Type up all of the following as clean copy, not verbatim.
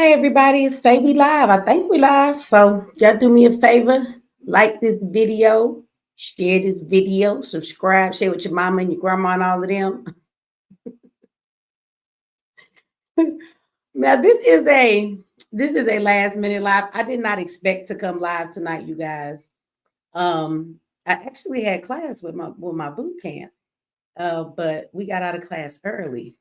Hey everybody, say we live. I think we live. So y'all do me a favor, like this video, share this video, subscribe, share with your mama and your grandma and all of them. Now this is a last minute live. I did not expect to come live tonight, you guys. I actually had class with my boot camp, but we got out of class early.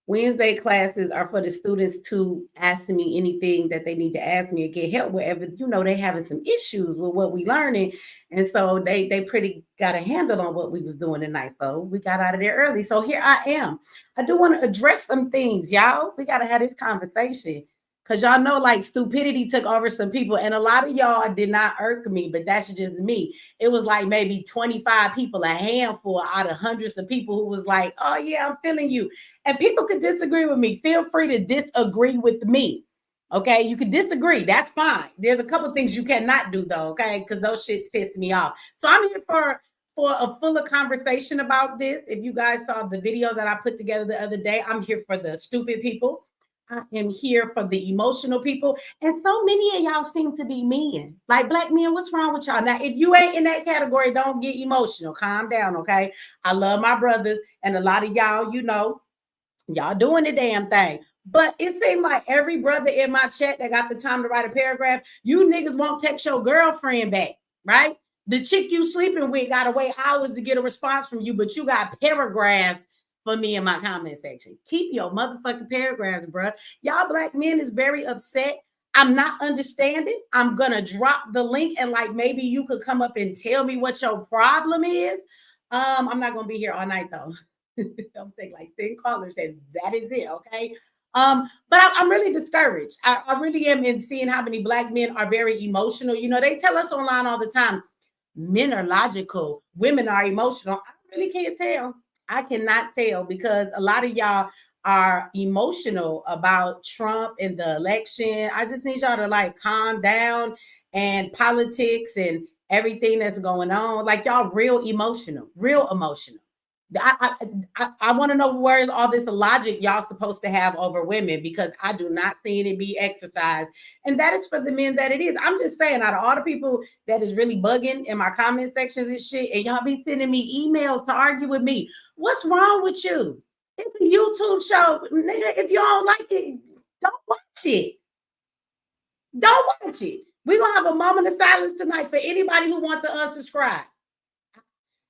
Wednesday classes are for the students to ask me anything that they need to ask me or get help wherever they having some issues with what we learning, and so they pretty got a handle on what we was doing tonight. So we got out of there early. So here I am. I do want to address some things, y'all. We got to have this conversation. Cause y'all know, like, stupidity took over some people, and a lot of y'all did not irk me, but that's just me. It was like maybe 25 people, a handful out of hundreds of people who was like, "Oh yeah, I'm feeling you." And people could disagree with me. Feel free to disagree with me. Okay, you can disagree. That's fine. There's a couple things you cannot do though. Okay, because those shits piss me off. So I'm here for a fuller conversation about this. If you guys saw the video that I put together the other day, I'm here for the stupid people. I am here for the emotional people. And so many of y'all seem to be men. Like, black men, what's wrong with y'all? Now, if you ain't in that category, don't get emotional. Calm down, okay? I love my brothers, and a lot of y'all doing the damn thing. But it seemed like every brother in my chat that got the time to write a paragraph, you niggas won't text your girlfriend back, right? The chick you sleeping with got to wait hours to get a response from you, but you got paragraphs for me in my comment section. Keep your motherfucking paragraphs, bro. Y'all black men is very upset. I'm not understanding. I'm gonna drop the link, and like maybe you could come up and tell me what your problem is. I'm not gonna be here all night though. I'm taking like 10 callers, and that is it. Okay. But I'm really discouraged. I really am in seeing how many black men are very emotional. They tell us online all the time, men are logical, women are emotional. I really can't tell. I cannot tell because a lot of y'all are emotional about Trump and the election. I just need y'all to like calm down and politics and everything that's going on. Like, y'all real emotional, real emotional. I want to know where is all this logic y'all supposed to have over women, because I do not see it be exercised, and that is for the men that it is. I'm just saying, out of all the people that is really bugging in my comment sections and shit, and y'all be sending me emails to argue with me, what's wrong with you? It's a YouTube show, nigga. If you don't like it, don't watch it. Don't watch it. We're gonna have a moment of silence tonight for anybody who wants to unsubscribe.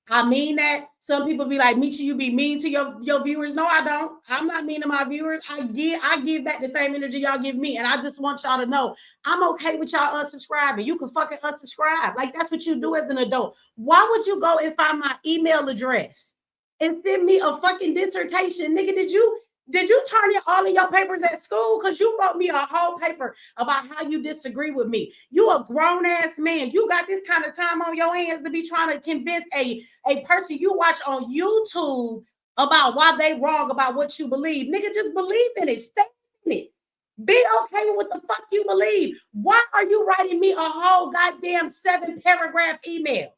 I mean that. Some people be like, Michi, you be mean to your viewers. No, I don't. I'm not mean to my viewers. I give back the same energy y'all give me. And I just want y'all to know I'm okay with y'all unsubscribing. You can fucking unsubscribe. Like, that's what you do as an adult. Why would you go and find my email address and send me a fucking dissertation? Nigga, did you turn in all of your papers at school? Because you wrote me a whole paper about how you disagree with me. You a grown-ass man. You got this kind of time on your hands to be trying to convince a person you watch on YouTube about why they wrong about what you believe. Nigga, just believe in it. Stay in it. Be okay with what the fuck you believe. Why are you writing me a whole goddamn 7-paragraph email?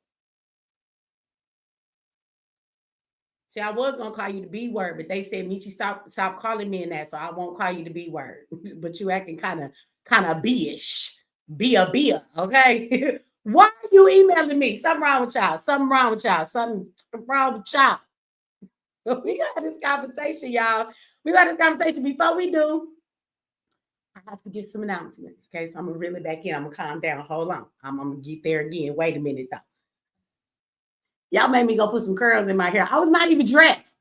See, I was gonna call you the B word, but they said, Michi, stop calling me in that, so I won't call you the B word. But you acting kind of B-ish. Be a, okay? Why are you emailing me? Something wrong with y'all. Something wrong with y'all. Something wrong with y'all. We got this conversation, y'all. We got this conversation. Before we do, I have to give some announcements. Okay, so I'm gonna reel it back in. I'm gonna calm down. Hold on. I'm gonna get there again. Wait a minute though. Y'all made me go put some curls in my hair. I was not even dressed.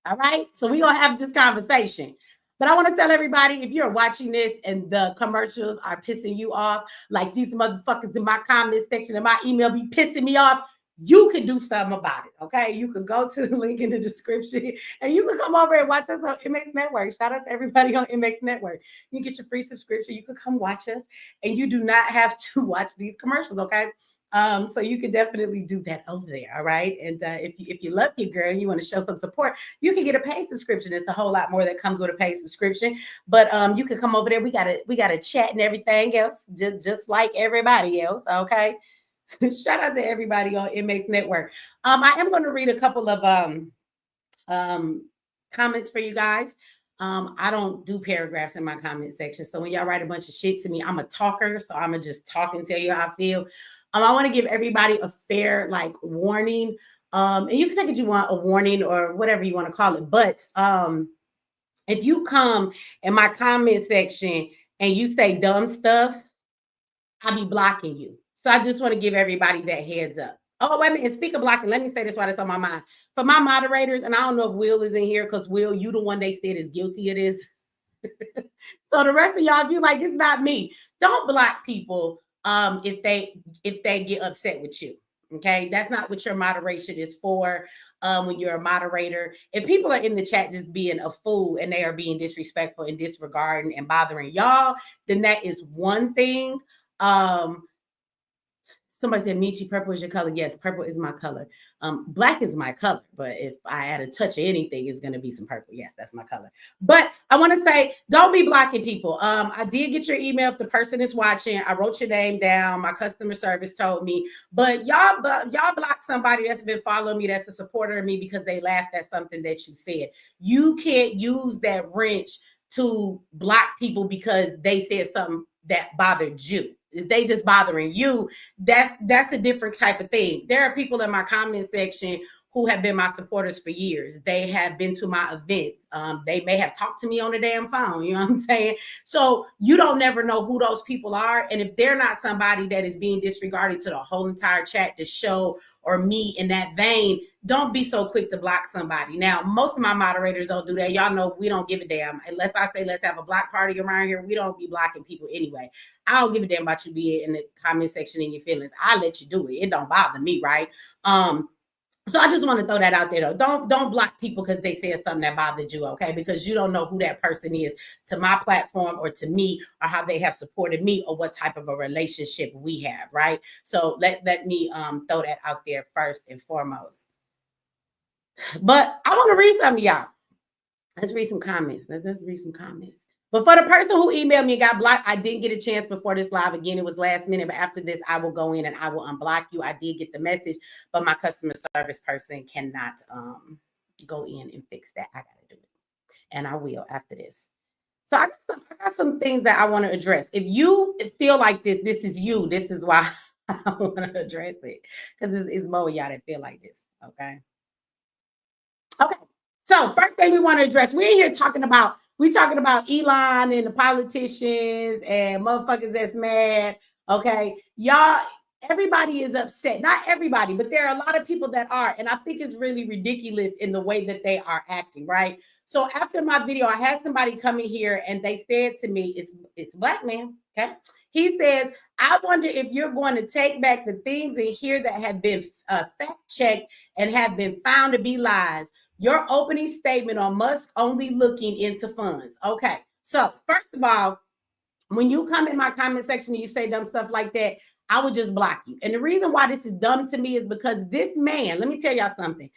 All right. So we're going to have this conversation. But I want to tell everybody, if you're watching this and the commercials are pissing you off, like these motherfuckers in my comment section and my email be pissing me off, you can do something about it. Okay. You can go to the link in the description and you can come over and watch us on MX Network. Shout out to everybody on MX Network. You can get your free subscription. You can come watch us, and you do not have to watch these commercials. Okay. So you can definitely do that over there. All right. And if you love your girl and you want to show some support, you can get a paid subscription. It's a whole lot more that comes with a paid subscription. But you can come over there. We got a chat and everything else, just like everybody else. Okay. Shout out to everybody on MX Network. I am going to read a couple of comments for you guys. I don't do paragraphs in my comment section. So when y'all write a bunch of shit to me, I'm a talker. So I'm gonna just talk and tell you how I feel. I want to give everybody a fair like warning. And you can take it you want, a warning or whatever you want to call it. But if you come in my comment section and you say dumb stuff, I'll be blocking you. So I just want to give everybody that heads up. Oh, wait a minute. And speak of blocking, let me say this while it's on my mind. For my moderators, and I don't know if Will is in here because Will, you the one they said is guilty of this. So the rest of y'all, if you like, it's not me. Don't block people if they get upset with you. Okay, that's not what your moderation is for. When you're a moderator, if people are in the chat just being a fool and they are being disrespectful and disregarding and bothering y'all, then that is one thing. Somebody said, Michi, purple is your color. Yes, purple is my color. Black is my color, but if I add a touch of anything, it's going to be some purple. Yes, that's my color. But I want to say, don't be blocking people. I did get your email if the person is watching. I wrote your name down. My customer service told me. But y'all block somebody that's been following me, that's a supporter of me because they laughed at something that you said. You can't use that wrench to block people because they said something that bothered you. If they just bothering you, that's a different type of thing. There are people in my comment section who have been my supporters for years. They have been to my events. They may have talked to me on the damn phone. You know what I'm saying? So you don't never know who those people are. And if they're not somebody that is being disregarded to the whole entire chat, the show, or me in that vein, don't be so quick to block somebody. Now, most of my moderators don't do that. Y'all know we don't give a damn. Unless I say, let's have a block party around here, we don't be blocking people anyway. I don't give a damn about you being in the comment section in your feelings. I let you do it. It don't bother me, right? So I just want to throw that out there, though. Don't block people because they said something that bothered you, okay? Because you don't know who that person is to my platform or to me, or how they have supported me, or what type of a relationship we have, right? So let me throw that out there first and foremost. But I want to read some of y'all. Let's read some comments. Let's read some comments. But for the person who emailed me and got blocked, I didn't get a chance before this live. Again, it was last minute, but after this, I will go in and I will unblock you. I did get the message, but my customer service person cannot go in and fix that. I got to do it. And I will after this. So I got some things that I want to address. If you feel like this is you. This is why I want to address it. Because it's more of y'all that feel like this, okay? Okay. So first thing we want to address, we're here talking about Elon and the politicians and motherfuckers that's mad. Okay. Y'all, everybody is upset. Not everybody, but there are a lot of people that are. And I think it's really ridiculous in the way that they are acting, right? So after my video, I had somebody come in here and they said to me, it's a black man. Okay. He says, I wonder if you're going to take back the things in here that have been fact-checked and have been found to be lies. Your opening statement on Musk only looking into funds. Okay, so first of all, when you come in my comment section and you say dumb stuff like that, I would just block you. And the reason why this is dumb to me is because this man, let me tell y'all something.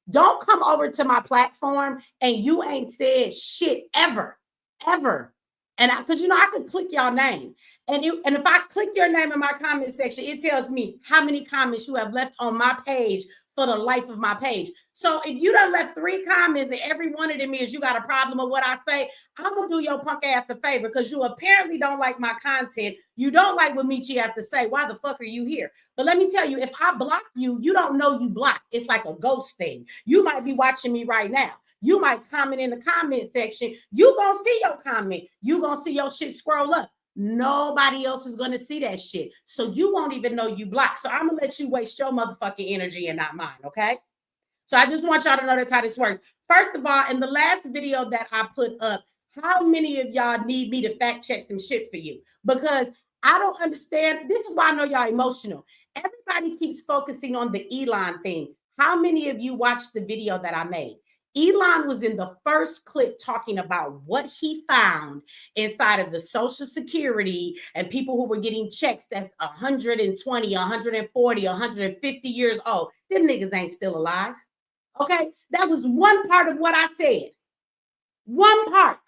Don't come over to my platform and you ain't said shit ever. And because I could click your name. And if I click your name in my comment section, it tells me how many comments you have left on my page for the life of my page. So if you done left 3 comments and every one of them is you got a problem with what I say, I'm gonna do your punk ass a favor because you apparently don't like my content. You don't like what Michi have to say. Why the fuck are you here? But let me tell you, if I block you, you don't know you blocked. It's like a ghost thing. You might be watching me right now. You might comment in the comment section. You gonna see your comment. You gonna see your shit scroll up. Nobody else is gonna see that shit. So you won't even know you blocked. So I'm gonna let you waste your motherfucking energy and not mine, okay? So I just want y'all to know that's how this works. First of all, in the last video that I put up, how many of y'all need me to fact check some shit for you? Because I don't understand. This is why I know y'all emotional. Everybody keeps focusing on the Elon thing. How many of you watched the video that I made? Elon was in the first clip talking about what he found inside of the Social Security and people who were getting checks that's 120, 140, 150 years old. Them niggas ain't still alive. Okay, that was one part of what I said. One part.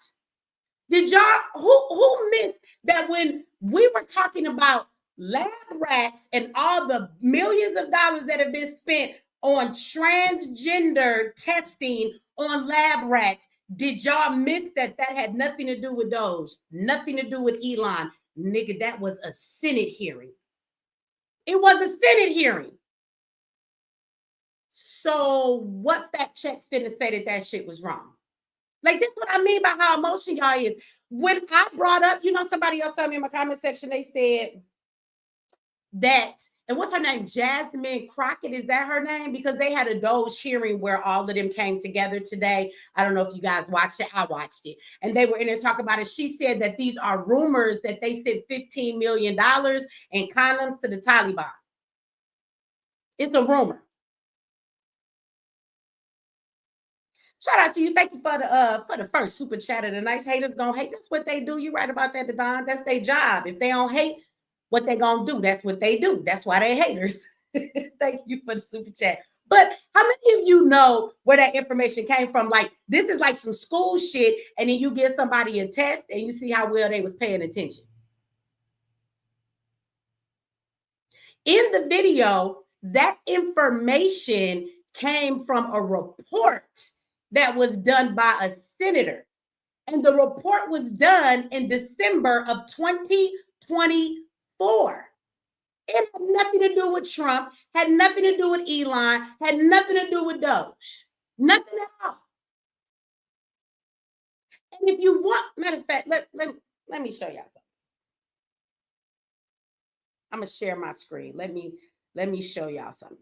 Did y'all, who missed that when we were talking about lab rats and all the millions of dollars that have been spent on transgender testing on lab rats. Did y'all miss that that had nothing to do with DOGE, nothing to do with Elon? Nigga, that was a Senate hearing. It was a Senate hearing. So what fact check finna say that shit was wrong? Like, this is what I mean by how emotional y'all is. When I brought up, somebody else told me in my comment section, they said that, and what's her name? Jasmine Crockett, is that her name? Because they had a DOGE hearing where all of them came together today. I don't know if you guys watched it. I watched it. And they were in there talking about it. She said that these are rumors that they sent $15 million in condoms to the Taliban. It's a rumor. Shout out to you. Thank you for the first super chat of the night. Haters gonna hate. That's what they do. You right about that, Don. That's their job. If they don't hate, what they gonna do? That's what they do. That's why they haters. Thank you for the super chat. But how many of you know where that information came from? Like, this is like some school shit, and then you give somebody a test and you see how well they was paying attention. In the video, that information came from a report that was done by a senator. And the report was done in December of 2024. It had nothing to do with Trump, had nothing to do with Elon, had nothing to do with DOGE. Nothing at all. And if you want, matter of fact, let me show y'all something. I'm gonna share my screen. Let me show y'all something.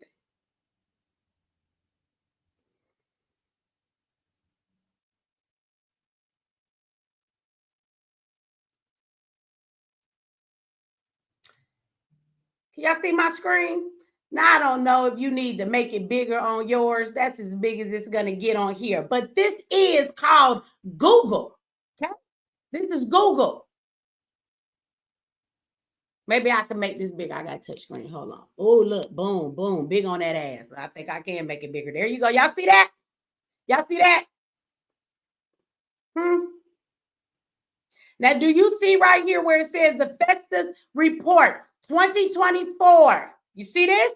Can y'all see my screen? Now, I don't know if you need to make it bigger on yours. That's as big as it's going to get on here. But this is called Google. Okay? This is Google. Maybe I can make this big. I got touch screen. Hold on. Oh, look. Boom, boom. Big on that ass. I think I can make it bigger. There you go. Y'all see that? Y'all see that? Now, do you see right here where it says the Festus Report 2024? You see this?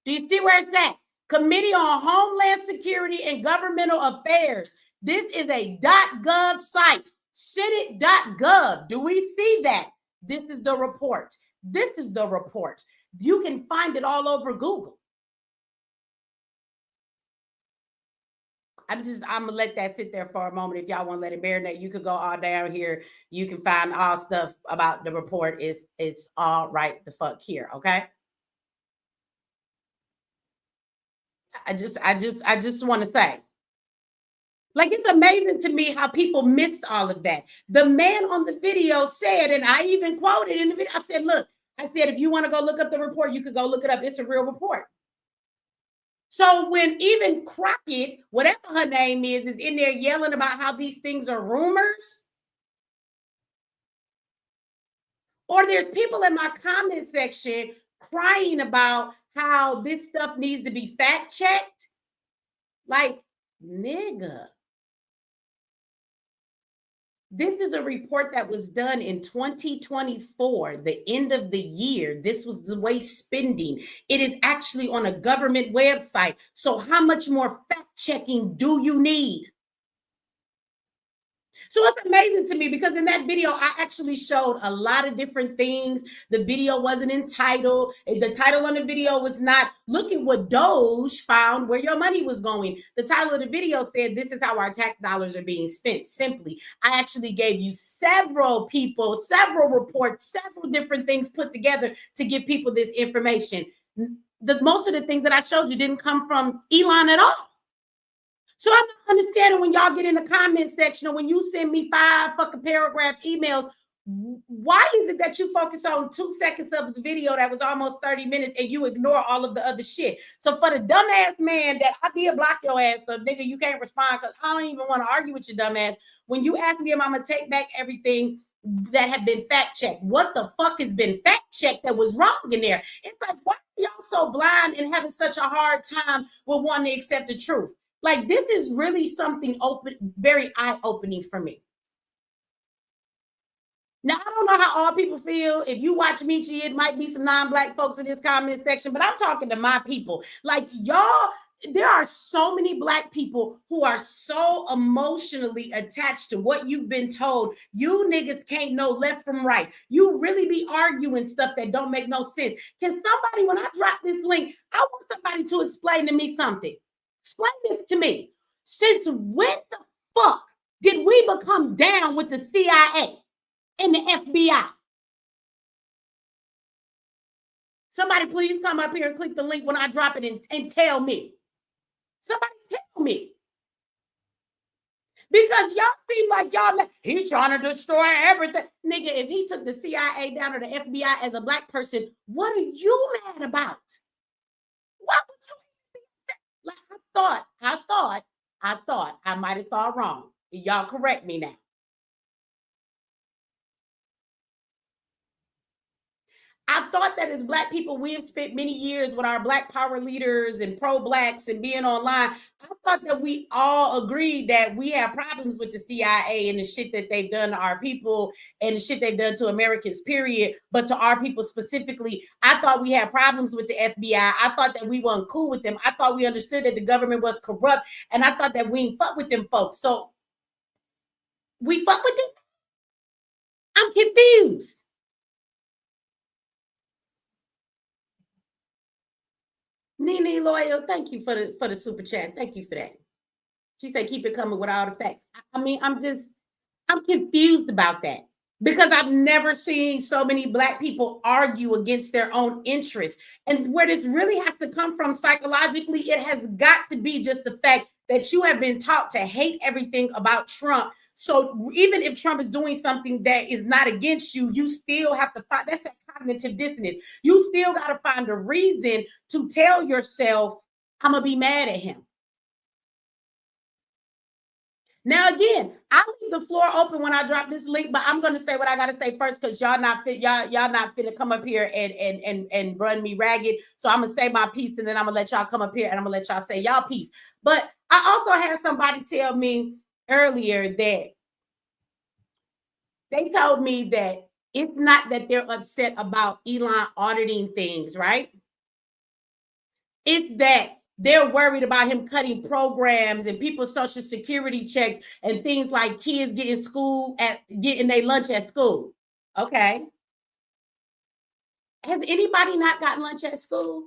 Do you see where it's at? Committee on Homeland Security and Governmental Affairs. This is a .gov site, senate.gov. Do we see that? This is the report. This is the report. You can find it all over Google. I'm gonna let that sit there for a moment. If y'all want to let it marinate, you could go all down here. You can find all stuff about the report. It's all right the fuck here, okay? I just want to say, like, it's amazing to me how people missed all of that. The man on the video said, and I even quoted in the video, I said, look, if you want to go look up the report, you could go look it up. It's a real report. So when even Crockett, whatever her name is in there yelling about how these things are rumors, or there's people in my comment section crying about how this stuff needs to be fact checked, like, nigga. This is a report that was done in 2024, the end of the year. This was the waste spending. It is actually on a government website. So how much more fact checking do you need? So it's amazing to me because in that video, I actually showed a lot of different things. The video wasn't entitled. The title on the video was not, look at what DOGE found where your money was going. The title of the video said, this is how our tax dollars are being spent. Simply, I actually gave you several people, several reports, several different things put together to give people this information. Most of the things that I showed you didn't come from Elon at all. So I'm not understanding when y'all get in the comment section or when you send me 5 fucking paragraph emails, why is it that you focus on 2 seconds of the video that was almost 30 minutes and you ignore all of the other shit? So for the dumbass man that I did block your ass up, nigga, you can't respond because I don't even want to argue with your dumbass. When you ask me if I'm going to take back everything that have been fact checked, what the fuck has been fact checked that was wrong in there? It's like, why are y'all so blind and having such a hard time with wanting to accept the truth? Like, this is really something very eye-opening for me. Now, I don't know how all people feel. If you watch Michi, it might be some non-Black folks in this comment section, but I'm talking to my people. Like, y'all there are so many Black people who are so emotionally attached to what you've been told. You niggas can't know left from right. You really be arguing stuff that don't make no sense. Can somebody, when I drop this link, I want somebody to explain to me something. Explain this to me. Since when the fuck did we become down with the CIA and the FBI? Somebody please come up here and click the link when I drop it and tell me. Somebody tell me. Because y'all seem like y'all, he trying to destroy everything. Nigga, if he took the CIA down or the FBI as a Black person, what are you mad about? What would you like? I thought I might have thought wrong. Y'all correct me now. I thought that as Black people, we have spent many years with our Black power leaders and pro-Blacks and being online. I thought that we all agreed that we have problems with the CIA and the shit that they've done to our people and the shit they've done to Americans, period. But to our people specifically, I thought we had problems with the FBI. I thought that we weren't cool with them. I thought we understood that the government was corrupt. And I thought that we ain't fuck with them folks. So we fuck with them? I'm confused. Nene Loyal, thank you for the super chat. Thank you for that. She said, keep it coming with all the facts. I mean, I'm confused about that because I've never seen so many Black people argue against their own interests. And where this really has to come from psychologically, it has got to be just the fact that you have been taught to hate everything about Trump. So even if Trump is doing something that is not against you, you still have to find, that's that cognitive dissonance. You still got to find a reason to tell yourself, I'm going to be mad at him. Now, again, I'll leave the floor open when I drop this link, but I'm going to say what I got to say first because y'all not finna come up here and run me ragged. So I'm going to say my piece and then I'm going to let y'all come up here and I'm going to let y'all say y'all piece. But I also had somebody tell me earlier that they told me that it's not that they're upset about Elon auditing things, right? It's that they're worried about him cutting programs and people's social security checks and things like kids getting their lunch at school. Okay. Has anybody not gotten lunch at school?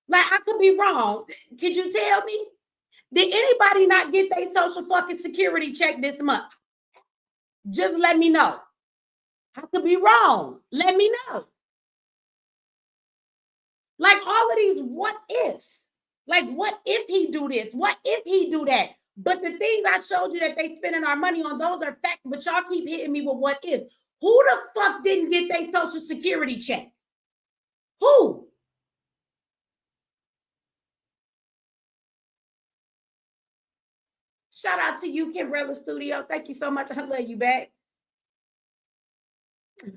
Like, I could be wrong. Could you tell me? Did anybody not get their social fucking security check this month? Just let me know. I could be wrong. Let me know. Like all of these what ifs. Like, what if he do this? What if he do that? But the things I showed you that they spending our money on, those are facts. But y'all keep hitting me with what ifs. Who the fuck didn't get their social security check? Who? Shout out to you, Kimbrella Studio. Thank you so much. I love you back.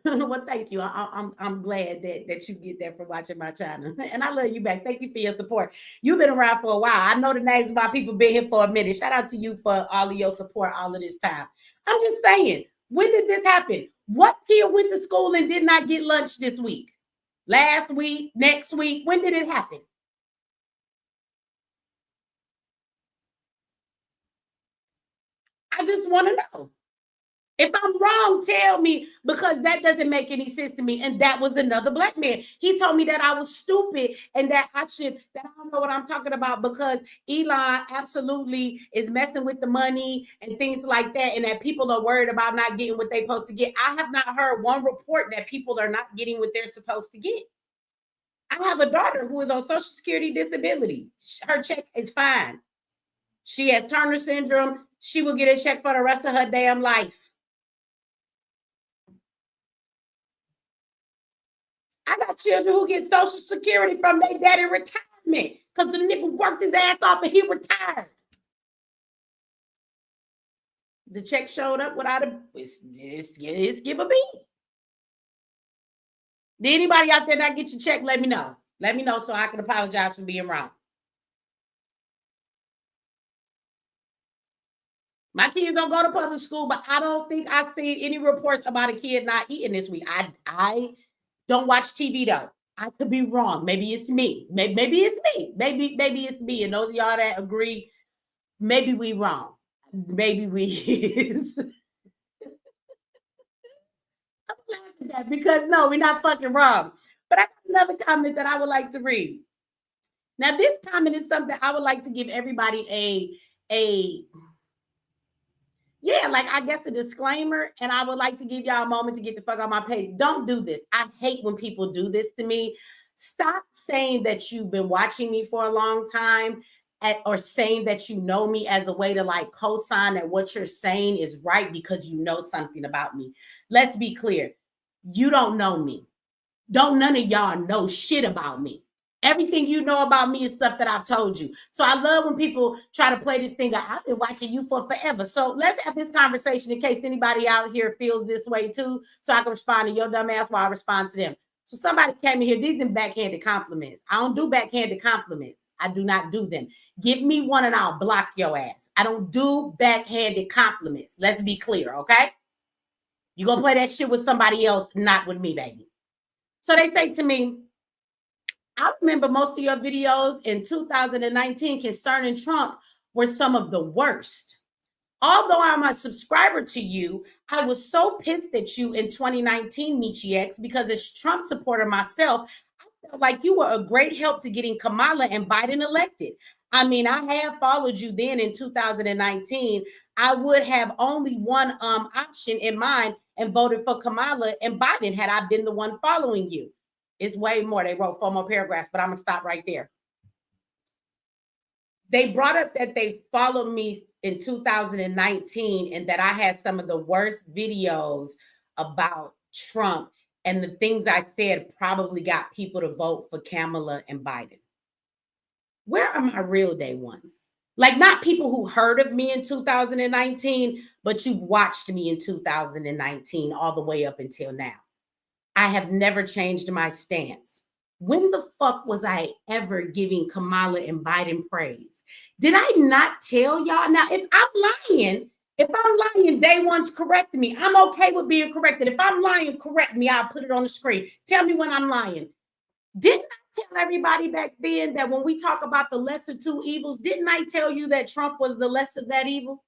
Well, thank you. I'm glad that you get that from watching my channel. And I love you back. Thank you for your support. You've been around for a while. I know the names of my people been here for a minute. Shout out to you for all of your support all of this time. I'm just saying, when did this happen? What kid went to school and did not get lunch this week? Last week? Next week? When did it happen? I just want to know. If I'm wrong, tell me, because that doesn't make any sense to me. And that was another Black man. He told me that I was stupid and that I don't know what I'm talking about because Elon absolutely is messing with the money and things like that. And that people are worried about not getting what they're supposed to get. I have not heard one report that people are not getting what they're supposed to get. I have a daughter who is on Social Security disability. Her check is fine. She has Turner syndrome. She will get a check for the rest of her damn life. I got children who get Social Security from their daddy retirement because the nigga worked his ass off and he retired. The check showed up without it's give a beat. Did anybody out there not get your check? Let me know. Let me know so I can apologize for being wrong. My kids don't go to public school, but I don't think I've seen any reports about a kid not eating this week. I don't watch TV though. I could be wrong. Maybe it's me. Maybe it's me. Maybe it's me. And those of y'all that agree, maybe we wrong. Maybe we I'm laughing at that because no, we're not fucking wrong. But I got another comment that I would like to read. Now, this comment is something I would like to give everybody a yeah, like I guess a disclaimer, and I would like to give y'all a moment to get the fuck on my page. Don't do this. I hate when people do this to me. Stop saying that you've been watching me for a long time or saying that you know me as a way to like co-sign that what you're saying is right because you know something about me. Let's be clear. You don't know me. Don't none of y'all know shit about me. Everything you know about me is stuff that I've told you. So I love when people try to play this thing. I've been watching you for forever. So let's have this conversation in case anybody out here feels this way too, so I can respond to your dumb ass while I respond to them. So somebody came in here. These are backhanded compliments. I don't do backhanded compliments. I do not do them. Give me one and I'll block your ass. I don't do backhanded compliments. Let's be clear, okay? You're going to play that shit with somebody else, not with me, baby. So they say to me, I remember most of your videos in 2019 concerning Trump were some of the worst. Although I'm a subscriber to you, I was so pissed at you in 2019, Michi X, because as Trump supporter myself, I felt like you were a great help to getting Kamala and Biden elected. I mean, I have followed you then in 2019. I would have only one option in mind and voted for Kamala and Biden had I been the one following you. It's way more. They wrote 4 more paragraphs, but I'm going to stop right there. They brought up that they followed me in 2019 and that I had some of the worst videos about Trump, and the things I said probably got people to vote for Kamala and Biden. Where are my real day ones? Like, not people who heard of me in 2019, but you've watched me in 2019 all the way up until now. I have never changed my stance. When the fuck was I ever giving Kamala and Biden praise? Did I not tell y'all? Now, if I'm lying, day one's correct me. I'm okay with being corrected. If I'm lying, correct me. I'll put it on the screen. Tell me when I'm lying. Didn't I tell everybody back then that when we talk about the lesser two evils, didn't I tell you that Trump was the less of that evil?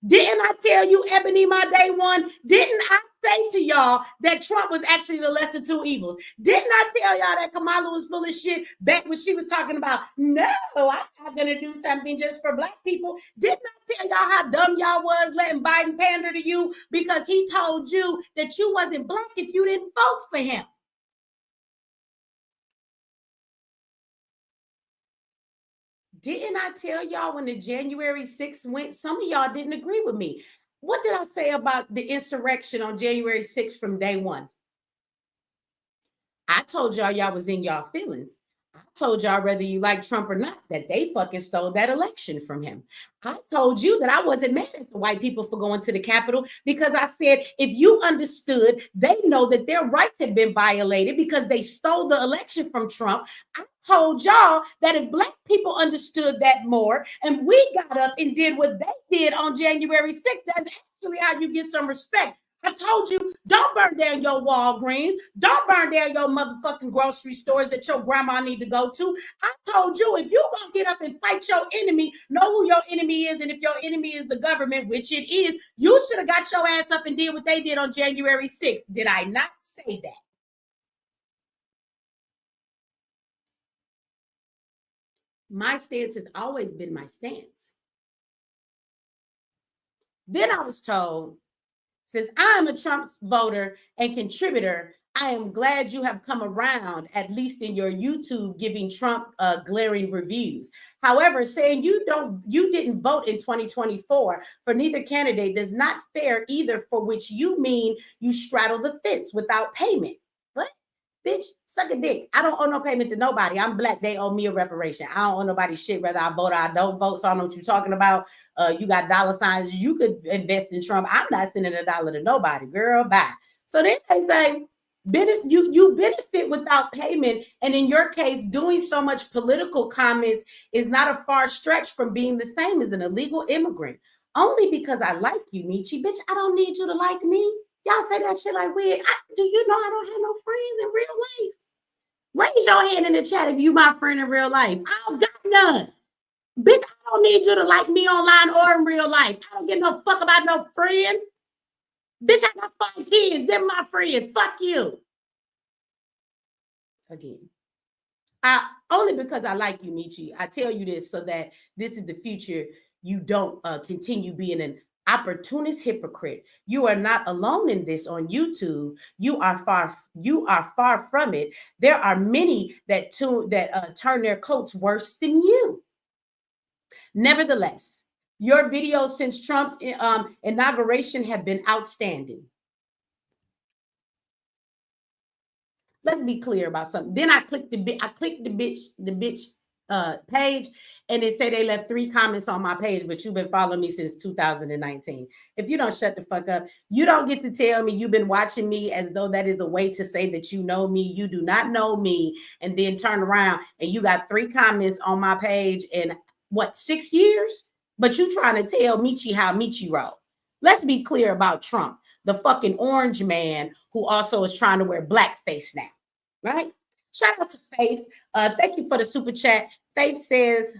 Didn't I tell you, Ebony, my day one? Didn't I say to y'all that Trump was actually the lesser two evils? Didn't I tell y'all that Kamala was full of shit back when she was talking about, no, I'm not going to do something just for black people? Didn't I tell y'all how dumb y'all was letting Biden pander to you because he told you that you wasn't black if you didn't vote for him? Didn't I tell y'all when the January 6th went, some of y'all didn't agree with me. What did I say about the insurrection on January 6th from day one? I told y'all was in y'all feelings. I told y'all, whether you like Trump or not, that they fucking stole that election from him. I told you that I wasn't mad at the white people for going to the Capitol because I said, if you understood, they know that their rights had been violated because they stole the election from Trump. I told y'all that if black people understood that more and we got up and did what they did on January 6th, that's actually how you get some respect. I told you, don't burn down your Walgreens. Don't burn down your motherfucking grocery stores that your grandma need to go to. I told you, if you gonna get up and fight your enemy, know who your enemy is, and if your enemy is the government, which it is, you should have got your ass up and did what they did on January 6th. Did I not say that? My stance has always been my stance. Then I was told, since I'm a Trump voter and contributor, I am glad you have come around, at least in your YouTube, giving Trump glaring reviews. However, saying you didn't vote in 2024 for neither candidate does not fair either, for which you mean you straddle the fence without payment. What? Bitch, suck a dick. I don't owe no payment to nobody. I'm black. They owe me a reparation. I don't owe nobody shit whether I vote or I don't vote. So I know what you're talking about. You got dollar signs. You could invest in Trump. I'm not sending a dollar to nobody, girl. Bye. So then they say, you benefit without payment. And in your case, doing so much political comments is not a far stretch from being the same as an illegal immigrant. Only because I like you, Michi. Bitch, I don't need you to like me. Y'all say that shit like weird. Do you know I don't have no friends in real life? Raise your hand in the chat if you my friend in real life. I don't got none. Bitch, I don't need you to like me online or in real life. I don't give no fuck about no friends. Bitch, I got 5 kids. They're my friends. Fuck you. Again. Only because I like you, Michi. I tell you this so that this is the future. You don't continue being an opportunist hypocrite. You are not alone in this on YouTube. You are far from it. There are many that turn their coats worse than you. Nevertheless, your videos since Trump's inauguration have been outstanding. Let's be clear about something. Then I clicked the bitch page, and it said they left 3 comments on my page, but you've been following me since 2019. If you don't shut the fuck up, you don't get to tell me you've been watching me as though that is a way to say that you know me. You do not know me, and then turn around and you got 3 comments on my page in what, 6 years? But you trying to tell Michi how Michi roll. Let's be clear about Trump, the fucking orange man who also is trying to wear blackface now, right? Shout out to Faith. Thank you for the super chat. Faith says,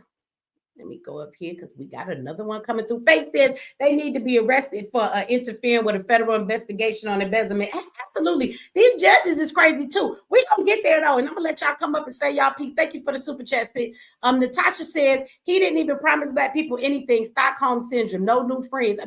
let me go up here because we got another one coming through. Faith says they need to be arrested for interfering with a federal investigation on embezzlement. Absolutely. These judges is crazy too. We're going to get there though, and I'm going to let y'all come up and say y'all piece. Thank you for the super chat. Natasha says he didn't even promise black people anything. Stockholm syndrome. No new friends.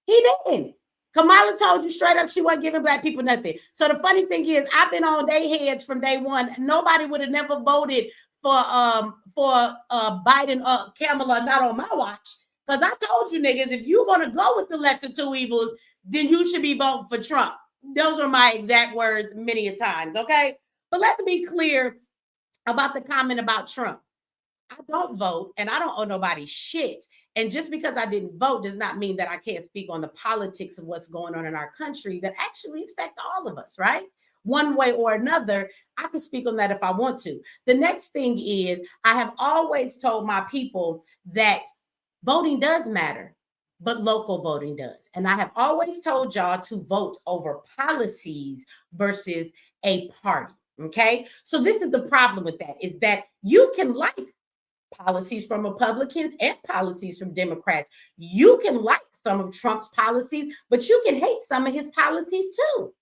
He didn't. Kamala told you straight up she wasn't giving black people nothing. So the funny thing is, I've been on their heads from day one. Nobody would have never voted for Biden or Kamala, not on my watch. Because I told you niggas, if you're gonna go with the lesser 2 evils, then you should be voting for Trump. Those are my exact words many a times. Okay, but let's be clear about the comment about Trump. I don't vote, and I don't owe nobody shit. And just because I didn't vote does not mean that I can't speak on the politics of what's going on in our country that actually affect all of us, right? One way or another, I can speak on that if I want to. The next thing is, I have always told my people that voting does matter, but local voting does. And I have always told y'all to vote over policies versus a party. Okay. So this is the problem with that, is that you can like policies from Republicans and policies from Democrats. You can like some of Trump's policies, but you can hate some of his policies too.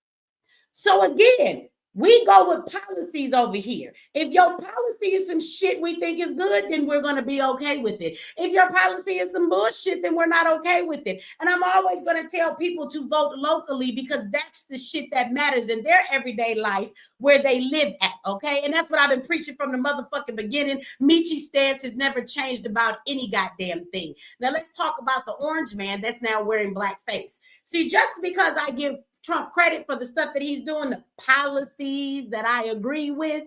So again, we go with policies over here. If your policy is some shit we think is good, then we're going to be okay with it. If your policy is some bullshit, then we're not okay with it. And I'm always going to tell people to vote locally because that's the shit that matters in their everyday life where they live at, okay? And that's what I've been preaching from the motherfucking beginning. Michi's stance has never changed about any goddamn thing. Now let's talk about the orange man that's now wearing blackface. See, just because I give Trump credit for the stuff that he's doing, the policies that I agree with,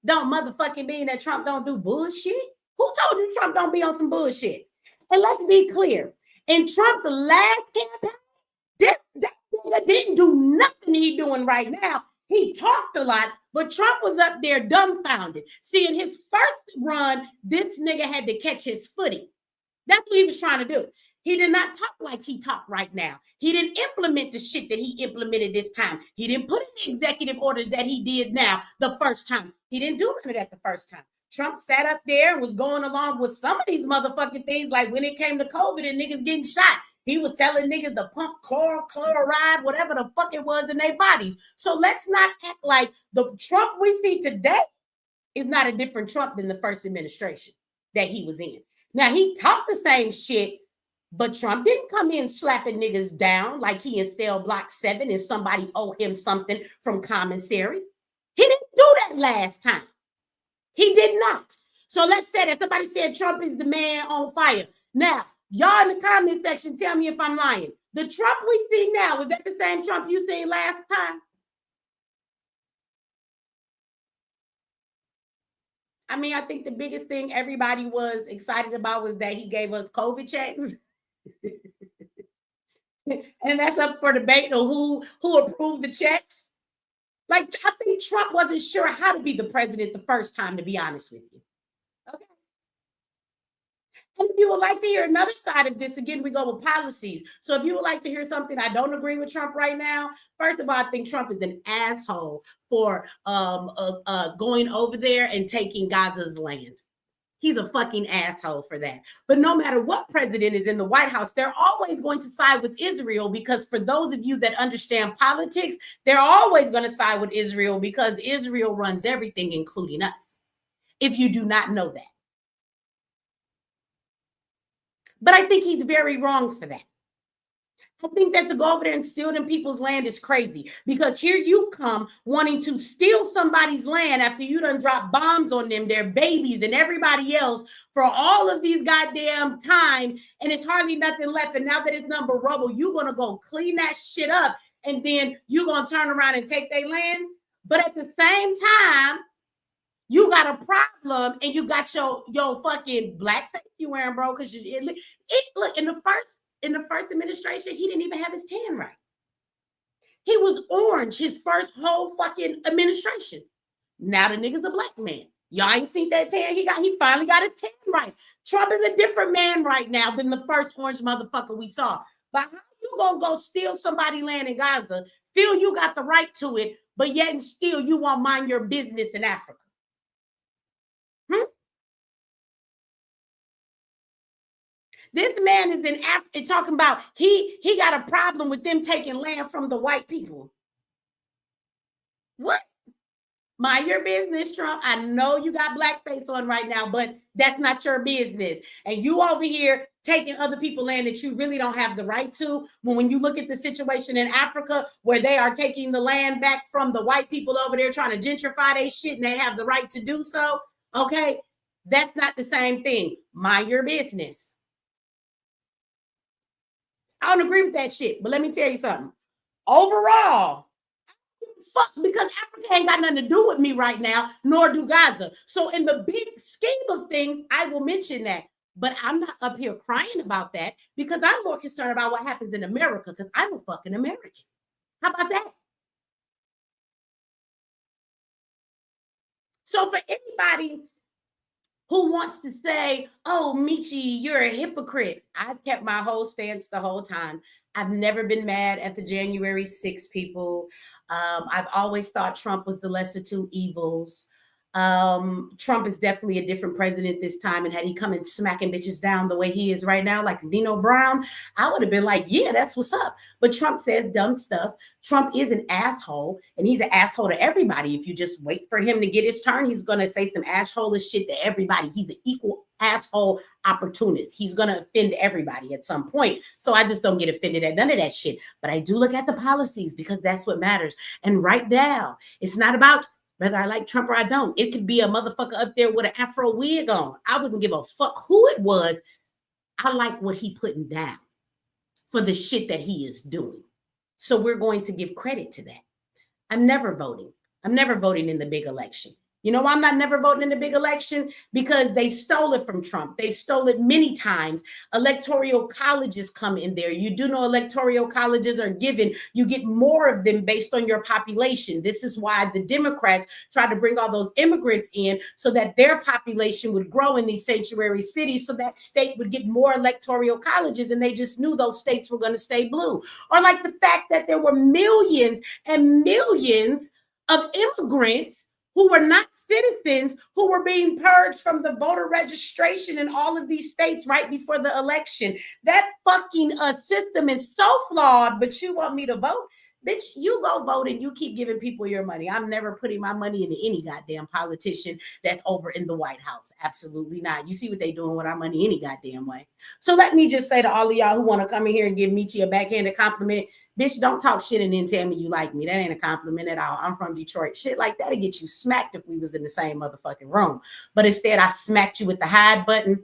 don't motherfucking mean that Trump don't do bullshit. Who told you Trump don't be on some bullshit? And let's be clear, in Trump's last campaign, that nigga didn't do nothing he doing right now. He talked a lot, but Trump was up there dumbfounded. See, in his first run, this nigga had to catch his footing. That's what he was trying to do. He did not talk like he talked right now. He didn't implement the shit that he implemented this time. He didn't put in the executive orders that he did now the first time. He didn't do none of that the first time. Trump sat up there and was going along with some of these motherfucking things, like when it came to COVID and niggas getting shot. He was telling niggas to pump chloride, whatever the fuck it was in their bodies. So let's not act like the Trump we see today is not a different Trump than the first administration that he was in. Now, he talked the same shit, but Trump didn't come in slapping niggas down like he in Cell Block 7 and somebody owe him something from commissary. He didn't do that last time. He did not. So let's say that somebody said Trump is the man on fire. Now, y'all in the comment section, tell me if I'm lying. The Trump we see now, is that the same Trump you seen last time? I mean, I think the biggest thing everybody was excited about was that he gave us COVID checks. And that's up for debate on who approved the checks. Like, I think Trump wasn't sure how to be the president the first time, to be honest with you. Okay. And if you would like to hear another side of this, again, we go with policies. So if you would like to hear something I don't agree with Trump right now, first of all, I think Trump is an asshole for going over there and taking Gaza's land. He's a fucking asshole for that. But no matter what president is in the White House, they're always going to side with Israel, because for those of you that understand politics, they're always going to side with Israel because Israel runs everything, including us. If you do not know that. But I think he's very wrong for that. I think that to go over there and steal them people's land is crazy, because here you come wanting to steal somebody's land after you done drop bombs on them, their babies and everybody else for all of these goddamn time, and it's hardly nothing left. And now that it's number rubble, you're going to go clean that shit up, and then you're going to turn around and take their land. But at the same time, you got a problem, and you got your fucking blackface you wearing, bro, because look, in the first administration, he didn't even have his tan right. He was orange his first whole fucking administration. Now the nigga's a black man. Y'all ain't seen that tan he got. He finally got his tan right. Trump is a different man right now than the first orange motherfucker we saw. But how you gonna go steal somebody's land in Gaza, feel you got the right to it, but yet and still you won't mind your business in Africa? This man is in Africa talking about he got a problem with them taking land from the white people. What? Mind your business, Trump. I know you got blackface on right now, but that's not your business. And you over here taking other people's land that you really don't have the right to. When you look at the situation in Africa where they are taking the land back from the white people over there trying to gentrify their shit, and they have the right to do so, okay? That's not the same thing. Mind your business. I don't agree with that shit, but let me tell you something. Overall, fuck, because Africa ain't got nothing to do with me right now, nor do Gaza. So in the big scheme of things, I will mention that. But I'm not up here crying about that, because I'm more concerned about what happens in America, because I'm a fucking American. How about that? So for anybody who wants to say, oh, Michi, you're a hypocrite, I've kept my whole stance the whole time. I've never been mad at the January 6 people. I've always thought Trump was the lesser two evils. Trump is definitely a different president this time. And had he come and smacking bitches down the way he is right now, like Nino Brown, I would have been like, yeah, that's what's up. But Trump says dumb stuff. Trump is an asshole, and he's an asshole to everybody. If you just wait for him to get his turn, he's going to say some asshole-ish shit to everybody. He's an equal asshole opportunist. He's going to offend everybody at some point. So I just don't get offended at none of that shit. But I do look at the policies, because that's what matters. And right now, it's not about whether I like Trump or I don't. It could be a motherfucker up there with an Afro wig on. I wouldn't give a fuck who it was. I like what he putting down for the shit that he is doing. So we're going to give credit to that. I'm never voting. I'm never voting in the big election. You know why I'm not never voting in the big election? Because they stole it from Trump. They've stole it many times. Electoral colleges come in there. You do know electoral colleges are given. You get more of them based on your population. This is why the Democrats tried to bring all those immigrants in, so that their population would grow in these sanctuary cities, so that state would get more electoral colleges, and they just knew those states were going to stay blue. Or like the fact that there were millions and millions of immigrants who were not citizens, who were being purged from the voter registration in all of these states right before the election. That fucking system is so flawed, but you want me to vote? Bitch, you go vote and you keep giving people your money. I'm never putting my money into any goddamn politician that's over in the White House. Absolutely not. You see what they doing with our money any goddamn way. So let me just say to all of y'all who want to come in here and give Michi a backhanded compliment, bitch, don't talk shit and then tell me you like me. That ain't a compliment at all. I'm from Detroit. Shit like that'll get you smacked if we was in the same motherfucking room. But instead, I smacked you with the hide button,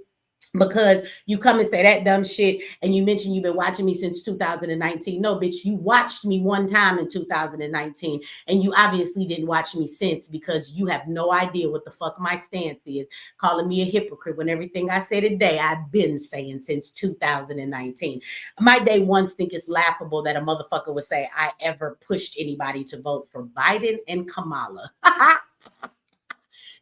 because you come and say that dumb shit, and you mentioned you've been watching me since 2019. No, bitch, you watched me one time in 2019, and you obviously didn't watch me since, because you have no idea what the fuck my stance is, calling me a hypocrite when everything I say today I've been saying since 2019. My day ones think it's laughable that a motherfucker would say I ever pushed anybody to vote for Biden and Kamala.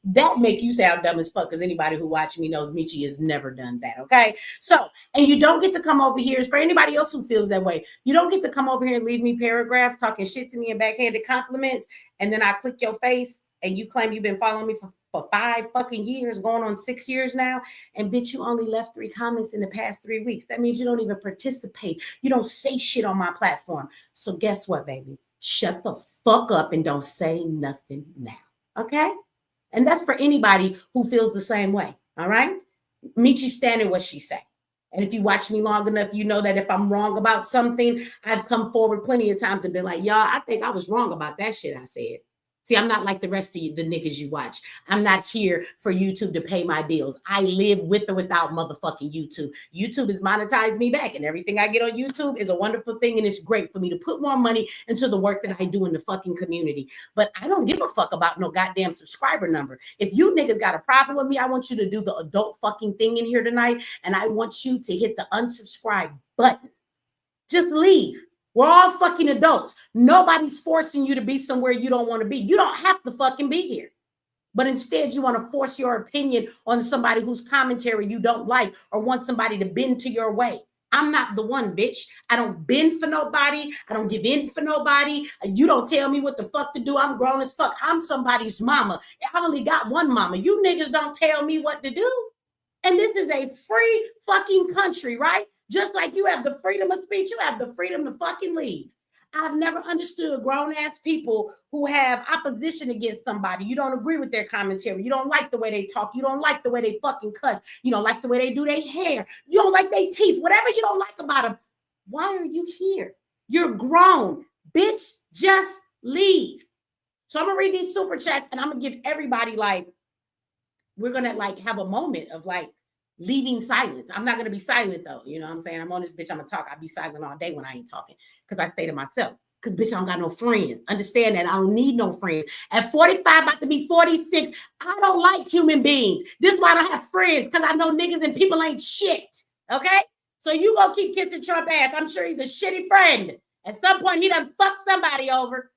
That make you sound dumb as fuck, because anybody who watched me knows Michi has never done that, okay? So, and you don't get to come over here, for anybody else who feels that way, you don't get to come over here and leave me paragraphs talking shit to me and backhanded compliments, and then I click your face and you claim you've been following me for 5 fucking years, going on 6 years now, and bitch, you only left 3 comments in the past 3 weeks. That means you don't even participate. You don't say shit on my platform. So guess what, baby? Shut the fuck up and don't say nothing now, okay? And that's for anybody who feels the same way, all right? Michi standing what she say. And if you watch me long enough, you know that if I'm wrong about something, I've come forward plenty of times and been like, y'all, I think I was wrong about that shit I said. See, I'm not like the rest of you, the niggas you watch. I'm not here for YouTube to pay my bills. I live with or without motherfucking YouTube. YouTube has monetized me back, and everything I get on YouTube is a wonderful thing, and it's great for me to put more money into the work that I do in the fucking community. But I don't give a fuck about no goddamn subscriber number. If you niggas got a problem with me, I want you to do the adult fucking thing in here tonight, and I want you to hit the unsubscribe button. Just leave. We're all fucking adults. Nobody's forcing you to be somewhere you don't want to be. You don't have to fucking be here. But instead, you want to force your opinion on somebody whose commentary you don't like or want somebody to bend to your way. I'm not the one, bitch. I don't bend for nobody. I don't give in for nobody. You don't tell me what the fuck to do. I'm grown as fuck. I'm somebody's mama. I only got one mama. You niggas don't tell me what to do. And this is a free fucking country, right? Just like you have the freedom of speech, you have the freedom to fucking leave. I've never understood grown-ass people who have opposition against somebody. You don't agree with their commentary. You don't like the way they talk. You don't like the way they fucking cuss. You don't like the way they do their hair. You don't like their teeth. Whatever you don't like about them, why are you here? You're grown. Bitch, just leave. So I'm going to read these super chats, and I'm going to give everybody, like, we're going to, like, have a moment of, like, leaving silence. I'm not going to be silent though. You know what I'm saying? I'm on this bitch. I'm going to talk. I'll be silent all day when I ain't talking because I stay to myself. Because bitch, I don't got no friends. Understand that. I don't need no friends. At 45, about to be 46, I don't like human beings. This is why I don't have friends, because I know niggas and people ain't shit. Okay? So you go keep kissing Trump ass. I'm sure he's a shitty friend. At some point, he done fucked somebody over.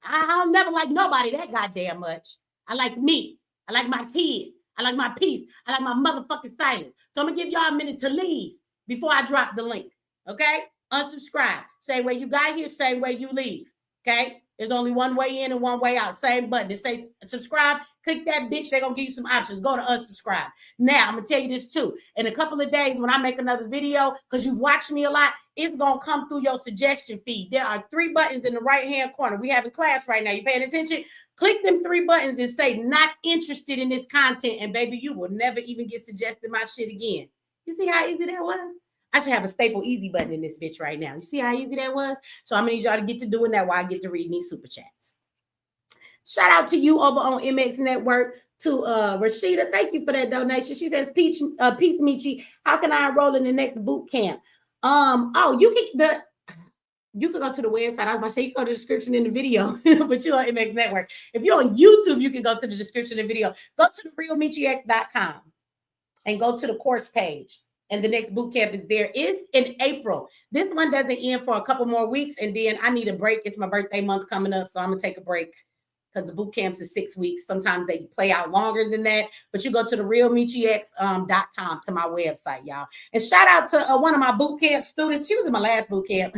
I'll never like nobody that goddamn much. I like me. I like my kids. I like my peace. I like my motherfucking silence. So I'm going to give y'all a minute to leave before I drop the link. Okay? Unsubscribe. Same way you got here, same way you leave. Okay? There's only one way in and one way out. Same button. It says subscribe. Click that bitch. They're going to give you some options. Go to unsubscribe. Now, I'm going to tell you this too. In a couple of days, when I make another video, because you've watched me a lot, it's going to come through your suggestion feed. There are 3 buttons in the right-hand corner. We have a class right now. You paying attention? Click them 3 buttons and say, not interested in this content. And baby, you will never even get suggested my shit again. You see how easy that was? I should have a staple easy button in this bitch right now. You see how easy that was? So I'm going to need y'all to get to doing that while I get to reading these super chats. Shout out to you over on MX Network, to Rashida. Thank you for that donation. She says, Peace Michi, how can I enroll in the next boot camp? You can go to the website. I was about to say, you can go to the description in the video, but you're on MX Network. If you're on YouTube, you can go to the description of the video. Go to therealmichix.com and go to the course page. And the next boot camp is there. It's in April. This one doesn't end for a couple more weeks. And then I need a break. It's my birthday month coming up. So I'm going to take a break because the boot camps is 6 weeks. Sometimes they play out longer than that. But you go to therealmichix.com to my website, y'all. And shout out to one of my boot camp students. She was in my last boot camp.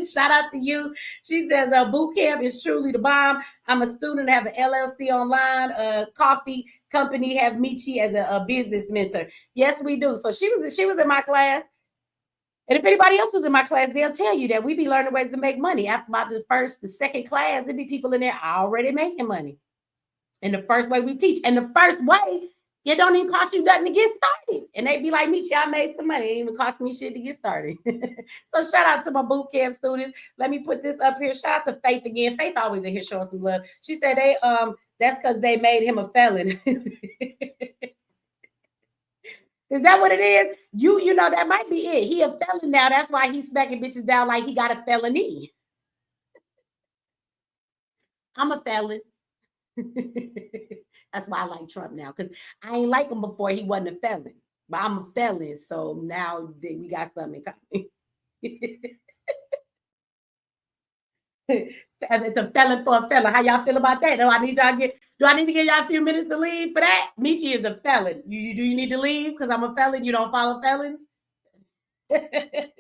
Shout out to you. She says, boot camp is truly the bomb. I'm a student, have an LLC online, a coffee company, have Michi as a business mentor. Yes, we do. So she was in my class. And if anybody else was in my class, they'll tell you that we be learning ways to make money. After about the second class, there'd be people in there already making money. And the first way we teach, and the first way, it don't even cost you nothing to get started. And they be like, Michi, I made some money. It ain't even cost me shit to get started. So shout out to my boot camp students. Let me put this up here. Shout out to Faith again. Faith always in here showing some love. She said that's because they made him a felon. Is that what it is? You know, that might be it. He a felon now. That's why he's smacking bitches down like he got a felony. I'm a felon. That's why I like Trump now, because I ain't like him before he wasn't a felon. But I'm a felon, so now we got something in common. It's a felon for a felon. How y'all feel about that? Do I need to give y'all a few minutes to leave for that? Michi is a felon. Do you need to leave because I'm a felon? You don't follow felons? That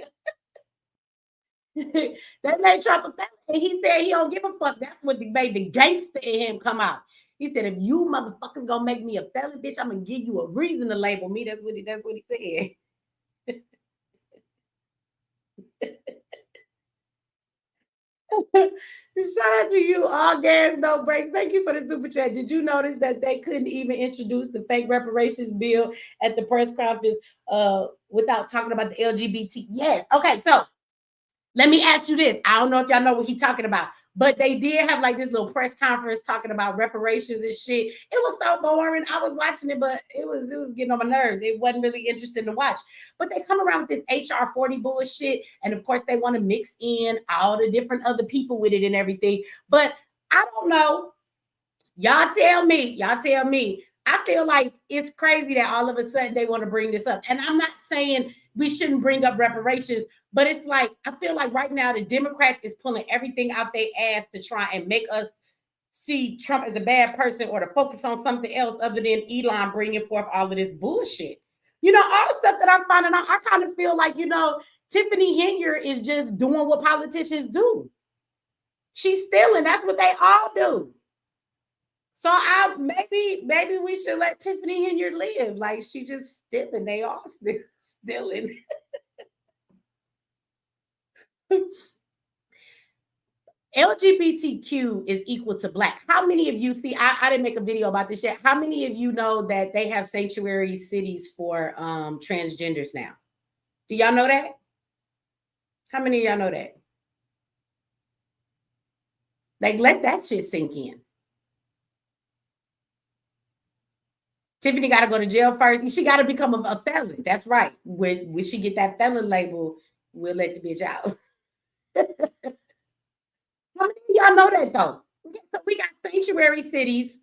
made Trump a felon. And he said he don't give a fuck. That's what made the gangster in him come out. He said, if you motherfuckers gonna make me a felon, bitch, I'm gonna give you a reason to label me. That's what he said. Shout out to you, all gas, no breaks. Thank you for the super chat. Did you notice that they couldn't even introduce the fake reparations bill at the press conference without talking about the LGBT? Yes. Okay, so let me ask you this. I don't know if y'all know what he's talking about, but they did have like this little press conference talking about reparations and shit. It was so boring. I was watching it, but it was getting on my nerves. It wasn't really interesting to watch. But they come around with this HR 40 bullshit, and of course they want to mix in all the different other people with it and everything. But I don't know. Y'all tell me. I feel like it's crazy that all of a sudden they want to bring this up. And I'm not saying we shouldn't bring up reparations, but it's like, I feel like right now the Democrats is pulling everything out their ass to try and make us see Trump as a bad person or to focus on something else other than Elon bringing forth all of this bullshit. You know, all the stuff that I'm finding out, I kind of feel like, you know, Tiffany Henry is just doing what politicians do. She's stealing. That's what they all do. So maybe we should let Tiffany Henry live. Like, she just stealing. They all stealing. LGBTQ is equal to Black. How many of you see? I didn't make a video about this yet. How many of you know that they have sanctuary cities for transgenders now? Do y'all know that? How many of y'all know that? Like, let that shit sink in. Tiffany got to go to jail first. She got to become a felon. That's right. When she get that felon label, we'll let the bitch out. How many of y'all know that though? So we got sanctuary cities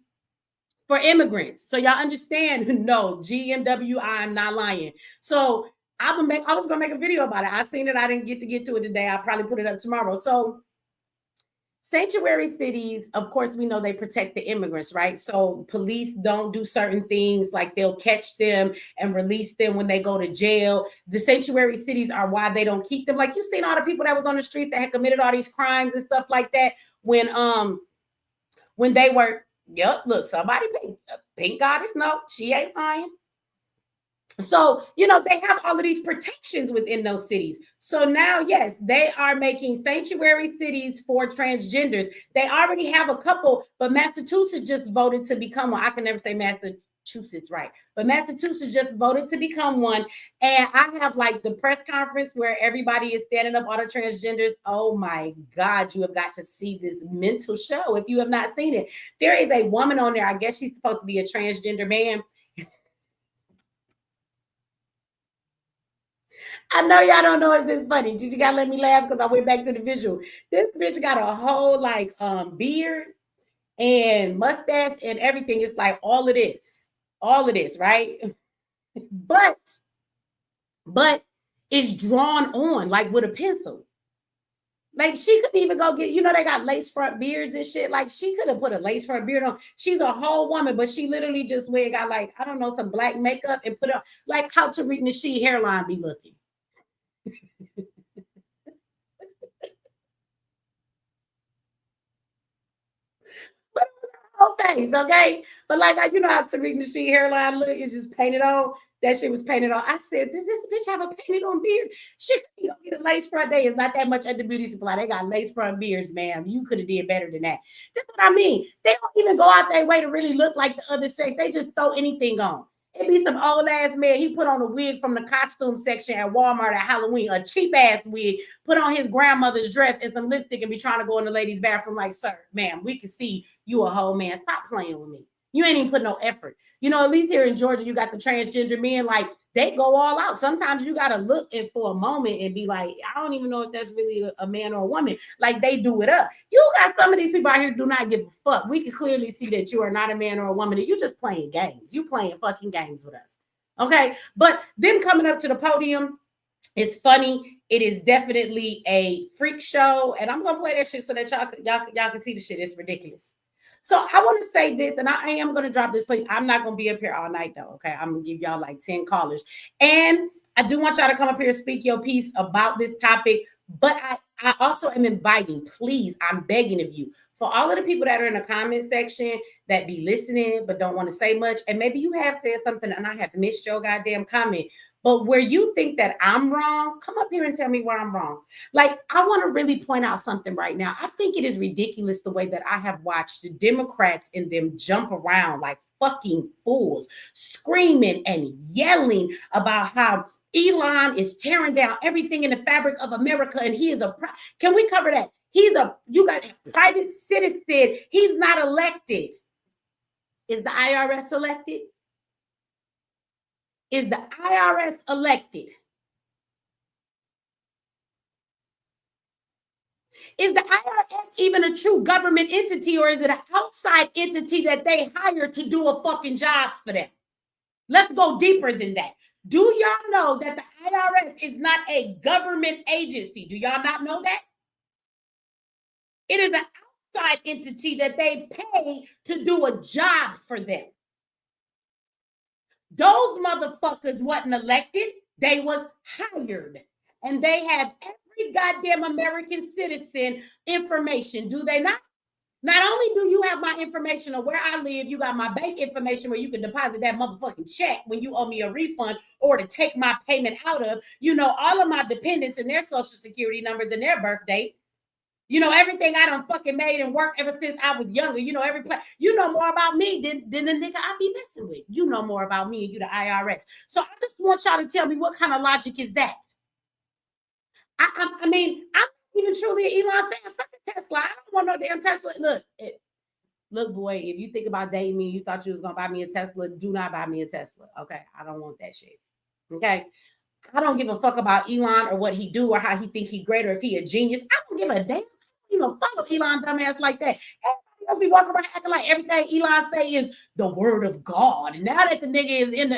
for immigrants. So y'all understand? No, GMW, I'm not lying. So I was gonna make a video about it. I seen it. I didn't get to it today. I'll probably put it up tomorrow. So sanctuary cities, of course, we know they protect the immigrants, right? So police don't do certain things, like they'll catch them and release them when they go to jail. The sanctuary cities are why they don't keep them. Like, you've seen all the people that was on the streets that had committed all these crimes and stuff like that when they were, look, somebody pink goddess, no, she ain't lying. So, you know, they have all of these protections within those cities. So now, yes, they are making sanctuary cities for transgenders. They already have a couple, but Massachusetts just voted to become one. I can never say Massachusetts right, but Massachusetts just voted to become one. And I have like the press conference where everybody is standing up, all the transgenders. Oh my God, you have got to see this mental show if you have not seen it. There is a woman on there. I guess she's supposed to be a transgender man. I know y'all don't know it's this funny. Did you gotta let me laugh because I went back to the visual? This bitch got a whole like beard and mustache and everything. It's like all of this, right? But it's drawn on like with a pencil. Like, she couldn't even go get, you know, they got lace front beards and shit. Like, she could have put a lace front beard on. She's a whole woman, but she literally just went and got like, I don't know, some black makeup and put it on, like how Tariq Nasheed hairline be looking. But whole face, okay? But like, you know how Tariq Nasheed hairline look is just painted on. That shit was painted on. I said, did this bitch have a painted on beard? She couldn't go get a lace front. They is not that much at the beauty supply. They got lace front beards, ma'am. You could have did better than that. That's what I mean. They don't even go out their way to really look like the other sex. They just throw anything on. It be some old ass man. He put on a wig from the costume section at Walmart at Halloween, a cheap ass wig, put on his grandmother's dress and some lipstick and be trying to go in the ladies' bathroom like, sir, ma'am, we can see you a whole man. Stop playing with me. You ain't even put no effort. You know, at least here in Georgia, you got the transgender men, like, they go all out. Sometimes you got to look in for a moment and be like, I don't even know if that's really a man or a woman. Like, they do it up. You got some of these people out here do not give a fuck. We can clearly see that you are not a man or a woman. And you just playing games. You playing fucking games with us. Okay. But them coming up to the podium It's funny. It is definitely a freak show, and I'm gonna play that shit so that y'all can see the shit. It's ridiculous. So I want to say this, and I am gonna drop this link. I'm not gonna be up here all night though. Okay, I'm gonna give y'all like 10 callers, and I do want y'all to come up here and speak your piece about this topic. But I also am inviting, please, I'm begging of you, for all of the people that are in the comment section that be listening but don't want to say much, and maybe you have said something and I have missed your goddamn comment. But where you think that I'm wrong, come up here and tell me where I'm wrong. Like, I want to really point out something right now. I think it is ridiculous the way that I have watched the Democrats and them jump around like fucking fools, screaming and yelling about how Elon is tearing down everything in the fabric of America, and he is can we cover that? You got a private citizen. He's not elected. Is the IRS elected? Is the IRS elected? Is the IRS even a true government entity, or is it an outside entity that they hire to do a fucking job for them? Let's go deeper than that. Do y'all know that the IRS is not a government agency? Do y'all not know that? It is an outside entity that they pay to do a job for them. Those motherfuckers wasn't elected. They was hired. And they have every goddamn American citizen information. Do they not? Not only do you have my information of where I live, you got my bank information where you can deposit that motherfucking check when you owe me a refund or to take my payment out of. You know all of my dependents and their social security numbers and their birth dates. You know everything I done fucking made and worked ever since I was younger. You know you know more about me than the nigga I be messing with. You know more about me and you the IRS. So I just want y'all to tell me what kind of logic is that? I mean, I'm even truly an Elon fan. Fucking Tesla. I don't want no damn Tesla. Look, boy, if you think about dating me, you thought you was gonna buy me a Tesla, do not buy me a Tesla. Okay. I don't want that shit. Okay. I don't give a fuck about Elon or what he do or how he think he great or if he a genius. I don't give a damn. You know, follow Elon dumbass like that. Everybody else be walking around acting like everything Elon say is the word of God. And now that the nigga is in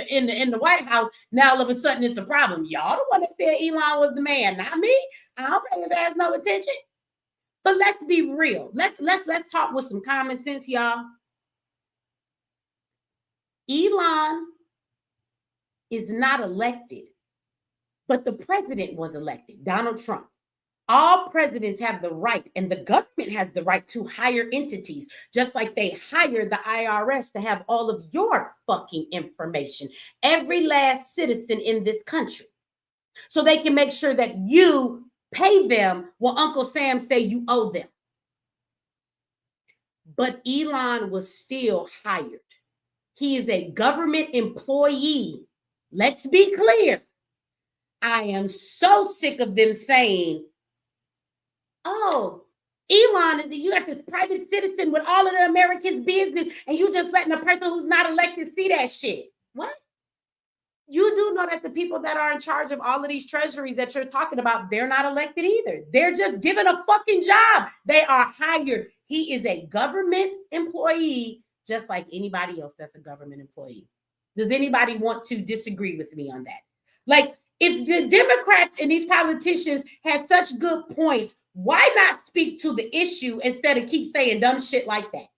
the White House, now all of a sudden it's a problem. Y'all the one that said Elon was the man, not me. I don't pay his ass no attention. But let's be real. Let's talk with some common sense, y'all. Elon is not elected, but the president was elected, Donald Trump. All presidents have the right, and the government has the right to hire entities, just like they hire the IRS to have all of your fucking information, every last citizen in this country, so they can make sure that you pay them what Uncle Sam say you owe them. But Elon was still hired. He is a government employee. Let's be clear. I am so sick of them saying, oh, Elon, you got this private citizen with all of the Americans' business, and you just letting a person who's not elected see that shit. What? You do know that the people that are in charge of all of these treasuries that you're talking about, they're not elected either. They're just given a fucking job. They are hired. He is a government employee, just like anybody else that's a government employee. Does anybody want to disagree with me on that? Like, if the Democrats and these politicians had such good points, why not speak to the issue instead of keep saying dumb shit like that?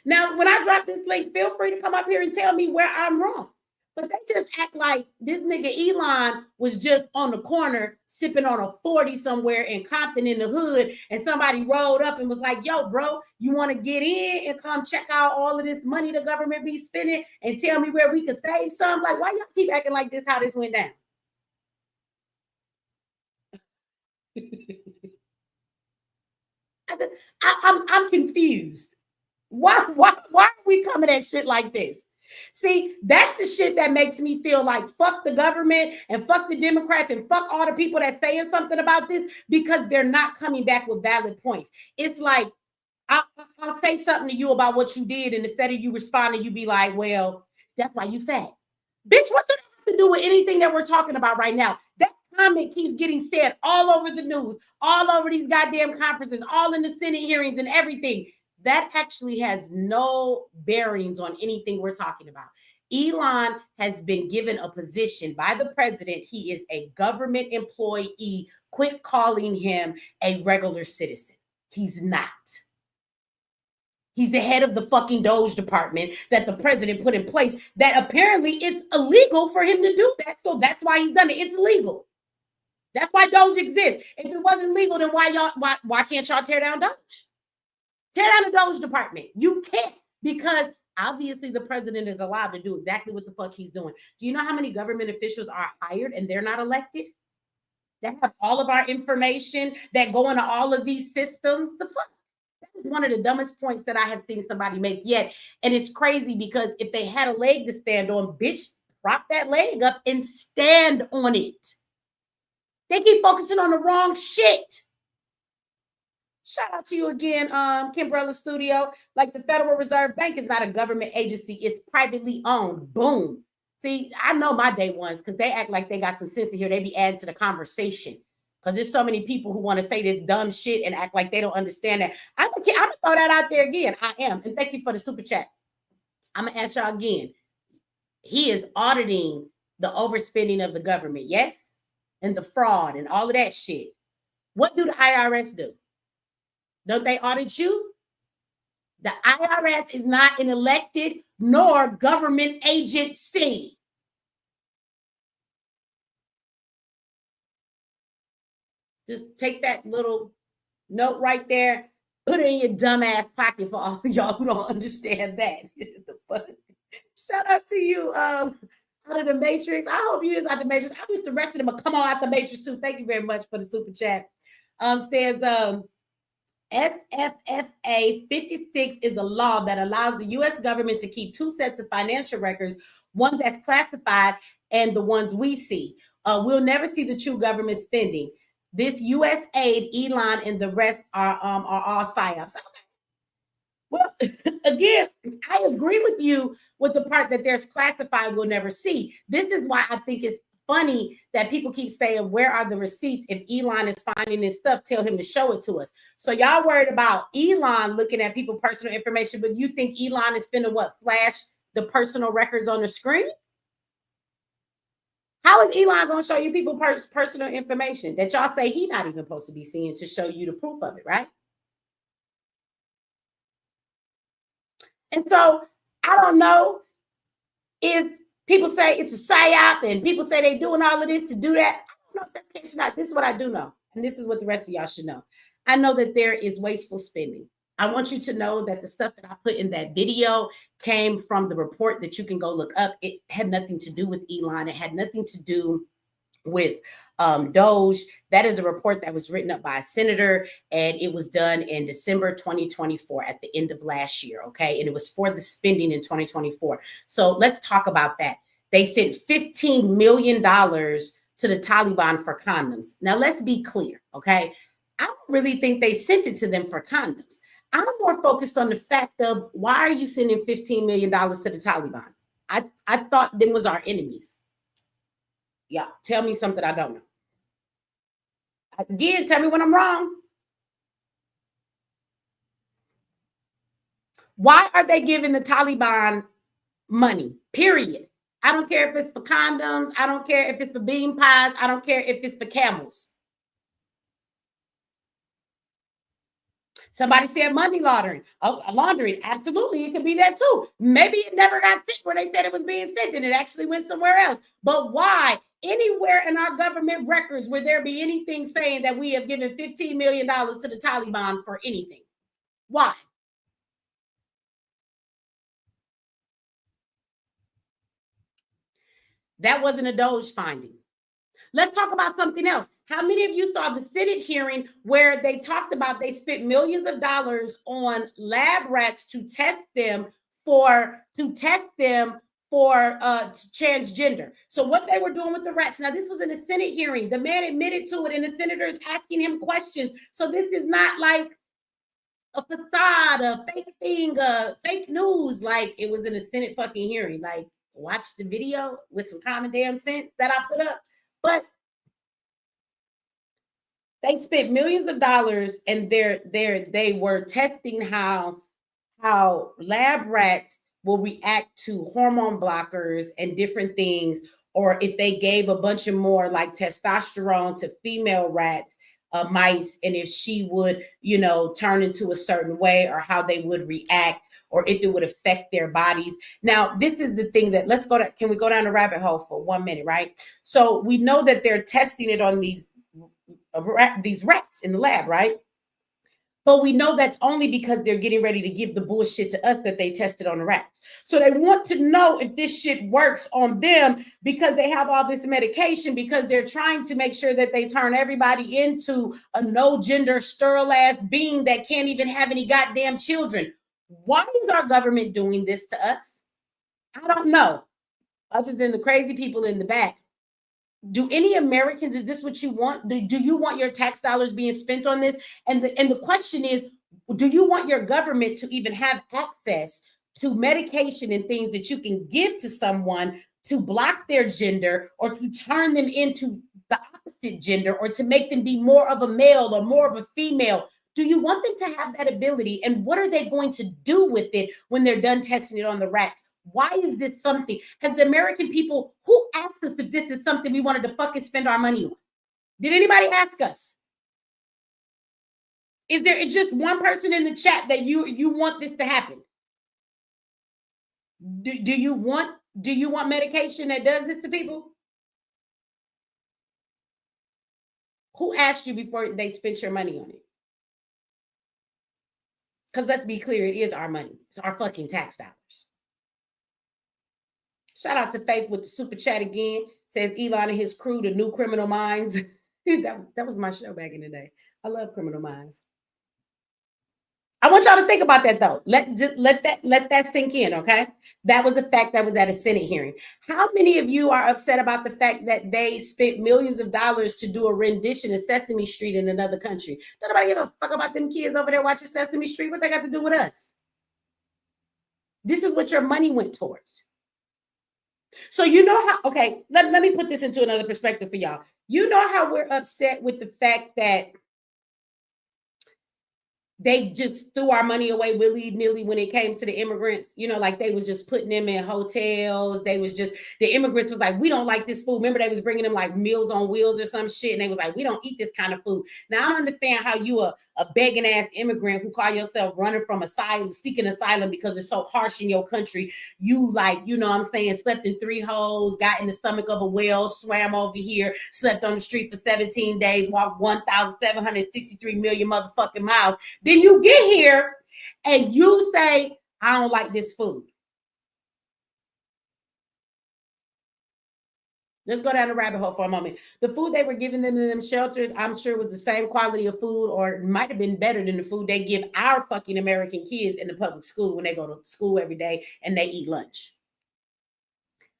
Now, when I drop this link, feel free to come up here and tell me where I'm wrong. But they just act like this nigga Elon was just on the corner sipping on a 40 somewhere in Compton in the hood, and somebody rolled up and was like, yo, bro, you want to get in and come check out all of this money the government be spending and tell me where we can save some? Like, why y'all keep acting like this, how this went down? I'm confused. Why are we coming at shit like this? See, that's the shit that makes me feel like fuck the government and fuck the Democrats and fuck all the people that saying something about this, because they're not coming back with valid points. It's like, I'll say something to you about what you did, and instead of you responding, you be like, well, that's why you fat. Bitch, what does that have to do with anything that we're talking about right now? That comment keeps getting said all over the news, all over these goddamn conferences, all in the Senate hearings and everything. That actually has no bearings on anything we're talking about. Elon has been given a position by the president. He is a government employee. Quit calling him a regular citizen. He's not. He's the head of the fucking DOGE department that the president put in place, that apparently it's illegal for him to do that. So that's why he's done it. It's legal. That's why DOGE exists. If it wasn't legal, then why can't y'all tear down DOGE? Tear down the DOGE department. You can't, because obviously the president is allowed to do exactly what the fuck he's doing. Do you know how many government officials are hired and they're not elected? That have all of our information, that go into all of these systems? The fuck? That is one of the dumbest points that I have seen somebody make yet. And it's crazy because if they had a leg to stand on, bitch, prop that leg up and stand on it. They keep focusing on the wrong shit. Shout out to you again, Kimbrella Studio. Like, the Federal Reserve Bank is not a government agency. It's privately owned. Boom. See, I know my day ones because they act like they got some sense to here. They be adding to the conversation because there's so many people who want to say this dumb shit and act like they don't understand that. I'm gonna throw that out there again. I am. And thank you for the super chat. I'm going to ask y'all again. He is auditing the overspending of the government. Yes? And the fraud and all of that shit. What do the IRS do? Don't they audit you? The IRS is not an elected nor government agency. Just take that little note right there, put it in your dumbass pocket for all of y'all who don't understand that. Shout out to you, out of the Matrix. I hope you is out the Matrix. I wish the rest of them would come on out the Matrix too. Thank you very much for the super chat. Says SFFA 56 is a law that allows the U.S. government to keep two sets of financial records, one that's classified and the ones we see. We'll never see the true government spending. This U.S. aid, Elon, and the rest are all psyops. Okay. Well, again, I agree with you with the part that there's classified we'll never see. This is why I think it's funny that people keep saying, where are the receipts? If Elon is finding this stuff, tell him to show it to us. So y'all worried about Elon looking at people's personal information, but you think Elon is finna what, flash the personal records on the screen? How is Elon going to show you people's personal information that y'all say he's not even supposed to be seeing to show you the proof of it, right? And so I don't know if people say it's a psyop and people say they're doing all of this to do that. I don't know if that's the case or not. This is what I do know. And this is what the rest of y'all should know. I know that there is wasteful spending. I want you to know that the stuff that I put in that video came from the report that you can go look up. It had nothing to do with Elon. It had nothing to do with DOGE. That is a report that was written up by a senator, and it was done in December 2024 at the end of last year, okay? And it was for the spending in 2024. So let's talk about that. They sent $15 million to the Taliban for condoms. Now, let's be clear, okay? I don't really think they sent it to them for condoms. I'm more focused on the fact of, why are you sending $15 million to the Taliban? I thought them was our enemies. Yeah, tell me something I don't know. Again, tell me when I'm wrong. Why are they giving the Taliban money? Period. I don't care if it's for condoms. I don't care if it's for bean pies. I don't care if it's for camels. Somebody said money laundering. Oh, laundering. Absolutely. It could be that too. Maybe it never got sent where they said it was being sent and it actually went somewhere else. But why? Anywhere in our government records would there be anything saying that we have given $15 million to the Taliban for anything? Why? That wasn't a DOGE finding. Let's talk about something else. How many of you saw the Senate hearing where they talked about they spent millions of dollars on lab rats to test them for transgender? So what they were doing with the rats. Now, this was in a Senate hearing. The man admitted to it, and the senators asking him questions. So this is not like a facade, a fake thing, fake news. Like, it was in a Senate fucking hearing. Like, watch the video with some common damn sense that I put up. But they spent millions of dollars, and they were testing how lab rats will react to hormone blockers and different things, or if they gave a bunch of more like testosterone to female rats, mice, and if she would, turn into a certain way, or how they would react, or if it would affect their bodies. Now, this is the thing that can we go down the rabbit hole for 1 minute, right? So we know that they're testing it on these rats in the lab, right? But we know that's only because they're getting ready to give the bullshit to us that they tested on the rats. So they want to know if this shit works on them, because they have all this medication, because they're trying to make sure that they turn everybody into a no gender sterile ass being that can't even have any goddamn children. Why is our government doing this to us? I don't know. Other than the crazy people in the back. Do any Americans, is this what you want? Do you want your tax dollars being spent on this? And the question is, do you want your government to even have access to medication and things that you can give to someone to block their gender, or to turn them into the opposite gender, or to make them be more of a male or more of a female? Do you want them to have that ability? And what are they going to do with it when they're done testing it on the rats? Why is this something? Has the American people, who asked us if this is something we wanted to fucking spend our money on? Did anybody ask us? Is there just one person in the chat that you want this to happen? Do you want medication that does this to people? Who asked you before they spent your money on it? Because let's be clear, it is our money. It's our fucking tax dollars. Shout out to Faith with the super chat again. Says Elon and his crew, the new Criminal Minds. that was my show back in the day. I love Criminal Minds. I want y'all to think about that though. Let that sink in, okay? That was a fact that was at a Senate hearing. How many of you are upset about the fact that they spent millions of dollars to do a rendition of Sesame Street in another country? Don't nobody give a fuck about them kids over there watching Sesame Street. What they got to do with us? This is what your money went towards. So you know how, okay, let me put this into another perspective for y'all. You know how we're upset with the fact that they just threw our money away willy-nilly when it came to the immigrants, like they was just putting them in hotels. The immigrants was like, we don't like this food. Remember, they was bringing them like Meals on Wheels or some shit. And they was like, we don't eat this kind of food. Now, I don't understand how you a begging ass immigrant who call yourself running from asylum, seeking asylum because it's so harsh in your country. You slept in 3 holes, got in the stomach of a whale, swam over here, slept on the street for 17 days, walked 1,763 million motherfucking miles. Then you get here and you say, I don't like this food. Let's go down the rabbit hole for a moment. The food they were giving them in them shelters, I'm sure was the same quality of food, or it might have been better than the food they give our fucking American kids in the public school when they go to school every day and they eat lunch.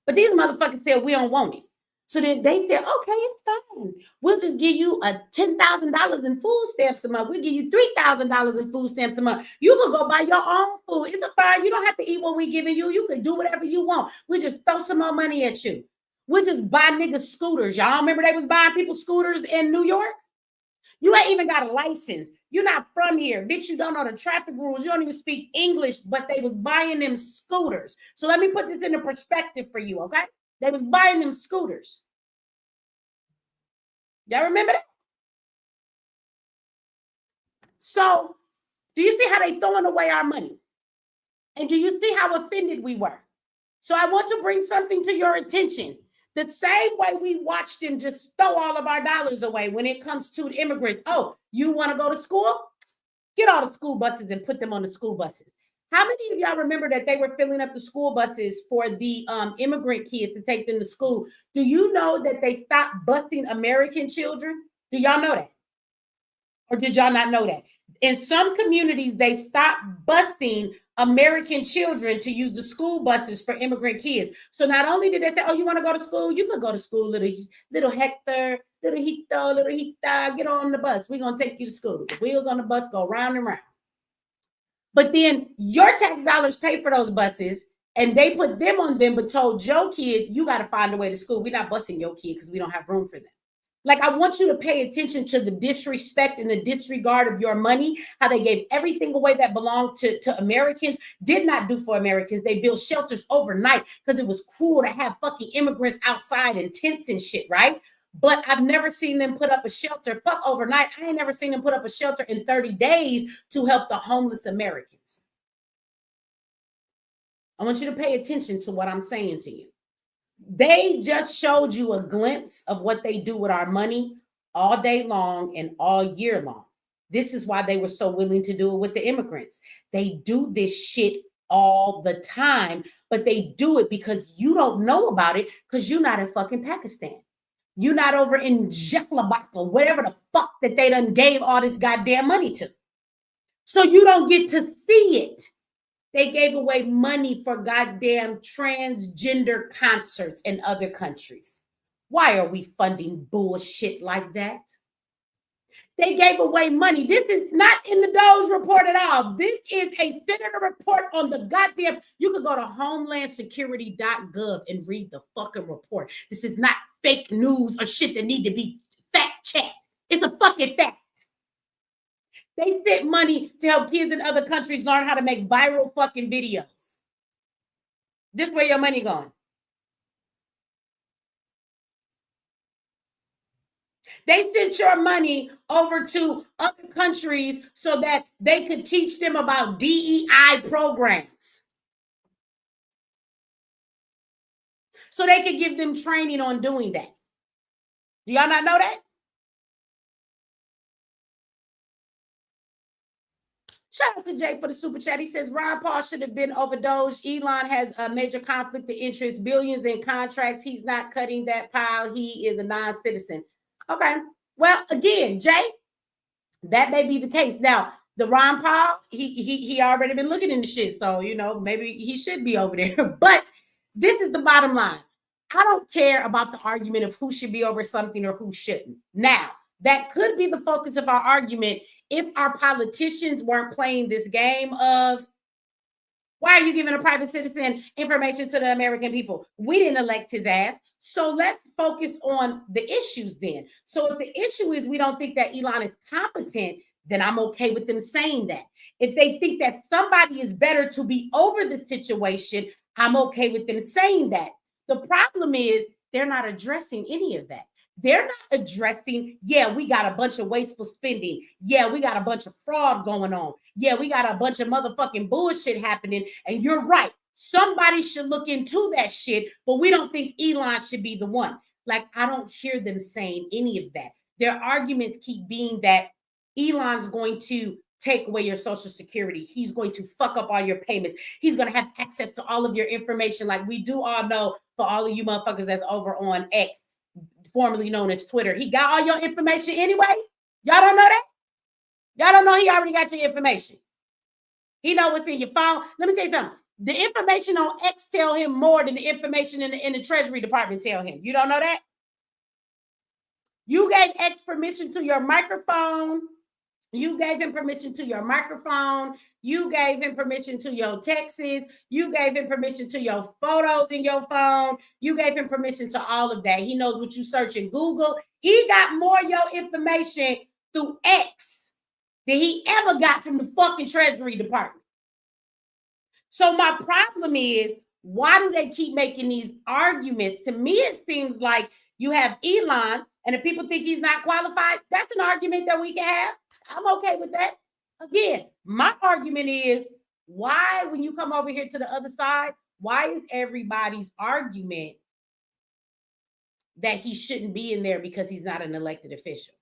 But these motherfuckers said, we don't want it. So then they said, okay, it's fine. We'll just give you a $10,000 in food stamps a month. We'll give you $3,000 in food stamps a month. You can go buy your own food. It's fine. You don't have to eat what we're giving you. You can do whatever you want. We'll just throw some more money at you. We'll just buy niggas scooters. Y'all remember they was buying people scooters in New York? You ain't even got a license. You're not from here. Bitch, you don't know the traffic rules. You don't even speak English, but they was buying them scooters. So let me put this into perspective for you, okay? They was buying them scooters. Y'all remember that? So do you see how they throwing away our money? And do you see how offended we were? So I want to bring something to your attention. The same way we watched them just throw all of our dollars away when it comes to the immigrants. Oh, you want to go to school? Get all the school buses and put them on the school buses. How many of y'all remember that they were filling up the school buses for the immigrant kids to take them to school? Do you know that they stopped busing American children? Do y'all know that? Or did y'all not know that? In some communities, they stopped busing American children to use the school buses for immigrant kids. So not only did they say, oh, you want to go to school? You could go to school, little Hector, little Hita, get on the bus. We're going to take you to school. The wheels on the bus go round and round. But then your tax dollars pay for those buses, and they put them on them, but told Joe kid, you got to find a way to school. We're not busing your kid because we don't have room for them. Like, I want you to pay attention to the disrespect and the disregard of your money, how they gave everything away that belonged to Americans, did not do for Americans. They built shelters overnight because it was cruel to have fucking immigrants outside in tents and shit, right? But I've never seen them put up a shelter. Fuck overnight. I ain't never seen them put up a shelter in 30 days to help the homeless Americans. I want you to pay attention to what I'm saying to you. They just showed you a glimpse of what they do with our money all day long and all year long. This is why they were so willing to do it with the immigrants. They do this shit all the time, but they do it because you don't know about it because you're not in fucking Pakistan. You're not over in Czechoslovakia, whatever the fuck that they done gave all this goddamn money to. So you don't get to see it. They gave away money for goddamn transgender concerts in other countries. Why are we funding bullshit like that? They gave away money. This is not in the DOGE report at all. This is a senator report on the goddamn. You can go to homelandsecurity.gov and read the fucking report. This is not fake news or shit that need to be fact checked. It's a fucking fact. They sent money to help kids in other countries learn how to make viral fucking videos. This where your money going. They sent your money over to other countries so that they could teach them about DEI programs. So they could give them training on doing that. Do y'all not know that? Shout out to Jay for the super chat. He says Ron Paul should have been over DOGE. Elon has a major conflict of interest, billions in contracts. He's not cutting that pile. He is a non-citizen. Okay. Well, again, Jay, that may be the case. Now, the Ron Paul, he already been looking into shit. So, you know, maybe he should be over there. But this is the bottom line. I don't care about the argument of who should be over something or who shouldn't. Now, that could be the focus of our argument if our politicians weren't playing this game of, why are you giving a private citizen information to the American people? We didn't elect his ass. So let's focus on the issues then. So if the issue is we don't think that Elon is competent, then I'm okay with them saying that. If they think that somebody is better to be over the situation, I'm okay with them saying that. The problem is they're not addressing any of that. They're not addressing, yeah, we got a bunch of wasteful spending. Yeah, we got a bunch of fraud going on. Yeah, we got a bunch of motherfucking bullshit happening. And you're right. Somebody should look into that shit, but we don't think Elon should be the one. Like, I don't hear them saying any of that. Their arguments keep being that Elon's going to take away your social security. He's going to fuck up all your payments. He's going to have access to all of your information. Like we do all know, for all of you motherfuckers that's over on X, formerly known as Twitter, he got all your information anyway. Y'all don't know that? Y'all don't know he already got your information. He know what's in your phone. Let me tell you something. The information on X tell him more than the information in the Treasury Department tell him. You don't know that? You gave X permission to your microphone. You gave him permission to your microphone. You gave him permission to your texts. You gave him permission to your photos in your phone. You gave him permission to all of that. He knows what you search in Google. He got more of your information through X than he ever got from the fucking Treasury Department. So my problem is, why do they keep making these arguments? To me, it seems like you have Elon, and if people think he's not qualified, that's an argument that we can have. I'm okay with that. Again, my argument is, why, when you come over here to the other side, why is everybody's argument that he shouldn't be in there because he's not an elected official?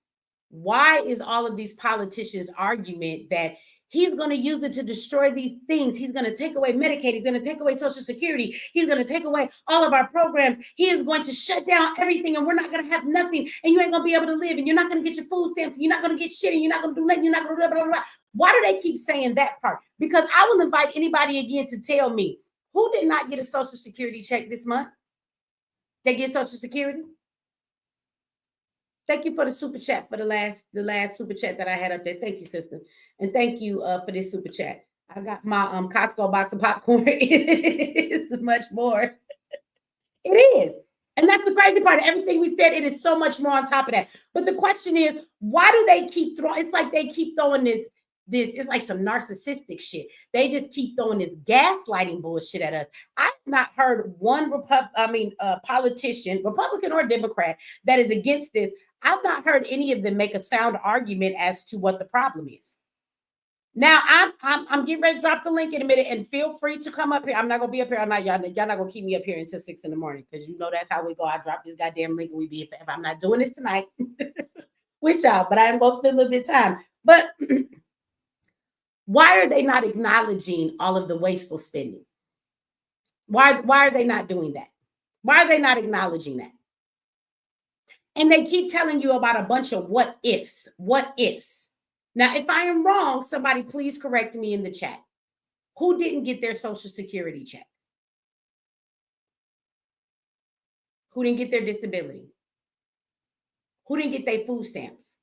Why is all of these politicians' argument that he's going to use it to destroy these things? He's going to take away Medicaid. He's going to take away Social Security. He's going to take away all of our programs. He is going to shut down everything, and we're not going to have nothing, and you ain't going to be able to live, and you're not going to get your food stamps, and you're not going to get shit, and you're not going to do nothing. You're not going to do blah, blah, blah. Why do they keep saying that part? Because I will invite anybody again to tell me who did not get a Social Security check this month. They get Social Security. Thank you for the super chat, for the last super chat that I had up there. Thank you, sister. And thank you for this super chat. I got my Costco box of popcorn. It's much more. It is. And that's the crazy part. Everything we said, it is so much more on top of that. But the question is, why do they keep throwing? It's like they keep throwing this. It's like some narcissistic shit. They just keep throwing this gaslighting bullshit at us. I've not heard one politician, Republican or Democrat, that is against this. I've not heard any of them make a sound argument as to what the problem is. Now I'm getting ready to drop the link in a minute, and feel free to come up here. I'm not gonna be up here all night. Y'all not gonna keep me up here until 6 a.m. because you know that's how we go. I drop this goddamn link and we be forever. I'm not doing this tonight with y'all, but I am gonna spend a little bit of time. But why are they not acknowledging all of the wasteful spending? Why are they not doing that? Why are they not acknowledging that? And they keep telling you about a bunch of what ifs. What ifs. Now, if I am wrong, somebody please correct me in the chat. Who didn't get their Social Security check? Who didn't get their disability? Who didn't get their food stamps?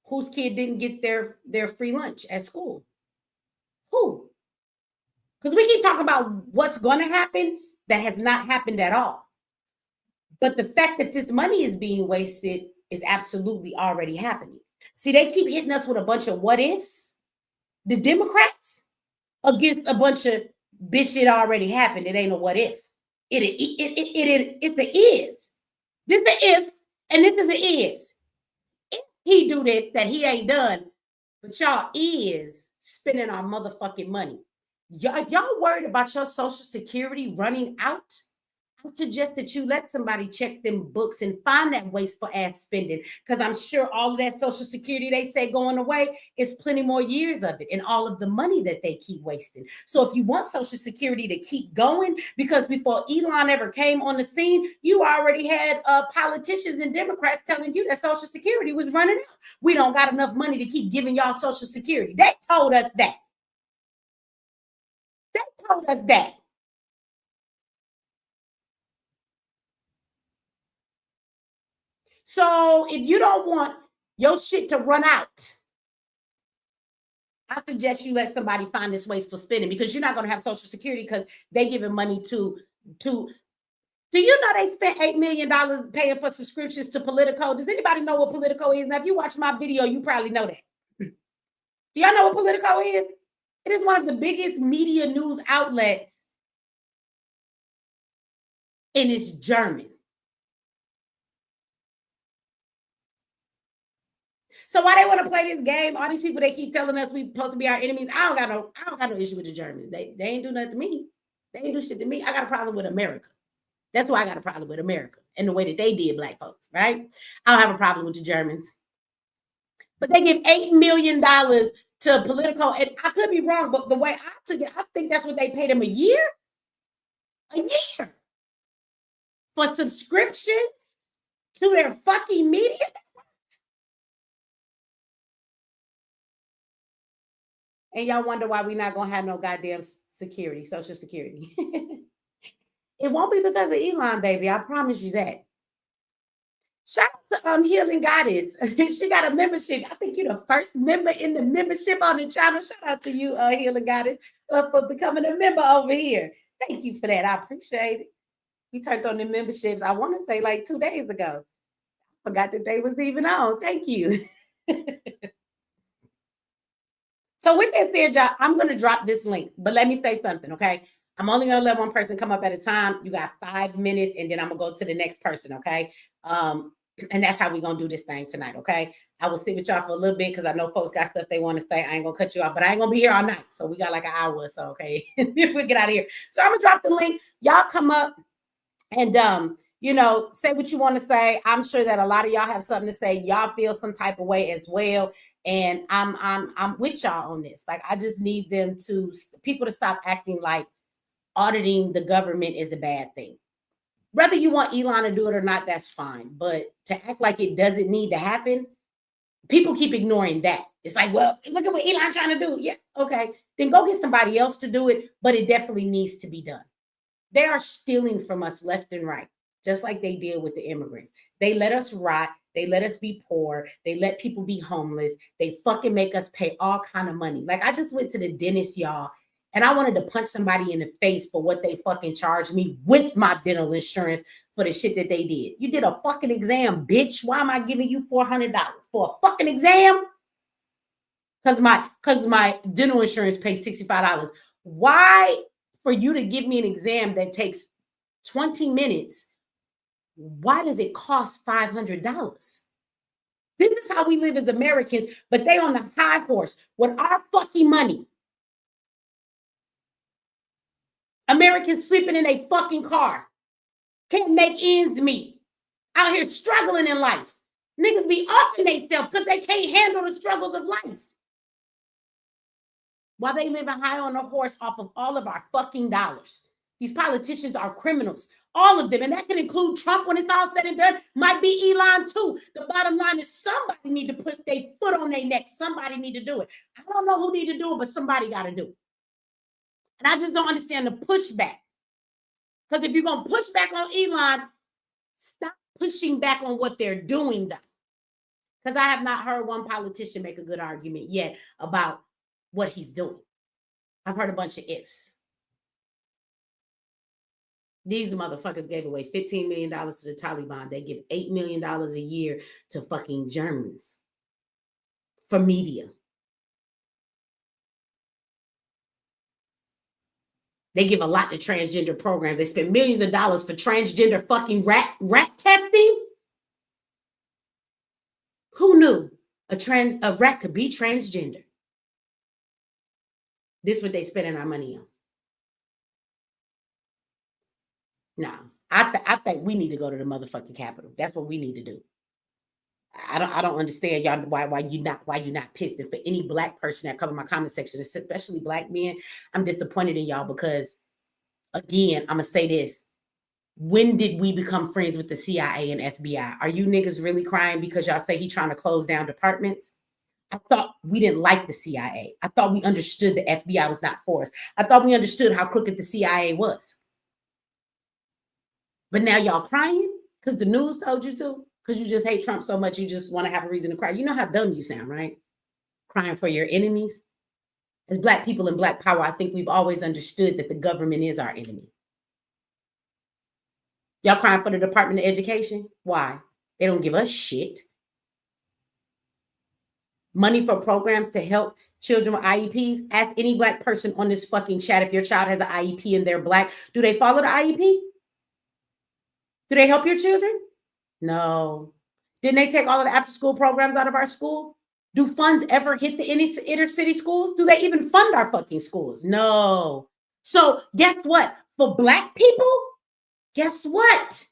Whose kid didn't get their free lunch at school? Who? Because we keep talking about what's going to happen that has not happened at all. But the fact that this money is being wasted is absolutely already happening. See, they keep hitting us with a bunch of what ifs. The Democrats against a bunch of bitch shit already happened. It ain't a what if. It's the is. This the if, and this is the is. If he do this, that he ain't done, but y'all is spending our motherfucking money. Y'all worried about your Social Security running out? I suggest that you let somebody check them books and find that wasteful ass spending, because I'm sure all of that Social Security they say going away is plenty more years of it and all of the money that they keep wasting. So if you want Social Security to keep going, because before Elon ever came on the scene, you already had politicians and Democrats telling you that Social Security was running out. We don't got enough money to keep giving y'all Social Security. They told us that. They told us that. So if you don't want your shit to run out, I suggest you let somebody find this wasteful spending, because you're not going to have Social Security because they giving money to. Do you know they spent $8 million paying for subscriptions to Politico? Does anybody know what Politico is? Now, if you watch my video, you probably know that. Do y'all know what Politico is? It is one of the biggest media news outlets, and it's German. So why they want to play this game? All these people, they keep telling us we supposed to be our enemies. I don't got no issue with the Germans. They ain't do nothing to me. They ain't do shit to me. I got a problem with America. That's why I got a problem with America and the way that they did black folks, right? I don't have a problem with the Germans. But they give $8 million to Politico, and I could be wrong, but the way I took it, I think that's what they paid them a year for subscriptions to their fucking media. And y'all wonder why we're not gonna have no goddamn security, Social Security. It won't be because of Elon, baby. I promise you that. Shout out to Healing Goddess. She got a membership. I think you're the first member in the membership on the channel. Shout out to you, Healing Goddess, for becoming a member over here. Thank you for that. I appreciate it. We turned on the memberships, I want to say like 2 days ago. I forgot that they was even on. Thank you. So with that said, y'all, I'm going to drop this link, but let me say something, okay? I'm only going to let one person come up at a time. You got 5 minutes, and then I'm going to go to the next person, okay? And that's how we're going to do this thing tonight, okay? I will sit with y'all for a little bit because I know folks got stuff they want to say. I ain't going to cut you off, but I ain't going to be here all night. So we got like an hour or so, okay? We'll get out of here. So I'm going to drop the link. Y'all come up and, say what you want to say. I'm sure that a lot of y'all have something to say. Y'all feel some type of way as well. And I'm with y'all on this. Like, I just need people to stop acting like auditing the government is a bad thing. Whether you want Elon to do it or not, that's fine. But to act like it doesn't need to happen, people keep ignoring that. It's like, well, look at what Elon's trying to do. Yeah, okay. Then go get somebody else to do it. But it definitely needs to be done. They are stealing from us left and right, just like they did with the immigrants. They let us rot. They let us be poor. They let people be homeless. They fucking make us pay all kind of money. Like, I just went to the dentist, y'all, And I wanted to punch somebody in the face for what they fucking charged me with my dental insurance for the shit that they did. You did a fucking exam, bitch. Why am I giving you $400 for a fucking exam? Because my dental insurance pays $65. Why, for you to give me an exam that takes 20 minutes, why does it cost $500? This is how we live as Americans, but they on the high horse with our fucking money. Americans sleeping in a fucking car. Can't make ends meet. Out here struggling in life. Niggas be offing themselves because they can't handle the struggles of life. While they living high on a horse off of all of our fucking dollars. These politicians are criminals. All of them. And that can include Trump when it's all said and done. Might be Elon too. The bottom line is somebody need to put their foot on their neck. Somebody need to do it. I don't know who need to do it, but somebody got to do it. And I just don't understand the pushback. Because if you're going to push back on Elon, stop pushing back on what they're doing, though. Because I have not heard one politician make a good argument yet about what he's doing. I've heard a bunch of ifs. These motherfuckers gave away $15 million to the Taliban. They give $8 million a year to fucking Germans for media. They give a lot to transgender programs. They spend millions of dollars for transgender fucking rat testing. Who knew a rat could be transgender? This is what they spending our money on. No, I think we need to go to the motherfucking Capitol. That's what we need to do. I don't understand y'all why you not pissed. And for any black person that come in my comment section, especially black men, I'm disappointed in y'all because, again, I'm gonna say this. When did we become friends with the CIA and FBI? Are you niggas really crying because y'all say he trying to close down departments? I thought we didn't like the CIA. I thought we understood the FBI was not for us. I thought we understood how crooked the CIA was. But now y'all crying because the news told you to? Because you just hate Trump so much, you just want to have a reason to cry. You know how dumb you sound, right? Crying for your enemies. As black people in black power, I think we've always understood that the government is our enemy. Y'all crying for the Department of Education? Why? They don't give us shit. Money for programs to help children with IEPs. Ask any black person on this fucking chat if your child has an IEP and they're black. Do they follow the IEP? Do they help your children? No. Didn't they take all of the after-school programs out of our school? Do funds ever hit the inner city schools? Do they even fund our fucking schools? No. So guess what? For black people, guess what?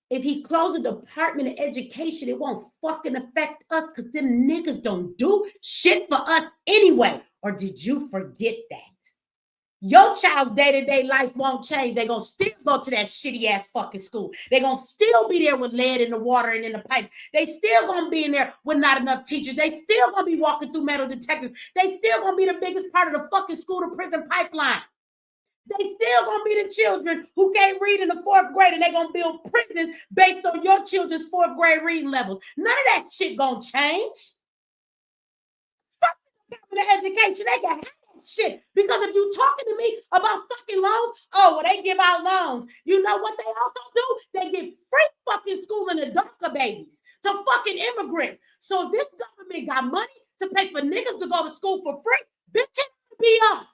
If he closed the Department of Education, it won't fucking affect us because them niggas don't do shit for us anyway. Or did you forget that? Your child's day-to-day life won't change. They're going to still go to that shitty-ass fucking school. They're going to still be there with lead in the water and in the pipes. They still going to be in there with not enough teachers. They still going to be walking through metal detectors. They still going to be the biggest part of the fucking school-to-prison pipeline. They still going to be the children who can't read in the 4th grade, and they're going to build prisons based on your children's 4th grade reading levels. None of that shit going to change. Fuck the Department of Education. They got shit, because if you talking to me about fucking loans, well, they give out loans. You know what they also do? They give free fucking schooling to DACA babies, to fucking immigrants. So if this government got money to pay for niggas to go to school for free, bitch, it be off.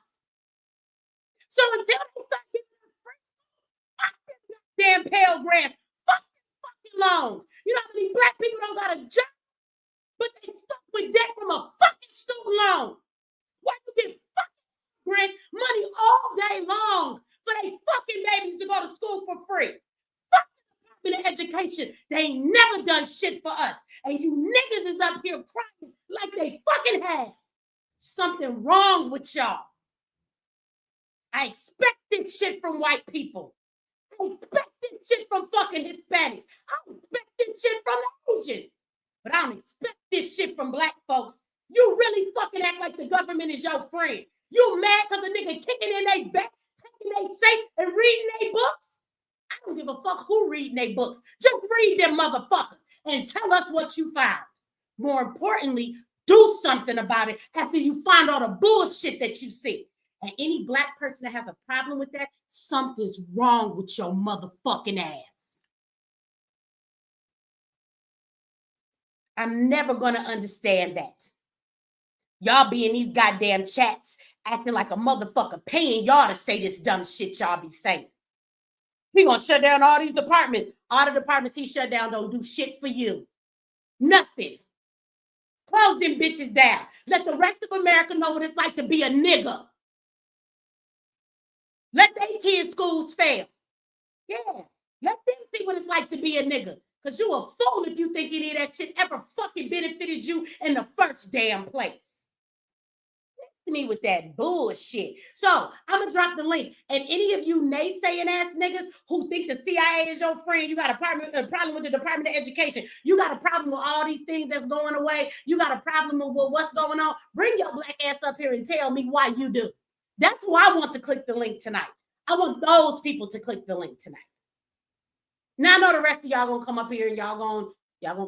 So until they start giving us free, fuck this damn Pell Grant, fucking loans. You know how many black people don't got a job, but they stuck with debt from a fucking student loan. Why you get fucking grants money all day long for they fucking babies to go to school for free? Fuck the Department of Education. They ain't never done shit for us. And you niggas is up here crying like they fucking have. Something wrong with y'all. I expect this shit from white people. I expect this shit from fucking Hispanics. I expect this shit from the Asians. But I don't expect this shit from black folks. You really fucking act like the government is your friend. You mad because a nigga kicking in their back, taking their safe, and reading their books? I don't give a fuck who reading their books. Just read them motherfuckers and tell us what you found. More importantly, do something about it after you find all the bullshit that you see. And any black person that has a problem with that, something's wrong with your motherfucking ass. I'm never going to understand that. Y'all be in these goddamn chats acting like a motherfucker paying y'all to say this dumb shit y'all be saying. He gonna shut down all these departments. All the departments he shut down don't do shit for you. Nothing. Close them bitches down. Let the rest of America know what it's like to be a nigga. Let their kids' schools fail. Yeah. Let them see what it's like to be a nigga. Because you a fool if you think any of that shit ever fucking benefited you in the first damn place. Me with that bullshit. So I'm gonna drop the link. And any of you naysaying ass niggas who think the CIA is your friend, you got a problem with the Department of Education. You got a problem with all these things that's going away. You got a problem with what's going on. Bring your black ass up here and tell me why you do. That's who I want to click the link tonight. I want those people to click the link tonight. Now I know the rest of y'all gonna come up here and y'all gonna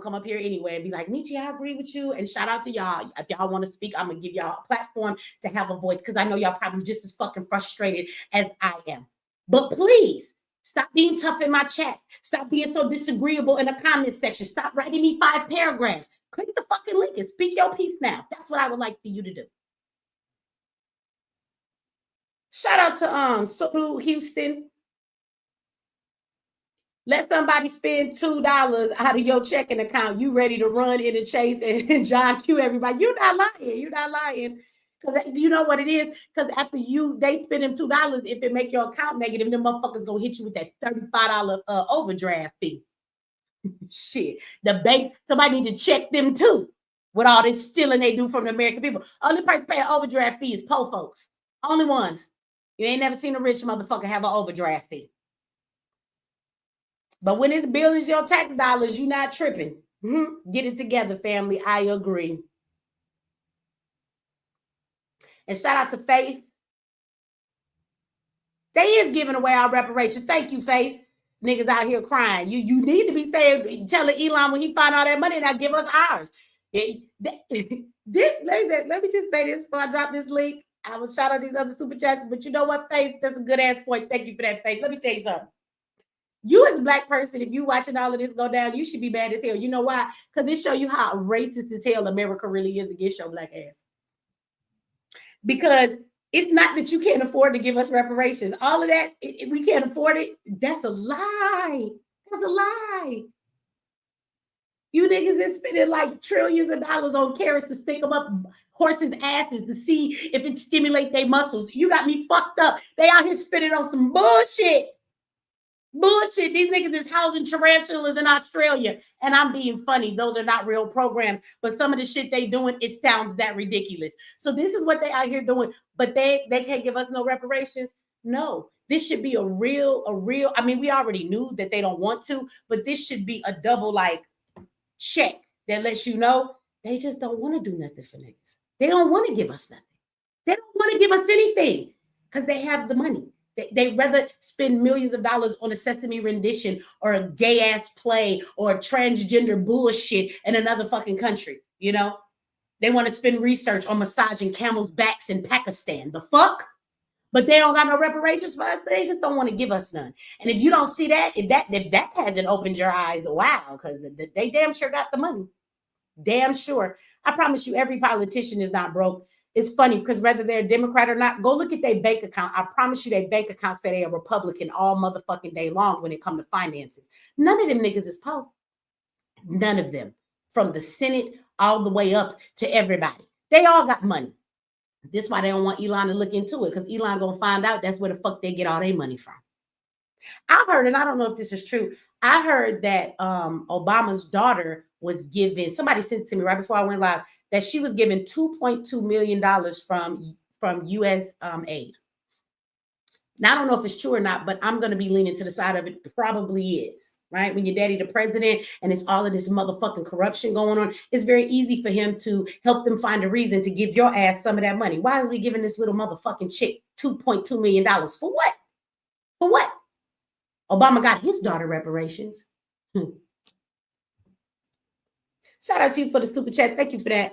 come up here anyway and be like, Nietzsche, I agree with you. And shout out to y'all. If y'all want to speak, I'm going to give y'all a platform to have a voice because I know y'all probably just as fucking frustrated as I am. But please, stop being tough in my chat. Stop being so disagreeable in the comment section. Stop writing me 5 paragraphs. Click the fucking link and speak your piece now. That's what I would like for you to do. Shout out to Sulu Houston. Let somebody spend $2 out of your checking account. You ready to run in and chase and John Q everybody. You're not lying. You're not lying. Because you know what it is? Because after they spend them $2, if it make your account negative, them motherfuckers gonna hit you with that $35 overdraft fee. Shit. The bank, somebody need to check them too. With all this stealing they do from the American people. Only person paying overdraft fee is poor folks. Only ones. You ain't never seen a rich motherfucker have an overdraft fee. But when it's billions your tax dollars, you're not tripping. Get it together, family. I agree. And shout out to Faith. They is giving away our reparations. Thank you, Faith. Niggas out here crying. You need to be saying, telling Elon when he find all that money, now give us ours. Let me just say this before I drop this link. I will shout out these other super chats, but you know what, Faith? That's a good ass point. Thank you for that, Faith. Let me tell you something. You as a black person, if you watching all of this go down, you should be mad as hell. You know why? Because it show you how racist as hell America really is against your black ass. Because it's not that you can't afford to give us reparations. All of that, we can't afford it. That's a lie. That's a lie. You niggas is spending like trillions of dollars on carrots to stick them up horses' asses to see if it stimulates their muscles. You got me fucked up. They out here spending on some bullshit. Bullshit. These niggas is housing tarantulas in Australia. And I'm being funny. Those are not real programs. But some of the shit they doing, it sounds that ridiculous. So this is what they out here doing. But they can't give us no reparations. No. This should be a real, I mean, we already knew that they don't want to, but this should be a double like check that lets you know they just don't want to do nothing for niggas. They don't want to give us nothing. They don't want to give us anything because they have the money. They rather spend millions of dollars on a Sesame rendition or a gay ass play or transgender bullshit in another fucking country. You know, they want to spend research on massaging camels' backs in Pakistan. The fuck? But they don't got no reparations for us. They just don't want to give us none. And if you don't see that, if that hasn't opened your eyes, wow, because they damn sure got the money. Damn sure. I promise you, every politician is not broke. It's funny because whether they're a Democrat or not, go look at their bank account. I promise you their bank account say they're a Republican all motherfucking day long when it comes to finances. None of them niggas is poor. None of them. From the Senate all the way up to everybody. They all got money. This is why they don't want Elon to look into it because Elon going to find out that's where the fuck they get all their money from. I heard, and I don't know if this is true, I heard that Obama's daughter was given, somebody sent it to me right before I went live, that she was given $2.2 million from U.S. aid. Now, I don't know if it's true or not, but I'm going to be leaning to the side of it. Probably is, right? When your daddy the president and it's all of this motherfucking corruption going on, it's very easy for him to help them find a reason to give your ass some of that money. Why is we giving this little motherfucking chick $2.2 million? For what? For what? Obama got his daughter reparations. Shout out to you for the super chat. Thank you for that.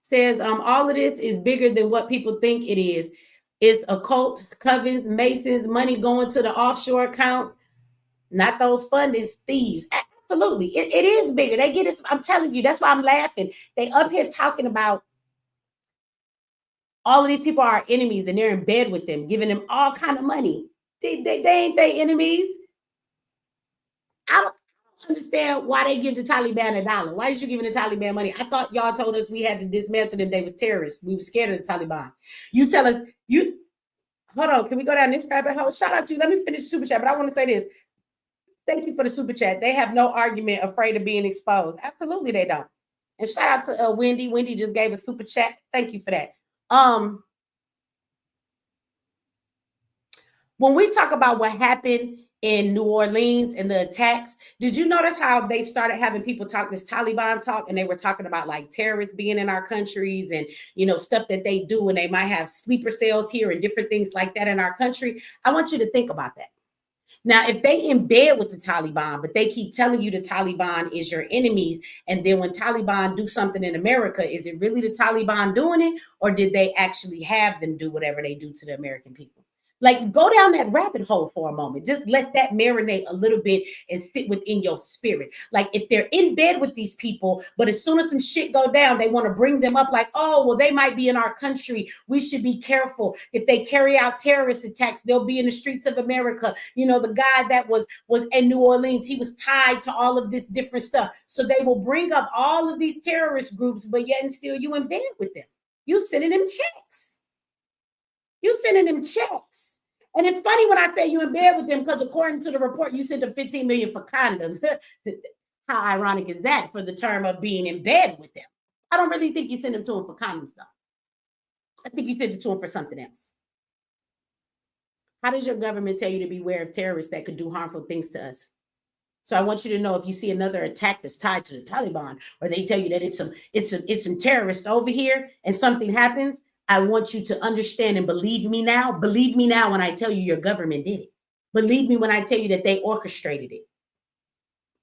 Says all of this is bigger than what people think it is. It's occult, covens, masons, money going to the offshore accounts, not those funders, thieves. Absolutely. It is bigger. They get it. I'm telling you, that's why I'm laughing. They up here talking about all of these people are enemies and they're in bed with them, giving them all kind of money. They ain't their enemies. I don't understand why they give the Taliban $1. Why is you giving the Taliban money? I thought y'all told us we had to dismantle them. They was terrorists. We were scared of the Taliban. You tell us, you hold on. Can we go down this rabbit hole? Shout out to you. Let me finish super chat, but I want to say this. Thank you for the super chat. They have no argument afraid of being exposed. Absolutely, they don't. And shout out to Wendy. Wendy just gave a super chat. Thank you for that. When we talk about what happened in New Orleans and the attacks, did you notice how they started having people talk this Taliban talk, and they were talking about like terrorists being in our countries and, you know, stuff that they do, and they might have sleeper cells here and different things like that in our country? I want you to think about that. Now, if they in bed with the Taliban, but they keep telling you the Taliban is your enemies, and then when Taliban do something in America, is it really the Taliban doing it, or did they actually have them do whatever they do to the American people? Like, go down that rabbit hole for a moment. Just let that marinate a little bit and sit within your spirit. Like, if they're in bed with these people, but as soon as some shit go down, they want to bring them up like, oh, well, they might be in our country. We should be careful. If they carry out terrorist attacks, they'll be in the streets of America. You know, the guy that was in New Orleans, he was tied to all of this different stuff. So they will bring up all of these terrorist groups, but yet and still you in bed with them. You sending them checks. You sending them checks. And it's funny when I say you in bed with them, because according to the report, you sent them 15 million for condoms. How ironic is that for the term of being in bed with them? I don't really think you sent them to them for condoms, though. I think you sent it to them for something else. How does your government tell you to beware of terrorists that could do harmful things to us? So I want you to know, if you see another attack that's tied to the Taliban, or they tell you that it's some terrorist over here and something happens, I want you to understand and believe me now. Believe me now when I tell you your government did it. Believe me when I tell you that they orchestrated it.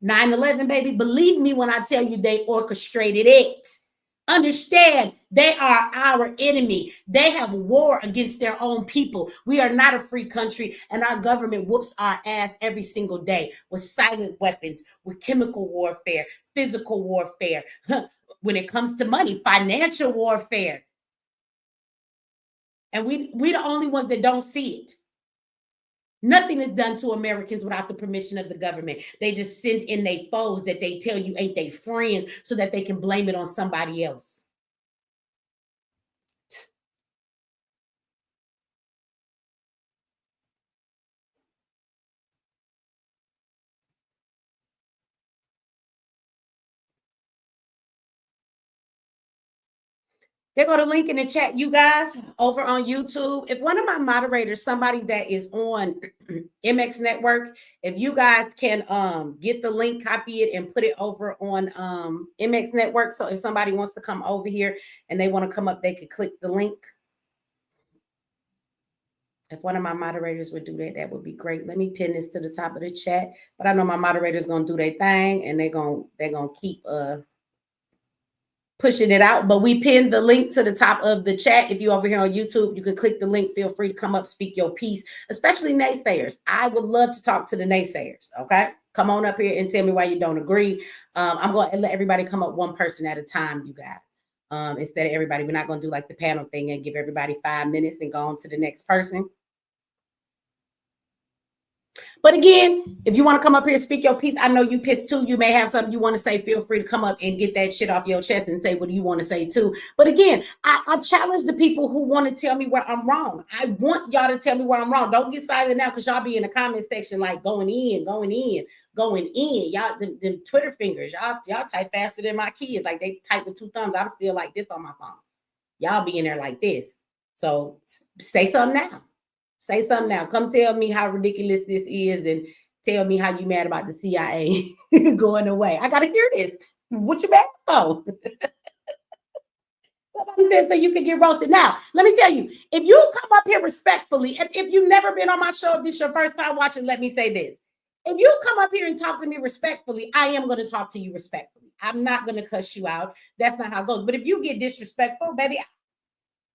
9/11, baby. Believe me when I tell you they orchestrated it. Understand, they are our enemy. They have war against their own people. We are not a free country, and our government whoops our ass every single day with silent weapons, with chemical warfare, physical warfare. When it comes to money, financial warfare. And we the only ones that don't see it. Nothing is done to Americans without the permission of the government. They just send in their foes that they tell you ain't they friends so that they can blame it on somebody else. They go to link in the chat, you guys, over on YouTube. If one of my moderators, somebody that is on MX Network, if you guys can get the link, copy it, and put it over on MX Network. So if somebody wants to come over here and they want to come up, they could click the link. If one of my moderators would do that, that would be great. Let me pin this to the top of the chat. But I know my moderator's gonna do their thing, and they're gonna keep pushing it out. But we pinned the link to the top of the chat. If you're over here on YouTube, you can click the link. Feel free to come up, speak your piece, especially naysayers. I would love to talk to the naysayers. Okay, come on up here and tell me why you don't agree. I'm going to let everybody come up one person at a time, you guys. Instead of everybody, we're not going to do like the panel thing and give everybody 5 minutes and go on to the next person. But again, if you want to come up here and speak your piece, I know you pissed too. You may have something you want to say. Feel free to come up and get that shit off your chest and say what you want to say too. But again, I challenge the people who want to tell me where I'm wrong. I want y'all to tell me where I'm wrong. Don't get silent now, because y'all be in the comment section like going in. Y'all, them Twitter fingers, y'all type faster than my kids. Like they type with 2 thumbs. I'm still like this on my phone. Y'all be in there like this. So say something now. Say something now. Come tell me how ridiculous this is, and tell me how you mad about the CIA going away. I gotta hear this. What you mad for? Somebody said so you can get roasted. Now, let me tell you, if you come up here respectfully, and if you've never been on my show, if this is your first time watching, let me say this. If you come up here and talk to me respectfully, I am going to talk to you respectfully. I'm not going to cuss you out. That's not how it goes. But if you get disrespectful, baby,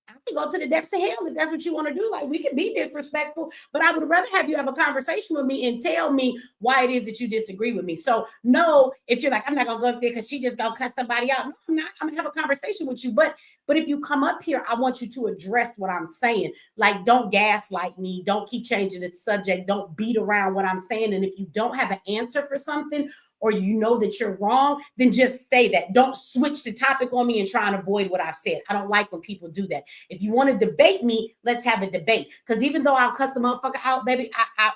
I can go to the depths of hell if that's what you want to do. Like, we can be disrespectful, but I would rather have you have a conversation with me and tell me why it is that you disagree with me. So, no, if you're like, I'm not gonna go up there because she just gonna cut somebody out. No, I'm not. I'm gonna have a conversation with you. But if you come up here, I want you to address what I'm saying. Like, don't gaslight me. Don't keep changing the subject. Don't beat around what I'm saying. And if you don't have an answer for something, or you know that you're wrong, then just say that. Don't switch the topic on me and try and avoid what I said. I don't like when people do that. If you want to debate me, let's have a debate. Because even though I'll cuss the motherfucker out, baby,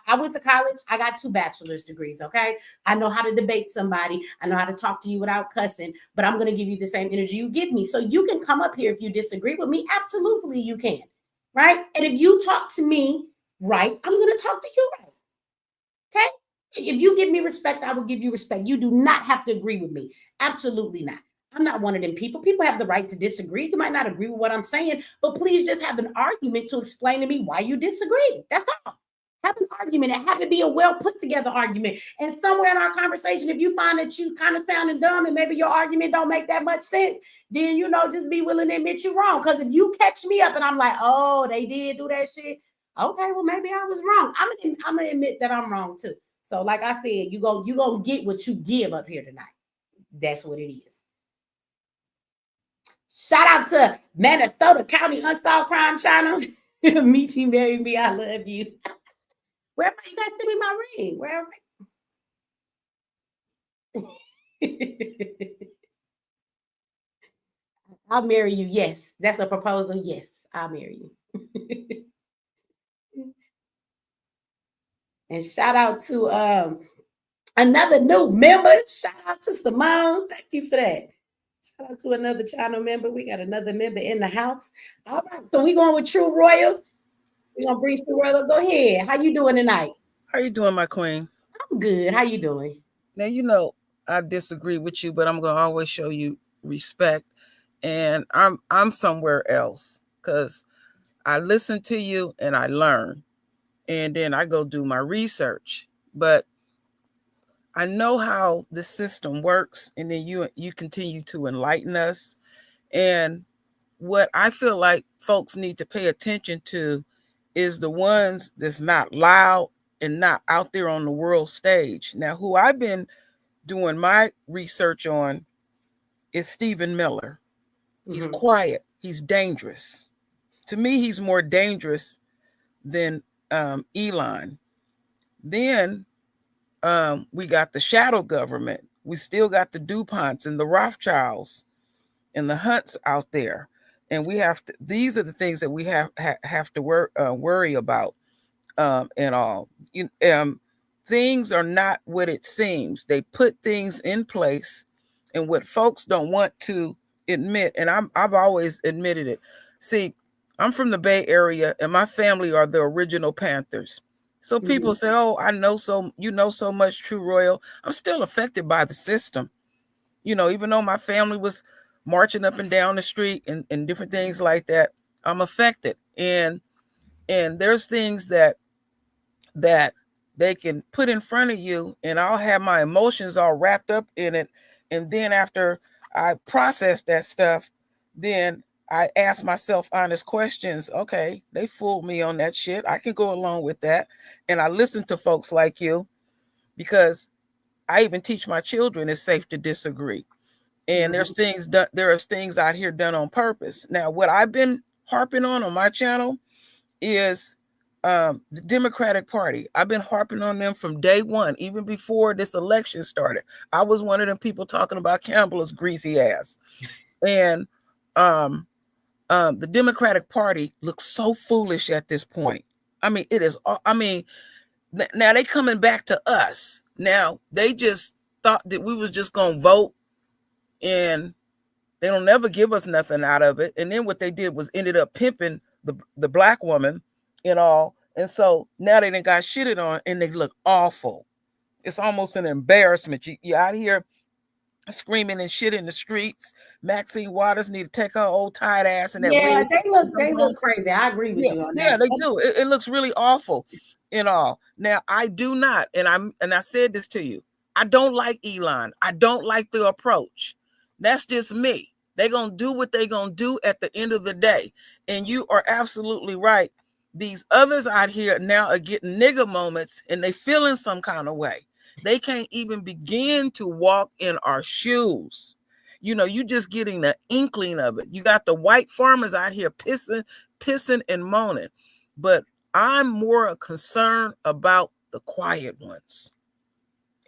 I went to college. I got 2 bachelor's degrees, okay? I know how to debate somebody. I know how to talk to you without cussing, but I'm going to give you the same energy you give me. So you can come up here if you disagree with me. Absolutely, you can, right? And if you talk to me right, I'm going to talk to you right, okay? If you give me respect, I will give you respect. You do not have to agree with me. Absolutely not. I'm not one of them people. People have the right to disagree. You might not agree with what I'm saying, but please just have an argument to explain to me why you disagree. That's all. Have an argument and have it be a well put together argument. And somewhere in our conversation, if you find that you kind of sounding dumb and maybe your argument don't make that much sense, then, just be willing to admit you're wrong. Because if you catch me up and I'm like, oh, they did do that shit. Okay, well, maybe I was wrong. I'm gonna admit that I'm wrong too. So, like I said, you gonna get what you give up here tonight. That's what it is. Shout out to Minnesota County Unsolved Crime Channel. Meet you, marry me. I love you. Where am I? You guys send me my ring. Where am I? I'll marry you. Yes, that's a proposal. Yes, I'll marry you. And shout out to another new member. Shout out to Simone. Thank you for that. Shout out to another channel member. We got another member in the house. All right. So we going with True Royal. We're gonna bring True Royal up. Go ahead. How you doing tonight? How you doing, my queen? I'm good. How you doing? Now I disagree with you, but I'm gonna always show you respect. And I'm somewhere else because I listen to you and I learn. And then I go do my research. But I know how the system works, and then you continue to enlighten us. And what I feel like folks need to pay attention to is the ones that's not loud and not out there on the world stage. Now, who I've been doing my research on is Stephen Miller. He's quiet. He's dangerous. To me, he's more dangerous than Elon. Then we got the shadow government. We still got the DuPonts and the Rothschilds and the Hunts out there. And we have to, these are the things that we have to worry about and all. Things are not what it seems. They put things in place, and what folks don't want to admit, and I've always admitted it. See, I'm from the Bay Area, and my family are the original Panthers. So people say, "Oh, I know so much, True Royal." I'm still affected by the system. Even though my family was marching up and down the street and different things like that, I'm affected. And there's things that they can put in front of you, and I'll have my emotions all wrapped up in it. And then after I process that stuff, then I ask myself honest questions. Okay, they fooled me on that shit. I can go along with that. And I listen to folks like you, because I even teach my children it's safe to disagree. And there are things out here done on purpose. Now, what I've been harping on my channel is the Democratic Party. I've been harping on them from day one, even before this election started. I was one of them people talking about Campbell's greasy ass. And the Democratic Party looks so foolish at this point. I mean, it is. I mean, now they coming back to us. Now they just thought that we was just gonna vote, and they don't never give us nothing out of it. And then what they did was ended up pimping the black woman and all. And so now they done got shitted on, and they look awful. It's almost an embarrassment. You out here screaming and shit in the streets. Maxine Waters need to take her old tight ass and that wig. They look crazy. I agree with you on that. Yeah, they do. It looks really awful and all. Now, I do not, and I said this to you, I don't like Elon. I don't like the approach. That's just me. They're going to do what they're going to do at the end of the day. And you are absolutely right. These others out here now are getting nigger moments and they feeling some kind of way. They can't even begin to walk in our shoes. You know, you just getting the inkling of it. You got the white farmers out here pissing and moaning. But I'm more concerned about the quiet ones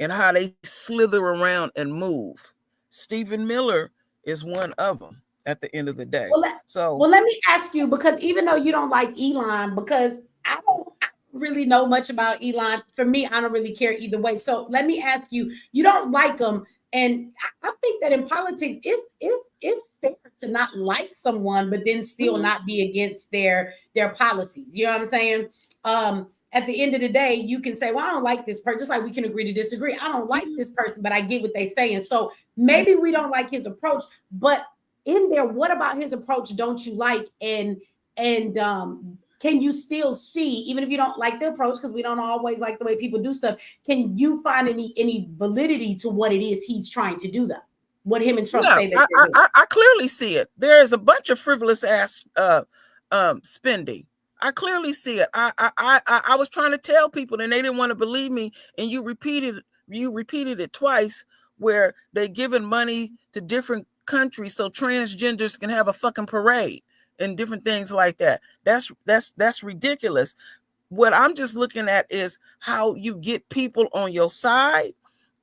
and how they slither around and move. Stephen Miller is one of them at the end of the day. Well, let me ask you, because even though you don't like Elon, because I don't really know much about Elon. For me, I don't really care either way. So let me ask you, you don't like him. And I think that in politics, it's fair to not like someone, but then still not be against their policies. You know what I'm saying? At the end of the day, you can say, well, I don't like this person, just like we can agree to disagree. I don't like this person, but I get what they're saying. So maybe we don't like his approach, but in there, what about his approach don't you like? And can you still see, even if you don't like the approach, because we don't always like the way people do stuff, can you find any validity to what it is he's trying to do, though? What him and Trump say that they're doing? I clearly see it. There is a bunch of frivolous ass spending. I clearly see it. I was trying to tell people and they didn't want to believe me, and you repeated it twice, where they're giving money to different countries so transgenders can have a fucking parade and different things like that. That's ridiculous. What I'm just looking at is how you get people on your side.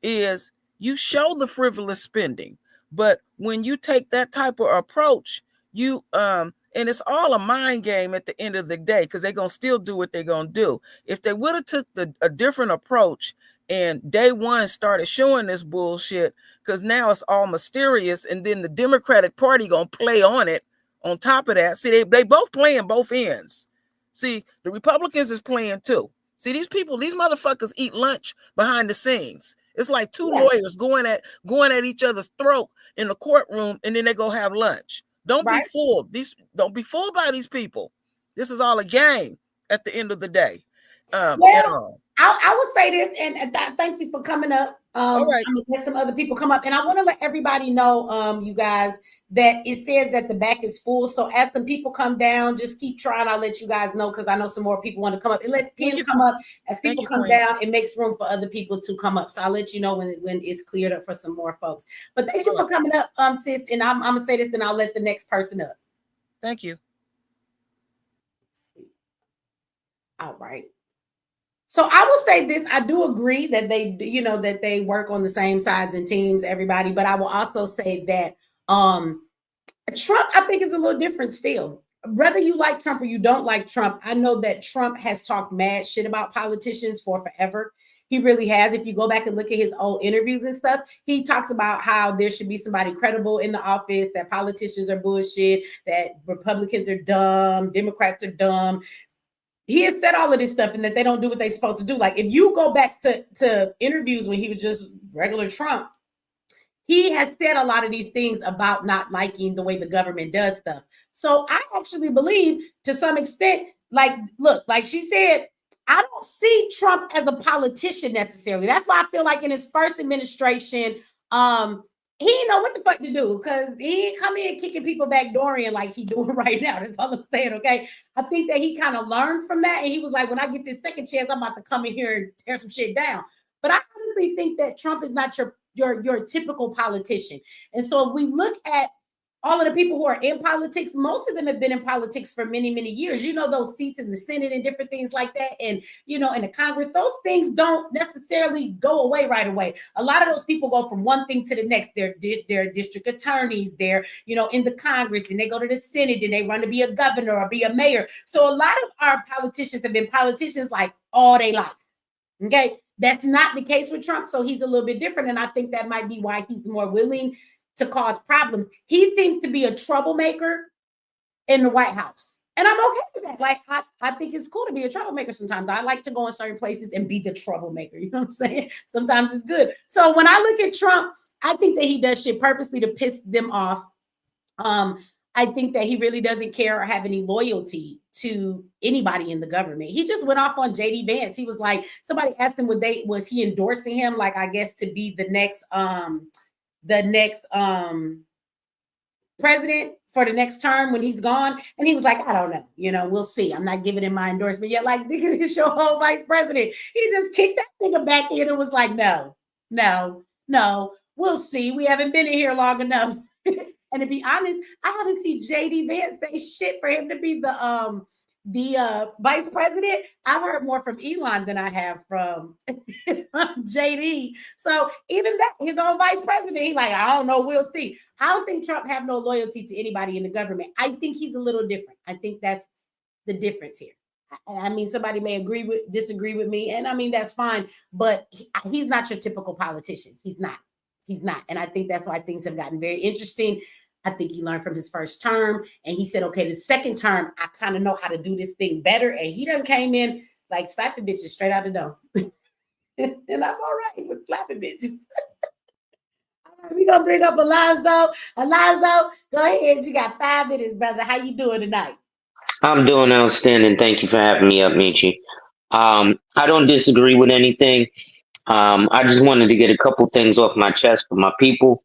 Is you show the frivolous spending, but when you take that type of approach, you and it's all a mind game at the end of the day, because they're gonna still do what they're gonna do. If they would have took a different approach and day one started showing this bullshit, because now it's all mysterious, and then the Democratic Party gonna play on it. On top of that, see, they both playing both ends. See, the Republicans is playing too. See, these people, these motherfuckers eat lunch behind the scenes. It's like two lawyers going at each other's throat in the courtroom, and then they go have lunch. Don't be fooled. Don't be fooled by these people. This is all a game at the end of the day. I would say this, and thank you for coming up. All right. I'm gonna let some other people come up, and I want to let everybody know, you guys, that it says that the back is full. So as some people come down, just keep trying. I'll let you guys know, because I know some more people want to come up. And let 10 come up. As people come down, it makes room for other people to come up. So I'll let you know when it's cleared up for some more folks. But thank you for coming up, sis. And I'm gonna say this, then I'll let the next person up. Thank you. All right. So I will say this, I do agree that they work on the same sides and teams, everybody, but I will also say that Trump, I think, is a little different still. Whether you like Trump or you don't like Trump, I know that Trump has talked mad shit about politicians for forever. He really has. If you go back and look at his old interviews and stuff, he talks about how there should be somebody credible in the office, that politicians are bullshit, that Republicans are dumb, Democrats are dumb. He has said all of this stuff, and that they don't do what they're supposed to do. Like, if you go back to interviews when he was just regular Trump, he has said a lot of these things about not liking the way the government does stuff. So I actually believe, to some extent, like, look, like she said, I don't see Trump as a politician necessarily. That's why I feel like in his first administration, he didn't know what the fuck to do, because he ain't come in kicking people back Dorian like he doing right now. That's all I'm saying, okay? I think that he kind of learned from that, and he was like, when I get this second chance, I'm about to come in here and tear some shit down. But I honestly think that Trump is not your typical politician. And so if we look at all of the people who are in politics, most of them have been in politics for many, many years. You know, those seats in the Senate and different things like that. And, you know, in the Congress, those things don't necessarily go away right away. A lot of those people go from one thing to the next. They're district attorneys. They're, you know, in the Congress, then they go to the Senate, then they run to be a governor or be a mayor. So a lot of our politicians have been politicians like all their life. Okay. That's not the case with Trump. So he's a little bit different. And I think that might be why he's more willing to cause problems. He seems to be a troublemaker in the White House. And I'm okay with that. Like, I think it's cool to be a troublemaker sometimes. I like to go in certain places and be the troublemaker. You know what I'm saying? Sometimes it's good. So when I look at Trump, I think that he does shit purposely to piss them off. I think that he really doesn't care or have any loyalty to anybody in the government. He just went off on JD Vance. He was like, somebody asked him, was he endorsing him? Like, I guess to be the next president for the next term when he's gone? And he was like, I don't know. We'll see. I'm not giving him my endorsement yet. Like, nigga, it's your whole vice president. He just kicked that nigga back in and was like, no, we'll see. We haven't been in here long enough. And to be honest, I haven't seen JD Vance say shit for him to be the vice president. I've heard more from Elon than I have from JD. So even that, his own vice president, he's like, I don't know, we'll see. I don't think Trump have no loyalty to anybody in the government. I think he's a little different. I think that's the difference here. I mean, somebody may disagree with me, and I mean, that's fine, but he's not your typical politician. He's not. And I think that's why things have gotten very interesting. I think he learned from his first term, and he said, okay, the second term, I kind of know how to do this thing better. And he done came in like slapping bitches straight out the door. And I'm all right with slapping bitches. We're going to bring up Alonzo. Alonzo, go ahead. You got 5 minutes, brother. How you doing tonight? I'm doing outstanding. Thank you for having me up, Michi. I don't disagree with anything. I just wanted to get a couple things off my chest for my people,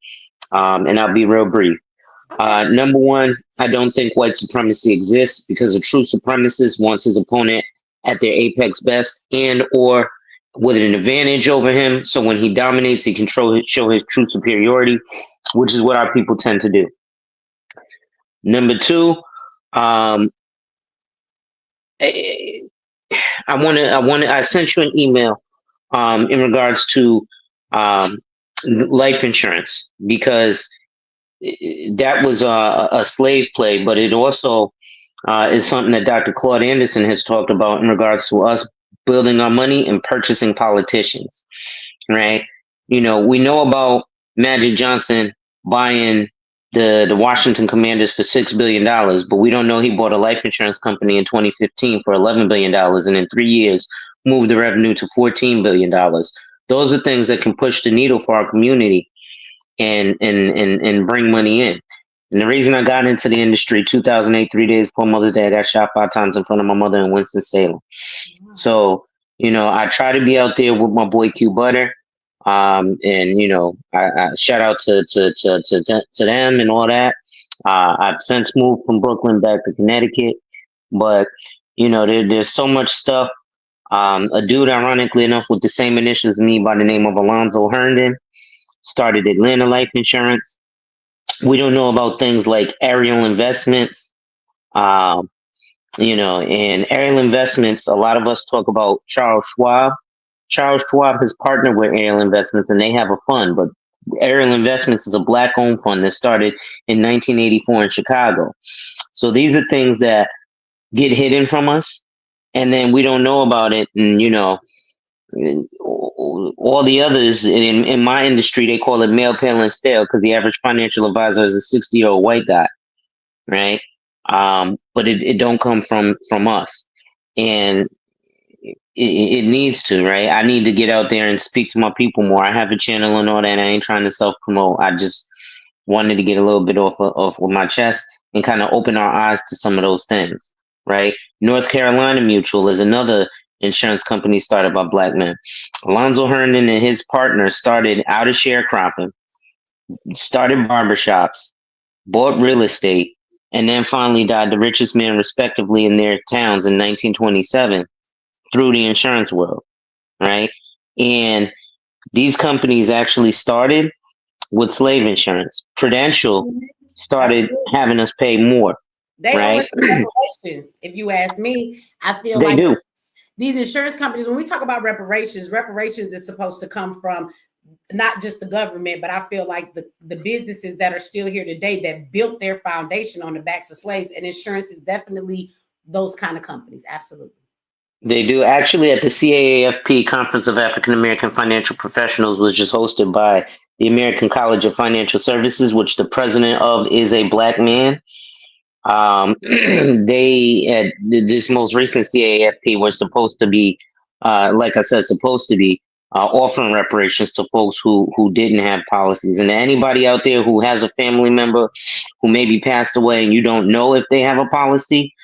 and I'll be real brief. Number one, I don't think white supremacy exists because a true supremacist wants his opponent at their apex best and or with an advantage over him. So when he dominates, he can show his true superiority, which is what our people tend to do. Number two, I sent you an email in regards to life insurance, because that was a slave play, but it also is something that Dr. Claude Anderson has talked about in regards to us building our money and purchasing politicians, right? We know about Magic Johnson buying the Washington Commanders for $6 billion, but we don't know he bought a life insurance company in 2015 for $11 billion, and in 3 years moved the revenue to $14 billion. Those are things that can push the needle for our community and bring money in. And the reason I got into the industry, 2008, 3 days before Mother's Day, I got shot 5 times in front of my mother in Winston-Salem. So, I try to be out there with my boy Q Butter. I shout out to them and all that. I've since moved from Brooklyn back to Connecticut, but there's so much stuff. A dude, ironically enough, with the same initials as me by the name of Alonzo Herndon started Atlanta Life Insurance. We don't know about things like aerial investments, and aerial investments. A lot of us talk about Charles Schwab. Charles Schwab has partnered with Aerial Investments, and they have a fund, but Aerial Investments is a Black-owned fund that started in 1984 in Chicago. So these are things that get hidden from us, and then we don't know about it. And, all the others in my industry, they call it male, pale, and stale because the average financial advisor is a 60-year-old white guy, right? But it don't come from us. And it needs to, right? I need to get out there and speak to my people more. I have a channel and all that. I ain't trying to self-promote. I just wanted to get a little bit off my chest and kind of open our eyes to some of those things, right? North Carolina Mutual is another insurance company started by Black men. Alonzo Herndon and his partner started out of sharecropping, started barbershops, bought real estate, and then finally died the richest man respectively in their towns in 1927. Through the insurance world, right? And these companies actually started with slave insurance. Prudential started having us pay more. They right? owe us reparations. If you ask me, I feel They like do. These insurance companies, when we talk about reparations is supposed to come from not just the government, but I feel like the businesses that are still here today that built their foundation on the backs of slaves, and insurance is definitely those kind of companies. Absolutely. They do. Actually, at the CAAFP Conference of African American Financial Professionals was just hosted by the American College of Financial Services, which the president of is a Black man. They at this most recent CAAFP was supposed to be, like I said, offering reparations to folks who didn't have policies. And anybody out there who has a family member who maybe passed away and you don't know if they have a policy,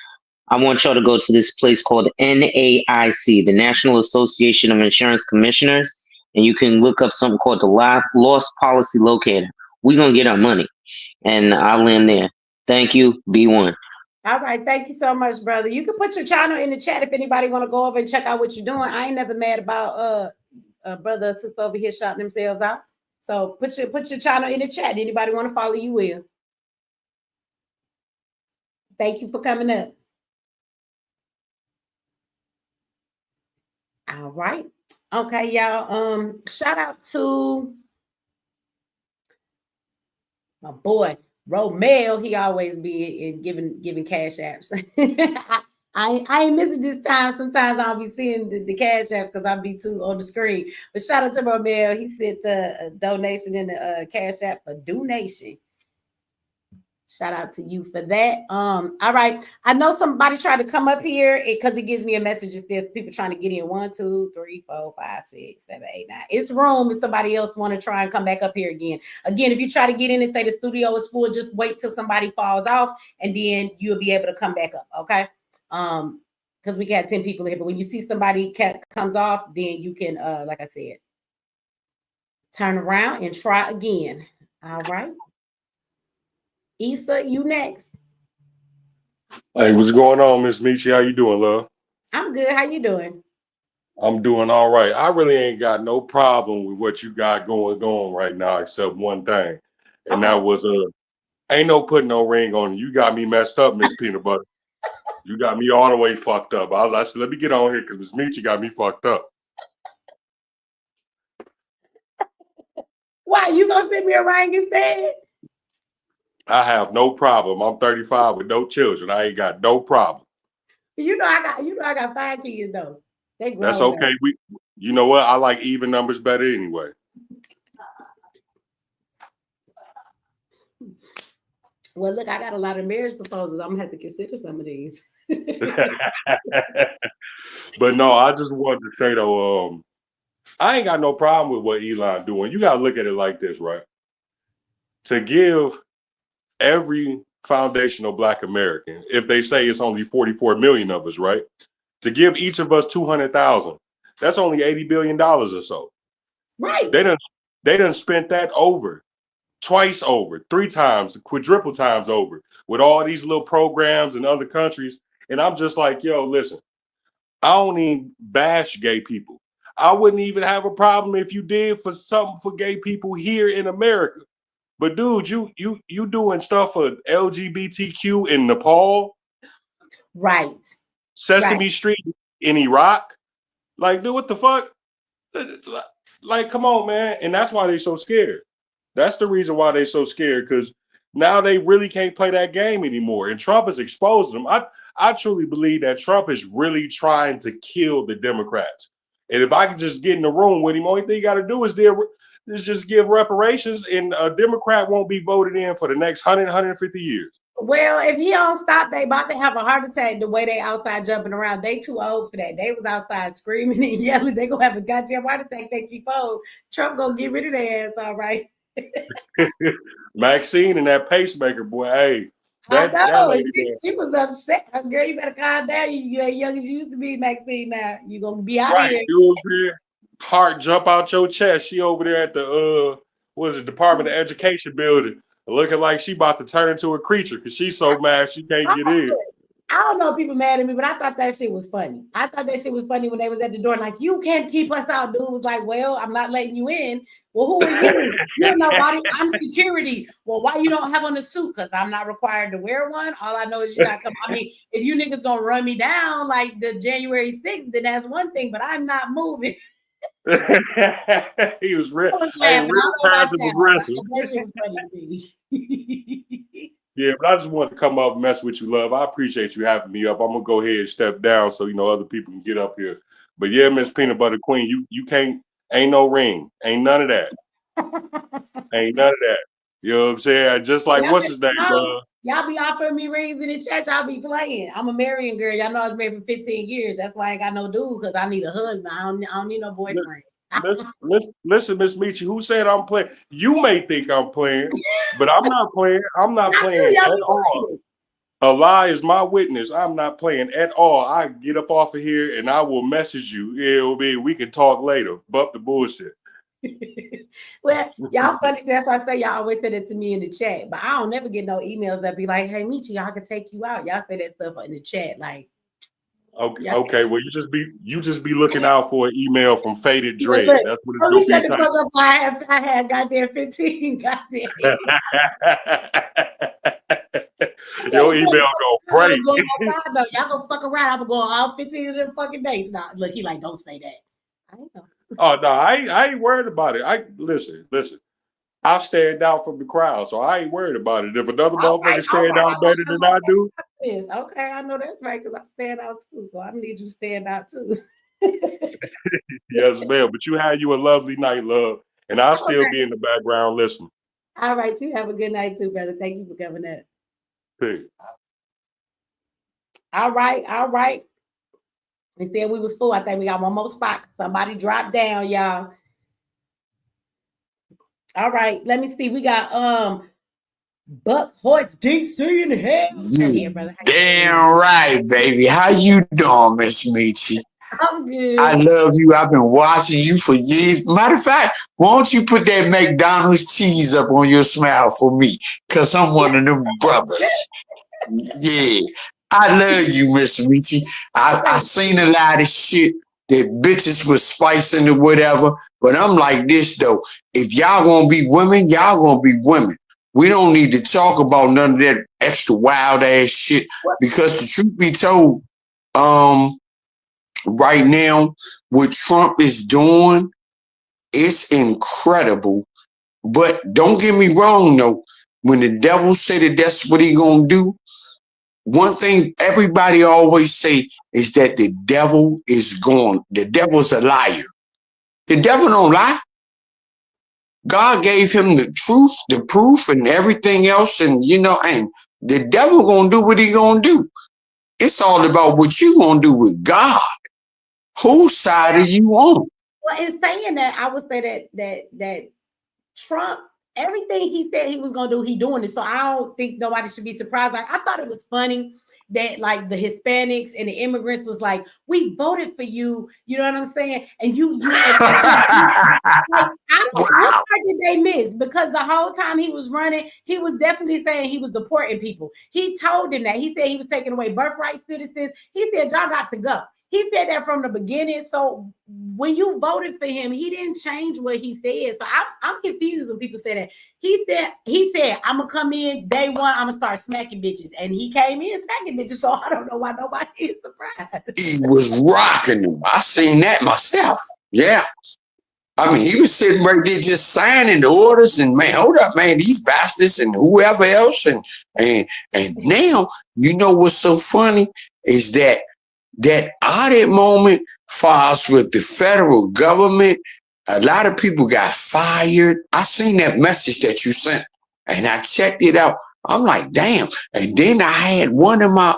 I want y'all to go to this place called NAIC, the National Association of Insurance Commissioners, and you can look up something called the Lost Policy Locator. We're going to get our money. And I'll end there. Thank you. Be one. All right, thank you so much, brother. You can put your channel in the chat if anybody want to go over and check out what you're doing. I ain't never mad about brother or sister over here shouting themselves out. So put your channel in the chat. Anybody want to follow, you will. Thank you for coming up. All right. Okay, y'all. Shout out to my boy Romel. He always be in giving cash apps. I ain't missing this time. Sometimes I'll be seeing the cash apps because I'll be too on the screen. But shout out to Romel. He sent a donation in the cash app for donation. Shout out to you for that. All right. I know somebody tried to come up here because it gives me a message. It says people trying to get in 1, 2, 3, 4, 5, 6, 7, 8, 9. It's room if somebody else want to try and come back up here again. Again, if you try to get in and say the studio is full, just wait till somebody falls off and then you'll be able to come back up. Okay. Because we got 10 people here, but when you see somebody comes off, then you can, like I said, turn around and try again. All right. Issa, you next. Hey, what's going on, Miss Michi? How you doing, love? I'm good. How you doing? I'm doing all right. I really ain't got no problem with what you got going on right now, except one thing, and Okay. that was ain't no putting no ring on you. You got me messed up, Miss Peanut Butter. You got me all the way fucked up. I said, let me get on here because Miss Michi got me fucked up. Why you gonna send me a ring instead? I have no problem. I'm 35 with no children. I ain't got no problem. You know I got 5 kids though. They grown. That's okay. You know what? I like even numbers better anyway. Well, look, I got a lot of marriage proposals. I'm gonna have to consider some of these. But no, I just wanted to say though, I ain't got no problem with what Elon doing. You gotta look at it like this, right? To give every foundational Black American, if they say it's only 44 million of us, right? To give each of us 200,000, that's only $80 billion or so. Right. They done spent that over, twice over, 3 times, quadruple times over with all these little programs in other countries. And I'm just like, yo, listen, I don't even bash gay people. I wouldn't even have a problem if you did for something for gay people here in America. But dude, you doing stuff for LGBTQ in Nepal, Right. Sesame Street in Iraq? Like, dude, what the fuck? Like, come on, man. And that's why they're so scared. That's the reason why they're so scared, because now they really can't play that game anymore. And Trump is exposing them. I truly believe that Trump is really trying to kill the Democrats. And if I can just get in the room with him, only thing you got to do is just give reparations, and a Democrat won't be voted in for the next 100, 150 years. Well, if he don't stop, they about to have a heart attack the way they outside jumping around. They too old for that. They was outside screaming and yelling. They gonna have a goddamn heart attack. They keep on. Trump gonna get rid of their ass, all right. Maxine and that pacemaker, boy, hey. That lady she was upset. Girl, you better calm down. You ain't young as you used to be, Maxine. Now you gonna be out right, here. you over there, heart jump out your chest. She over there at the what is it, Department of Education building, looking like she about to turn into a creature because she's so mad she can't get in. I don't know if people mad at me, but I thought that shit was funny. I thought that shit was funny when they was at the door, like, you can't keep us out. Dude was like, well, I'm not letting you in. Well, who are you? You know, I'm security. Well, why you don't have on a suit? Because I'm not required to wear one. All I know is you're not coming. I mean, if you niggas gonna run me down like the January 6th, then that's one thing, but I'm not moving. He was real. Hey, real passive aggressive. That shit was funny to me. Yeah, but I just wanted to come up and mess with you, love. I appreciate you having me up. I'm gonna go ahead and step down so other people can get up here. But yeah, Miss Peanut Butter Queen, you can't. Ain't no ring. Ain't none of that. Ain't none of that. You know what I'm saying? Just like what's his name? Y'all be offering me rings in the church. I'll be playing. I'm a marrying girl. Y'all know I was married for 15 years. That's why I ain't got no dude, because I need a husband. I don't need no boyfriend. Listen, Miss Michi, who said I'm playing? You may think I'm playing, but I'm not playing. I'm not playing at all. Allah is my witness. I'm not playing at all. I get up off of here and I will message you. We can talk later. Bump the bullshit. Well, y'all funny. That's why I say y'all always send it to me in the chat. But I don't never get no emails that be like, "Hey, Michi, y'all can take you out." Y'all say that stuff in the chat, like. Okay, okay. Well, you just be looking out for an email from Faded Dread. Look, That's what let me it's shut the gonna fuck up. I had goddamn 15 goddamn. Your email go break. Y'all go fuck around. I'm going all 15 of them fucking days. Now, look, he like, don't say that. I know. Oh no, I ain't worried about it. I listen. I stand out from the crowd, so I ain't worried about it. If another motherfucker stand out better than I do, okay, I know that's right because I stand out too. So I need you to stand out too. yes, ma'am. But you had you a lovely night, love, and I'll still be in the background listening. All right, you have a good night too, brother. Thank you for coming up. Peace. All right. They said we was full. I think we got one more spot. Somebody dropped down, y'all. All right, let me see. We got Buck Hoyt's DC in the house. Yeah, brother. Damn right, baby. How you doing, Miss Michi? I'm good. I love you. I've been watching you for years. Matter of fact, why don't you put that McDonald's cheese up on your smile for me? Because I'm one of them brothers. Yeah. I love you, Miss Michi. I seen a lot of shit that bitches was spicing or whatever. But I'm like this, though. If y'all gonna be women, y'all gonna be women. We don't need to talk about none of that extra wild ass shit. Because the truth be told, right now, what Trump is doing, it's incredible. But don't get me wrong, though. When the devil say that that's what he gonna do, one thing everybody always say is that the devil is gone. The devil's a liar. The devil don't lie. God gave him the truth, the proof, and everything else, and and the devil gonna do what he gonna do. It's all about what you gonna do with God. Whose side are you on? Well, in saying that, I would say that Trump, everything he said he was gonna do, he doing it. So I don't think nobody should be surprised. Like, I thought it was funny that like the Hispanics and the immigrants was like, we voted for you. You know what I'm saying? And you like, I don't what part did they miss? Because the whole time he was running, he was definitely saying he was deporting people. He told them that. He said he was taking away birthright citizens. He said y'all got to go. He said that from the beginning. So when you voted for him, he didn't change what he said. So I'm confused when people say that. He said, I'm gonna come in day one, I'm gonna start smacking bitches. And he came in smacking bitches. So I don't know why nobody is surprised. He was rocking them. I seen that myself. Yeah. I mean, he was sitting right there just signing the orders and man, hold up, man, these bastards and whoever else. And now, you know what's so funny is that audit moment for us with the federal government, a lot of people got fired. I seen that message that you sent and I checked it out. I'm like, damn. And then I had one of my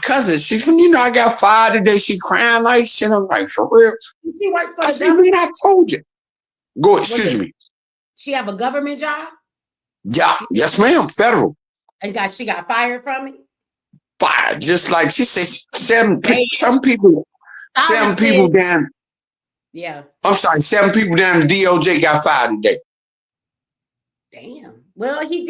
cousins, she said, I got fired today. She crying like shit. I'm like, for real? She worked for I said, man, I told you. Go ahead, excuse me. She have a government job? Yeah, yes, ma'am, federal. And she got fired from it? Fired, just like she said, seven people down. Yeah. I'm sorry, 7 people down the DOJ got fired today. Damn. Well, he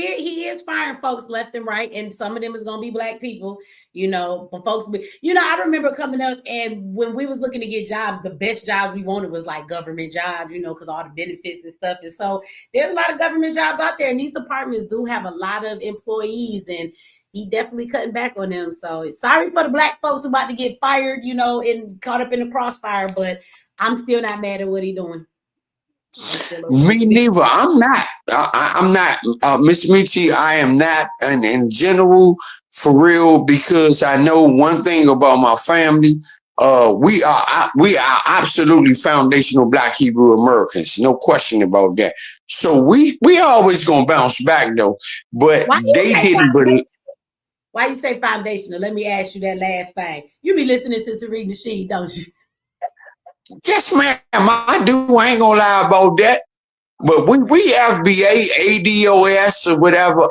is firing folks left and right, and some of them is gonna be black people, but folks, I remember coming up and when we was looking to get jobs, the best jobs we wanted was like government jobs, because all the benefits and stuff. And so there's a lot of government jobs out there, and these departments do have a lot of employees, and he definitely cutting back on them. So sorry for the black folks who about to get fired, and caught up in the crossfire, but I'm still not mad at what he doing. Me neither. I'm not. I'm not. Miss Michi, I am not. And in general, for real, because I know one thing about my family. We are absolutely foundational Black Hebrew Americans. No question about that. So we always gonna bounce back though. But they didn't believe. Why you say foundational? Let me ask you that last thing. You be listening to Tariq Nasheed, don't you? Yes, ma'am, I do. I ain't gonna lie about that. But we FBA, ADOS, or whatever.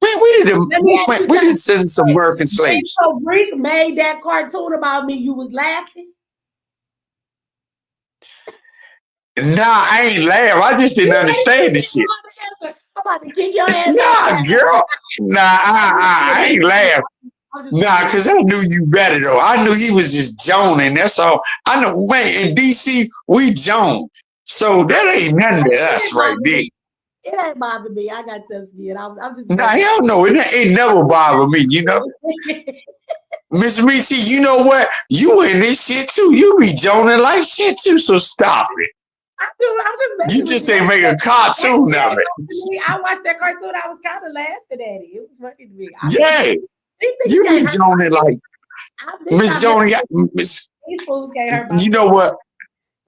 Man, we did send some American slaves. So Rick made that cartoon about me. You was laughing. Nah, I ain't laugh. I just didn't understand this shit. I'm about to kick your ass. Nah, girl. Nah, I ain't laugh. Nah, because I knew you better, though. I knew he was just joning. That's all. I know, man, in DC, we joan. So that ain't nothing to us right there. It ain't bothered me. I got tough skin. I'm just. Nah, hell no. It never bothered me, you know. Miss Michi, you know what? You in this shit, too. You be joning like shit, too, so stop it. I'm just You just ain't make a cartoon of it. I watched that cartoon. I was kind of laughing at it. It was funny to me. Yeah. You be joning like Miss Joni. Miss, these fools can't hurt my you know what?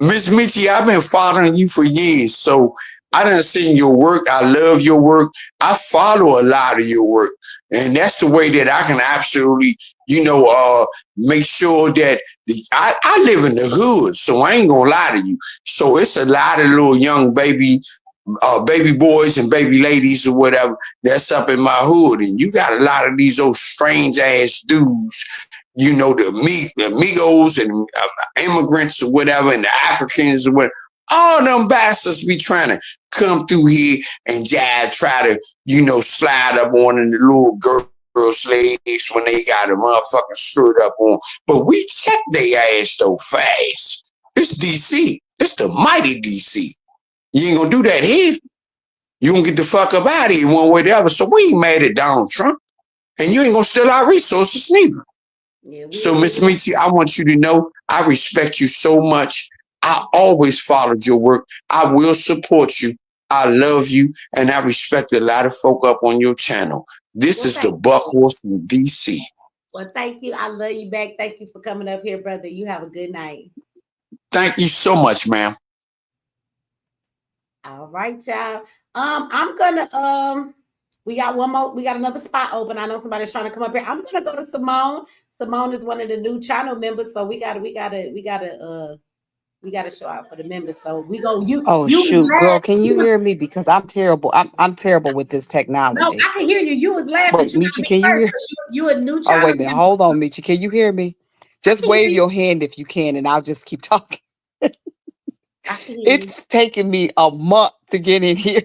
Miss Michi, I've been following you for years. So I done seen your work. I love your work. I follow a lot of your work. And that's the way that I can absolutely, make sure that I live in the hood. So I ain't gonna lie to you. So it's a lot of little young baby boys and baby ladies or whatever that's up in my hood. And you got a lot of these old strange ass dudes, the amigos and immigrants or whatever, and the Africans or whatever. All them bastards be trying to come through here and try to, slide up on the little girls' legs when they got a motherfucking skirt up on. But we check their ass though fast. It's DC. It's the mighty DC. You ain't gonna do that here. You gonna get the fuck up out of here one way or the other. So we ain't mad at Donald Trump. And you ain't gonna steal our resources neither. Yeah, so Miss Michi, I want you to know I respect you so much. I always followed your work. I will support you. I love you. And I respect a lot of folk up on your channel. This is the Buck Horse from DC. Well, thank you. I love you back. Thank you for coming up here, brother. You have a good night. Thank you so much, ma'am. All right, y'all. I'm gonna we got one more, we got another spot open. I know somebody's trying to come up here. I'm gonna go to Simone. Simone is one of the new channel members, so we gotta show out for the members. So we go. Shoot, girl, can you hear me? Because I'm terrible. I'm terrible with this technology. No, I can hear you. You was laughing. Wait, Michi, can you hear? You a new channel. Oh, wait a minute. Hold on, Michi. Can you hear me? Just wave your hand if you can, and I'll just keep talking. It's taken me a month to get in here.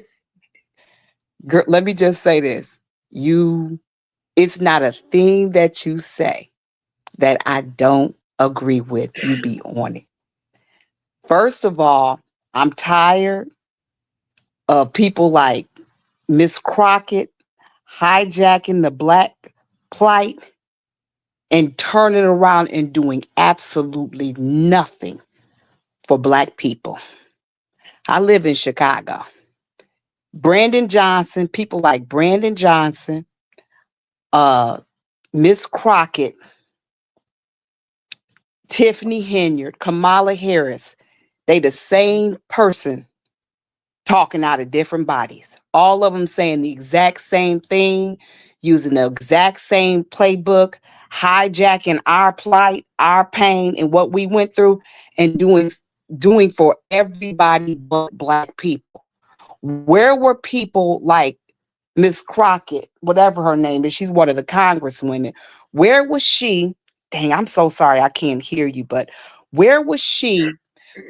Girl, let me just say this. It's not a thing that you say that I don't agree with. You be on it. First of all, I'm tired of people like Miss Crockett hijacking the Black plight and turning around and doing absolutely nothing for Black people. I live in Chicago. Brandon Johnson, people like Brandon Johnson, Miss Crockett, Tiffany Henyard, Kamala Harris, they the same person talking out of different bodies. All of them saying the exact same thing, using the exact same playbook, hijacking our plight, our pain, and what we went through, and doing for everybody but Black people. Where were people like Miss Crockett, whatever her name is? She's one of the congresswomen. Where was she? Dang, I'm so sorry I can't hear you, but where was she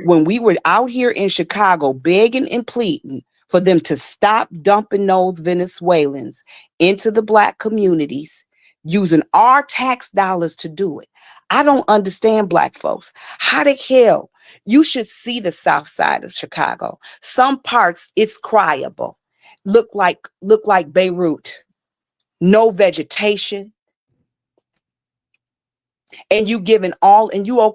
when we were out here in Chicago begging and pleading for them to stop dumping those Venezuelans into the Black communities, using our tax dollars to do it? I don't understand Black folks. How the hell? You should see the south side of Chicago. Some parts, it's cryable. Look like Beirut. No vegetation. And you giving your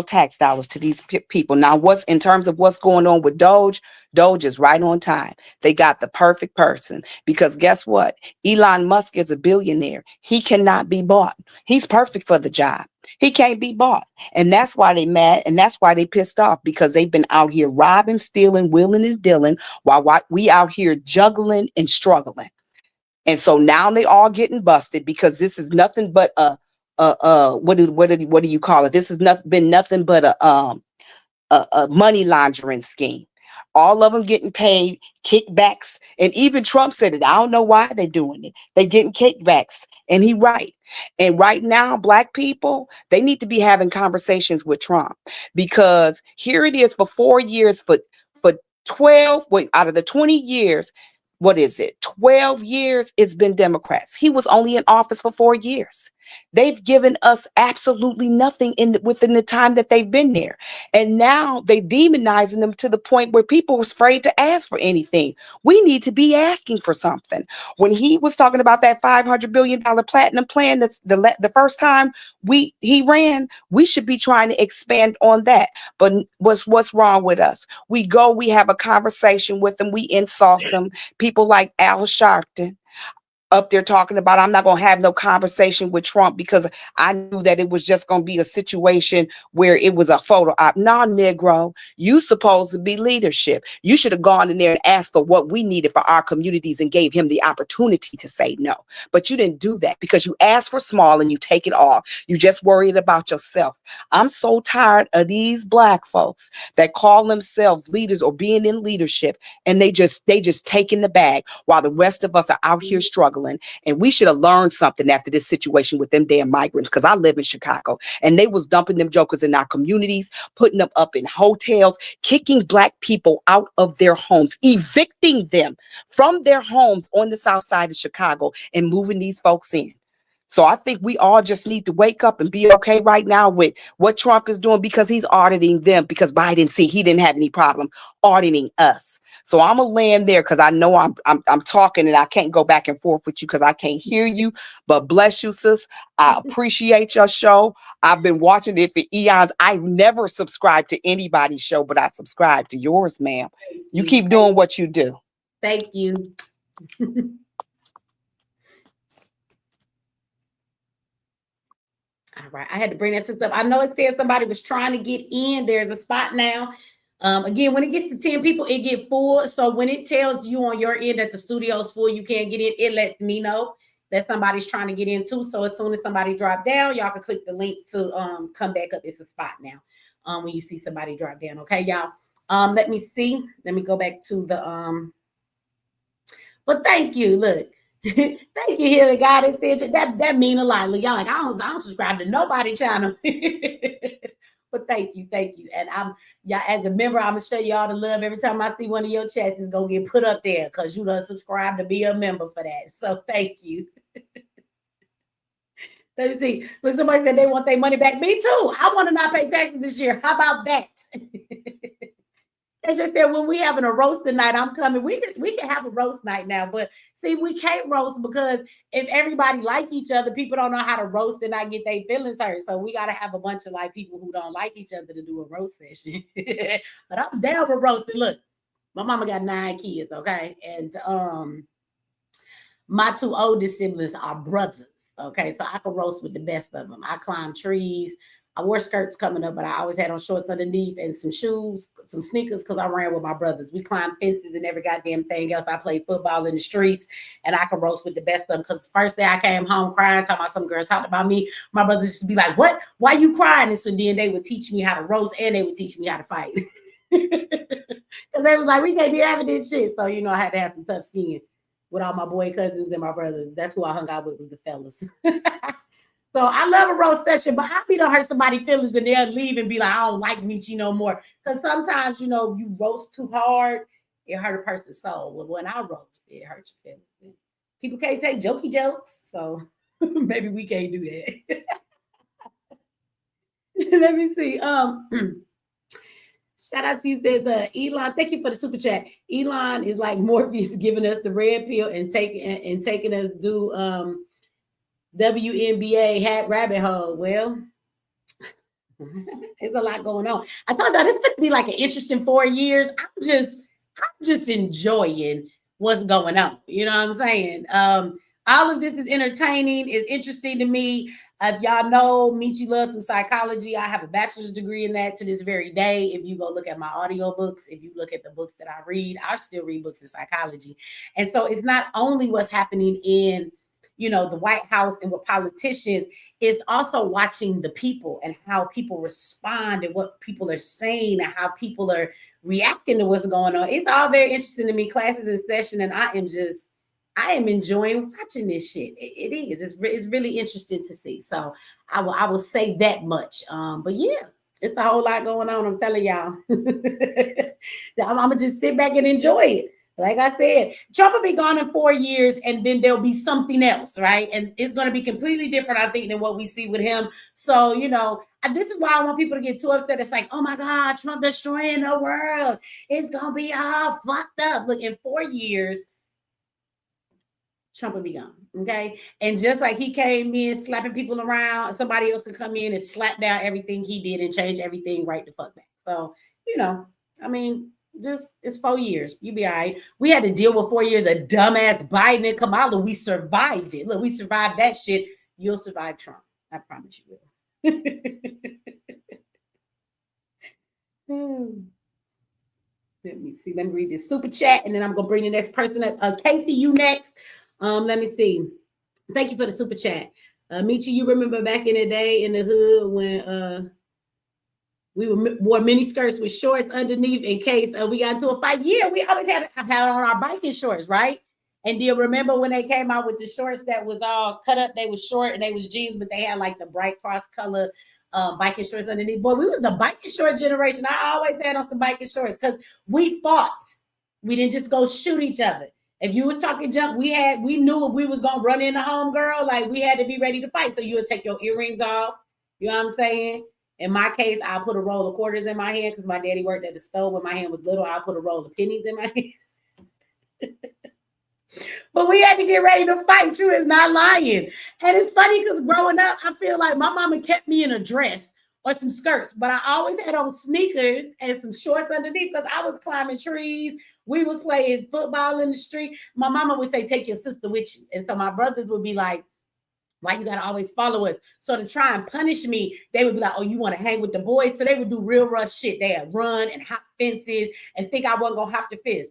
tax dollars to these people. Now, what's in terms of what's going on with DOGE? DOGE is right on time. They got the perfect person, because guess what? Elon Musk is a billionaire. He cannot be bought. He's perfect for the job. He can't be bought. And that's why they mad. And that's why they pissed off, because they've been out here robbing, stealing, wheeling and dealing while we out here juggling and struggling. And so now they all getting busted, because this is nothing but what do you call it? This has been nothing but a money laundering scheme. All of them getting paid kickbacks. And even Trump said it. I don't know why they're doing it. They're getting kickbacks. And he right. And right now, Black people, they need to be having conversations with Trump, because here it is for 4 years, for 12, wait, out of the 20 years, what is it? 12 years it's been Democrats. He was only in office for 4 years. They've given us absolutely nothing within the time that they've been there. And now they're demonizing them to the point where people are afraid to ask for anything. We need to be asking for something. When he was talking about that $500 billion platinum plan, that's the first time he ran, we should be trying to expand on that. But what's wrong with us? We have a conversation with them, we insult them. People like Al Sharpton up there talking about, I'm not going to have no conversation with Trump because I knew that it was just going to be a situation where it was a photo op. Nah, Negro, you supposed to be leadership. You should have gone in there and asked for what we needed for our communities and gave him the opportunity to say no. But you didn't do that because you asked for small and you take it all. You just worried about yourself. I'm so tired of these Black folks that call themselves leaders or being in leadership, and they just taking the bag while the rest of us are out here struggling. And we should have learned something after this situation with them damn migrants, because I live in Chicago and they was dumping them jokers in our communities, putting them up in hotels, kicking Black people out of their homes, evicting them from their homes on the south side of Chicago and moving these folks in. So I think we all just need to wake up and be okay right now with what Trump is doing, because he's auditing them, because Biden, he didn't have any problem auditing us. So I'm gonna land there because I know I'm talking and I can't go back and forth with you because I can't hear you. But bless you, sis. I appreciate your show. I've been watching it for eons. I never subscribed to anybody's show, but I subscribe to yours, ma'am. You keep doing what you do. Thank you. All right, I had to bring that up. I know it said somebody was trying to get in. There's a spot now. Again, when it gets to 10 people, it gets full. So when it tells you on your end that the studio's full, you can't get in, it lets me know that somebody's trying to get in too. So as soon as somebody drop down, y'all can click the link to come back up. It's a spot now when you see somebody drop down. Okay, y'all. Let me see. Let me go back to the but thank you. Look. Thank you, Hilly God. That mean a lot. Look, y'all like, I don't subscribe to nobody channel. But thank you. And y'all, as a member, I'm gonna show you all the love every time I see one of your chats is gonna get put up there because you done subscribe to be a member for that. So thank you. Let me see. Look, somebody said they want their money back. Me too. I want to not pay taxes this year. How about that? They just said when we having a roast tonight, I'm coming. We can have a roast night now, but see, we can't roast because if everybody like each other, people don't know how to roast and not get their feelings hurt. So we got to have a bunch of like people who don't like each other to do a roast session. But I'm down with roasting. Look, my mama got 9 kids, okay, and my 2 oldest siblings are brothers. Okay, so I can roast with the best of them. I climb trees. I wore skirts coming up, but I always had on shorts underneath and some shoes, some sneakers, because I ran with my brothers. We climbed fences and every goddamn thing else. I played football in the streets, and I could roast with the best of them. Because the first day I came home crying, talking about some girl talked about me, my brothers used to be like, "What? Why you crying?" And so then they would teach me how to roast, and they would teach me how to fight. Because they was like, "We can't be having this shit." So I had to have some tough skin with all my boy cousins and my brothers. That's who I hung out with, was the fellas. So I love a roast session, but I be to hurt somebody's feelings and they'll leave and be like, I don't like Michi no more. Because sometimes, you roast too hard, it hurt a person's soul. Well, when I roast, it hurts your feelings. People can't take jokey jokes, so maybe we can't do that. Let me see. Shout out to you, says Elon. Thank you for the super chat. Elon is like Morpheus giving us the red pill and taking us do WNBA hat rabbit hole. Well, there's a lot going on. I told y'all this could be like an interesting 4 years. I'm just enjoying what's going on. You know what I'm saying? All of this is entertaining, is interesting to me. If y'all know, Michi loves some psychology. I have a bachelor's degree in that to this very day. If you go look at my audio books, if you look at the books that I read, I still read books in psychology. And so it's not only what's happening in the White House and with politicians, is also watching the people and how people respond and what people are saying and how people are reacting to what's going on. It's all very interesting to me. Classes in session, and I am enjoying watching this shit. It is. It's really interesting to see. So I will say that much. But yeah, it's a whole lot going on. I'm telling y'all. I'm gonna just sit back and enjoy it. Like I said, Trump will be gone in 4 years, and then there'll be something else, right? And it's going to be completely different, I think, than what we see with him. So, this is why I want people to get too upset. It's like, oh my God, Trump destroying the world. It's going to be all fucked up. Look, in 4 years, Trump will be gone, okay? And just like he came in slapping people around, somebody else could come in and slap down everything he did and change everything right the fuck back. So, just it's 4 years. You be all right. We had to deal with 4 years of dumbass Biden and Kamala. We survived it. Look, we survived that shit. You'll survive Trump. I promise you will. Let me see. Let me read this super chat, and then I'm gonna bring the next person up. Casey, you next. Let me see. Thank you for the super chat. Michi, you remember back in the day in the hood when we wore mini skirts with shorts underneath in case we got into a fight. Yeah, we always had on our biking shorts, right? And do you remember when they came out with the shorts that was all cut up? They was short and they was jeans, but they had like the bright cross color biking shorts underneath. Boy, we was the biking short generation. I always had on some biking shorts because we fought. We didn't just go shoot each other. If you was talking junk, we knew if we was gonna run into home girl, like we had to be ready to fight. So you would take your earrings off. You know what I'm saying? In my case, I'll put a roll of quarters in my hand because my daddy worked at the store when my hand was little. I'll put a roll of pennies in my hand. But we had to get ready to fight. True is not lying. And it's funny because growing up, I feel like my mama kept me in a dress or some skirts, but I always had on sneakers and some shorts underneath because I was climbing trees. We was playing football in the street. My mama would say, take your sister with you. And so my brothers would be like, why you gotta always follow us? So to try and punish me, they would be like, oh, you want to hang with the boys? So they would do real rough shit. They'd run and hop fences and think I wasn't gonna hop the fence.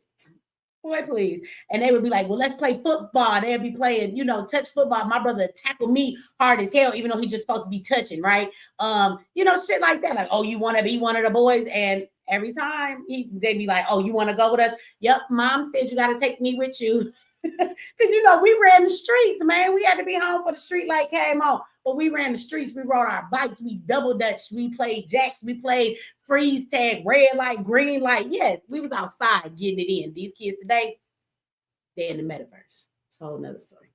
Boy, please. And they would be like, well, let's play football. They'd be playing, touch football. My brother would tackle me hard as hell, even though he's just supposed to be touching, right? Shit like that. Like, oh, you want to be one of the boys? And every time they'd be like, oh, you want to go with us? Yep, mom said you got to take me with you. Because, we ran the streets, man. We had to be home for the street light came on. But we ran the streets. We rode our bikes. We double dutched. We played jacks. We played freeze tag, red light, green light. Yes, we was outside getting it in. These kids today, they're in the metaverse. It's a whole nother story.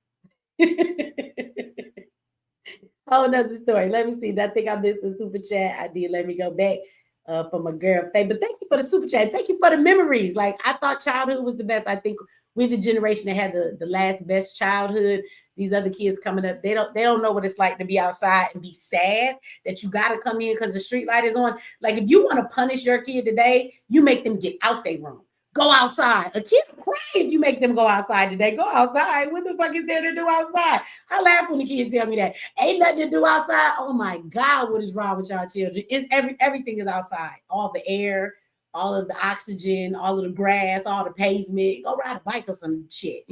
Whole nother story. Let me see. I think I missed the super chat. I did. Let me go back for my girl Faye. But thank you for the super chat. Thank you for the memories. Like, I thought childhood was the best. I think we're the generation that had the last best childhood. These other kids coming up, they don't know what it's like to be outside and be sad that you got to come in because the street light is on. Like, if you want to punish your kid today, you make them get out their room. Go outside. A kid will cry if you make them go outside today. Go outside. What the fuck is there to do outside? I laugh when the kids tell me that. Ain't nothing to do outside. Oh my God, what is wrong with y'all children? It's everything is outside. All the air, all of the oxygen, all of the grass, all the pavement. Go ride a bike or some shit.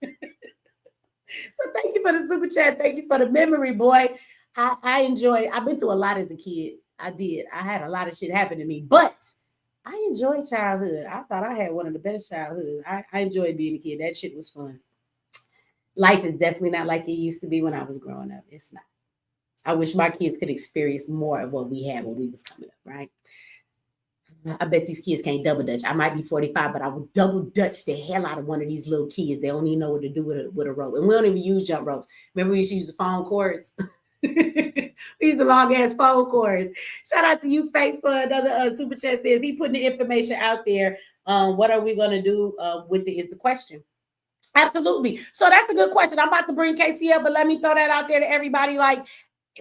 So thank you for the super chat. Thank you for the memory, boy. I enjoy. I've been through a lot as a kid. I did. I had a lot of shit happen to me, but I enjoyed childhood. I thought I had one of the best childhood. I enjoyed being a kid. That shit was fun. Life is definitely not like it used to be when I was growing up. It's not. I wish my kids could experience more of what we had when we was coming up, right? I bet these kids can't double dutch. I might be 45, but I would double dutch the hell out of one of these little kids. They don't even know what to do with a rope. And we don't even use jump ropes. Remember we used to use the phone cords? We used the long ass phone cords. Shout out to you, Faith, for another super chat says he putting the information out there. What are we going to do with it is the question. Absolutely. So that's a good question. I'm about to bring Casey up, but let me throw that out there to everybody. Like,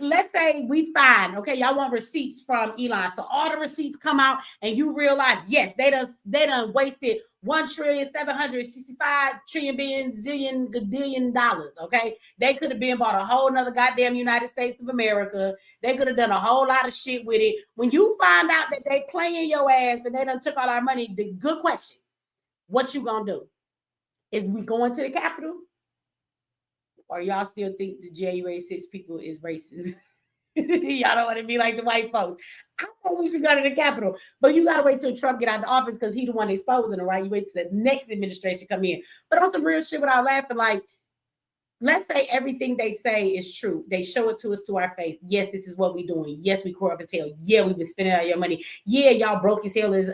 let's say we find, okay, y'all want receipts from Elon. So all the receipts come out and you realize, yes, they done wasted $1,765,000,000,000,000,000,000,000. Okay. They could have been bought a whole nother goddamn United States of America. They could have done a whole lot of shit with it. When you find out that they playing your ass and they done took all our money, the good question, what you gonna do? Is we going to the Capitol? Or y'all still think the January 6 people is racist? Y'all don't want to be like the white folks. I think we should go to the Capitol, but you gotta wait till Trump get out of the office because he the one exposing it, right? You wait till the next administration come in. But on some real shit without laughing, like, let's say everything they say is true. They show it to us to our face. Yes, this is what we're doing. Yes, we corrupt as hell. Yeah, we've been spending all your money. Yeah, y'all broke as hell as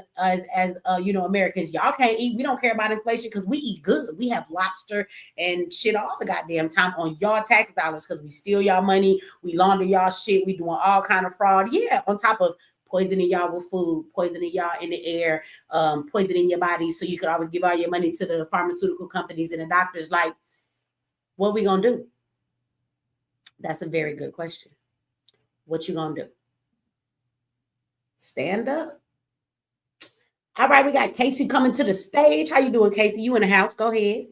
Americans. Y'all can't eat. We don't care about inflation because we eat good. We have lobster and shit all the goddamn time on y'all tax dollars because we steal y'all money. We launder y'all shit. We doing all kind of fraud. Yeah, on top of poisoning y'all with food, poisoning y'all in the air, poisoning your body so you could always give all your money to the pharmaceutical companies and the doctors. Like, what we gonna do? That's a very good question. What you gonna do? Stand up. All right, we got Casey coming to the stage. How you doing, Casey? You in the house? Go ahead.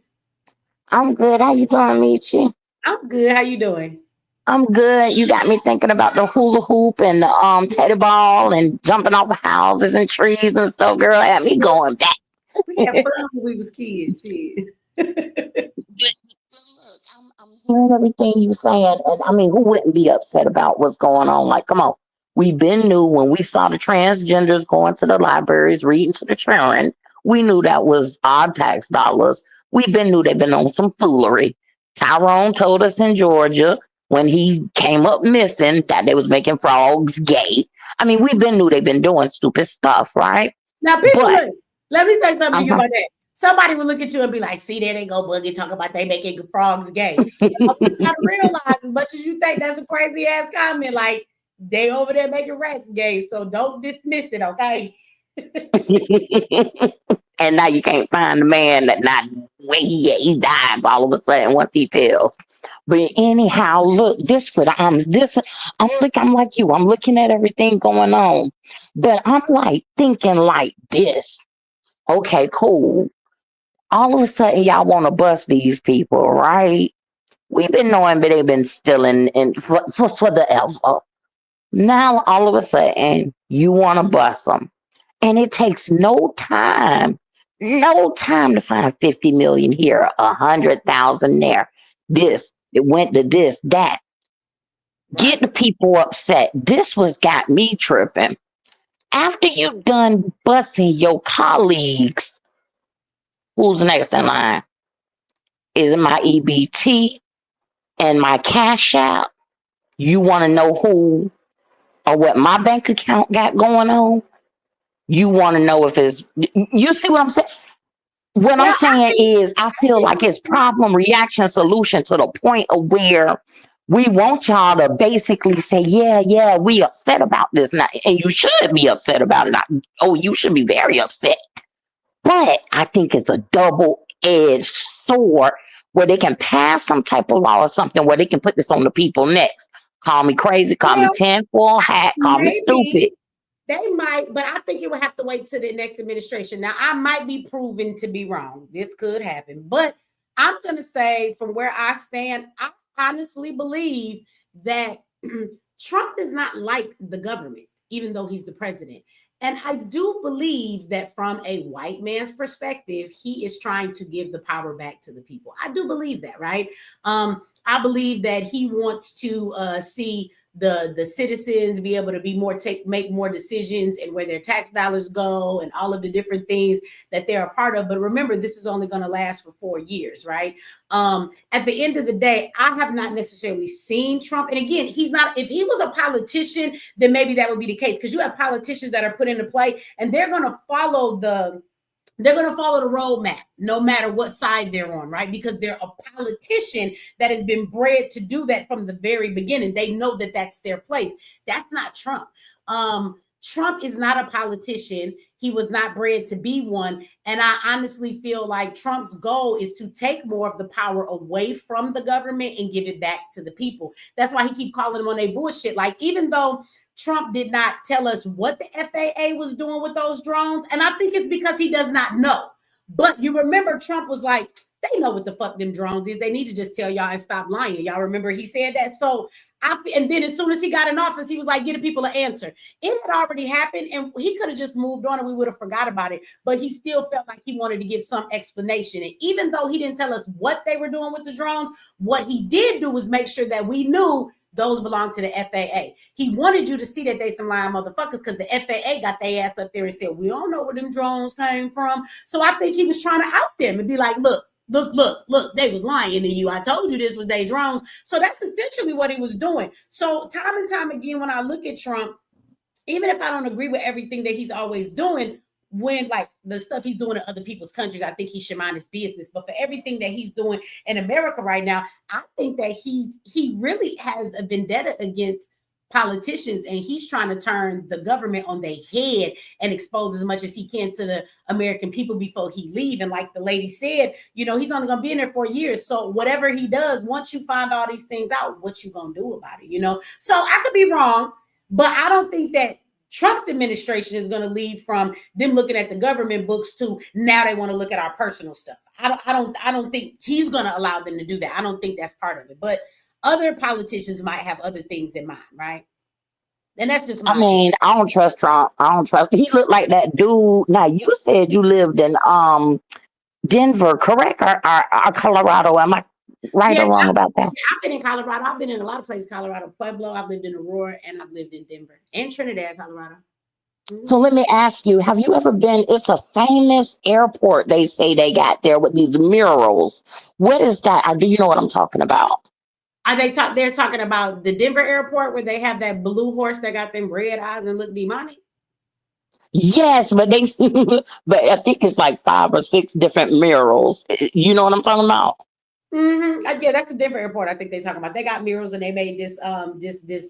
I'm good. How you doing, Michi? I'm good. How you doing? I'm good. You got me thinking about the hula hoop and the teddy ball and jumping off of houses and trees and stuff. Girl, had me going back. We had fun when we was kids. Shit. I'm hearing everything you saying, and I mean, who wouldn't be upset about what's going on? Like, come on. We've been new when we saw the transgenders going to the libraries, reading to the children. We knew that was our tax dollars. We've been knew they've been on some foolery. Tyrone told us in Georgia when he came up missing that they was making frogs gay. I mean, we've been knew they've been doing stupid stuff, right? Now, people, look, let me say something to you about that. Somebody will look at you and be like, see, there they go, Boogie, talk about they making frogs gay. You gotta realize, as much as you think that's a crazy ass comment, like, they over there making rats gay, so don't dismiss it, okay? And now you can't find the man that not when he dies all of a sudden once he tells. But anyhow, look, I'm like you. I'm looking at everything going on, but I'm like thinking like this. Okay, cool. All of a sudden, y'all want to bust these people, right? We've been knowing, but they've been stealing for the ever. Now, all of a sudden, you want to bust them. And it takes no time to find 50 million here, 100,000 there. This, it went to this, that. Get the people upset. This got me tripping. After you done busting your colleagues, who's next in line? Is it my EBT and my Cash App? You want to know who or what my bank account got going on? You want to know if it's, you see what I'm saying? What I'm saying is, I feel like it's problem, reaction, solution to the point of where we want y'all to basically say, yeah, we upset about this now. And you should be upset about it. You should be very upset. But I think it's a double-edged sword where they can pass some type of law or something where they can put this on the people next. Call me crazy, call me tinfoil hat, call me stupid. They might, but I think it would have to wait till the next administration. Now, I might be proven to be wrong. This could happen. But I'm going to say, from where I stand, I honestly believe that Trump does not like the government, even though he's the president. And I do believe that from a white man's perspective, he is trying to give the power back to the people. I do believe that, right? I believe that he wants to see the citizens be able to be make more decisions and where their tax dollars go and all of the different things that they're a part of. But remember, this is only going to last for 4 years, right? At the end of the day, I have not necessarily seen Trump. And again, he's not, if he was a politician, then maybe that would be the case, because you have politicians that are put into play and they're going to follow the roadmap, no matter what side they're on, right? Because they're a politician that has been bred to do that from the very beginning. They know that that's their place. That's not Trump. Trump is not a politician. He was not bred to be one. And I honestly feel like Trump's goal is to take more of the power away from the government and give it back to the people. That's why he keep calling them on their bullshit. Like, even though Trump did not tell us what the FAA was doing with those drones, and I think it's because he does not know. But you remember Trump was like, they know what the fuck them drones is. They need to just tell y'all and stop lying. Y'all remember he said that? So and then as soon as he got in office, he was like, getting people an answer. It had already happened and he could have just moved on and we would have forgot about it. But he still felt like he wanted to give some explanation. And even though he didn't tell us what they were doing with the drones, what he did do was make sure that we knew those belong to the FAA. He wanted you to see that they some lying motherfuckers because the FAA got their ass up there and said, we don't know where them drones came from. So I think he was trying to out them and be like, look, they was lying to you. I told you this was their drones. So that's essentially what he was doing. So time and time again, when I look at Trump, even if I don't agree with everything that he's always doing, when like the stuff he's doing in other people's countries, I think he should mind his business. But for everything that he's doing in America right now, I think that he really has a vendetta against politicians, and he's trying to turn the government on their head and expose as much as he can to the American people before he leave. And like the lady said, you know, he's only gonna be in there for years. So whatever he does, once you find all these things out, what you gonna do about it? You know, so I could be wrong, but I don't think that Trump's administration is going to lead from them looking at the government books to now they want to look at our personal stuff. I don't think he's going to allow them to do that. I don't think that's part of it. But other politicians might have other things in mind, right? And that's just my I don't trust Trump. I don't trust. He looked like that dude. Now you said you lived in Denver, correct? Or Colorado? Am I right or wrong about that? I've been in Colorado. I've been in a lot of places. Colorado, Pueblo. I've lived in Aurora, and I've lived in Denver and Trinidad, Colorado. Mm-hmm. So let me ask you: have you ever been? It's a famous airport. They say they got there with these murals. What is that? Do you know what I'm talking about? Are they they're talking about the Denver airport where they have that blue horse that got them red eyes and look demonic? Yes, but but I think it's like 5 or 6 different murals. You know what I'm talking about? Mm-hmm. Yeah, that's a Denver airport. I think they're talking about. They got murals and they made this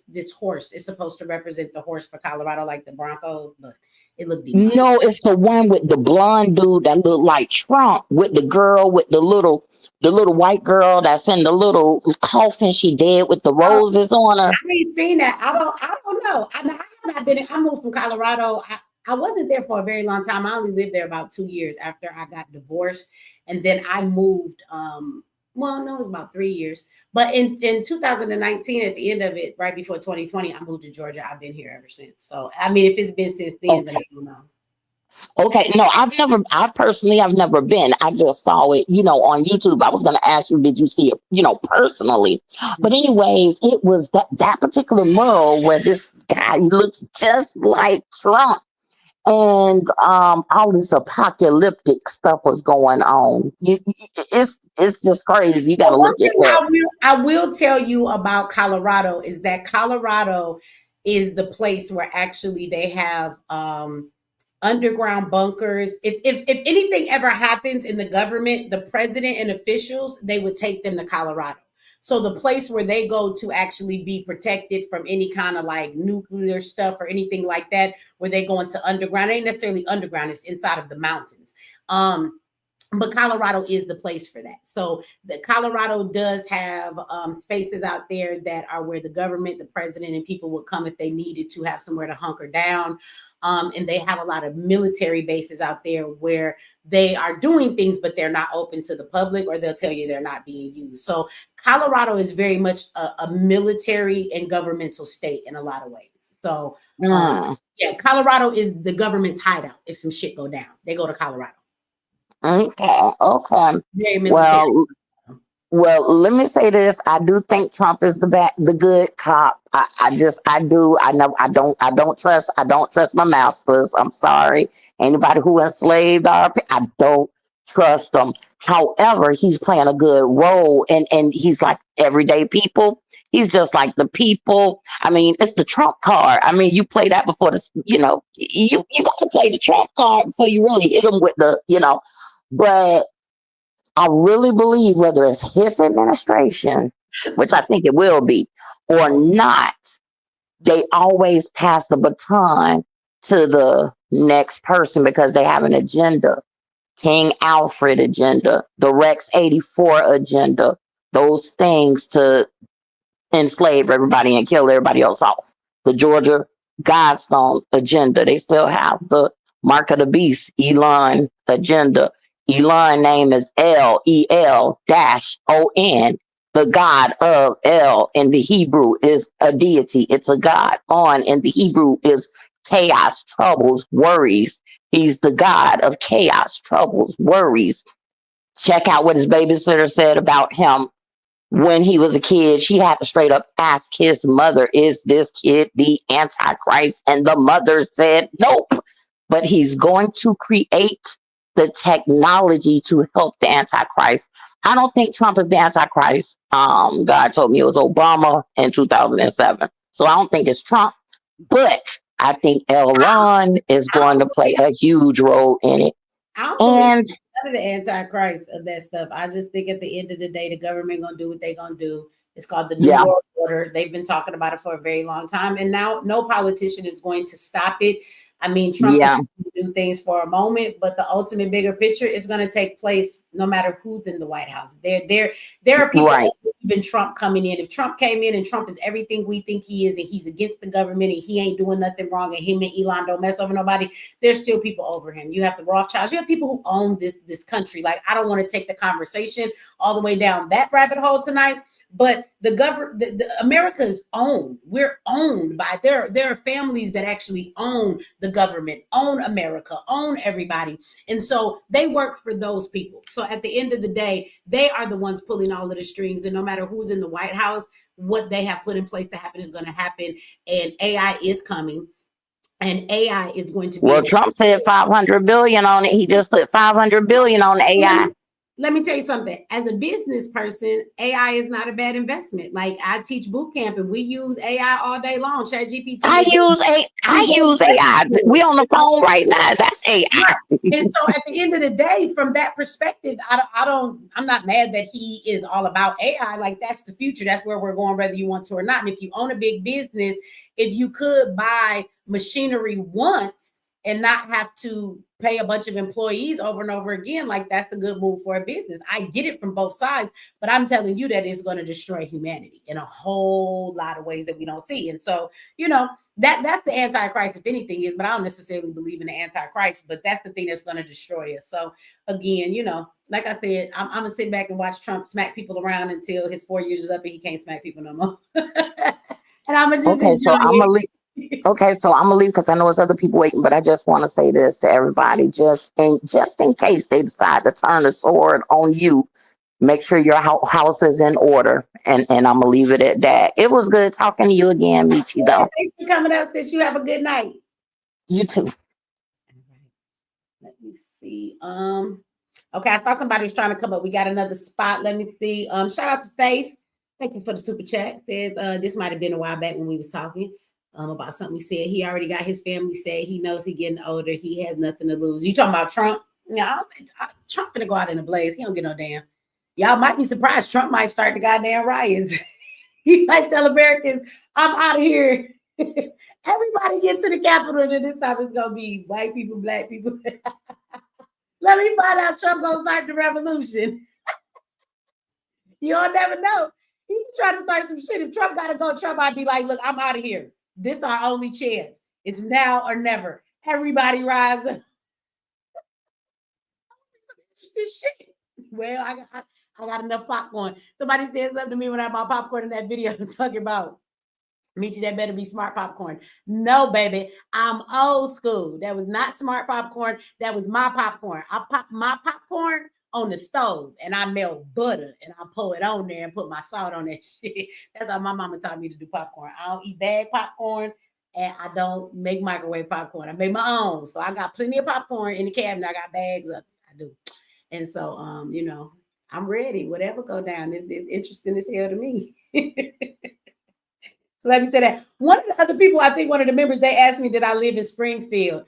this horse. It's supposed to represent the horse for Colorado, like the Broncos, but it looked demonic. No, it's the one with the blonde dude that looked like Trump, with the girl with the little white girl that's in the little coffin she dead with the roses on her. I ain't seen that. I don't know. I have not been. I moved from Colorado. I wasn't there for a very long time. I only lived there about 2 years after I got divorced, and then I moved. Well, no, it was about 3 years. But in 2019, at the end of it, right before 2020, I moved to Georgia. I've been here ever since. So, I mean, if it's been since then, then I don't know. Okay, no, I've never been. I just saw it, on YouTube. I was going to ask you, did you see it, personally? But anyways, it was that particular mural where this guy looks just like Trump. And all this apocalyptic stuff was going on. It's just crazy. You got to look at that. I will tell you about Colorado is that Colorado is the place where actually they have underground bunkers. If anything ever happens in the government, the president and officials, they would take them to Colorado. So the place where they go to actually be protected from any kind of like nuclear stuff or anything like that, where they go into underground, it ain't necessarily underground, it's inside of the mountains. But Colorado is the place for that. So the Colorado does have spaces out there that are where the government, the president, and people would come if they needed to have somewhere to hunker down. And they have a lot of military bases out there where they are doing things, but they're not open to the public, or they'll tell you they're not being used. So Colorado is very much a military and governmental state in a lot of ways. So yeah, Colorado is the government's hideout. If some shit go down, they go to Colorado. Okay. Well, let me say this. I do think Trump is the good cop. I don't trust my masters. I'm sorry. Anybody who enslaved I don't trust them. However, he's playing a good role, and he's like everyday people. He's just like the people. I mean, it's the Trump card. I mean, you play that before you got to play the Trump card before you really hit them with the, But I really believe whether it's his administration, which I think it will be, or not, they always pass the baton to the next person because they have an agenda. King Alfred agenda, the Rex 84 agenda, those things to enslave everybody and kill everybody else off. The Georgia Guidestone agenda, they still have the Mark of the Beast, Elon agenda. Elon name is L-E-L--O-N. The God of El in the Hebrew is a deity. It's a God. On in the Hebrew is chaos, troubles, worries. He's the God of chaos, troubles, worries. Check out what his babysitter said about him when he was a kid, she had to straight up ask his mother, is this kid the Antichrist? And the mother said, nope. But he's going to create the technology to help the Antichrist. I don't think Trump is the Antichrist. God told me it was Obama in 2007. So I don't think it's Trump. But I think Elon is going to play a huge role in it. I don't believe And none of the antichrist of that stuff. I just think at the end of the day, the government gonna do what they gonna do. It's called the New yeah, World Order. They've been talking about it for a very long time, and now no politician is going to stop it. I mean, Trump yeah, can do things for a moment, but the ultimate bigger picture is going to take place no matter who's in the White House. There are people right, even Trump coming in. If Trump came in and Trump is everything we think he is, and he's against the government and he ain't doing nothing wrong, and him and Elon don't mess over nobody, there's still people over him. You have the Rothschilds. You have people who own this country. Like, I don't want to take the conversation all the way down that rabbit hole tonight. But the government, America is owned. We're owned by there are families that actually own the government, own America, own everybody. And so they work for those people. So at the end of the day, they are the ones pulling all of the strings. And no matter who's in the White House, what they have put in place to happen is going to happen. And AI is coming. And AI is going to be. Well, Trump said 500 billion on it. He just put 500 billion on AI. Let me tell you something. As a business person, AI is not a bad investment. Like, I teach boot camp and we use AI all day long. ChatGPT. I use AI. We on the phone right now. That's AI. And so at the end of the day, from that perspective, I'm not mad that he is all about AI. Like, that's the future. That's where we're going, whether you want to or not. And if you own a big business, if you could buy machinery once and not have to pay a bunch of employees over and over again, like, that's a good move for a business. I get it from both sides, but I'm telling you that it's going to destroy humanity in a whole lot of ways that we don't see. And so, that's the Antichrist, if anything is, but I don't necessarily believe in the Antichrist, but that's the thing that's going to destroy us. So again, like I said, I'm going to sit back and watch Trump smack people around until his 4 years is up and he can't smack people no more. And I'm going to just so I'm going to leave. Okay, so I'm gonna leave because I know there's other people waiting, but I just want to say this to everybody, just in case they decide to turn the sword on you, make sure your house is in order, and I'm gonna leave it at that. It was good talking to you again, Michi, though. Thanks for coming out, sis. You have a good night. You too. Let me see. Okay, I thought somebody was trying to come up. We got another spot. Let me see. Shout out to Faith. Thank you for the super chat. Says this might have been a while back when we was talking. About something he said. He already got his family set. He knows he's getting older. He has nothing to lose. You talking about Trump? Yeah, Trump gonna go out in a blaze. He don't get no damn. Y'all might be surprised. Trump might start the goddamn riots. He might tell Americans, I'm out of here. Everybody get to the Capitol, and this time it's gonna be white people, black people. Let me find out Trump gonna start the revolution. You'll never know. He trying to start some shit. If Trump gotta go, Trump might be like, look, I'm out of here. This is our only chance. It's now or never. Everybody rise up. This shit. Well, I got enough popcorn. Somebody said something to me when I bought popcorn in that video talking about, Michi, that better be smart popcorn. No, baby. I'm old school. That was not smart popcorn. That was my popcorn. I pop my popcorn on the stove and I melt butter and I pour it on there and put my salt on that shit. That's how my mama taught me to do popcorn. I don't eat bag popcorn and I don't make microwave popcorn. I make my own. So I got plenty of popcorn in the cabinet. I got bags of it. I do. And so, I'm ready. Whatever go down. It's interesting as hell to me. So let me say that. One of the other people, I think one of the members, they asked me, did I live in Springfield?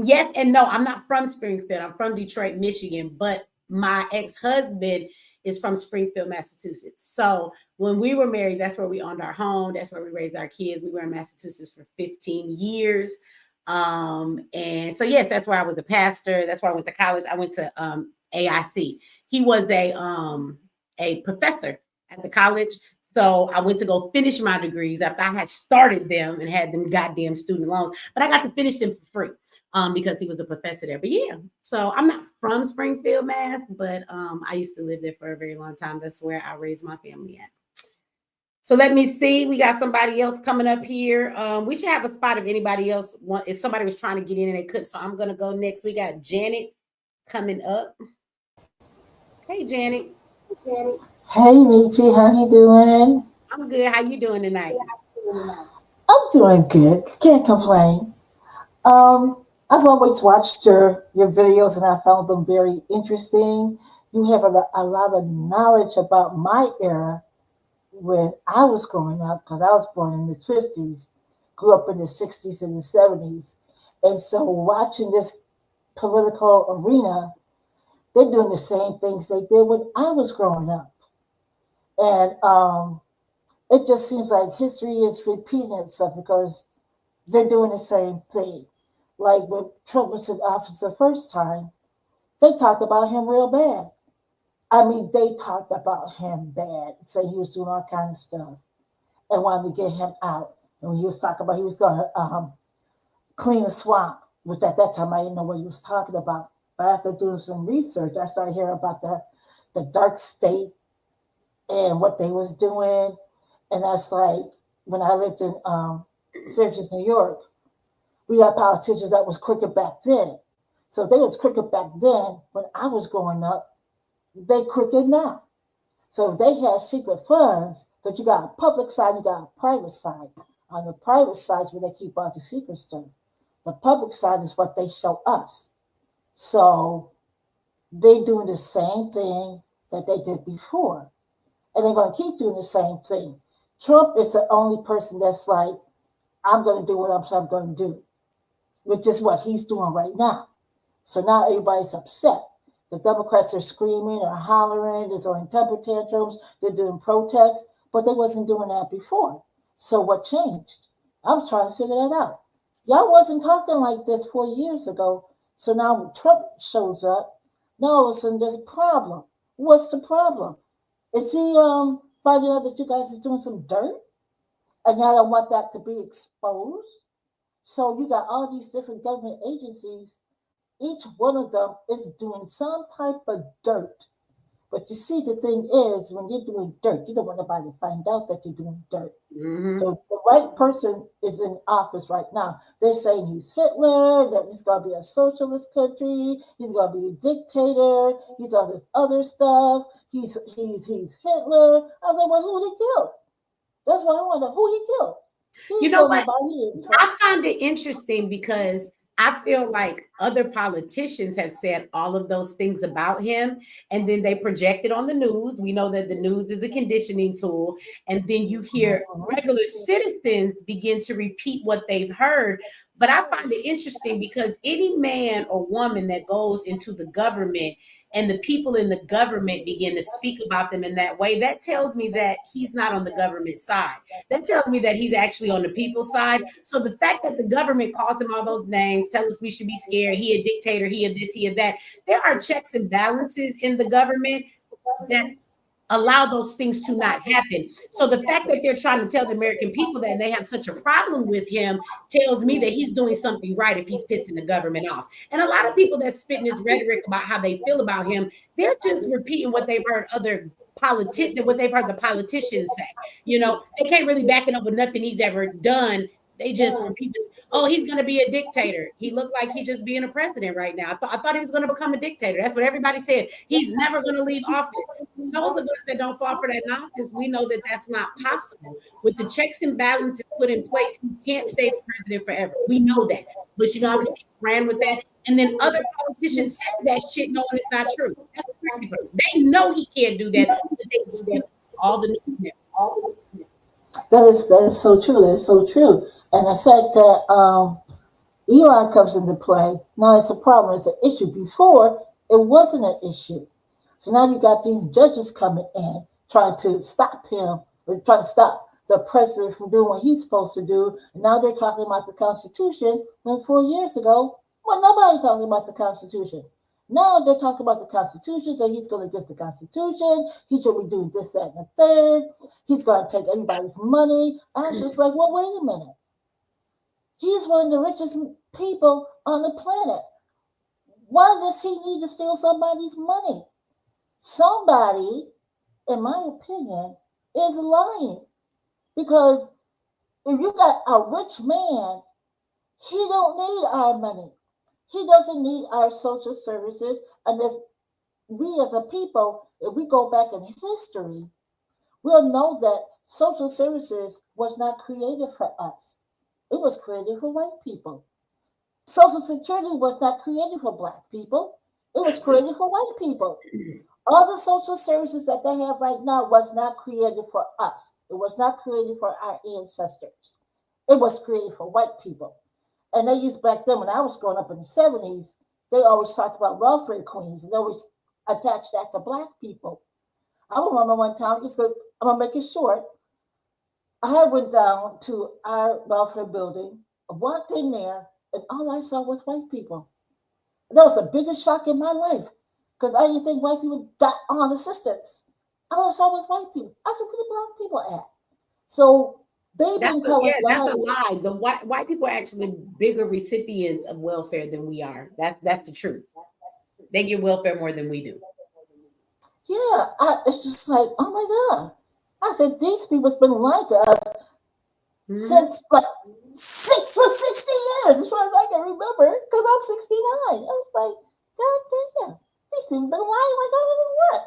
Yes and no. I'm not from Springfield. I'm from Detroit, Michigan, but my ex-husband is from Springfield, Massachusetts. So when we were married, that's where we owned our home. That's where we raised our kids. We were in Massachusetts for 15 years. And so, yes, that's where I was a pastor. That's where I went to college. I went to AIC. He was a professor at the college. So I went to go finish my degrees after I had started them and had them goddamn student loans, but I got to finish them for free because he was a professor there. But yeah, so I'm not from Springfield, Mass, but I used to live there for a very long time. That's where I raised my family at. So let me see. We got somebody else coming up here. We should have a spot if anybody else if somebody was trying to get in and they couldn't. So I'm gonna go next. We got Janet coming up. Hey, Janet. Hey, Michi, how you doing? I'm good. How you doing tonight? I'm doing good. Can't complain. I've always watched your videos and I found them very interesting. You have a lot of knowledge about my era when I was growing up because I was born in the 50s, grew up in the 60s and the 70s. And so watching this political arena, they're doing the same things they did when I was growing up. And it just seems like history is repeating itself because they're doing the same thing. Like when Trump was in office the first time, they talked about him real bad. I mean, they talked about him bad, saying he was doing all kind of stuff and wanted to get him out. And when he was talking about he was going to clean the swamp, which at that time I didn't know what he was talking about. But after doing some research, I started hearing about the dark state and what they was doing. And that's like when I lived in Syracuse, New York, we had politicians that was crooked back then. So if they was crooked back then when I was growing up, they crooked now. So they had secret funds, but you got a public side, you got a private side. On the private side is where they keep all the secret stuff. The public side is what they show us. So they doing the same thing that they did before. And they're going to keep doing the same thing. Trump is the only person that's like, I'm going to do what I'm going to do, which is what he's doing right now. So now everybody's upset. The Democrats are screaming or hollering, they're throwing temper tantrums, they're doing protests, but they wasn't doing that before. So what changed? I was trying to figure that out. Y'all wasn't talking like this 4 years ago. So now when Trump shows up, now all of a sudden there's a problem. What's the problem? Is he finding out that you guys are doing some dirt? And y'all don't want that to be exposed? So you got all these different government agencies. Each one of them is doing some type of dirt. But you see, the thing is, when you're doing dirt, you don't want nobody to find out that you're doing dirt. Mm-hmm. So the right person is in office right now. They're saying he's Hitler, that he's going to be a socialist country, he's going to be a dictator, he's all this other stuff. He's Hitler. I was like, well, who did he kill? That's what I want to know. Who he killed? You know what? I find it interesting because I feel like other politicians have said all of those things about him, and then they project it on the news. We know that the news is a conditioning tool, and then you hear regular citizens begin to repeat what they've heard. But I find it interesting because any man or woman that goes into the government and the people in the government begin to speak about them in that way, that tells me that he's not on the government side. That tells me that he's actually on the people's side. So the fact that the government calls him all those names, tell us we should be scared, he a dictator, he a this, he a that. There are checks and balances in the government that allow those things to not happen. So the fact that they're trying to tell the American people that they have such a problem with him tells me that he's doing something right if he's pissing the government off. And a lot of people that spit in this rhetoric about how they feel about him, they're just repeating what they've heard what they've heard the politicians say. You know, they can't really back it up with nothing he's ever done. They just repeat, oh, he's going to be a dictator. He looked like he's just being a president right now. I thought he was going to become a dictator. That's what everybody said. He's never going to leave office. Those of us that don't fall for that nonsense, we know that that's not possible. With the checks and balances put in place, he can't stay the president forever. We know that. But you know how many people ran with that? And then other politicians said that shit knowing it's not true. That's the they know he can't do that, but they speak all the news. That is so true. That is so true. And the fact that Elon comes into play, now it's a problem. It's an issue. Before, it wasn't an issue. So now you got these judges coming in trying to stop him, or trying to stop the president from doing what he's supposed to do. And now they're talking about the Constitution when 4 years ago, well, nobody talking about the Constitution. Now they're talking about the Constitution, so he's going against the Constitution. He should be doing this, that, and the third. He's going to take everybody's money. I was just like, well, wait a minute. He's one of the richest people on the planet. Why does he need to steal somebody's money? Somebody, in my opinion, is lying. Because if you got a rich man, he don't need our money. He doesn't need our social services. And if we as a people, if we go back in history, we'll know that social services was not created for us. It was created for white people. Social Security was not created for Black people. It was created for white people. All the social services that they have right now was not created for us. It was not created for our ancestors. It was created for white people. And they used back then, when I was growing up in the 70s, they always talked about welfare queens and they always attached that to Black people. I remember one time, I'm going to make it short. I went down to our welfare building, I walked in there, and all I saw was white people. That was the biggest shock in my life because I didn't think white people got on assistance. All I saw was white people. I said, where the Black people at? So they've been telling that's a lie. The white people are actually bigger recipients of welfare than we are. That's the truth. They get welfare more than we do. Yeah, it's just like, oh my God. I said, these people's been lying to us since like 60 years, as far as I can remember, because I'm 69. I was like, God damn, these people been lying like I don't know what.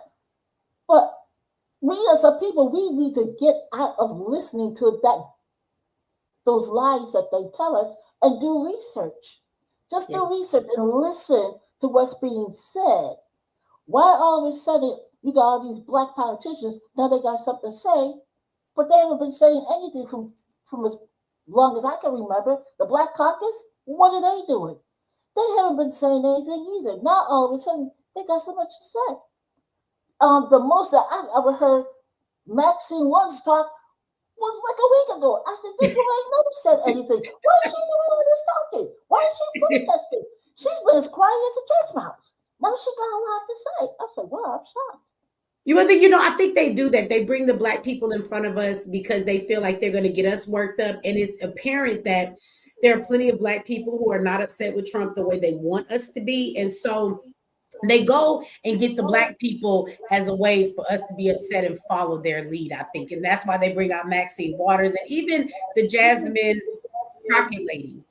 But we as a people, we need to get out of listening to those lies that they tell us and do research. Just do research and listen to what's being said. Why all of a sudden you got all these Black politicians, now they got something to say, but they haven't been saying anything from as long as I can remember. The Black Caucus, what are they doing? They haven't been saying anything either. Now all of a sudden they got so much to say. The most that I've ever heard Maxine Waters talk was like a week ago. I said, this woman ain't never said anything. Why is she doing all this talking? Why is she protesting? She's been as quiet as a church mouse. Now she got a lot to say. I said, wow, I'm shocked. You would think, I think they do that. They bring the Black people in front of us because they feel like they're going to get us worked up. And it's apparent that there are plenty of Black people who are not upset with Trump the way they want us to be. And so they go and get the Black people as a way for us to be upset and follow their lead, I think. And that's why they bring out Maxine Waters and even the Jasmine Crockett lady.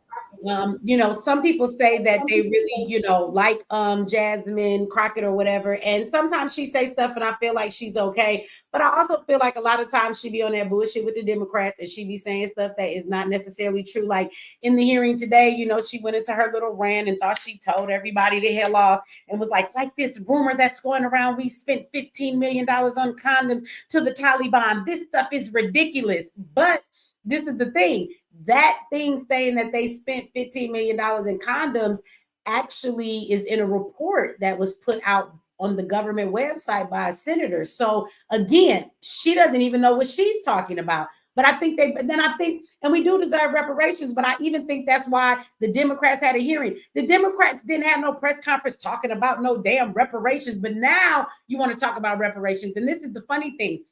Some people say that they really, like Jasmine Crockett or whatever. And sometimes she say stuff and I feel like she's okay. But I also feel like a lot of times she be on that bullshit with the Democrats and she be saying stuff that is not necessarily true. Like in the hearing today, she went into her little rant and thought she told everybody the hell off and was like this rumor that's going around, we spent $15 million on condoms to the Taliban. This stuff is ridiculous. But this is the thing. That thing saying that they spent $15 million in condoms actually is in a report that was put out on the government website by a senator. So again, she doesn't even know what she's talking about. But I think and we do deserve reparations, but I even think that's why the Democrats had a hearing. The Democrats didn't have no press conference talking about no damn reparations, but now you want to talk about reparations. And this is the funny thing.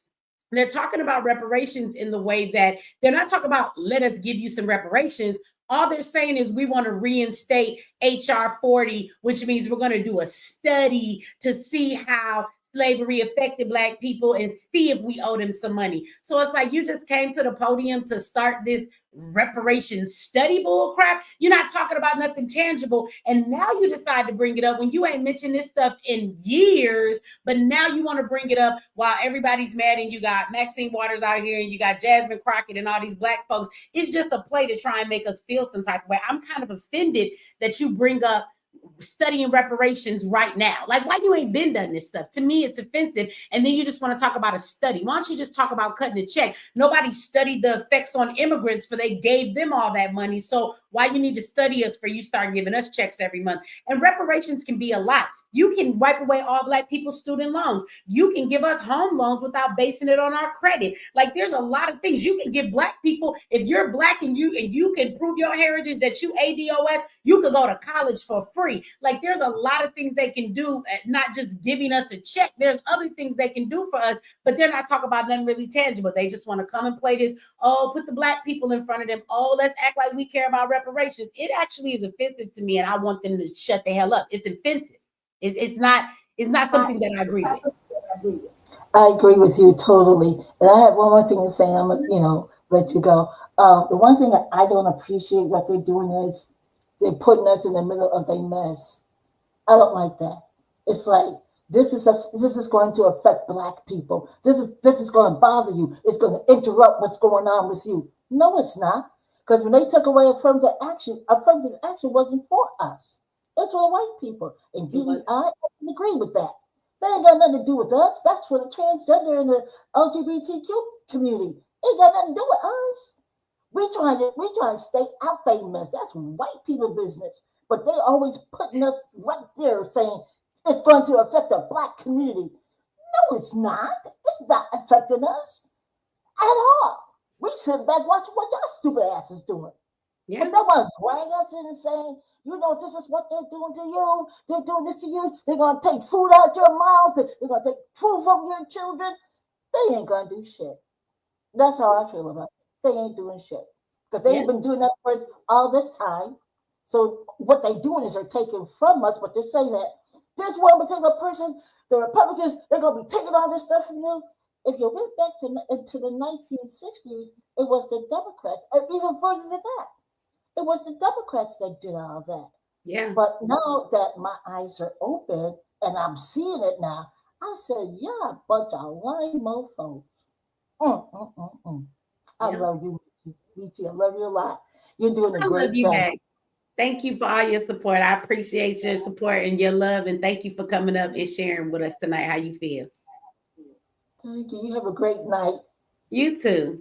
They're talking about reparations in the way that they're not talking about, let us give you some reparations. All they're saying is we want to reinstate HR 40, which means we're going to do a study to see how slavery affected Black people and see if we owe them some money. So it's like you just came to the podium to start this reparations study bull crap. You're not talking about nothing tangible. And now you decide to bring it up when you ain't mentioned this stuff in years, but now you want to bring it up while everybody's mad and you got Maxine Waters out here and you got Jasmine Crockett and all these Black folks. It's just a play to try and make us feel some type of way. I'm kind of offended that you bring up studying reparations right now. Like, why you ain't been done this stuff? To me, it's offensive. And then you just want to talk about a study. Why don't you just talk about cutting a check? Nobody studied the effects on immigrants for they gave them all that money. So why you need to study us for you start giving us checks every month? And reparations can be a lot. You can wipe away all Black people's student loans. You can give us home loans without basing it on our credit. Like, there's a lot of things you can give Black people. If you're Black and you can prove your heritage that you ADOS, you could go to college for free. Like, there's a lot of things they can do, not just giving us a check. There's other things they can do for us, but they're not talking about nothing really tangible. They just want to come and play this, put the Black people in front of them. Let's act like we care about reparations. It actually is offensive to me, and I want them to shut the hell up. It's offensive. It's not something that I agree with. I agree with you totally. And I have one more thing to say, and I'm gonna, let you go. The one thing that I don't appreciate what they're doing is they're putting us in the middle of their mess. I don't like that. It's like this is going to affect Black people. This is going to bother you. It's going to interrupt what's going on with you. No, it's not. Because when they took away affirmative action wasn't for us. It's for the white people. And DEI, I agree with that. They ain't got nothing to do with us. That's for the transgender and the LGBTQ community. Ain't got nothing to do with us. We trying to stay out their mess. That's white people business. But they always putting us right there saying it's going to affect the Black community. No, it's not. It's not affecting us at all. We sit back watching what y'all stupid asses doing. Yeah. But they want to drag us in and saying, this is what they're doing to you. They're doing this to you. They're going to take food out your mouth. They're going to take food from your children. They ain't going to do shit. That's how I feel about it. They ain't doing shit. Because they've been doing that for us all this time. So what they're doing is they're taking from us, but they're saying that this one particular person, the Republicans, they're going to be taking all this stuff from you. If you went back into the 1960s, it was the Democrats, even further than that. It was the Democrats that did all that. Yeah. But now that my eyes are open and I'm seeing it now, I said, yeah, a bunch of lying mofos. I love you, Michi. I love you a lot. You're doing a great job. Back. Thank you for all your support. I appreciate your support and your love. And thank you for coming up and sharing with us tonight how you feel. Thank you. You have a great night. You too.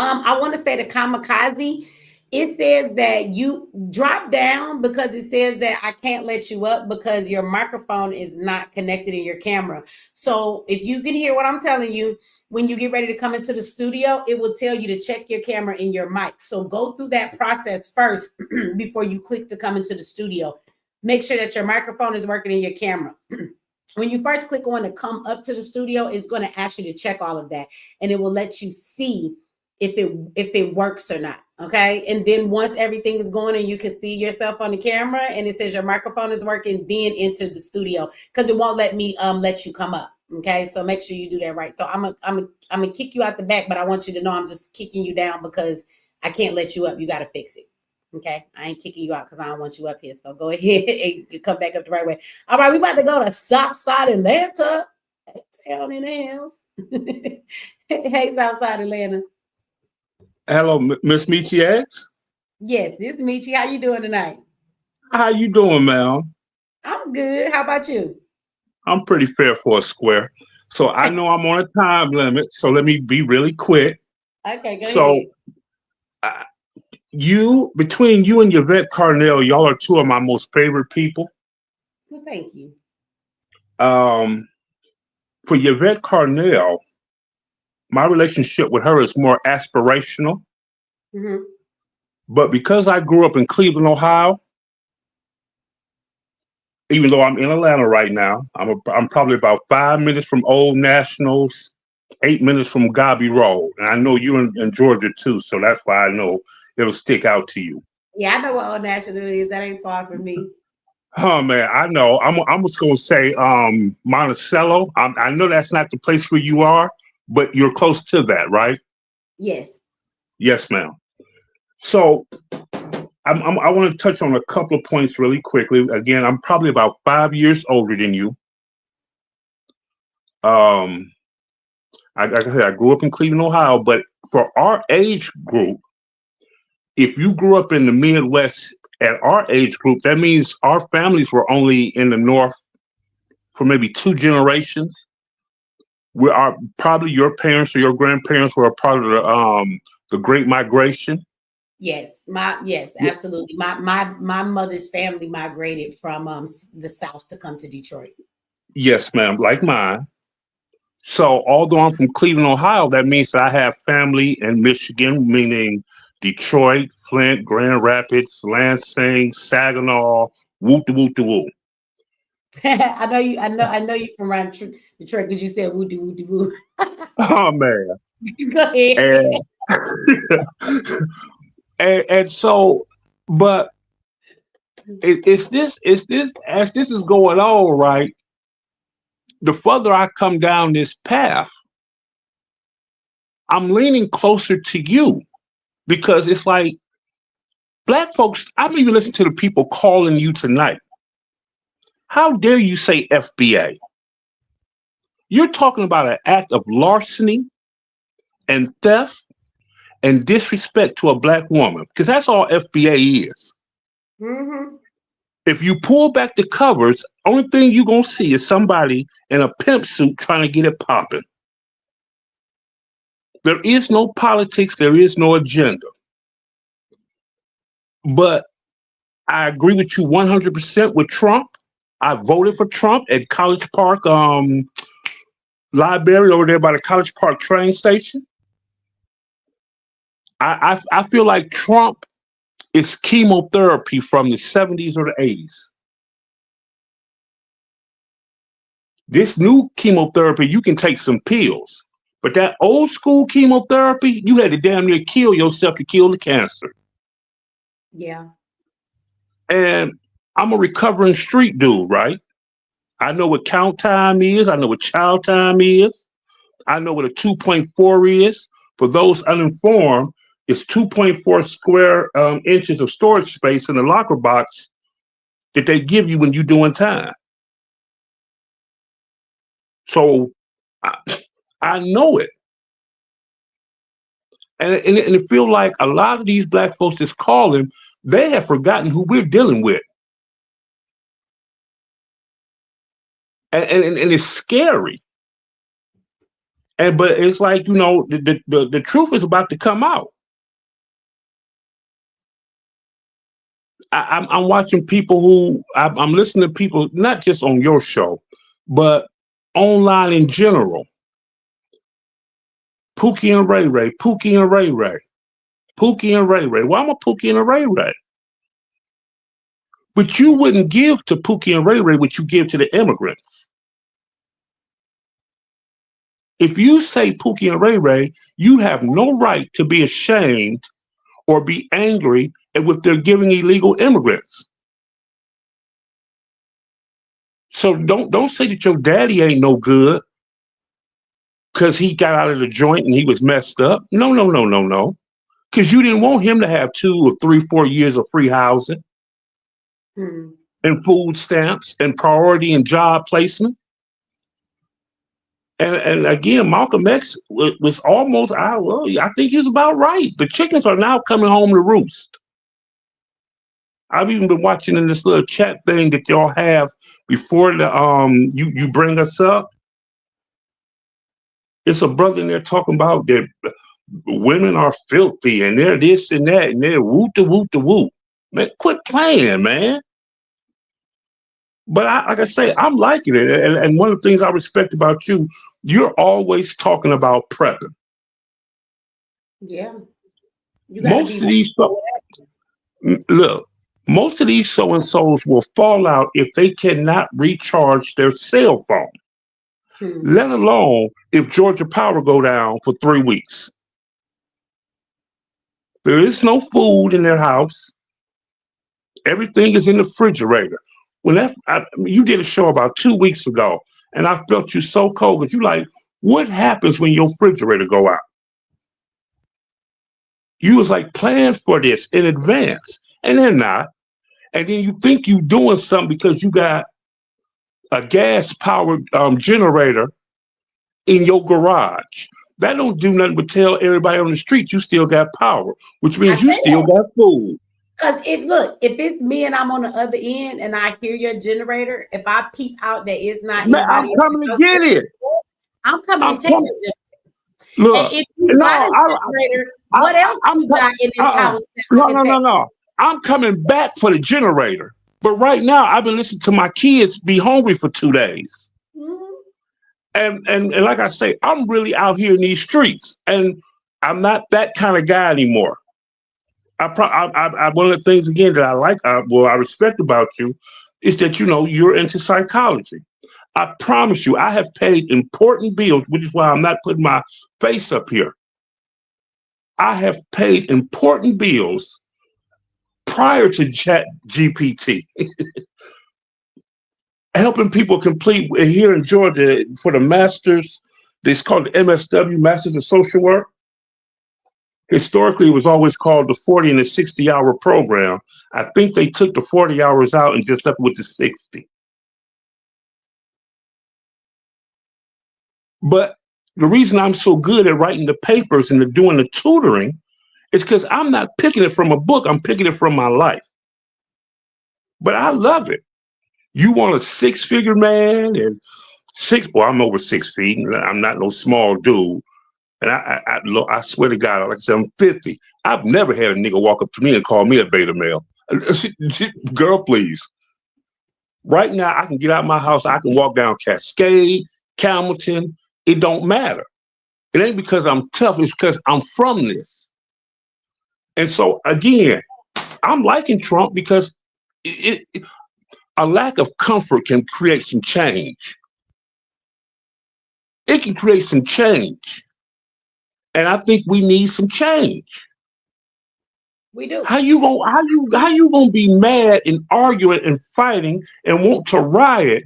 I want to say to Kamikaze, it says that you drop down because it says that I can't let you up because your microphone is not connected in your camera. So if you can hear what I'm telling you, when you get ready to come into the studio, it will tell you to check your camera and your mic. So go through that process first before you click to come into the studio. Make sure that your microphone is working in your camera. When you first click on to come up to the studio, it's going to ask you to check all of that. And it will let you see if it works or not. Okay. And then once everything is going and you can see yourself on the camera and it says your microphone is working, then enter the studio because it won't let me let you come up. Okay. So make sure you do that right. So I'm gonna kick you out the back, but I want you to know I'm just kicking you down because I can't let you up. You got to fix it. Okay. I ain't kicking you out because I don't want you up here. So go ahead and come back up the right way. All right. We about to go to Southside Atlanta. Town in the house. Hey, Southside Atlanta. Hello, Miss Michi X. Yes, this is Michi. How you doing tonight? How you doing, ma'am? I'm good. How about you? I'm pretty fair for a square. So I know I'm on a time limit, so let me be really quick. Okay, go ahead. Between you and Yvette Carnell, y'all are two of my most favorite people. Well, thank you. For Yvette Carnell, my relationship with her is more aspirational. Mm-hmm. But because I grew up in Cleveland, Ohio, even though I'm in Atlanta right now, I'm probably about 5 minutes from Old Nationals, 8 minutes from Gobby Road. And I know you're in Georgia too, so that's why I know it'll stick out to you. Yeah, I know what Old National is. That ain't far from me. Oh man, I know. I'm just gonna say Monticello. I know that's not the place where you are, but you're close to that, right? Yes. Yes, ma'am. So I want to touch on a couple of points really quickly. Again, I'm probably about 5 years older than you. Like I said, I grew up in Cleveland, Ohio, but for our age group, if you grew up in the Midwest at our age group, that means our families were only in the North for maybe 2 generations. Probably your parents or your grandparents were a part of the Great Migration. Yes, absolutely. My mother's family migrated from the South to come to Detroit. Yes, ma'am, like mine. So although I'm from Cleveland, Ohio, that means that I have family in Michigan, meaning Detroit, Flint, Grand Rapids, Lansing, Saginaw, woo-de-woo-de-woo. I know you from around Detroit because you said woo-de-woo-de-woo. Oh man. Go ahead. And so, but it's this as this is going on, right? The further I come down this path, I'm leaning closer to you because it's like Black folks, I mean, you listen to the people calling you tonight. How dare you say FBA? You're talking about an act of larceny and theft and disrespect to a black woman, because that's all FBA is. Mm-hmm. If you pull back the covers, only thing you're going to see is somebody in a pimp suit trying to get it popping. There is no politics. There is no agenda. But I agree with you 100% with Trump. I voted for Trump at College Park Library over there by the College Park train station. I feel like Trump is chemotherapy from the 70s or the 80s. This new chemotherapy, you can take some pills. But that old school chemotherapy, you had to damn near kill yourself to kill the cancer. Yeah. And I'm a recovering street dude, right? I know what count time is. I know what child time is. I know what a 2.4 is. For those uninformed, it's 2.4 square inches of storage space in the locker box that they give you when you're doing time. So I know it. And it feels like a lot of these black folks that's calling, they have forgotten who we're dealing with. And it's scary. But it's like, you know, the truth is about to come out. I'm watching people who I'm listening to people, not just on your show, but online in general. Pookie and Ray Ray, Pookie and Ray Ray, Pookie and Ray Ray. Well, I'm a Pookie and a Ray Ray. But you wouldn't give to Pookie and Ray Ray what you give to the immigrants. If you say Pookie and Ray Ray, you have no right to be ashamed or be angry at what they're giving illegal immigrants. So don't say that your daddy ain't no good because he got out of the joint and he was messed up. No. Because you didn't want him to have 2 or 3, 4 years of free housing and food stamps and priority and job placement. And again, Malcolm X was almost, I think he was about right. The chickens are now coming home to roost. I've even been watching in this little chat thing that y'all have before the you bring us up. It's a brother in there talking about that women are filthy and they're this and that and they're woot to woot to woot. Man, quit playing, man. But like I say, I'm liking it. And one of the things I respect about you, you're always talking about prepping. Yeah. Most of these most of these so-and-sos will fall out if they cannot recharge their cell phone. Let alone if Georgia Power go down for 3 weeks. There is no food in their house. Everything is in the refrigerator. You did a show about 2 weeks ago, and I felt you so cold. But you like, what happens when your refrigerator go out? You was like, plan for this in advance, and they're not. And then you think you're doing something because you got a gas-powered generator in your garage. That don't do nothing but tell everybody on the street you still got power, which means you still got food. Because if it's me and I'm on the other end and I hear your generator, if I peep out that it's not Man, anybody, I'm coming to get it. I'm coming to take your generator. Look, and if you got a generator, what else you got in this house? No. I'm coming back for the generator. But right now, I've been listening to my kids be hungry for 2 days. And like I say, I'm really out here in these streets, and I'm not that kind of guy anymore. One of the things again that I like, I respect about you, is that you're into psychology. I promise you, I have paid important bills, which is why I'm not putting my face up here. I have paid important bills prior to ChatGPT. Helping people complete here in Georgia for the masters. It's called the MSW, Masters of Social Work. Historically, it was always called the 40 and the 60-hour program. I think they took the 40 hours out and just left with the 60. But the reason I'm so good at writing the papers and doing the tutoring is because I'm not picking it from a book. I'm picking it from my life. But I love it. You want a 6-figure man and I'm over 6 feet. I'm not no small dude. And I swear to God, like I said, I'm 50. I've never had a nigga walk up to me and call me a beta male. Girl, please. Right now, I can get out my house. I can walk down Cascade, Camelton. It don't matter. It ain't because I'm tough. It's because I'm from this. And so, again, I'm liking Trump because a lack of comfort can create some change. It can create some change. And I think we need some change. We do. How you gonna be mad and arguing and fighting and want to riot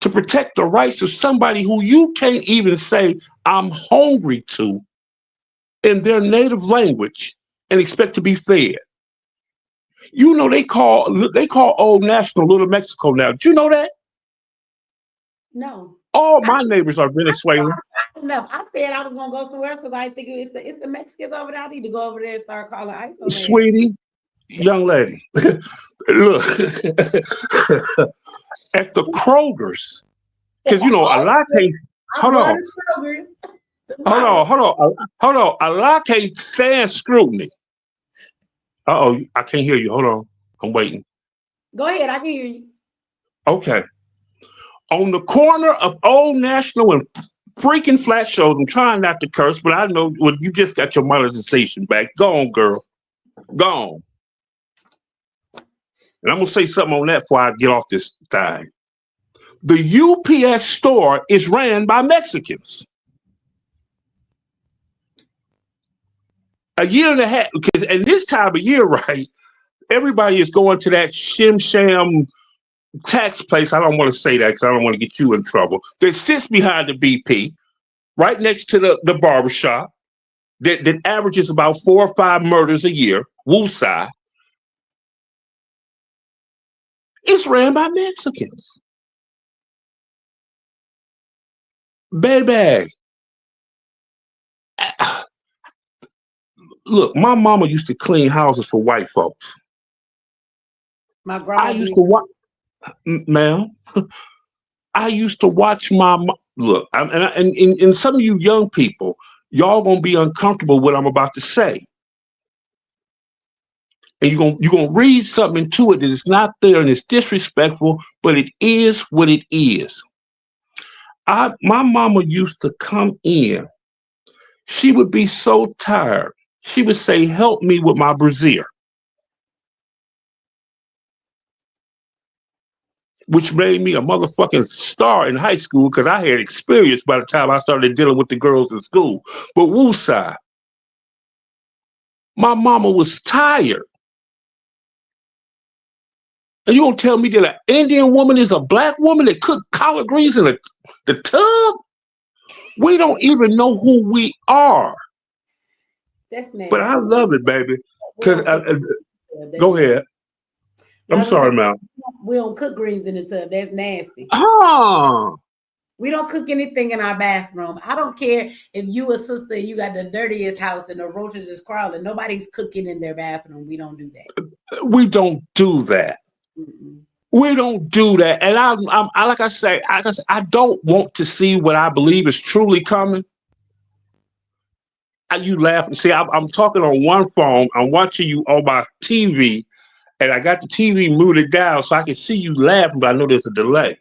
to protect the rights of somebody who you can't even say I'm hungry to in their native language and expect to be fed? You know they call Old National Little Mexico now. Did you know that? No. All my neighbors are Venezuelan. No, I said I was gonna go somewhere else because I think it's the Mexicans over there. I need to go over there and start calling ISO man. Sweetie, young lady, look at the Kroger's, because you know a lot can't. Hold on. A lot can't stand scrutiny. Uh-oh, I can't hear you. Hold on, I'm waiting. Go ahead, I can hear you. Okay. On the corner of Old National and freaking Flat Shows, I'm trying not to curse, but I know you just got your monetization back. Go on, girl. Go on. And I'm going to say something on that before I get off this thing. The UPS store is ran by Mexicans. A year and a half, and this time of year, right, everybody is going to that shim sham tax place. I don't want to say that because I don't want to get you in trouble. That sits behind the BP, right next to the barbershop, that averages about 4 or 5 murders a year, woosah. It's ran by Mexicans. Baby. Look, my mama used to clean houses for white folks. My grandma I used to watch, ma'am. I used to watch my look, and some of you young people, y'all gonna be uncomfortable with what I'm about to say, and you're gonna read something into it that is not there and it's disrespectful, but it is what it is. My mama used to come in. She would be so tired. She would say, "Help me with my brassiere," which made me a motherfucking star in high school because I had experience by the time I started dealing with the girls in school. But woosah, my mama was tired. And you gonna tell me that an Indian woman is a black woman that cook collard greens in the tub? We don't even know who we are. That's nasty. But I love it, baby. Because go ahead. I'm sorry, ma'am. We don't cook greens in the tub. That's nasty. We don't cook anything in our bathroom. I don't care if you a sister, you got the dirtiest house and the roaches is crawling. Nobody's cooking in their bathroom. We don't do that. We don't do that. Mm-mm. We don't do that. And I like I say, I don't want to see what I believe is truly coming. You laugh. See, I'm talking on one phone. I'm watching you on my TV, and I got the TV muted down so I can see you laughing, but I know there's a delay.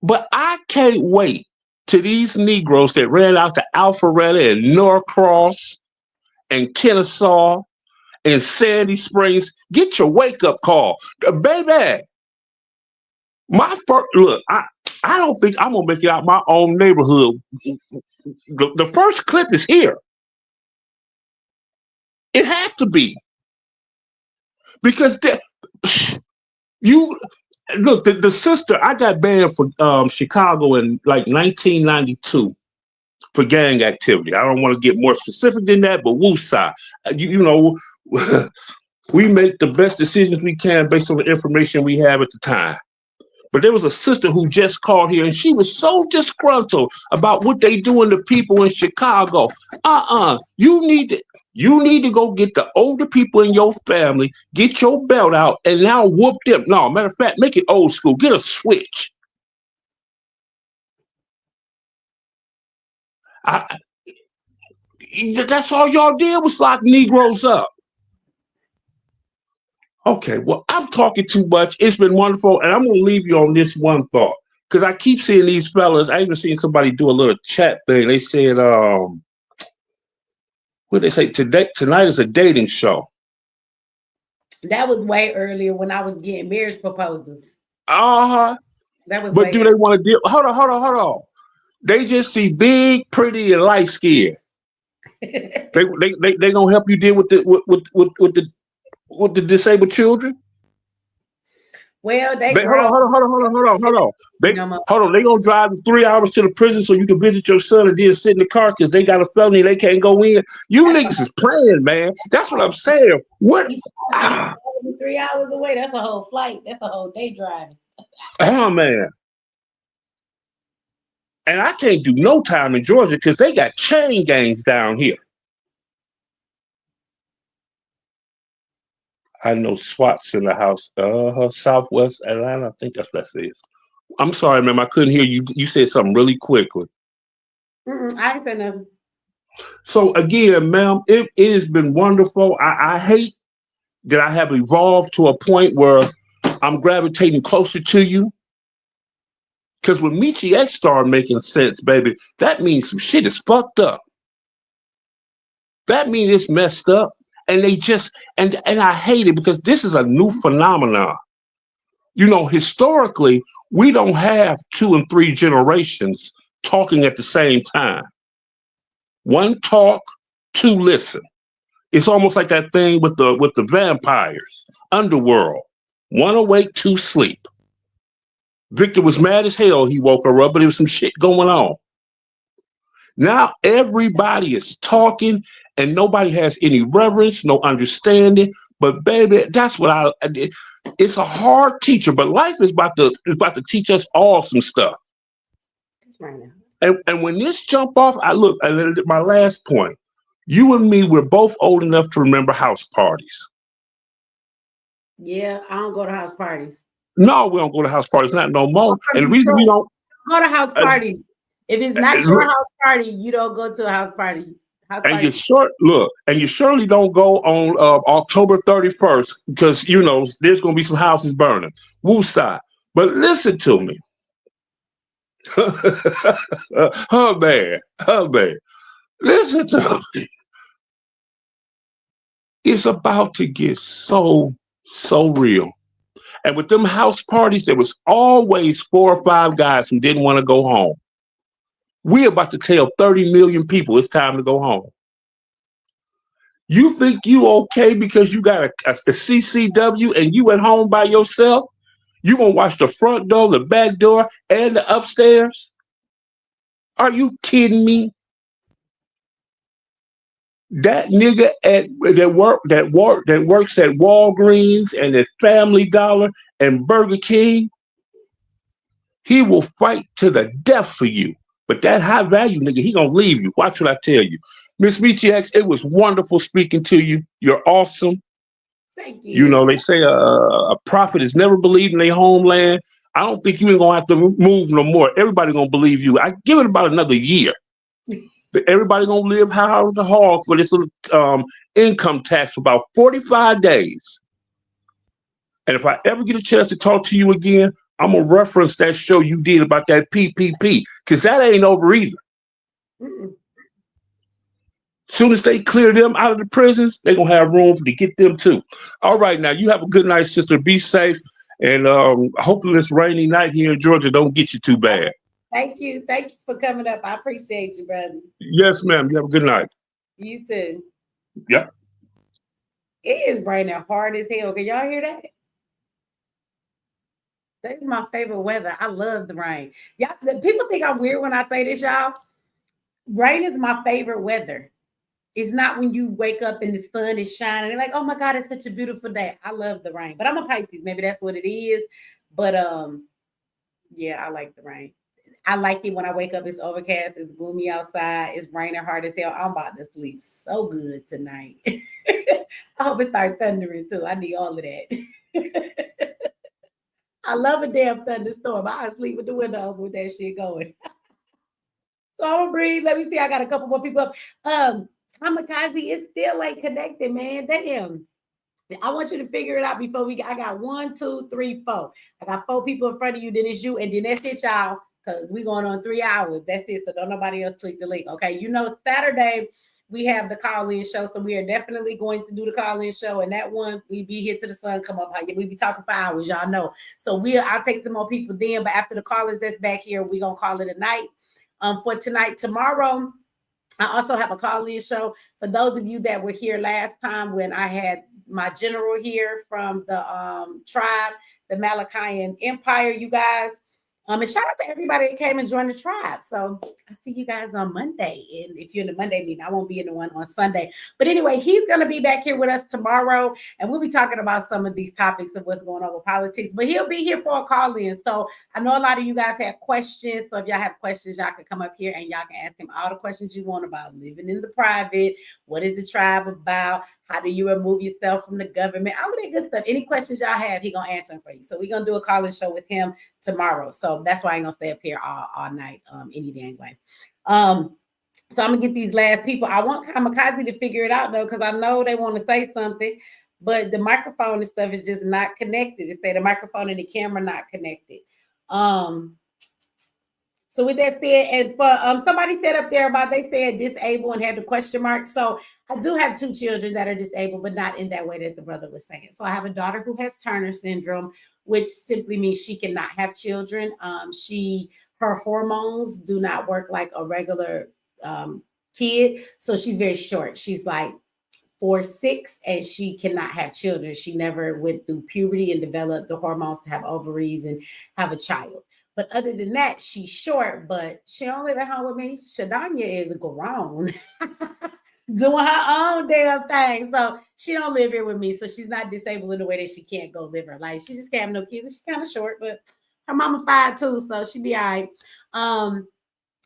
But I can't wait till these Negroes that ran out to Alpharetta and Norcross and Kennesaw and Sandy Springs get your wake-up call. Baby, my first look, I don't think I'm gonna make it out my own neighborhood. The first clip is here. It had to be. Because you look, the sister, I got banned for Chicago in like 1992. for gang activity. I don't want to get more specific than that, but woosah. You know, we make the best decisions we can based on the information we have at the time. But there was a sister who just called here and she was so disgruntled about what they doing to people in Chicago. You need to go get the older people in your family, get your belt out, and now whoop them. No, matter of fact, make it old school. Get a switch. That's all y'all did was lock Negroes up. Okay, well, I'm talking too much. It's been wonderful, and I'm going to leave you on this one thought. Because I keep seeing these fellas. I even seen somebody do a little chat thing. They said, what they say? Tonight is a dating show. That was way earlier when I was getting marriage proposals. Uh-huh. That was. But do they want to deal? Hold on. They just see big, pretty, and light skin. they gonna help you deal with the disabled children. Well, hold on. They gonna drive 3 hours to the prison so you can visit your son and then sit in the car because they got a felony they can't go in. You niggas is playing, man. That's what I'm saying. What? 3 hours away. That's a whole flight. That's a whole day driving. Oh man. And I can't do no time in Georgia because they got chain gangs down here. I know SWAT's in the house. Southwest Atlanta. I think that's what that is. I'm sorry, ma'am. I couldn't hear you. You said something really quickly. I ain't said nothing. So again, ma'am, it has been wonderful. I hate that I have evolved to a point where I'm gravitating closer to you. Because when Michi X started making sense, baby, that means some shit is fucked up. That means it's messed up. And they just, and I hate it because this is a new phenomenon. You know, historically, we don't have 2 and 3 generations talking at the same time. 1 talk, 2 listen. It's almost like that thing with the vampires, underworld. 1 awake, 2 sleep. Victor was mad as hell. He woke her up, but there was some shit going on. Now everybody is talking and nobody has any reverence, no understanding. But baby, that's what it's a hard teacher, but life is about to teach us all some stuff. That's right now. And when this jump off, my last point, you and me, we're both old enough to remember house parties. Yeah, I don't go to house parties. No, we don't go to house parties, not no more. And the reason we don't go to house parties. If it's not your house party, you don't go to a house party. You surely don't go on October 31st because you know there's gonna be some houses burning. Woosah. But listen to me. Oh man. Listen to me. It's about to get so real. And with them house parties, there was always 4 or 5 guys who didn't want to go home. We're about to tell 30 million people it's time to go home. You think you okay because you got a CCW and you at home by yourself? You gonna watch the front door, the back door, and the upstairs? Are you kidding me? That nigga that works at Walgreens and at Family Dollar and Burger King, he will fight to the death for you. But that high value nigga, he gonna leave you. Watch what I tell you. Miss Michi X, it was wonderful speaking to you. You're awesome. Thank you. You know, they say a prophet is never believed in their homeland. I don't think you ain't gonna have to move no more. Everybody gonna believe you. I give it about another year. Everybody gonna live house to hog for this little income tax for about 45 days. And if I ever get a chance to talk to you again, I'm gonna reference that show you did about that PPP because that ain't over either. Soon as they clear them out of the prisons, they're gonna have room to get them too. All right, now you have a good night, sister. Be safe, and hopefully this rainy night here in Georgia don't get you too bad. Thank you for coming up. I appreciate you, brother. Yes, ma'am. You have a good night. You too. Yep. It is raining hard as hell. Can y'all hear that? That is my favorite weather. I love the rain. Y'all, people think I'm weird when I say this, y'all. Rain is my favorite weather. It's not when you wake up and the sun is shining. You're like, oh my God, it's such a beautiful day. I love the rain, but I'm a Pisces. Maybe that's what it is. But yeah, I like the rain. I like it when I wake up. It's overcast. It's gloomy outside. It's raining hard as hell. I'm about to sleep so good tonight. I hope it starts thundering too. I need all of that. I love a damn thunderstorm. I sleep with the window open with that shit going. So I'm gonna breathe. Let me see. I got a couple more people up. Kamikaze is still ain't connected, man. Damn. I want you to figure it out before I got 1, 2, 3, 4. I got 4 people in front of you, then it's you, and then that's it, y'all. Because we going on 3 hours. That's it. So don't nobody else click the link. Okay. You know, Saturday we have the call-in show. So we are definitely going to do the call-in show. And that one, we be here till the sun come up. We be talking for hours, y'all know. So I'll take some more people then. But after the callers that's back here, we're gonna call it a night. For tonight, tomorrow. I also have a call-in show for those of you that were here last time when I had my general here from the tribe, the Malachian Empire, you guys. And shout out to everybody that came and joined the tribe. So I see you guys on Monday. And if you're in the Monday meeting, I won't be in the one on Sunday. But anyway, he's going to be back here with us tomorrow. And we'll be talking about some of these topics of what's going on with politics. But he'll be here for a call-in. So I know a lot of you guys have questions. So if y'all have questions, y'all can come up here and y'all can ask him all the questions you want about living in the private. What is the tribe about? How do you remove yourself from the government? All of that good stuff. Any questions y'all have, he's going to answer them for you. So we're going to do a call-in show with him tomorrow. So that's why I ain't gonna stay up here all night any dang way. So I'm gonna get these last people. I want Kamikaze to figure it out though, because I know they want to say something, but the microphone and stuff is just not connected. It say the microphone and the camera not connected. So with that said, and for somebody said up there about they said disabled and had the question mark. So I do have 2 children that are disabled, but not in that way that the brother was saying. So I have a daughter who has Turner syndrome, which simply means she cannot have children. Her hormones do not work like a regular kid. So she's very short. She's like 4'6", and she cannot have children. She never went through puberty and developed the hormones to have ovaries and have a child. But other than that, she's short, but she don't live at home with me. Shadanya is grown, doing her own damn thing. So she don't live here with me. So she's not disabled in the way that she can't go live her life. She just can't have no kids. She's kind of short, but her mama 5'2", so she be all right.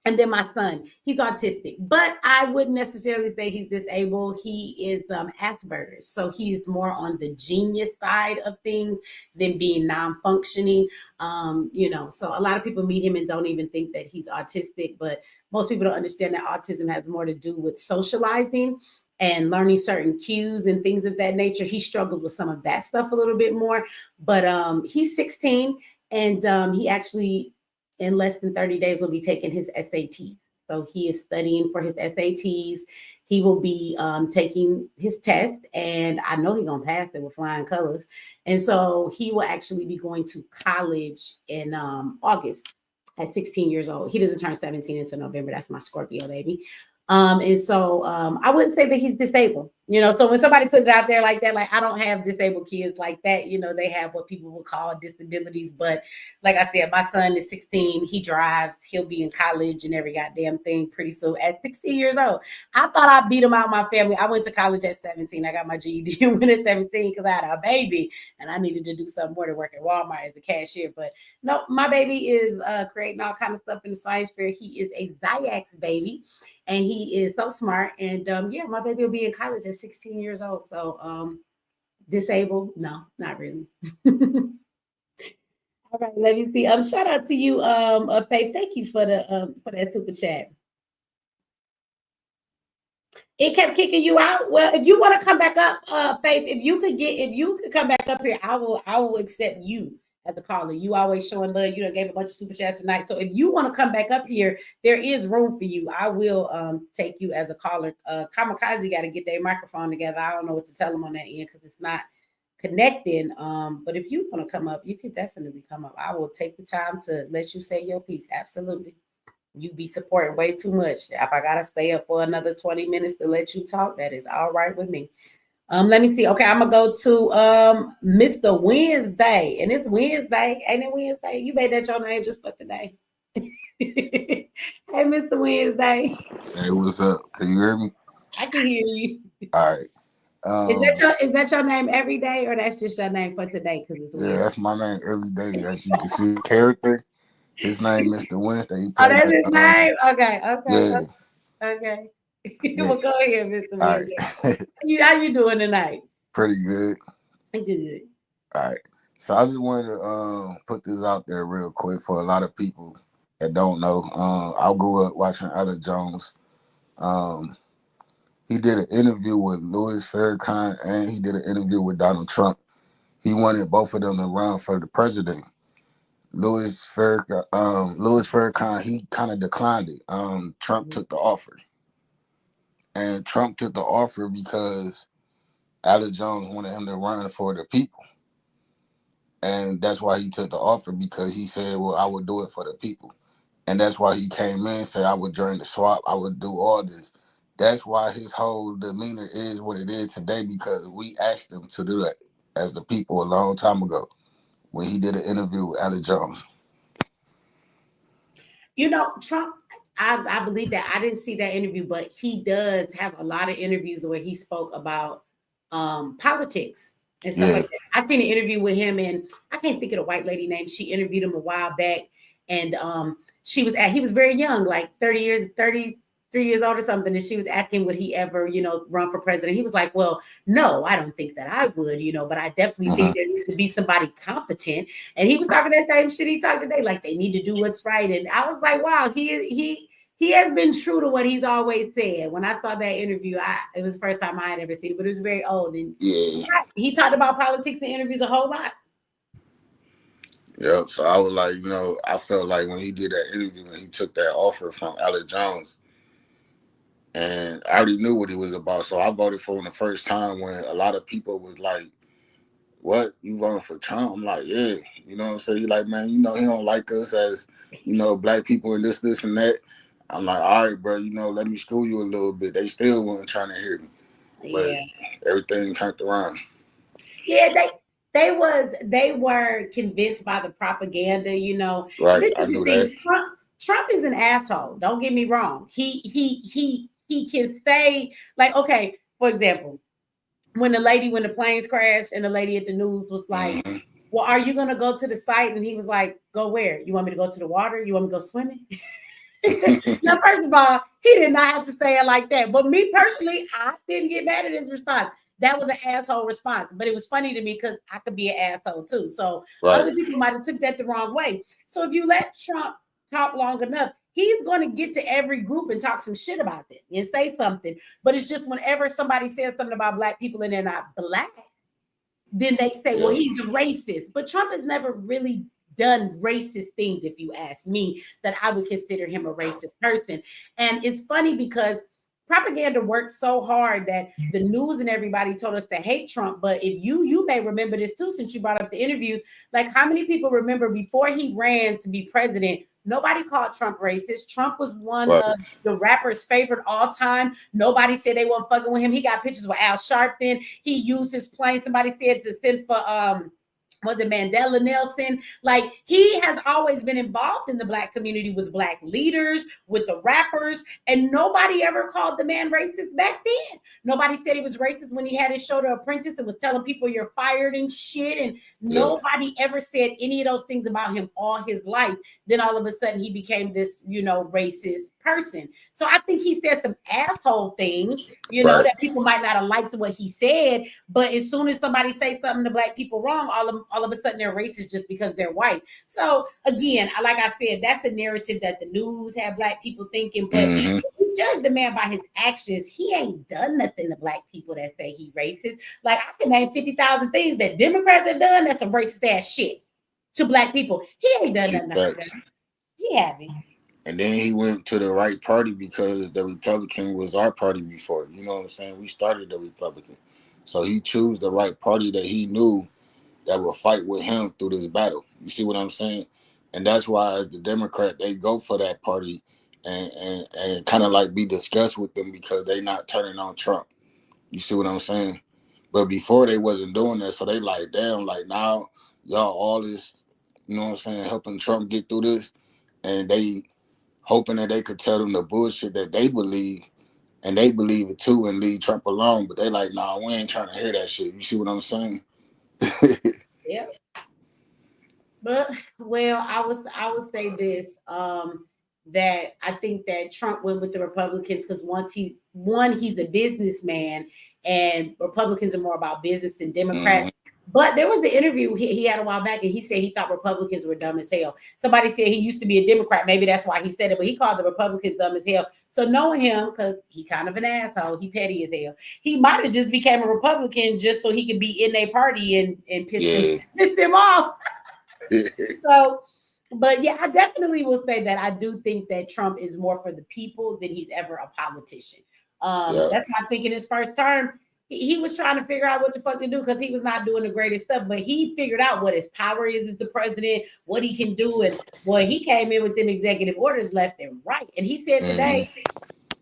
And then my son, he's autistic, but I wouldn't necessarily say he's disabled. He is Asperger's. So he's more on the genius side of things than being non-functioning. So a lot of people meet him and don't even think that he's autistic, but most people don't understand that autism has more to do with socializing and learning certain cues and things of that nature. He struggles with some of that stuff a little bit more, but he's 16 and he actually in less than 30 days will be taking his SATs. So he is studying for his SATs. He will be taking his test, and I know he's going to pass it with flying colors. And so he will actually be going to college in August at 16 years old. He doesn't turn 17 until November. That's my Scorpio baby. And so I wouldn't say that he's disabled, so when somebody puts it out there like that, like I don't have disabled kids like that, they have what people would call disabilities. But like I said, my son is 16, he drives, he'll be in college and every goddamn thing pretty soon at 16 years old. I thought I beat him out of my family. I went to college at 17. I got my GED and went at 17 because I had a baby and I needed to do something more to work at Walmart as a cashier. But no, my baby is creating all kind of stuff in the science fair. He is a Ziax baby. And he is so smart. And my baby will be in college at 16 years old. So disabled? No, not really. All right, let me see. Shout out to you, Faith. Thank you for that super chat. It kept kicking you out. Well, if you want to come back up, Faith, if you could come back up here, I will accept you as a caller. You always showing love. You gave a bunch of super chats tonight. So if you want to come back up here, there is room for you. I will take you as a caller. Kamikaze got to get their microphone together. I don't know what to tell them on that end because it's not connecting. But if you want to come up, you can definitely come up. I will take the time to let you say your piece. Absolutely. You be supporting way too much. If I gotta stay up for another 20 minutes to let you talk, that is all right with me. Let me see. Okay, I'm gonna go to Mr. Wednesday. And it's Wednesday. Ain't it Wednesday? You made that your name just for today. Hey, Mr. Wednesday. Hey, what's up? Can you hear me? I can hear you. All right. Is that your name every day, or that's just your name for today? Because it's Yeah, weird. that's my name every day. As you can see, character. His name, Mr. Wednesday. He Oh, played that's that. his name. Okay, Yeah, okay. yeah. Well, go ahead, Mr. All Wednesday. right. How you doing tonight? Pretty good. Good. All right. So I just wanted to put this out there real quick for a lot of people that don't know. I grew up watching Ella Jones. He did an interview with Louis Farrakhan and he did an interview with Donald Trump. He wanted both of them to run for the president. Louis Farrakhan, he kind of declined it. Trump took the offer. And Trump took the offer because Alex Jones wanted him to run for the people. And that's why he took the offer, because he said, well, I would do it for the people. And that's why he came in and said, I would join the swap, I would do all this. That's why his whole demeanor is what it is today, because we asked him to do that as the people a long time ago when he did an interview with Alex Jones. You know, Trump, I believe that. I didn't see that interview, but he does have a lot of interviews where he spoke about politics and stuff like that. I've seen an interview with him, and I can't think of the white lady name. She interviewed him a while back, and he was very young, like 33 years old or something, and she was asking would he ever, run for president. He was like, well, no, I don't think that I would, but I definitely think there needs to be somebody competent. And he was talking that same shit he talked today, like they need to do what's right. And I was like, wow, he has been true to what he's always said. When I saw that interview, it was the first time I had ever seen it, but it was very old. And he talked about politics in interviews a whole lot. Yep. So I was like, I felt like when he did that interview and he took that offer from Alex Jones, and I already knew what he was about. So I voted for him the first time when a lot of people was like, what, you voting for Trump? I'm like, yeah. You know what I'm saying? He like, man, he don't like us as, black people and this, and that. I'm like, all right, bro, let me school you a little bit. They still weren't trying to hear me. But everything turned around. Yeah, they were convinced by the propaganda, Right, This I is the knew thing. that. Trump is an asshole. Don't get me wrong. He can say, like, okay, for example, when the planes crashed and the lady at the news was like, well, are you gonna go to the site? And he was like, go where? You want me to go to the water? You want me to go swimming? Now, first of all, he did not have to say it like that. But me personally, I didn't get mad at his response. That was an asshole response. But it was funny to me because I could be an asshole too. So other people might have took that the wrong way. So if you let Trump talk long enough, he's going to get to every group and talk some shit about them and say something. But it's just whenever somebody says something about black people and they're not black, then they say, well, he's a racist. But Trump has never really done racist things, if you ask me, that I would consider him a racist person. And it's funny because propaganda works so hard that the news and everybody told us to hate Trump. But if you may remember this too, since you brought up the interviews, like how many people remember before he ran to be president, nobody called Trump racist. Trump was one of the rappers' favorite all time. Nobody said they weren't fucking with him. He got pictures with Al Sharpton. He used his plane. Somebody said to send for was it Mandela Nelson? Like he has always been involved in the black community with black leaders, with the rappers, and nobody ever called the man racist back then. Nobody said he was racist when he had his show The Apprentice and was telling people you're fired and shit. And nobody ever said any of those things about him all his life. Then all of a sudden he became this, racist person. So I think he said some asshole things, that people might not have liked what he said. But as soon as somebody says something to black people wrong, all of a sudden they're racist just because they're white. So again, like I said, that's the narrative that the news have black people thinking. But if you judge the man by his actions, he ain't done nothing to black people that say he racist. Like I can name 50,000 things that Democrats have done that's some racist ass shit to black people. He ain't done nothing like that. He haven't. And then he went to the right party because the Republican was our party before. You know what I'm saying? We started the Republican. So he chose the right party that he knew that will fight with him through this battle. You see what I'm saying? And that's why as the Democrat, they go for that party and kind of like be discussed with them because they not turning on Trump. You see what I'm saying? But before they wasn't doing that, so they like, damn, like now y'all all this, you know what I'm saying, helping Trump get through this. And they hoping that they could tell them the bullshit that they believe, and they believe it too, and leave Trump alone. But they like, nah, we ain't trying to hear that shit. You see what I'm saying? Yeah. But well, I would say this, that I think that Trump went with the Republicans because he's a businessman, and Republicans are more about business than Democrats. But there was an interview he had a while back, and he said he thought Republicans were dumb as hell. Somebody said he used to be a Democrat. Maybe that's why he said it, but he called the Republicans dumb as hell. So knowing him, because he kind of an asshole, he petty as hell, he might have just became a Republican just so he could be in their party and piss them off. So, but yeah, I definitely will say that I do think that Trump is more for the people than he's ever a politician. That's my thinking. His first term, he was trying to figure out what the fuck to do because he was not doing the greatest stuff, but he figured out what his power is as the president, what he can do, and boy, he came in with them executive orders left and right. And he said today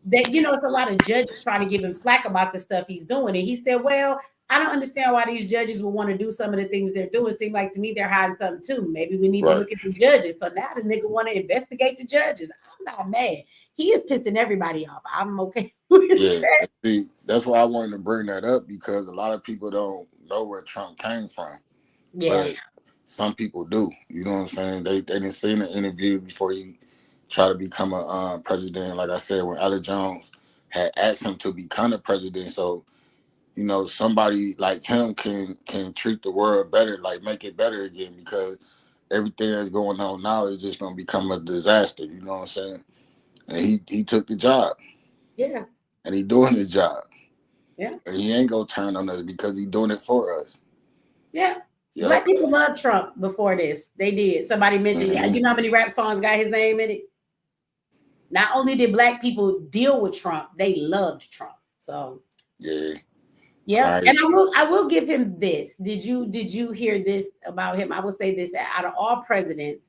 that, it's a lot of judges trying to give him flack about the stuff he's doing. And he said, well, I don't understand why these judges would want to do some of the things they're doing. Seem like to me they're hiding something too. Maybe we need to look at the judges. So now the nigga want to investigate the judges. I'm not mad. He is pissing everybody off. I'm okay with that. See, that's why I wanted to bring that up, because a lot of people don't know where Trump came from. Yeah. But some people do. You know what I'm saying? They didn't see an interview before he tried to become a president. Like I said, when Alex Jones had asked him to become a president, so somebody like him can treat the world better, like make it better again, because everything that's going on now is just gonna become a disaster. You know what I'm saying? And he took the job. Yeah. And he doing the job. Yeah. And he ain't gonna turn on us because he doing it for us. Yeah. Yep. Black people loved Trump before this. They did. Somebody mentioned, you know how many rap songs got his name in it? Not only did black people deal with Trump, they loved Trump. So yeah. And I will give him this. Did you hear this about him? I will say this, that out of all presidents,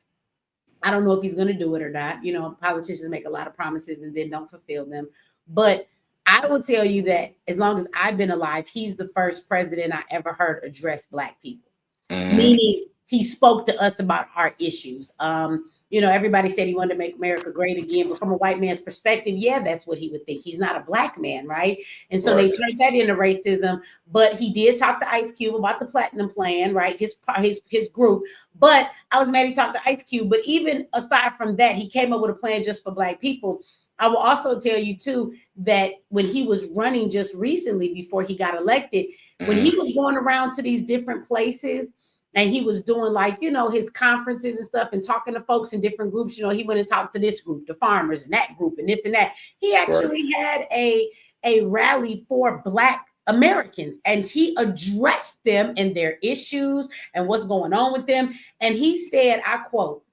I don't know if he's going to do it or not. Politicians make a lot of promises and then don't fulfill them. But I will tell you that as long as I've been alive, he's the first president I ever heard address black people. Meaning he spoke to us about our issues. Everybody said he wanted to make America great again, but from a white man's perspective, yeah, that's what he would think. He's not a black man, right? And so they turned that into racism. But he did talk to Ice Cube about the Platinum Plan, right? His group. But I was mad he talked to Ice Cube. But even aside from that, he came up with a plan just for black people. I will also tell you too that when he was running just recently before he got elected, when he was going around to these different places, and he was doing his conferences and stuff and talking to folks in different groups. He went and talked to this group, the farmers, and that group and this and that. He actually had a rally for Black Americans, and he addressed them and their issues and what's going on with them. And he said, I quote,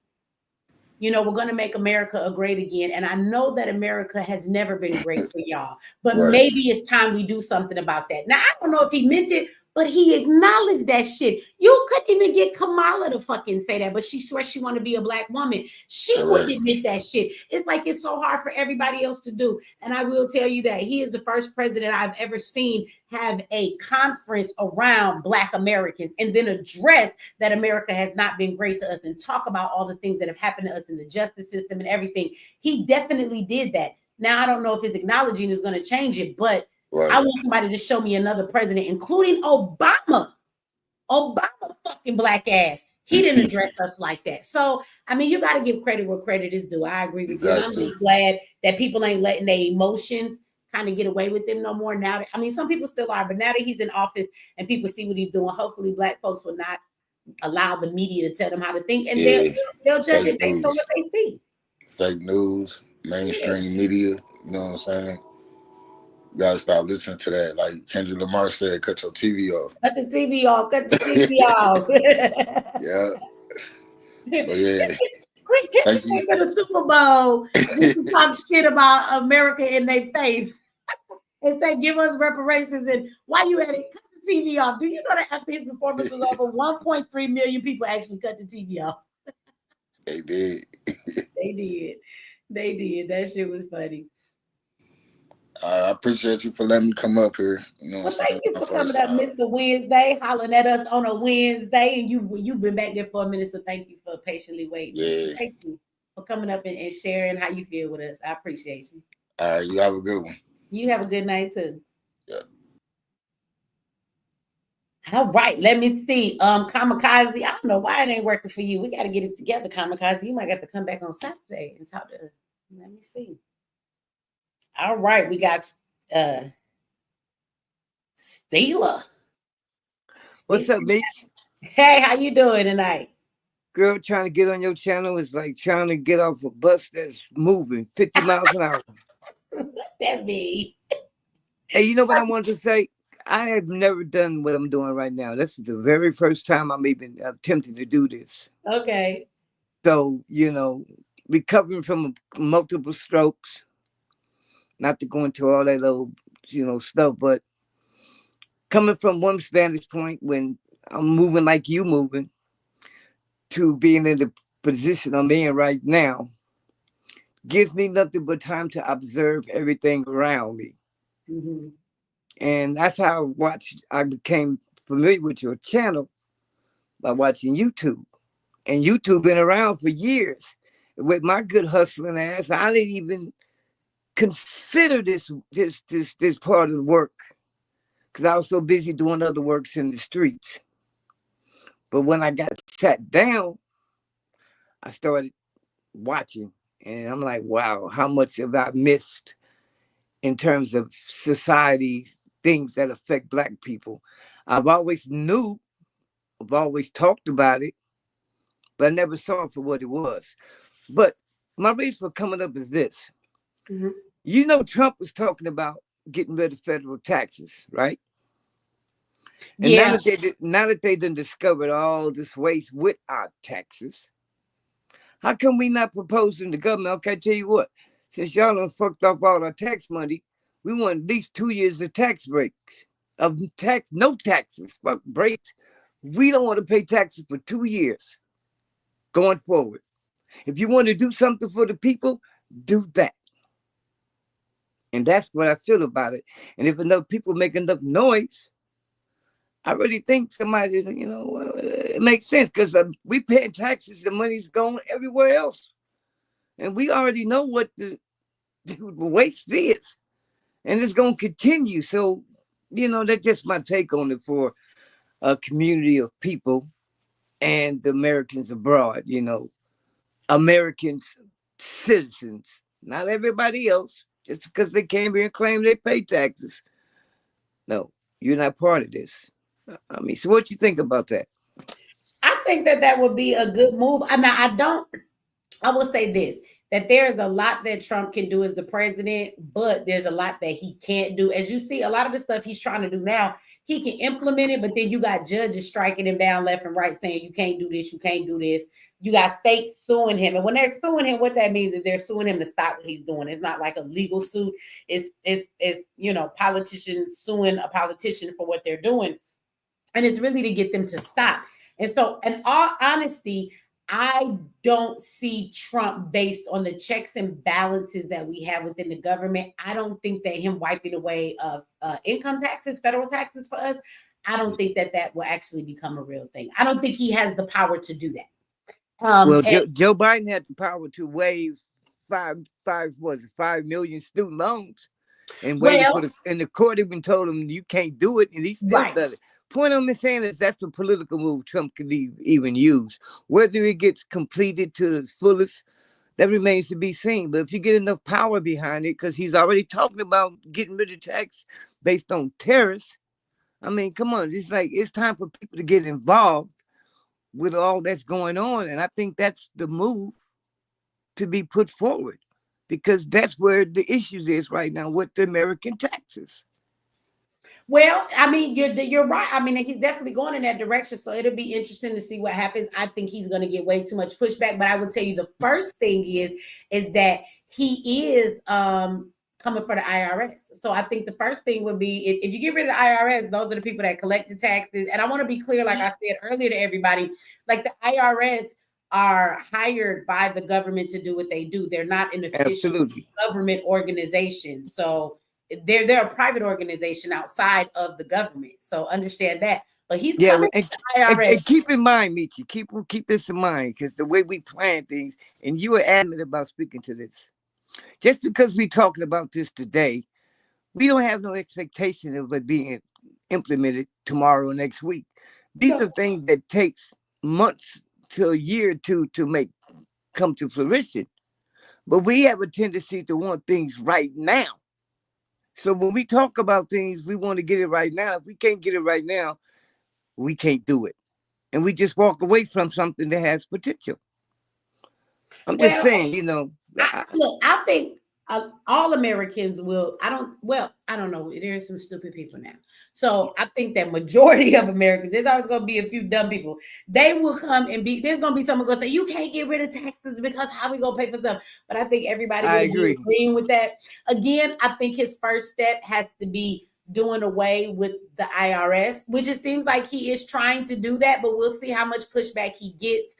we're going to make America great again. And I know that America has never been great for y'all, but maybe it's time we do something about that. Now, I don't know if he meant it, but he acknowledged that shit. You couldn't even get Kamala to fucking say that, but she swears she want to be a black woman. She wouldn't admit that shit. It's like it's so hard for everybody else to do. And I will tell you that he is the first president I've ever seen have a conference around Black Americans and then address that America has not been great to us and talk about all the things that have happened to us in the justice system and everything. He definitely did that. Now, I don't know if his acknowledging is going to change it, but I want somebody to show me another president, including Obama. Obama fucking black ass. He didn't address us like that. So, I mean, you got to give credit where credit is due. I agree with you. I'm just glad that people ain't letting their emotions kind of get away with them no more now. Some people still are, but now that he's in office and people see what he's doing, hopefully black folks will not allow the media to tell them how to think, and they'll judge it based on what they see. Fake news, mainstream media, you know what I'm saying? You gotta stop listening to that. Like Kendrick Lamar said, cut your TV off. Cut the TV off. Cut the TV off. But yeah. Quick, get to the Super Bowl just to talk shit about America in their face. And say, give us reparations. And why you at it? Cut the TV off. Do you know that after his performance was over, 1.3 million people actually cut the TV off? They did. They did. That shit was funny. I appreciate you for letting me come up here. Thank you for coming up, Mr. Wednesday, hollering at us on a Wednesday, and you've been back there for a minute, so thank you for patiently waiting. Yeah. Thank you. for coming up and sharing how you feel with us. I appreciate you. You have a good one. You have a good night too. Yeah. All right, let me see. Kamikaze, I don't know why it ain't working for you. We got to get it together, Kamikaze. You might have to come back on Saturday and talk to us. Let me see. All right, we got Steela. What's up, Meech? Hey, how you doing tonight? Girl, trying to get on your channel is like trying to get off a bus that's moving 50 miles an hour. What that mean? Hey, you know what I wanted to say? I have never done what I'm doing right now. This is the very first time I'm even attempting to do this. Okay. So, you know, recovering from multiple strokes, not to go into all that little, you know, stuff, but coming from one vantage point when I'm moving like you moving to being in the position I'm in right now gives me nothing but time to observe everything around me. Mm-hmm. And that's how I became familiar with your channel by watching YouTube. And YouTube been around for years. With my good hustling ass, I didn't even consider this part of the work because I was so busy doing other works in the streets. But when I got sat down, I started watching, and I'm like, wow, how much have I missed in terms of society, things that affect Black people? I've always talked about it, but I never saw it for what it was. But my reason for coming up is this. Mm-hmm. You know, Trump was talking about getting rid of federal taxes, right? And yeah. now that they done discovered all this waste with our taxes, how come we not proposing the government? Okay, I tell you what, since y'all done fucked off all our tax money, we want at least 2 years of tax breaks. No taxes, fuck breaks. We don't want to pay taxes for 2 years going forward. If you want to do something for the people, do that. And that's what I feel about it. And if enough people make enough noise, I really think somebody, you know, it makes sense because we paying taxes, the money's going everywhere else. And we already know what the waste is. And it's going to continue. So, you know, that's just my take on it for a community of people and the Americans abroad, you know, American citizens, not everybody else, just because they came here and claim they pay taxes. No, you're not part of this. I mean, so what you think about that? I think that would be a good move. Now, I will say this, that there's a lot that Trump can do as the president, but there's a lot that he can't do. As you see, a lot of the stuff he's trying to do now, he can implement it, but then you got judges striking him down left and right saying, you can't do this, you can't do this. You got states suing him. And when they're suing him, what that means is they're suing him to stop what he's doing. It's not like a legal suit. It's you know, politicians suing a politician for what they're doing. And it's really to get them to stop. And so, in all honesty, I don't see Trump based on the checks and balances that we have within the government. I don't think that him wiping away of income taxes, federal taxes for us, I don't think that will actually become a real thing. I don't think he has the power to do that. Well, Joe Biden had the power to waive 5 million student loans, and and the court even told him you can't do it, and he still does it. Point I'm saying is that's a political move Trump could even use. Whether it gets completed to the fullest, that remains to be seen. But if you get enough power behind it, because he's already talking about getting rid of tax based on tariffs, I mean, come on, it's time for people to get involved with all that's going on. And I think that's the move to be put forward, because that's where the issues is right now with the American taxes. Well, I mean, you're right. I mean, he's definitely going in that direction. So it'll be interesting to see what happens. I think he's going to get way too much pushback. But I will tell you, the first thing is that he is coming for the IRS. So I think the first thing would be if you get rid of the IRS, those are the people that collect the taxes. And I want to be clear, like I said earlier to everybody, like the IRS are hired by the government to do what they do. They're not an official government organization. So they're a private organization outside of the government. So understand that. But he's Yeah, coming and, to the IRS. and keep in mind, Michi, keep this in mind, because the way we plan things, and you were adamant about speaking to this. Just because we're talking about this today, we don't have no expectation of it being implemented tomorrow or next week. These are things that takes months to a year or two to make come to fruition. But we have a tendency to want things right now. So when we talk about things, we want to get it right now. If we can't get it right now, we can't do it. And we just walk away from something that has potential. I'm just saying, you know. Look, I think all Americans will. I don't know. There's some stupid people now. So I think that majority of Americans, there's always going to be a few dumb people. They will come and there's going to be someone going to say, you can't get rid of taxes because how we going to pay for stuff? But I think everybody will be agreeing with that. Again, I think his first step has to be doing away with the IRS, which it seems like he is trying to do that, but we'll see how much pushback he gets.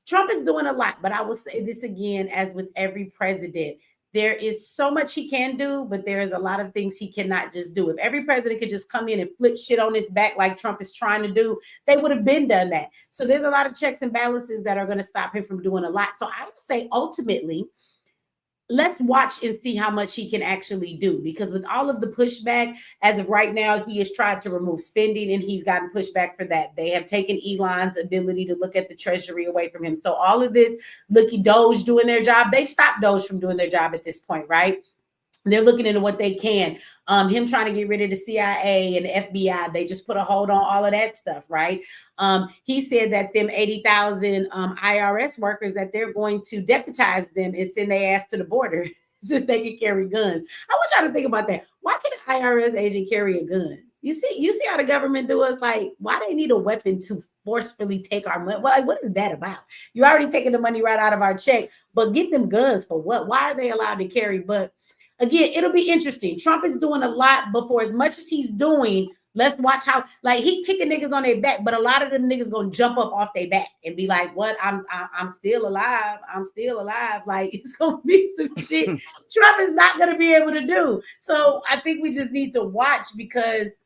Trump is doing a lot, but I will say this again, as with every president, there is so much he can do, but there is a lot of things he cannot just do. If every president could just come in and flip shit on his back like Trump is trying to do, they would have been done that. So there's a lot of checks and balances that are going to stop him from doing a lot. So I would say ultimately, let's watch and see how much he can actually do, because with all of the pushback, as of right now, he has tried to remove spending and he's gotten pushback for that. They have taken Elon's ability to look at the treasury away from him. So all of this, looky DOGE doing their job, they've stopped DOGE from doing their job at this point, right? They're looking into what they can. Him trying to get rid of the CIA and the FBI, they just put a hold on all of that stuff, right? He said that them 80,000 IRS workers, that they're going to deputize them and send their ass to the border so they can carry guns. I want y'all to think about that. Why can an IRS agent carry a gun? You see how the government do us? Like, why they need a weapon to forcefully take our money? Well, like, what is that about? You're already taking the money right out of our check, but get them guns for what? Why are they allowed to carry? But again, it'll be interesting. Trump is doing a lot, but for as much as he's doing, let's watch how, like, he kicking niggas on their back, but a lot of them niggas gonna jump up off their back and be like, what? I'm still alive. I'm still alive. Like, it's gonna be some shit Trump is not gonna be able to do. So I think we just need to watch, because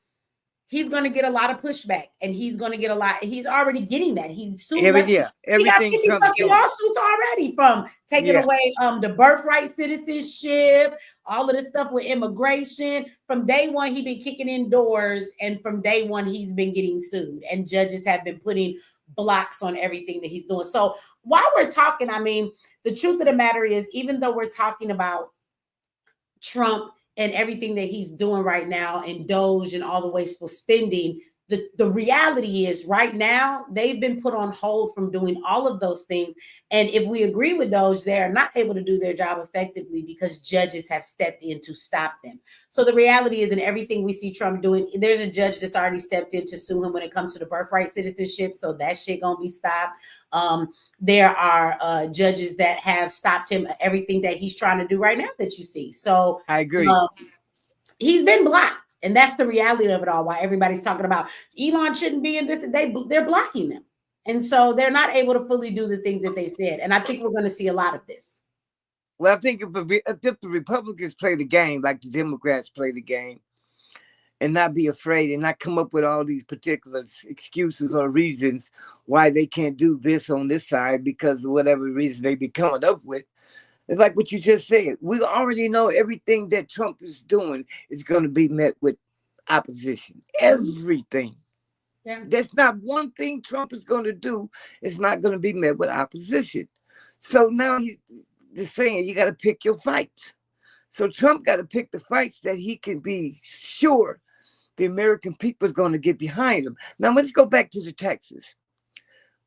he's going to get a lot of pushback, and he's going to get a lot. He's already getting that. He's sued. Everything he got 50 fucking lawsuits already, from taking away the birthright citizenship, all of this stuff with immigration. From day one, he's been kicking in doors, and from day one, he's been getting sued, and judges have been putting blocks on everything that he's doing. So while we're talking, I mean, the truth of the matter is, even though we're talking about Trump and everything that he's doing right now, and DOGE and all the wasteful spending, the reality is right now they've been put on hold from doing all of those things. And if we agree with DOGE, they are not able to do their job effectively because judges have stepped in to stop them. So the reality is, in everything we see Trump doing, there's a judge that's already stepped in to sue him when it comes to the birthright citizenship. So that shit gonna be stopped. There are judges that have stopped him, everything that he's trying to do right now that you see. So I agree. He's been blocked, and that's the reality of it all. Why everybody's talking about Elon shouldn't be in this, they're blocking them, and so they're not able to fully do the things that they said. And I think we're going to see a lot of this. Well, I think if the Republicans play the game like the Democrats play the game, and not be afraid and not come up with all these particular excuses or reasons why they can't do this on this side because of whatever reason they be coming up with. It's like what you just said. We already know everything that Trump is doing is going to be met with opposition. Everything. Yeah. There's not one thing Trump is going to do is not going to be met with opposition. So now he's just saying you got to pick your fights. So Trump got to pick the fights that he can be sure the American people is going to get behind him. Now let's go back to the taxes.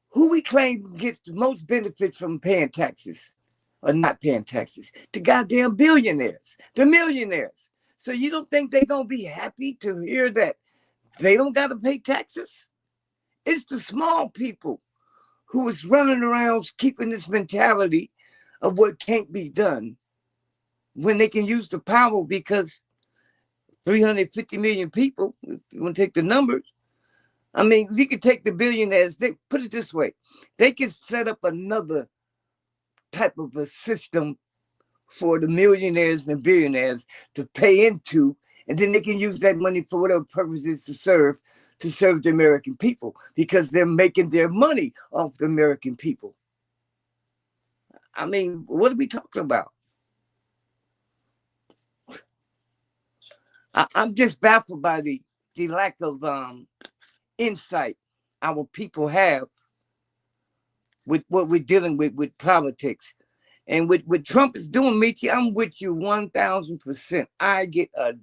Who we claim gets the most benefit from paying taxes? Or not paying taxes, the goddamn billionaires, the millionaires. So you don't think they're going to be happy to hear that they don't got to pay taxes? It's the small people who is running around keeping this mentality of what can't be done when they can use the power, because 350 million people, if you want to take the numbers, I mean, you could take the billionaires, they put it this way, they can set up another type of a system for the millionaires and billionaires to pay into, and then they can use that money for whatever purposes to serve to serve the American people because they're making their money off the American people. I mean, what are we talking about? I'm just baffled by the lack of insight our people have with what we're dealing with politics. And with what Trump is doing, Michi, I'm with you 1,000%. I get a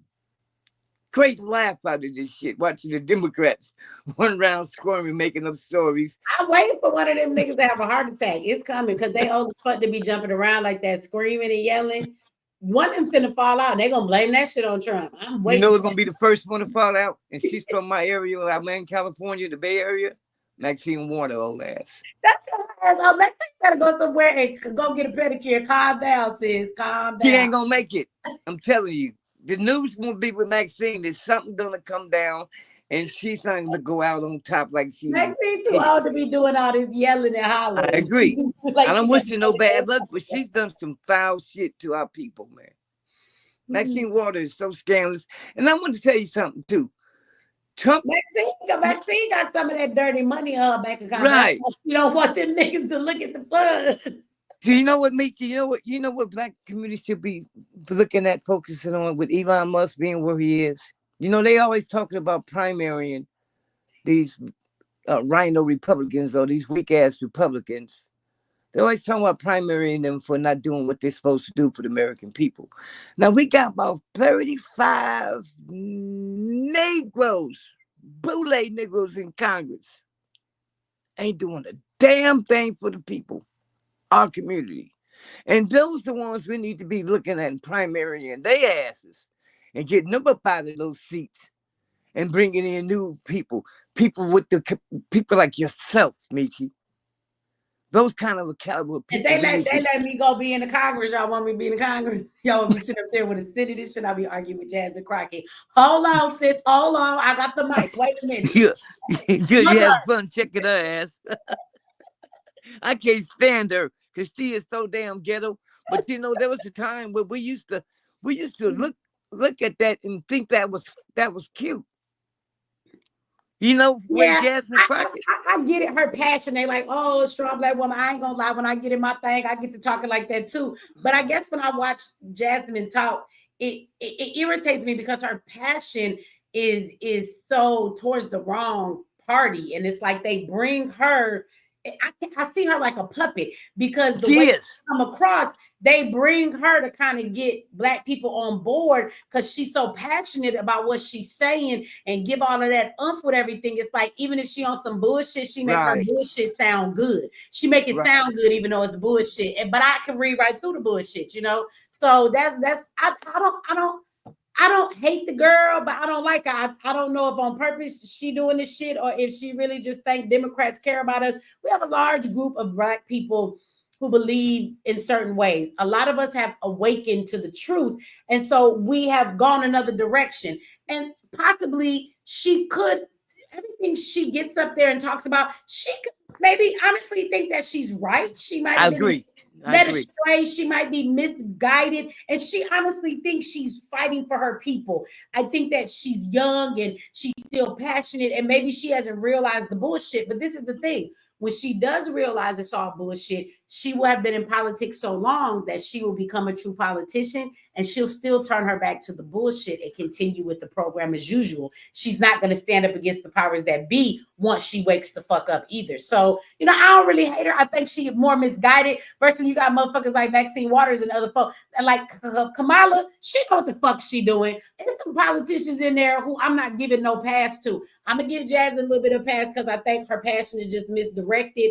great laugh out of this shit, watching the Democrats run around squirming, making up stories. I'm waiting for one of them niggas to have a heart attack. It's coming because they old as fuck to be jumping around like that, screaming and yelling. One of them finna fall out, and they're gonna blame that shit on Trump. I'm waiting. You know who's gonna be the first one to fall out? And she's from my area. I'm in California, the Bay Area. Maxine Warner, old ass. That's her ass. Maxine better go somewhere and go get a pedicure. Calm down, sis. Calm down. She ain't gonna make it. I'm telling you. The news won't be with Maxine. There's something gonna come down, and she's not gonna go out on top like she. Maxine too old to be doing all this yelling and hollering. I agree. Like I don't wish her no bad luck, but she's done some foul shit to our people, man. Maxine Warner is so scandalous. And I want to tell you something too. Trump. Maxine got some of that dirty money in her bank account. Right. You don't want them niggas to look at the funds. Do you know what makes you know what black community should be looking at, focusing on with Elon Musk being where he is? You know, they always talking about primarying these rhino Republicans or these weak ass Republicans. They're always talking about primarying them for not doing what they're supposed to do for the American people. Now we got about 35 Negroes, boule Negroes in Congress. Ain't doing a damn thing for the people, our community. And those are the ones we need to be looking at and primarying their asses and getting them up out of those seats and bringing in new people with the people like yourself, Michi. Those kind of caliber people. If they let me go be in the Congress, y'all want me to be in the Congress? Y'all want me to sit up there with a city? This shit, I'll be arguing with Jasmine Crockett. Hold on, sis. Hold on. I got the mic. Wait a minute. you have fun checking her ass. I can't stand her because she is so damn ghetto. But you know, there was a time where we used to look at that and think that was cute. You know, yeah, Jasmine Crockett. I get it. Her passion. They like, oh, strong black woman. I ain't gonna lie. When I get in my thing, I get to talking like that too. But I guess when I watch Jasmine talk, it irritates me because her passion is so towards the wrong party, and it's like they bring her. I see her like a puppet because the way she come across, they bring her to kind of get black people on board because she's so passionate about what she's saying and give all of that oomph with everything. It's like even if she on some bullshit, she make her bullshit sound good. She make it sound good even though it's bullshit. But I can read right through the bullshit, you know. So that's I don't hate the girl, but I don't like her. I don't know if on purpose she doing this shit or if she really just think Democrats care about us. We have a large group of black people who believe in certain ways. A lot of us have awakened to the truth. And so we have gone another direction. And possibly she could, everything she gets up there and talks about, she could maybe honestly think that she's right. She might have been led astray. She might be misguided. And she honestly thinks she's fighting for her people. I think that she's young and she's still passionate. And maybe she hasn't realized the bullshit. But this is the thing. When she does realize it's all bullshit, she will have been in politics so long that she will become a true politician and she'll still turn her back to the bullshit and continue with the program as usual. She's not going to stand up against the powers that be once she wakes the fuck up either. So, you know, I don't really hate her. I think she's more misguided versus when you got motherfuckers like Maxine Waters and other folks. And like Kamala, she know what the fuck she doing. There's some politicians in there who I'm not giving no pass to. I'm going to give Jasmine a little bit of pass because I think her passion is just misdirected.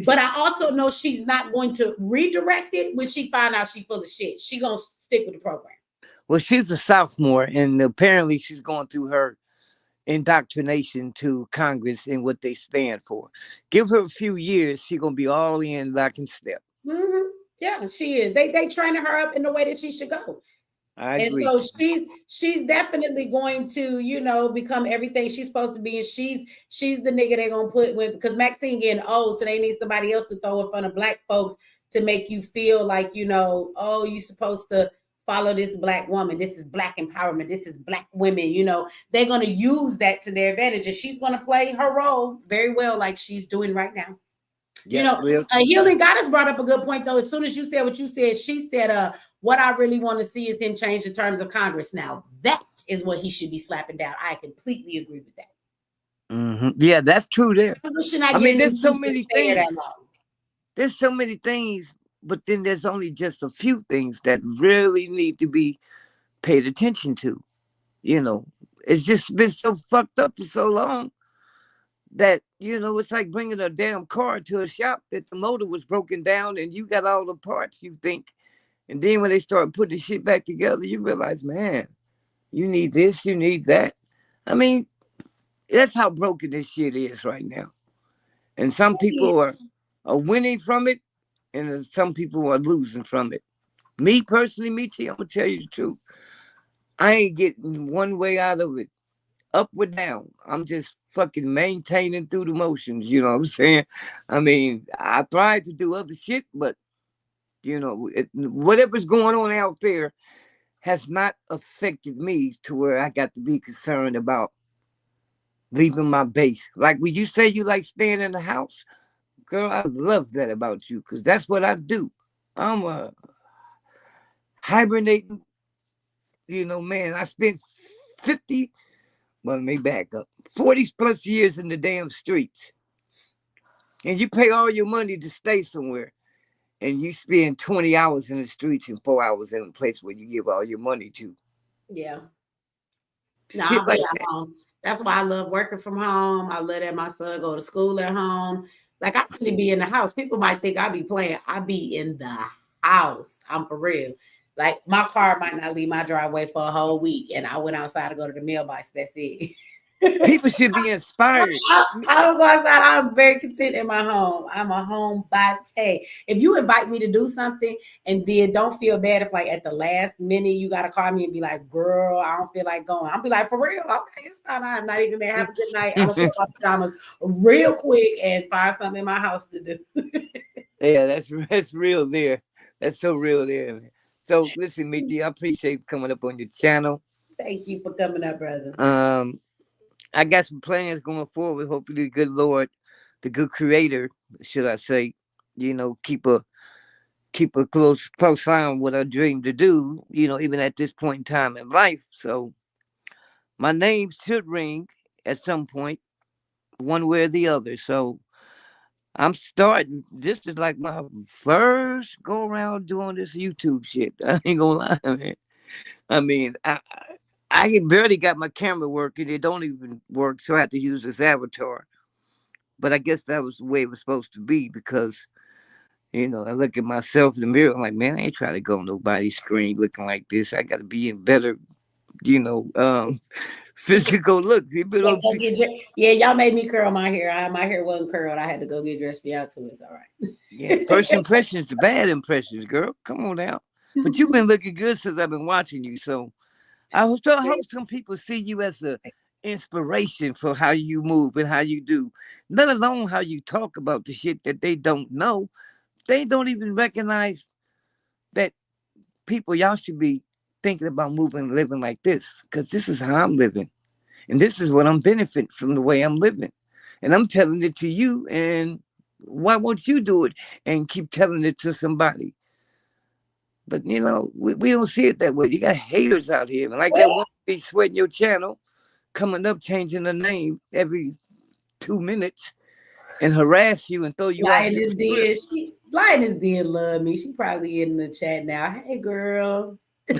But I also know she's not going to redirect it when she find out she full of shit. She going to stick with the program. Well, she's a sophomore, and apparently she's going through her indoctrination to Congress and what they stand for. Give her a few years, she's going to be all in lock and step. Mm-hmm. Yeah, she is. They training her up in the way that she should go. I agree. And so she's definitely going to, you know, become everything she's supposed to be. And she's the nigga they're going to put with, because Maxine getting old, so they need somebody else to throw in front of black folks to make you feel like, you know, oh, you supposed to follow this black woman. This is black empowerment. This is black women. You know, they're going to use that to their advantage. And she's going to play her role very well, like she's doing right now. You know, Healing Goddess brought up a good point, though. As soon as you said what you said, she said, what I really want to see is him change the terms of Congress. Now, that is what he should be slapping down. I completely agree with that. Yeah, that's true there. I mean, there's so many things. There's so many things, but then there's only just a few things that really need to be paid attention to. You know, it's just been so fucked up for so long that, you know, it's like bringing a damn car to a shop that the motor was broken down and you got all the parts, you think. And then when they start putting the shit back together, you realize, man, you need this, you need that. I mean, that's how broken this shit is right now. And some people are winning from it, and some people are losing from it. Me personally, Michi, I'm gonna tell you the truth. I ain't getting one way out of it, up or down. I'm just fucking maintaining through the motions. You know what I'm saying? I mean, I tried to do other shit, but you know, whatever's going on out there has not affected me to where I got to be concerned about leaving my base. Like when you say you like staying in the house, girl, I love that about you because that's what I do. I'm a hibernating, you know, man. I spent 50, well, let me back up, 40 plus years in the damn streets. And you pay all your money to stay somewhere. And you spend 20 hours in the streets and 4 hours in a place where you give all your money to. Yeah. No, shit like that. Home. That's why I love working from home. I love that my son go to school at home. Like I really be in the house. People might think I be playing. I be in the house. I'm for real. Like my car might not leave my driveway for a whole week, and I went outside to go to the mailbox. That's it. People should be inspired. I don't go outside. I'm very content in my home. I'm a homebody. If you invite me to do something and then don't feel bad if like at the last minute you got to call me and be like, girl, I don't feel like going. I'll be like, for real? Okay, it's fine. I'm not even there. Have a good night. I'm going to put my pajamas real quick and find something in my house to do. Yeah, that's real there. That's so real there, man. So listen, Michi, I appreciate coming up on your channel. Thank you for coming up, brother. I got some plans going forward. Hopefully, the good Lord, the good Creator, should I say, you know, keep a close eye on what I dream to do. You know, even at this point in time in life. So, my name should ring at some point, one way or the other. So, I'm starting. This is like my first go around doing this YouTube shit. I ain't gonna lie, man. I mean, I barely got my camera working. It don't even work, so I have to use this avatar. But I guess that was the way it was supposed to be because, you know, I look at myself in the mirror. I'm like, man, I ain't trying to go on nobody's screen looking like this. I got to be in better, you know, physical look. Yeah, y'all made me curl my hair. My hair wasn't curled. I had to go get dressed for y'all too. It's all right. Yeah, first impressions, the bad impressions, girl. Come on now. But you've been looking good since I've been watching you, so. I hope some people see you as an inspiration for how you move and how you do, let alone how you talk about the shit that they don't know. They don't even recognize that people, y'all should be thinking about moving and living like this because this is how I'm living. And this is what I'm benefiting from the way I'm living. And I'm telling it to you. And why won't you do it and keep telling it to somebody? But, you know, we don't see it that way. You got haters out here. And like that one be sweating your channel, coming up, changing the name every 2 minutes and harass you and throw you off. Lioness did love me. She probably in the chat now. Hey, girl.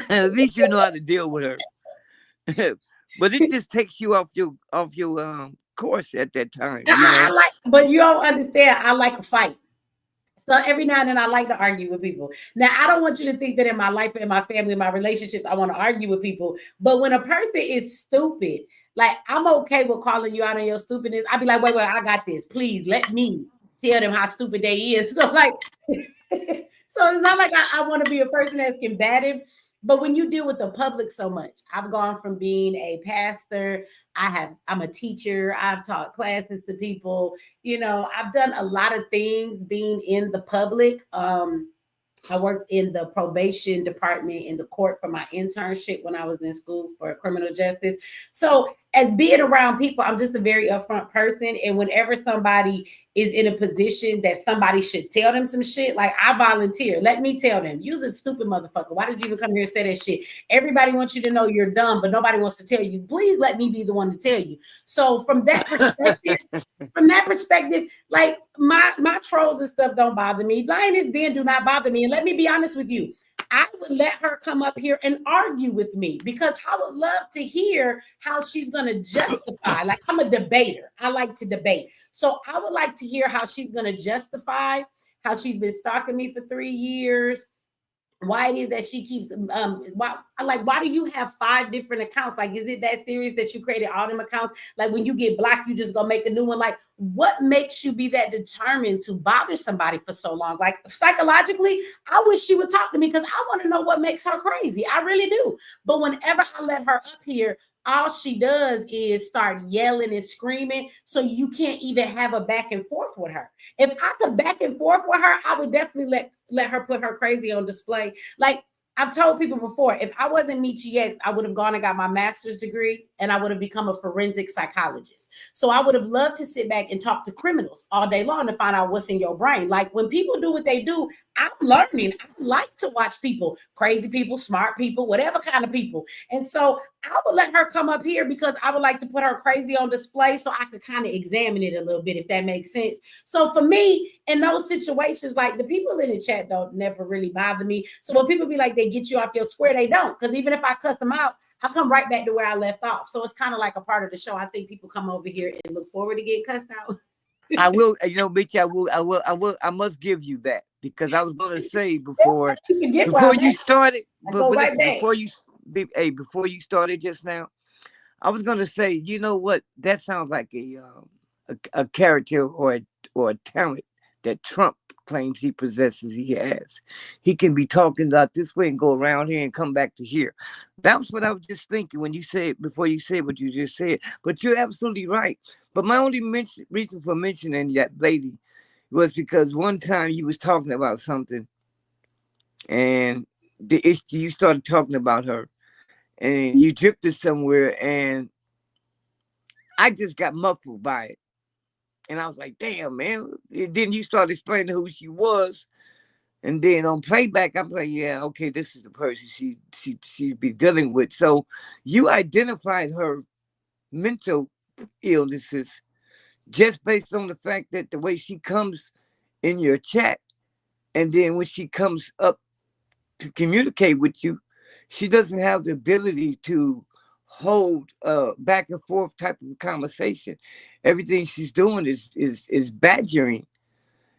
At least you know how to deal with her. But it just takes you off your course at that time. You know? But you don't understand. I like a fight. So every now and then I like to argue with people. Now, I don't want you to think that in my life, in my family, in my relationships, I want to argue with people. But when a person is stupid, like I'm okay with calling you out on your stupidness. I'd be like, wait, I got this. Please let me tell them how stupid they is. So like, so it's not like I want to be a person that's combative. But when you deal with the public so much, I've gone from being a pastor, I'm a teacher, I've taught classes to people, you know, I've done a lot of things being in the public. I worked in the probation department in the court for my internship when I was in school for criminal justice. So as being around people, I'm just a very upfront person. And whenever somebody is in a position that somebody should tell them some shit, like I volunteer. Let me tell them, you're a stupid motherfucker. Why did you even come here and say that shit? Everybody wants you to know you're dumb, but nobody wants to tell you. Please let me be the one to tell you. So from that perspective, like my trolls and stuff don't bother me. Lioness Den do not bother me. And let me be honest with you. I would let her come up here and argue with me because I would love to hear how she's going to justify. Like, I'm a debater. I like to debate. So I would like to hear how she's going to justify how she's been stalking me for 3 years. Why it is that she keeps why do you have 5 different accounts? Like, is it that serious that you created all them accounts? Like, when you get blocked, you just go make a new one. Like, what makes you be that determined to bother somebody for so long? Like, psychologically, I wish she would talk to me because I want to know what makes her crazy. I really do. But whenever I let her up here, all she does is start yelling and screaming. So you can't even have a back and forth with her. If I could back and forth with her, I would definitely let her put her crazy on display. Like, I've told people before, if I wasn't Michi X, I would have gone and got my master's degree and I would have become a forensic psychologist. So I would have loved to sit back and talk to criminals all day long to find out what's in your brain. Like, when people do what they do, I'm learning. I like to watch people, crazy people, smart people, whatever kind of people. And so I would let her come up here because I would like to put her crazy on display so I could kind of examine it a little bit, if that makes sense. So for me, in those situations, like, the people in the chat don't never really bother me. So when people be like, they get you off your square, they don't. Because even if I cuss them out, I come right back to where I left off. So it's kind of like a part of the show. I think people come over here and look forward to getting cussed out. I will, Bitch, I must give you that, because I was going to say before you started, before you started just now, I was going to say, you know what? That sounds like a character or a talent that Trump claims he possesses. He has. He can be talking about this way and go around here and come back to here. That's what I was just thinking when you said, before you said what you just said. But you're absolutely right. But my only reason for mentioning that lady was because one time you was talking about something and you started talking about her and you drifted somewhere, and I just got muffled by it. And I was like, damn, man. And then you started explaining who she was. And then on playback, I'm like, yeah, okay, this is the person she'd be dealing with. So you identified her mental illnesses just based on the fact that the way she comes in your chat, and then when she comes up to communicate with you, she doesn't have the ability to hold back and forth type of conversation. Everything she's doing is badgering.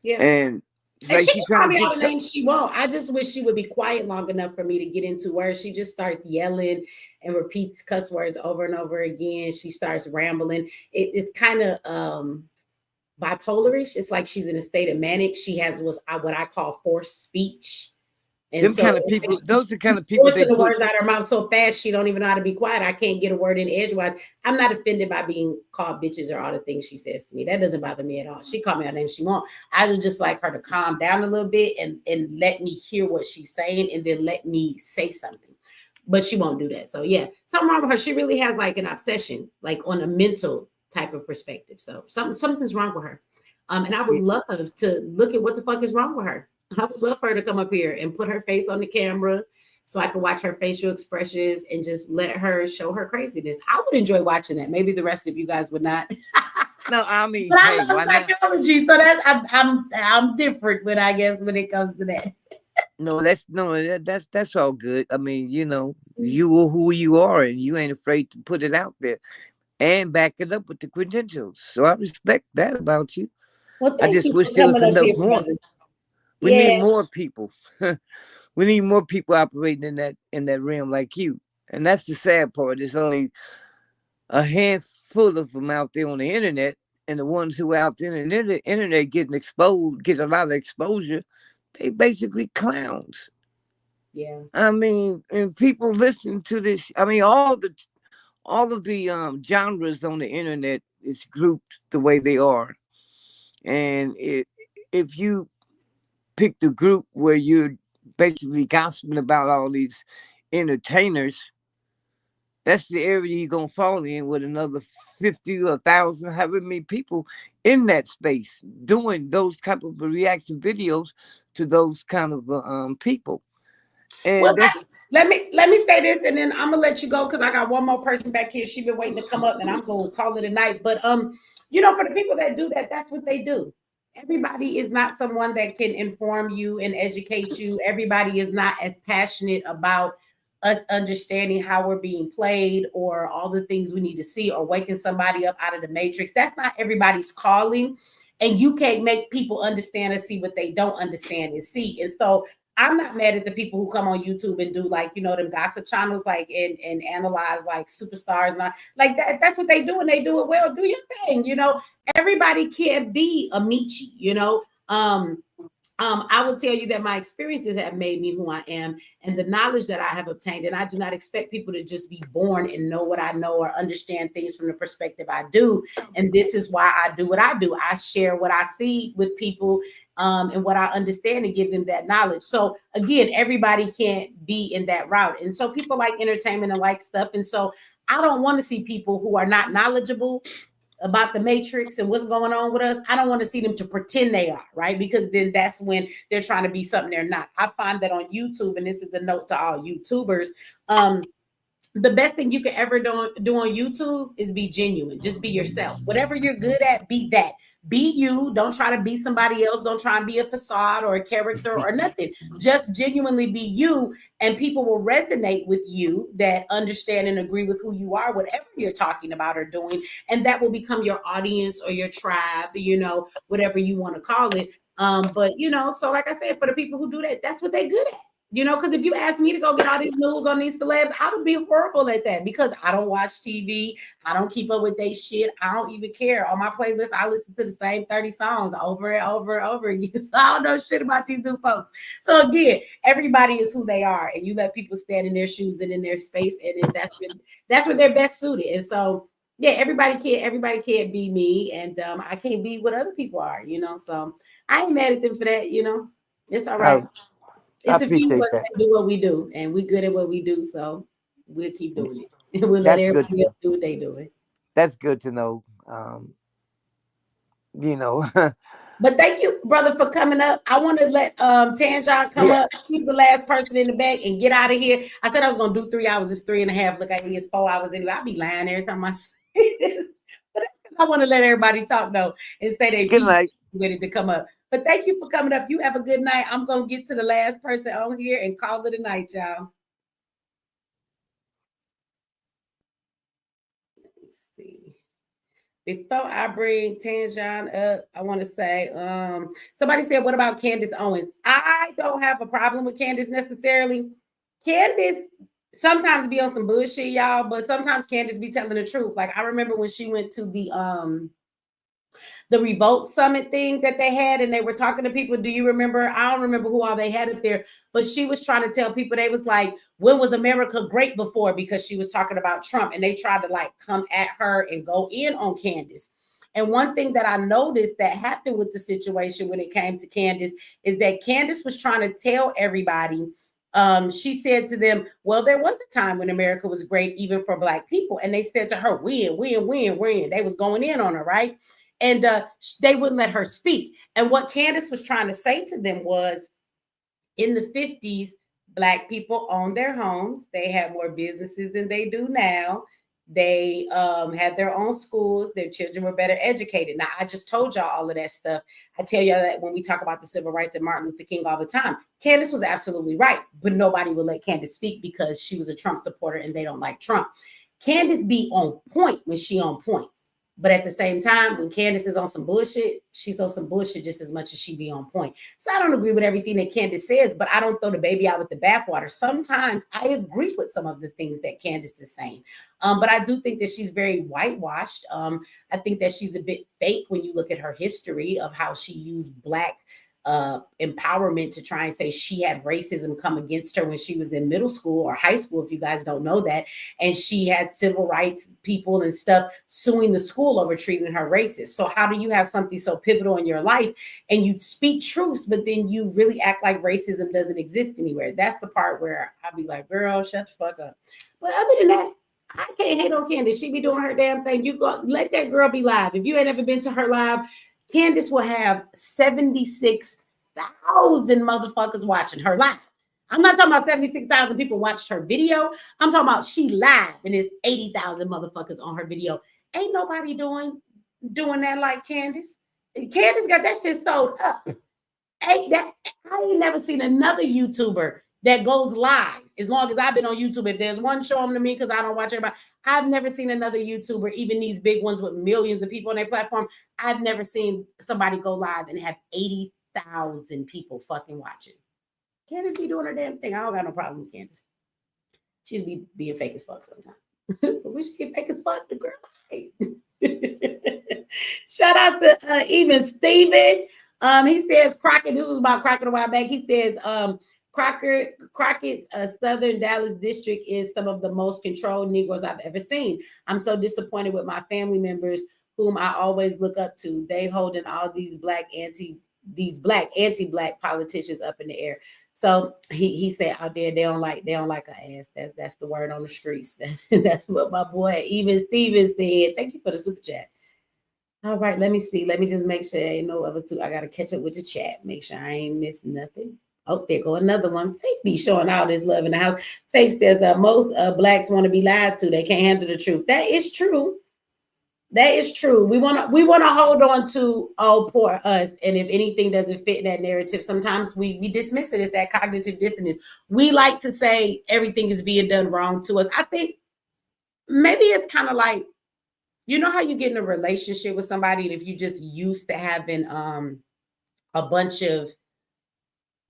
Yeah. And like she can call me all the names she won't. I just wish she would be quiet long enough for me to get into words. She just starts yelling and repeats cuss words over and over again. She starts rambling. It's kind of bipolarish. It's like she's in a state of manic. She has what I call forced speech. And them kind of people, those are the kind of people forcing the words out of her mouth so fast she don't even know how to be quiet. I can't get a word in edgewise. I'm not offended by being called bitches or all the things she says to me. That doesn't bother me at all. She called me a name she won't. I would just like her to calm down a little bit and let me hear what she's saying and then let me say something. But she won't do that. So yeah, something wrong with her. She really has like an obsession, like on a mental type of perspective. So something's wrong with her. And I would love to look at what the fuck is wrong with her. I would love for her to come up here and put her face on the camera so I can watch her facial expressions and just let her show her craziness. I would enjoy watching that. Maybe the rest of you guys would not. No, I mean, but I love psychology, so that's I'm different when it comes to that. That's all good. I mean, you are who you are, and you ain't afraid to put it out there and back it up with the credentials. So I respect that about you. Well, I just wish there was enough more. We need more people. We need more people operating in that realm like you. And that's the sad part. There's only a handful of them out there on the internet, and the ones who are out there on the internet get a lot of exposure. They basically clowns. Yeah. I mean, and people listen to this. I mean, all of the genres on the internet is grouped the way they are. And if you pick the group where you're basically gossiping about all these entertainers, that's the area you're gonna fall in with another 50 or 1,000, however many people in that space doing those type of reaction videos to those kind of people. And Well, that's let me say this, and then I'm gonna let you go because I got one more person back here. She's been waiting to come up, and I'm gonna call it a night. But you know, for the people that do that, that's what they do. Everybody is not someone that can inform you and educate you. Everybody is not as passionate about us understanding how we're being played or all the things we need to see or waking somebody up out of the matrix. That's not everybody's calling. And you can't make people understand and see what they don't understand and see. And so I'm not mad at the people who come on YouTube and do like, you know, them gossip channels, like and analyze like superstars and all, like that. That's what they do, and they do it well. Do your thing, you know. Everybody can't be a Michi, you know. I will tell you that my experiences have made me who I am and the knowledge that I have obtained. And I do not expect people to just be born and know what I know or understand things from the perspective I do. And this is why I do what I do. I share what I see with people and what I understand and give them that knowledge. So again, everybody can't be in that route. And so people like entertainment and like stuff. And so I don't want to see people who are not knowledgeable about the matrix and what's going on with us. I don't want to see them to pretend they are, right? Because then that's when they're trying to be something they're not. I find that on YouTube, and this is a note to all YouTubers, the best thing you can ever do on YouTube is be genuine. Just be yourself. Whatever you're good at, be that. Be you. Don't try to be somebody else. Don't try and be a facade or a character or nothing. Just genuinely be you, and people will resonate with you that understand and agree with who you are, whatever you're talking about or doing. And that will become your audience or your tribe, you know, whatever you want to call it. But, you know, so like I said, for the people who do that, that's what they're good at. You know, because if you ask me to go get all these news on these celebs, I would be horrible at that because I don't watch TV. I don't keep up with their shit. I don't even care. On my playlist, I listen to the same 30 songs over and over and over again. So I don't know shit about these new folks. So again, everybody is who they are, and you let people stand in their shoes and in their space, and that's where they're best suited. And so yeah, everybody can't be me, and I can't be what other people are, you know. So I ain't mad at them for that, you know. It's all right. I It's a few of appreciate us that. that do what we do, and we're good at what we do, so we'll keep doing it. We'll let That's good to everybody else know. do what they doing. That's good to know. You know. But thank you, brother, for coming up. I want to let Tanjan come Yeah. up. She's the last person in the back and get out of here. I said I was gonna do 3 hours. It's 3.5. Look, I think it's 4 hours anyway. I'll be lying every time I say this. But I want to let everybody talk though and say they Good peace night. ready to come up. But thank you for coming up. You have a good night. I'm gonna get to the last person on here and call it a night, y'all. Let's see. Before I bring Tanjan up, I want to say, somebody said, what about Candace Owens? I don't have a problem with Candace necessarily. Candace sometimes be on some bullshit, y'all, but sometimes Candace be telling the truth. Like I remember when she went to the Revolt Summit thing that they had, and they were talking to people. Do you remember? I don't remember who all they had up there, but she was trying to tell people, they was like, when was America great before? Because she was talking about Trump, and they tried to like come at her and go in on Candace. And one thing that I noticed that happened with the situation when it came to Candace is that Candace was trying to tell everybody, she said to them, well, there was a time when America was great, even for Black people. And they said to her, when. They was going in on her, right? And they wouldn't let her speak. And what Candace was trying to say to them was, in the 50s, Black people owned their homes. They had more businesses than they do now. They had their own schools. Their children were better educated. Now, I just told y'all all of that stuff. I tell y'all that when we talk about the civil rights and Martin Luther King all the time. Candace was absolutely right, but nobody would let Candace speak because she was a Trump supporter and they don't like Trump. Candace be on point when she on point. But at the same time, when Candace is on some bullshit, she's on some bullshit just as much as she be on point. So I don't agree with everything that Candace says, but I don't throw the baby out with the bathwater. Sometimes I agree with some of the things that Candace is saying. But I do think that she's very whitewashed. I think that she's a bit fake when you look at her history of how she used Black empowerment to try and say she had racism come against her when she was in middle school or high school, if you guys don't know that. And she had civil rights people and stuff suing the school over treating her racist. So how do you have something so pivotal in your life and you speak truths, but then you really act like racism doesn't exist anywhere? That's the part where I'll be like, girl, shut the fuck up. But other than that, I can't hate on Candace. She be doing her damn thing. You go let that girl be live. If you ain't ever been to her live, Candace will have 76,000 motherfuckers watching her live. I'm not talking about 76,000 people watched her video. I'm talking about she live and it's 80,000 motherfuckers on her video. Ain't nobody doing that like Candace. Candace got that shit sold up. I ain't never seen another YouTuber that goes live. As long as I've been on YouTube, if there's one, show them to me because I don't watch everybody. I've never seen another YouTuber, even these big ones with millions of people on their platform. I've never seen somebody go live and have 80,000 people fucking watching. Candace be doing her damn thing. I don't got no problem with Candace. She just be being fake as fuck sometimes. But when she get fake as fuck, the girl hate. Shout out to even Steven. He says Crockett, this was about Crockett a while back. He says Crockett, Southern Dallas district is some of the most controlled Negroes I've ever seen. I'm so disappointed with my family members whom I always look up to. They holding all these black anti-black politicians up in the air. So he said out there they don't like her ass. That's the word on the streets. That's what my boy even Steven said. Thank you for the super chat. All right, let me see. Let me just make sure ain't no other two. I gotta catch up with the chat. Make sure I ain't missed nothing. Oh, there go another one. Faith be showing all this love in the house. Faith says most blacks want to be lied to. They can't handle the truth. That is true. That is true. We want to hold on to, oh, poor us. And if anything doesn't fit in that narrative, sometimes we dismiss it as that cognitive dissonance. We like to say everything is being done wrong to us. I think maybe it's kind of like, you know how you get in a relationship with somebody, and if you just used to having a bunch of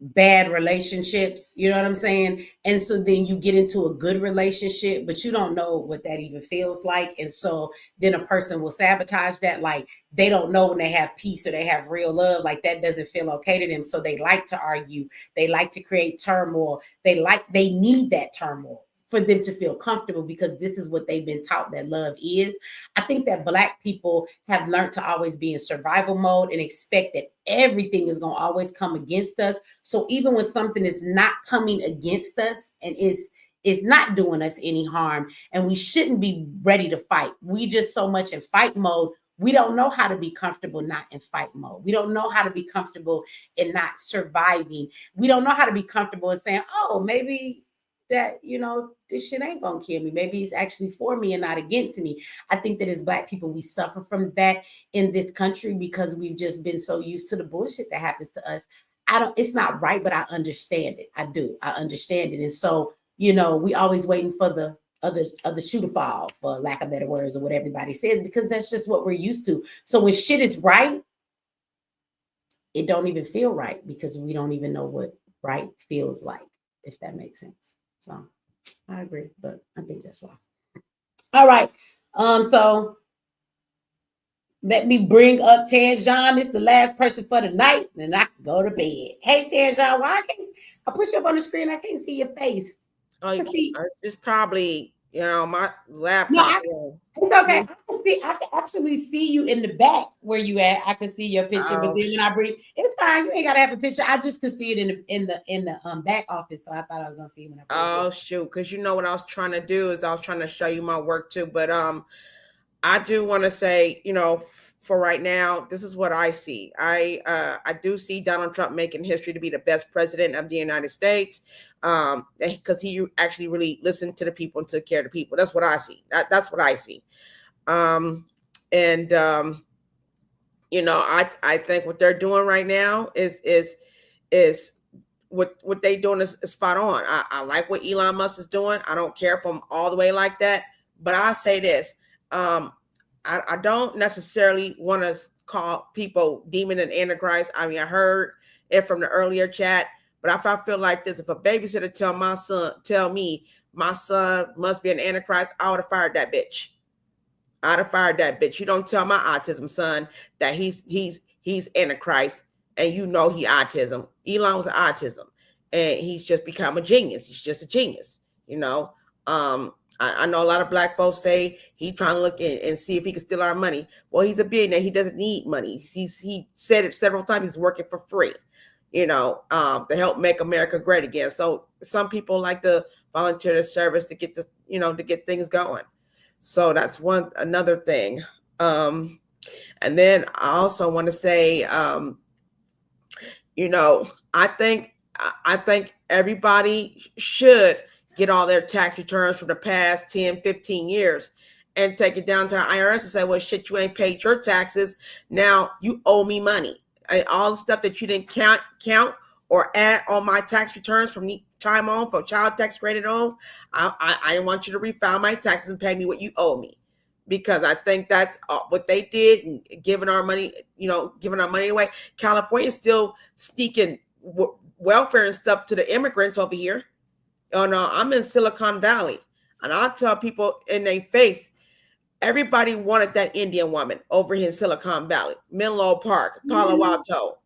bad relationships, you know what I'm saying? And so then you get into a good relationship, but you don't know what that even feels like. And so then a person will sabotage that. Like they don't know when they have peace or they have real love, like that doesn't feel okay to them. So they like to argue. They like to create turmoil. They need that turmoil for them to feel comfortable because this is what they've been taught that love is. I think that Black people have learned to always be in survival mode and expect that everything is going to always come against us. So even when something is not coming against us and is not doing us any harm and we shouldn't be ready to fight, we just so much in fight mode. We don't know how to be comfortable not in fight mode. We don't know how to be comfortable in not surviving. We don't know how to be comfortable in saying, oh, maybe that, you know, this shit ain't gonna kill me. Maybe it's actually for me and not against me. I think that as Black people, we suffer from that in this country because we've just been so used to the bullshit that happens to us. It's not right, but I understand it. I do. I understand it. And so, you know, we always waiting for the other shoe to fall, for lack of better words, or what everybody says, because that's just what we're used to. So when shit is right, it don't even feel right because we don't even know what right feels like, if that makes sense. So I agree, but I think that's why. All right. So let me bring up Tanjan. This is the last person for the night, and I can go to bed. Hey Tanjan, why I push you up on the screen? I can't see your face. It's probably, you know, my laptop. No, it's okay. I can actually see you in the back where you at. I can see your picture, but then when I bring, it's fine. You ain't gotta have a picture. I just could see it in the back office, so I thought I was gonna see it when I. Oh shoot! Because you know what I was trying to do is I was trying to show you my work too, but I do want to say, you know, for right now, this is what I see. I do see Donald Trump making history to be the best president of the United States, because he actually really listened to the people and took care of the people. That's what I see. That's what I see. You know, I think what they're doing right now is what they doing is spot on. I like what Elon Musk is doing. I don't care if I'm all the way like that, but I say this. I don't necessarily want to call people demon and antichrist. I mean, I heard it from the earlier chat, but if I feel like this, if a babysitter tell me my son must be an antichrist, I would have fired that bitch. I'd have fired that bitch. You don't tell my autism son that he's antichrist and you know he autism. Elon was autism, and he's just become a genius. He's just a genius, you know. I know a lot of black folks say he's trying to look and see if he can steal our money. Well, he's a billionaire. He doesn't need money. He said it several times. He's working for free, you know, to help make America great again. So some people like to volunteer their service to get to get things going. So that's another thing. And then I also want to say, you know, I think everybody should get all their tax returns from the past 10, 15 years and take it down to the IRS and say, well, shit, you ain't paid your taxes. Now you owe me money. All the stuff that you didn't count or add on my tax returns from the time on for child tax credit on, I want you to refile my taxes and pay me what you owe me. Because I think that's what they did, and giving our money away. California's still sneaking welfare and stuff to the immigrants over here. Oh no, I'm in Silicon Valley, and I'll tell people in their face, everybody wanted that Indian woman over here in Silicon Valley, Menlo Park, Palo Alto,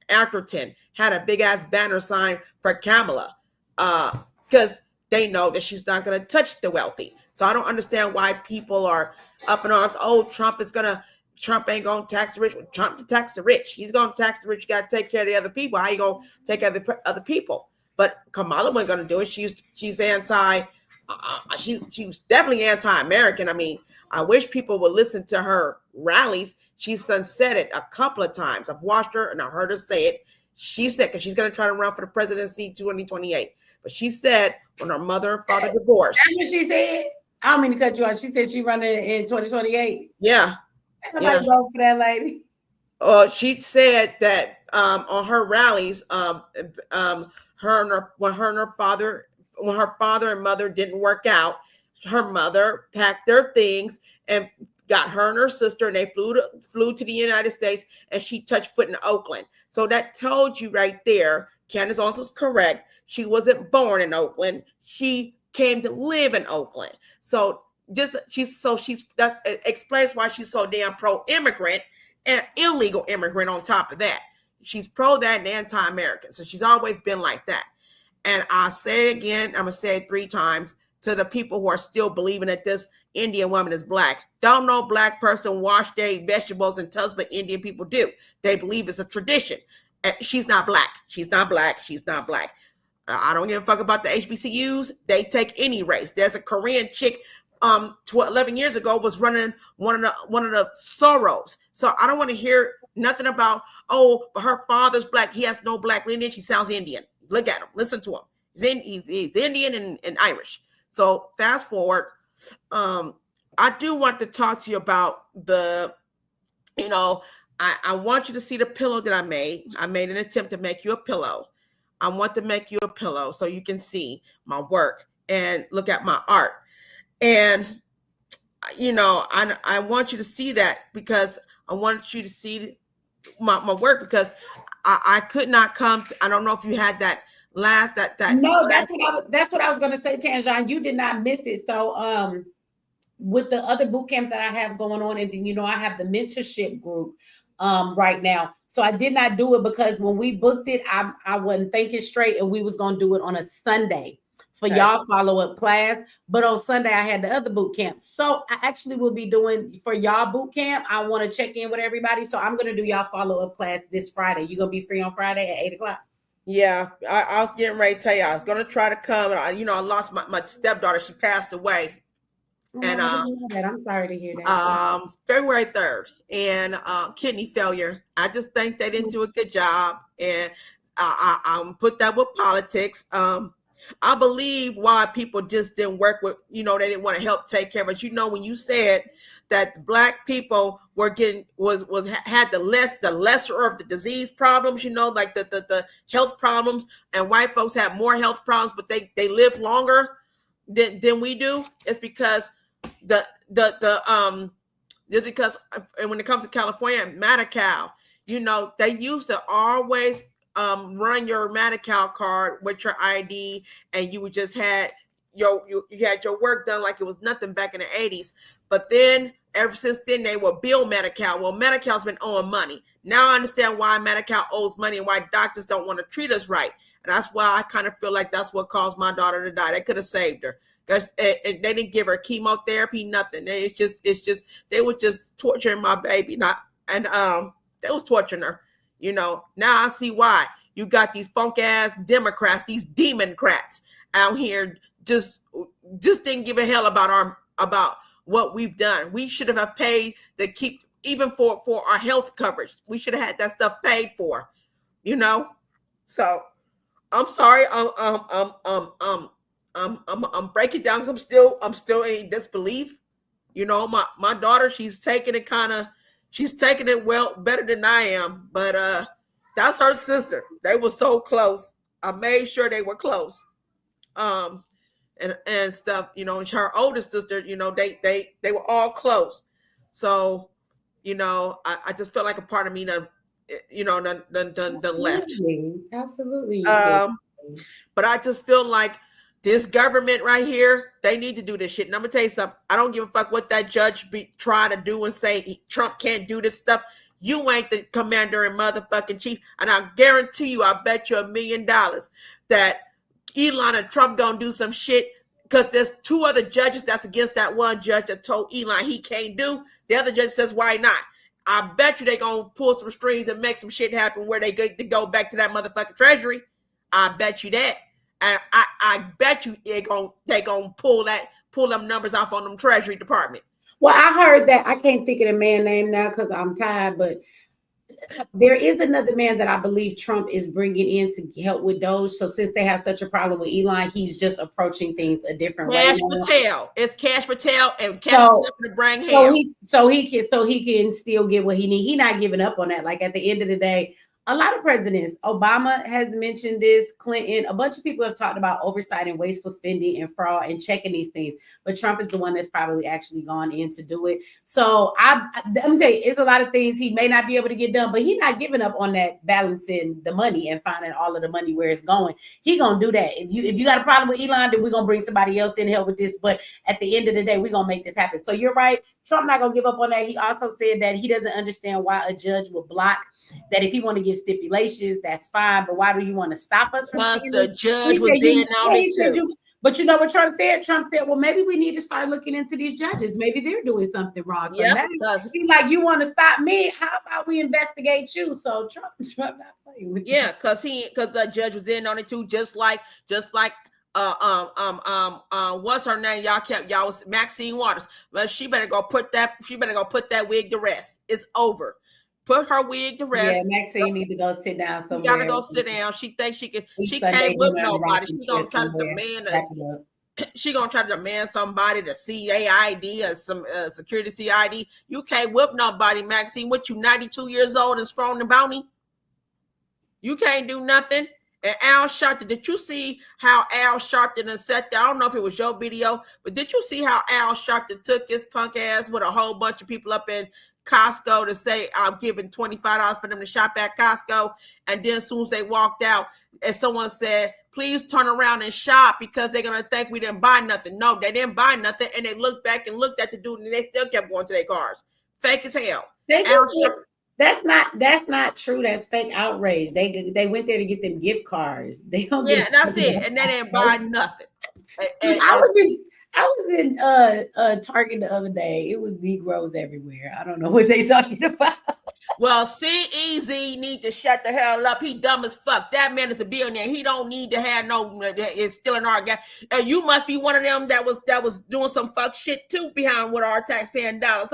Atherton had a big ass banner sign for Kamala, because they know that she's not going to touch the wealthy. So I don't understand why people are up in arms. Oh, Trump ain't going to tax the rich. Trump to tax the rich. He's going to tax the rich. You got to take care of the other people. How you going to take care of the other people? But Kamala wasn't going to do it. She's anti. She was definitely anti-American. I mean, I wish people would listen to her rallies. She's said it a couple of times. I've watched her and I heard her say it. She said, because she's going to try to run for the presidency 2028. But she said when her mother and father divorced. That's what she said. I don't mean to cut you off. She said she running in 2028. Yeah. Nobody vote for that lady. She said that on her rallies, when her father and mother didn't work out, her mother packed their things and got her and her sister, and they flew to the United States, and she touched foot in Oakland. So that told you right there, Candace Owens was correct. She wasn't born in Oakland. She came to live in Oakland. So that explains why she's so damn pro-immigrant and illegal immigrant on top of that. She's pro that and anti-American. So she's always been like that. And I'll say it again. I'm going to say it 3 times to the people who are still believing that this Indian woman is black. Don't know black person wash their vegetables in tubs, but Indian people do. They believe it's a tradition. And she's not black. She's not black. She's not black. I don't give a fuck about the HBCUs. They take any race. There's a Korean chick 11 years ago was running one of the Soros. So I don't want to hear nothing about, oh, but her father's black. He has no black lineage. He sounds Indian. Look at him. Listen to him. He's Indian and Irish. So fast forward. I do want to talk to you about I want you to see the pillow that I made. I made an attempt to make you a pillow. I want to make you a pillow so you can see my work and look at my art. And, I want you to see that because I want you to see my work, because I could not come to, I don't know if you had that last, that. No, that's what I was going to say, Tanjan. You did not miss it. So, with the other boot camp that I have going on, and then, I have the mentorship group right now. So I did not do it because when we booked it, I wasn't thinking straight, and we was going to do it on a Sunday for y'all follow-up class. But on Sunday, I had the other boot camp. So I actually will be doing for y'all boot camp. I want to check in with everybody. So I'm going to do y'all follow-up class this Friday. You going to be free on Friday at 8:00? Yeah, I was getting ready to tell you, I was going to try to come. I lost my stepdaughter. She passed away. And I'm sorry to hear that. February 3rd, and kidney failure. I just think they didn't do a good job, and I put that with politics. I believe why people just didn't work with, they didn't want to help take care of it. When you said that the black people were getting had the lesser of the disease problems, like the health problems, and white folks have more health problems, but they live longer than we do. It's because because when it comes to California, Medi-Cal, they used to always run your Medi-Cal card with your ID, and you would just had you had your work done like it was nothing back in the 80s. But then Ever since then, they will bill Medi-Cal. Well, Medi-Cal's been owing money. Now I understand why Medi-Cal owes money and why doctors don't want to treat us right. And that's why I kind of feel like that's what caused my daughter to die. They could have saved her. They didn't give her chemotherapy, nothing. It's just they were just torturing my baby. They was torturing her. You know, now I see why. You got these funk ass Democrats, these democrats out here just didn't give a hell about what we've done. We should have paid to keep, even for our health coverage. We should have had that stuff paid for, you know. So I'm sorry. I'm breaking down because I'm still in disbelief. You know, my daughter, she's taking it well better than I am, but that's her sister. They were so close. I made sure they were close. And stuff, you know, and her older sister, you know, they were all close. So, you know, I just felt like a part of me done left. Absolutely. But I just feel like this government right here, they need to do this shit. And I'm gonna tell you something. I don't give a fuck what that judge be trying to do and say Trump can't do this stuff. You ain't the commander and motherfucking chief. And I guarantee you, I bet you $1 million that Elon and Trump gonna do some shit, because there's 2 other judges that's against that one judge that told Elon he can't do. The other judge says, why not? I bet you they gonna pull some strings and make some shit happen where they get to go back to that motherfucking treasury. I bet you that. And I bet you they gonna pull them numbers off on them Treasury Department. Well, I heard that. I can't think of the man name now because I'm tired, but there is another man that I believe Trump is bringing in to help with DOGE. So since they have such a problem with Elon, he's just approaching things a different way. Cash Patel. It's Cash Patel, and Cash Patel to bring him. So he can still get what he needs. He's not giving up on that. Like at the end of the day, a lot of presidents, Obama has mentioned this, Clinton, a bunch of people have talked about oversight and wasteful spending and fraud and checking these things. But Trump is the one that's probably actually gone in to do it. So I'm gonna tell you, it's a lot of things he may not be able to get done, but he's not giving up on that, balancing the money and finding all of the money where it's going. He gonna do that. If you got a problem with Elon, then we're gonna bring somebody else in to help with this. But at the end of the day, we're gonna make this happen. So you're right. Trump not gonna give up on that. He also said that he doesn't understand why a judge would block that. If he want to give stipulations, that's fine, but why do you want to stop us from seeing the judge was in on it too? But you know what Trump said? Trump said, well, maybe we need to start looking into these judges. Maybe they're doing something wrong. So he's like, you want to stop me? How about we investigate you? So Trump not playing with because the judge was in on it too, just like what's her name? Y'all was Maxine Waters. Well, she better go put that wig to rest. It's over. Put her wig to rest. Yeah, Maxine need to go sit down somewhere. She gotta go sit down. She thinks she can. She can't whip nobody. She gonna try to demand. She gonna try to demand somebody to CAID or some security CID. You can't whip nobody, Maxine. What, you 92 years old and strong and bounty? You can't do nothing. And Al Sharpton, did you see how Al Sharpton sat there? I don't know if it was your video, but did you see how Al Sharpton took his punk ass with a whole bunch of people up in Costco to say, I'm giving $25 for them to shop at Costco. And then as soon as they walked out, and someone said, please turn around and shop because they're going to think we didn't buy nothing. No, they didn't buy nothing. And they looked back and looked at the dude and they still kept going to their cars. Fake as hell. That's not true. That's fake outrage. They went there to get them gift cards. They don't that's it. And they didn't buy nothing. I was in Target the other day. It was Negroes everywhere. I don't know what they talking about. Well, CEZ need to shut the hell up. He dumb as fuck. That man is a billionaire. He don't need to have it's still in our guy. You must be one of them that was doing some fuck shit too behind what our taxpaying dollars.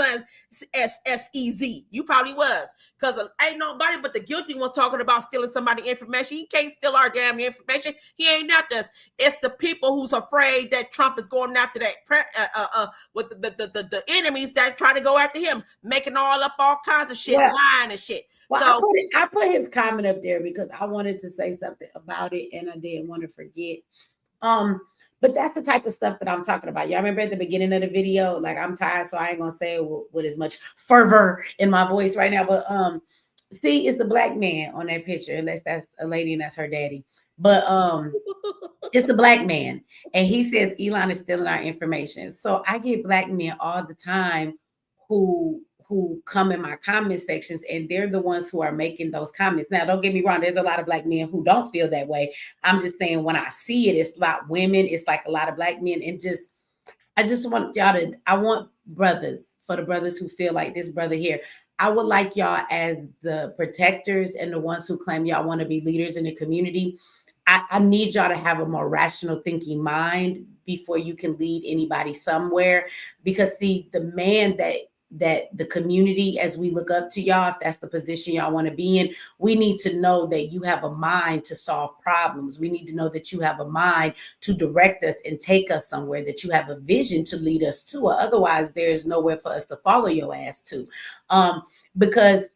SEZ. You probably was. Because ain't nobody but the guilty ones talking about stealing somebody's information. He can't steal our damn information. He ain't after us. It's the people who's afraid that Trump is going after that with the enemies that try to go after him, making all kinds of shit, lying and shit. Well, I put his comment up there because I wanted to say something about it and I didn't want to forget. But that's the type of stuff that I'm talking about. Y'all remember at the beginning of the video, like I'm tired, so I ain't gonna say it with as much fervor in my voice right now. But see, it's the black man on that picture, unless that's a lady and that's her daddy. But it's a black man, and he says Elon is stealing our information. So I get black men all the time who come in my comment sections, and they're the ones who are making those comments. Now, don't get me wrong, there's a lot of Black men who don't feel that way. I'm just saying, when I see it, it's a lot of women, it's like a lot of Black men, and I just want y'all to, I want brothers, for the brothers who feel like this brother here, I would like y'all, as the protectors and the ones who claim y'all want to be leaders in the community, I need y'all to have a more rational thinking mind before you can lead anybody somewhere. Because see, the man that the community, as we look up to y'all, if that's the position y'all want to be in, we need to know that you have a mind to solve problems. We need to know that you have a mind to direct us and take us somewhere, that you have a vision to lead us to, or otherwise there is nowhere for us to follow your ass to. Because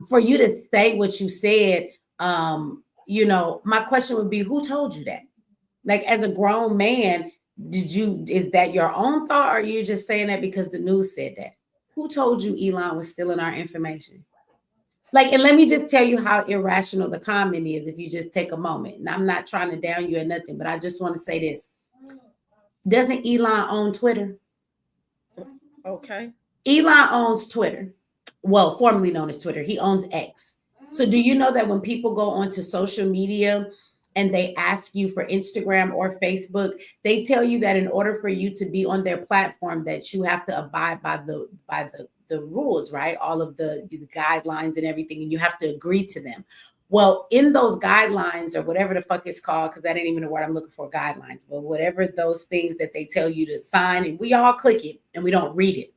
for you to say what you said, you know, my question would be, who told you that? Like, as a grown man, is that your own thought, or are you just saying that because the news said that? Who told you Elon was stealing our information? Like, and let me just tell you how irrational the comment is if you just take a moment. And I'm not trying to down you or nothing, but I just want to say this. Doesn't Elon own Twitter? Okay. Elon owns Twitter. Well, formerly known as Twitter. He owns X. So do you know that when people go onto social media and they ask you for Instagram or Facebook, they tell you that in order for you to be on their platform, that you have to abide by the rules, right? All of the guidelines and everything, and you have to agree to them. Well, in those guidelines, or whatever the fuck it's called, because that ain't even the word I'm looking for, guidelines, but whatever those things that they tell you to sign, and we all click it and we don't read it.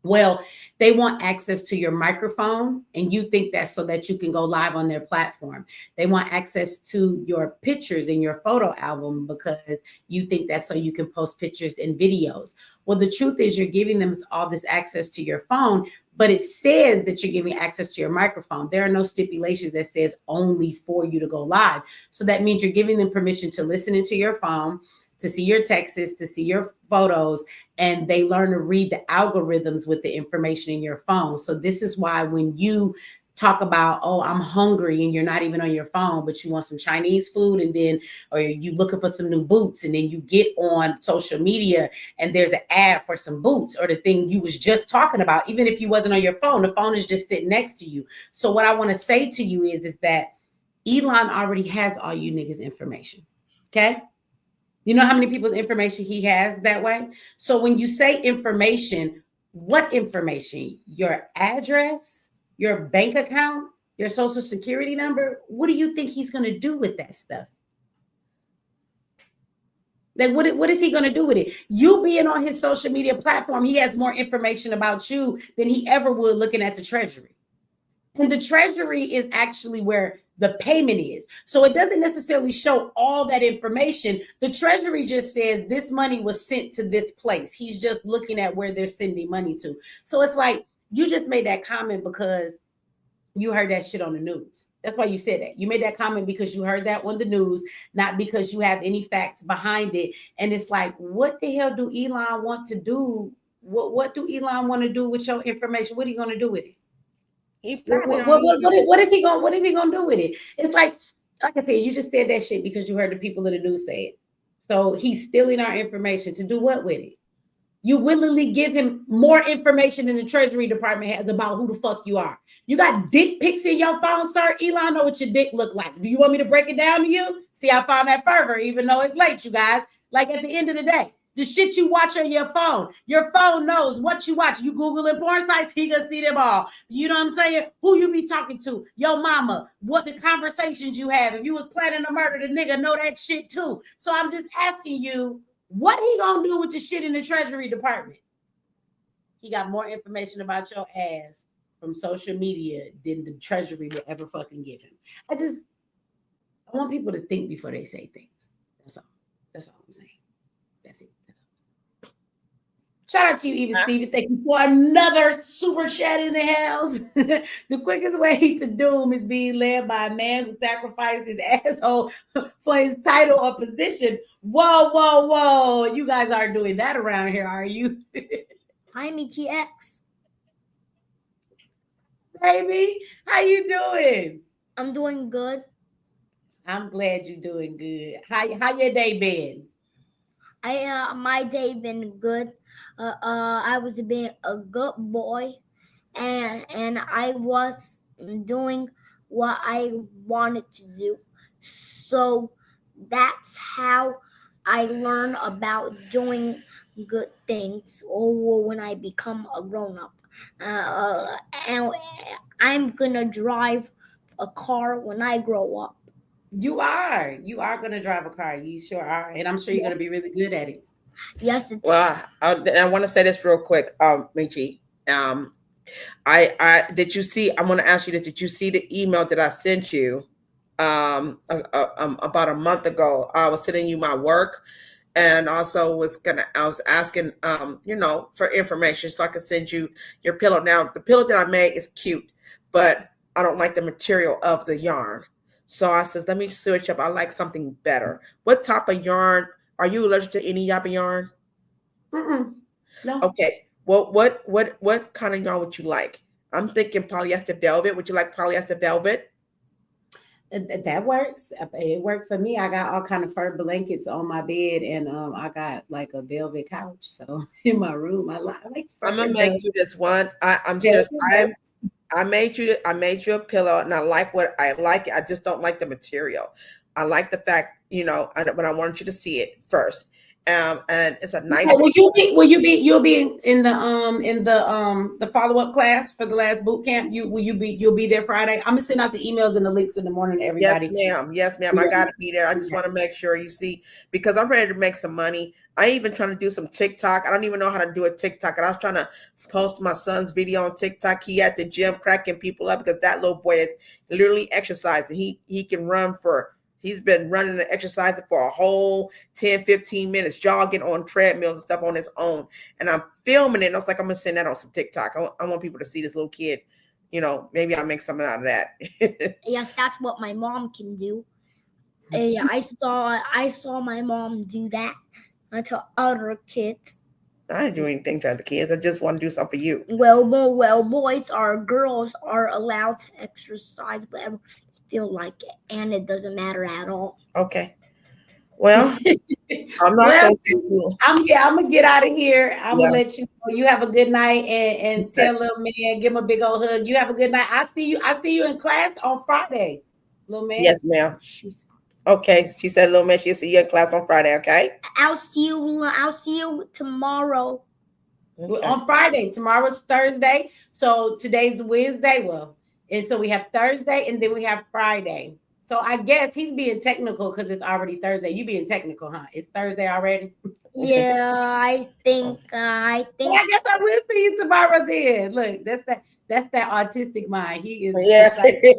Well, they want access to your microphone, and you think that's so that you can go live on their platform. They want access to your pictures in your photo album because you think that's so you can post pictures and videos. Well, the truth is you're giving them all this access to your phone, but it says that you're giving access to your microphone. There are no stipulations that says only for you to go live. So that means you're giving them permission to listen into your phone, to see your texts, to see your photos, and they learn to read the algorithms with the information in your phone. So this is why when you talk about, oh, I'm hungry, and you're not even on your phone, but you want some Chinese food, and then, or you looking for some new boots, and then you get on social media and there's an ad for some boots, or the thing you was just talking about, even if you wasn't on your phone, the phone is just sitting next to you. So what I want to say to you is that Elon already has all you niggas' information. Okay? You know how many people's information he has that way? So when you say information, what information? Your address, your bank account, your social security number? What do you think he's going to do with that stuff? Like, what is he going to do with it? You being on his social media platform, he has more information about you than he ever would looking at the Treasury. And the Treasury is actually where the payment is. So it doesn't necessarily show all that information. The Treasury just says this money was sent to this place. He's just looking at where they're sending money to. So it's like, you just made that comment because you heard that shit on the news. That's why you said that. You made that comment because you heard that on the news, not because you have any facts behind it. And it's like, what the hell do Elon want to do? What do Elon want to do with your information? What are you going to do with it? What is he gonna do with it? It's like I said, you just said that shit because you heard the people in the news say it. So he's stealing our information to do what with it? You willingly give him more information than the Treasury Department has about who the fuck you are. You got dick pics in your phone, sir. Elon know what your dick look like. Do you want me to break it down to you? See, I found that fervor, even though it's late, you guys. Like, at the end of the day, the shit you watch on your phone knows what you watch. You Googling porn sites, he gonna see them all. You know what I'm saying? Who you be talking to, your mama, what the conversations you have. If you was planning to murder, the nigga know that shit too. So I'm just asking you, what he gonna do with the shit in the Treasury Department? He got more information about your ass from social media than the Treasury will ever fucking give him. I want people to think before they say things. That's all I'm saying. That's it. Shout out to you, Eva Steven. Thank you for another super chat in the house. The quickest way to doom is being led by a man who sacrificed his asshole for his title or position. Whoa. You guys aren't doing that around here, are you? Hi, Michi X. Baby, how you doing? I'm doing good. I'm glad you're doing good. How your day been? My day been good. I was being a good boy, and I was doing what I wanted to do. So that's how I learn about doing good things, or when I become a grown up. And I'm gonna drive a car when I grow up. You are going to drive a car. You sure are, and I'm sure you're going to be really good at it. Yes, it's Well, I want to say this real quick, Michi. I did you see? I want to ask you this. Did you see the email that I sent you about a month ago? I was sending you my work, and also I was asking for information so I could send you your pillow. Now the pillow that I made is cute, but I don't like the material of the yarn. So I says, let me switch up. I like something better. What type of yarn? Are you allergic to any type of yarn? No. Okay. Well, what kind of yarn would you like? I'm thinking polyester velvet. Would you like polyester velvet? That works. It worked for me. I got all kind of fur blankets on my bed, and I got like a velvet couch. So in my room, I like fur. I'm gonna make you this one. I'm serious. I made you a pillow, and I like what I like. I just don't like the material. I like the fact, but I wanted you to see it first. And it's a nice. You'll be in the follow-up class for the last boot camp. You'll be there Friday. I'm gonna send out the emails and the links in the morning to everybody. Yes, ma'am. I gotta be there. I just want to make sure you see, because I'm ready to make some money. I even trying to do some TikTok. I don't even know how to do a TikTok. And I was trying to post my son's video on TikTok. He at the gym cracking people up because that little boy is literally exercising. He can run he's been running and exercising for a whole 10, 15 minutes, jogging on treadmills and stuff on his own. And I'm filming it. And I was like, I'm going to send that on some TikTok. I want people to see this little kid. Maybe I'll make something out of that. Yes, that's what my mom can do. I saw my mom do that to other kids. I didn't do anything to other kids. I just want to do something for you. Well, boys or girls are allowed to exercise whatever they feel like it, and it doesn't matter at all. Okay. Well, I'm gonna get out of here. I'm gonna let you go. You have a good night, and tell little man, give him a big old hug. You have a good night. I see you in class on Friday, little man. Yes, ma'am. Okay, she said, little man, she'll see you in class on Friday. Okay. I'll see you tomorrow. Okay. On Friday. Tomorrow's Thursday, so today's Wednesday. Well, and so we have Thursday, and then we have Friday. So I guess he's being technical because it's already Thursday. You being technical, huh? It's Thursday already. Yeah, I think. I guess I will see you tomorrow. Then look, that's that autistic mind. He is. Yeah. I see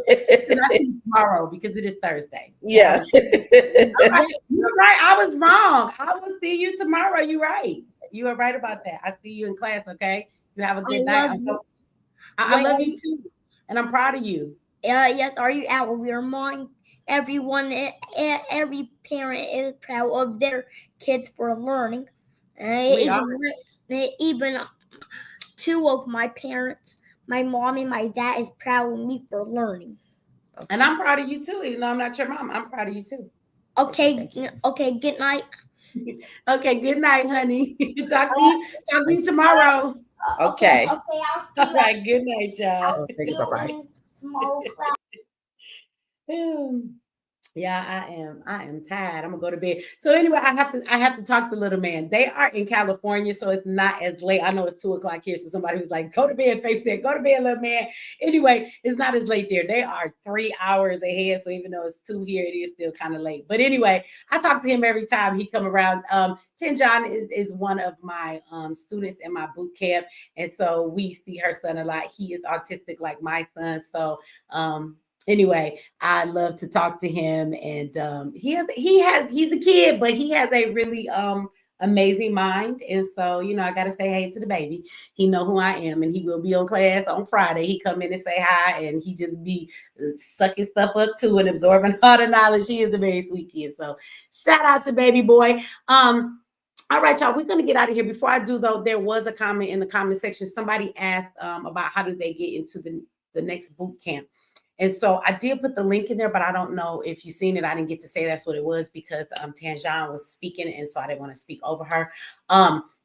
you tomorrow because it is Thursday. Yeah. You're right. I was wrong. I will see you tomorrow. You're right. You are right about that. I see you in class. Okay. You have a good night. I love you too, and I'm proud of you. Yes, are you out of your mind? Everyone, every parent is proud of their kids for learning. Even two of my parents, my mom and my dad, is proud of me for learning. And I'm proud of you too, even though I'm not your mom. I'm proud of you too. Okay, good night. Okay, good night, honey. Talk to you tomorrow. Okay. Okay, I'll see you. All right, good night, y'all. I'll see you tomorrow class. Yeah, I am tired. I'm gonna go to bed. So anyway, I have to talk to little man. They are in California, so it's not as late. I know it's 2:00 here. So somebody was like, go to bed. Faith said, go to bed, little man. Anyway, it's not as late there. They are 3 hours ahead. So even though it's 2 here, it is still kind of late. But anyway, I talk to him every time he come around. Tinjon is one of my students in my boot camp. And so we see her son a lot. He is autistic like my son. So anyway, I love to talk to him, and he's a kid, but he has a really amazing mind. And so, I got to say hey to the baby. He know who I am, and he will be on class on Friday. He come in and say hi, and he just be sucking stuff up too and absorbing all the knowledge. He is a very sweet kid. So shout out to baby boy. All right, y'all, we're going to get out of here. Before I do, though, there was a comment in the comment section. Somebody asked about how do they get into the next boot camp. And so I did put the link in there, but I don't know if you've seen it. I didn't get to say that's what it was because Tinjon was speaking, and so I didn't want to speak over her.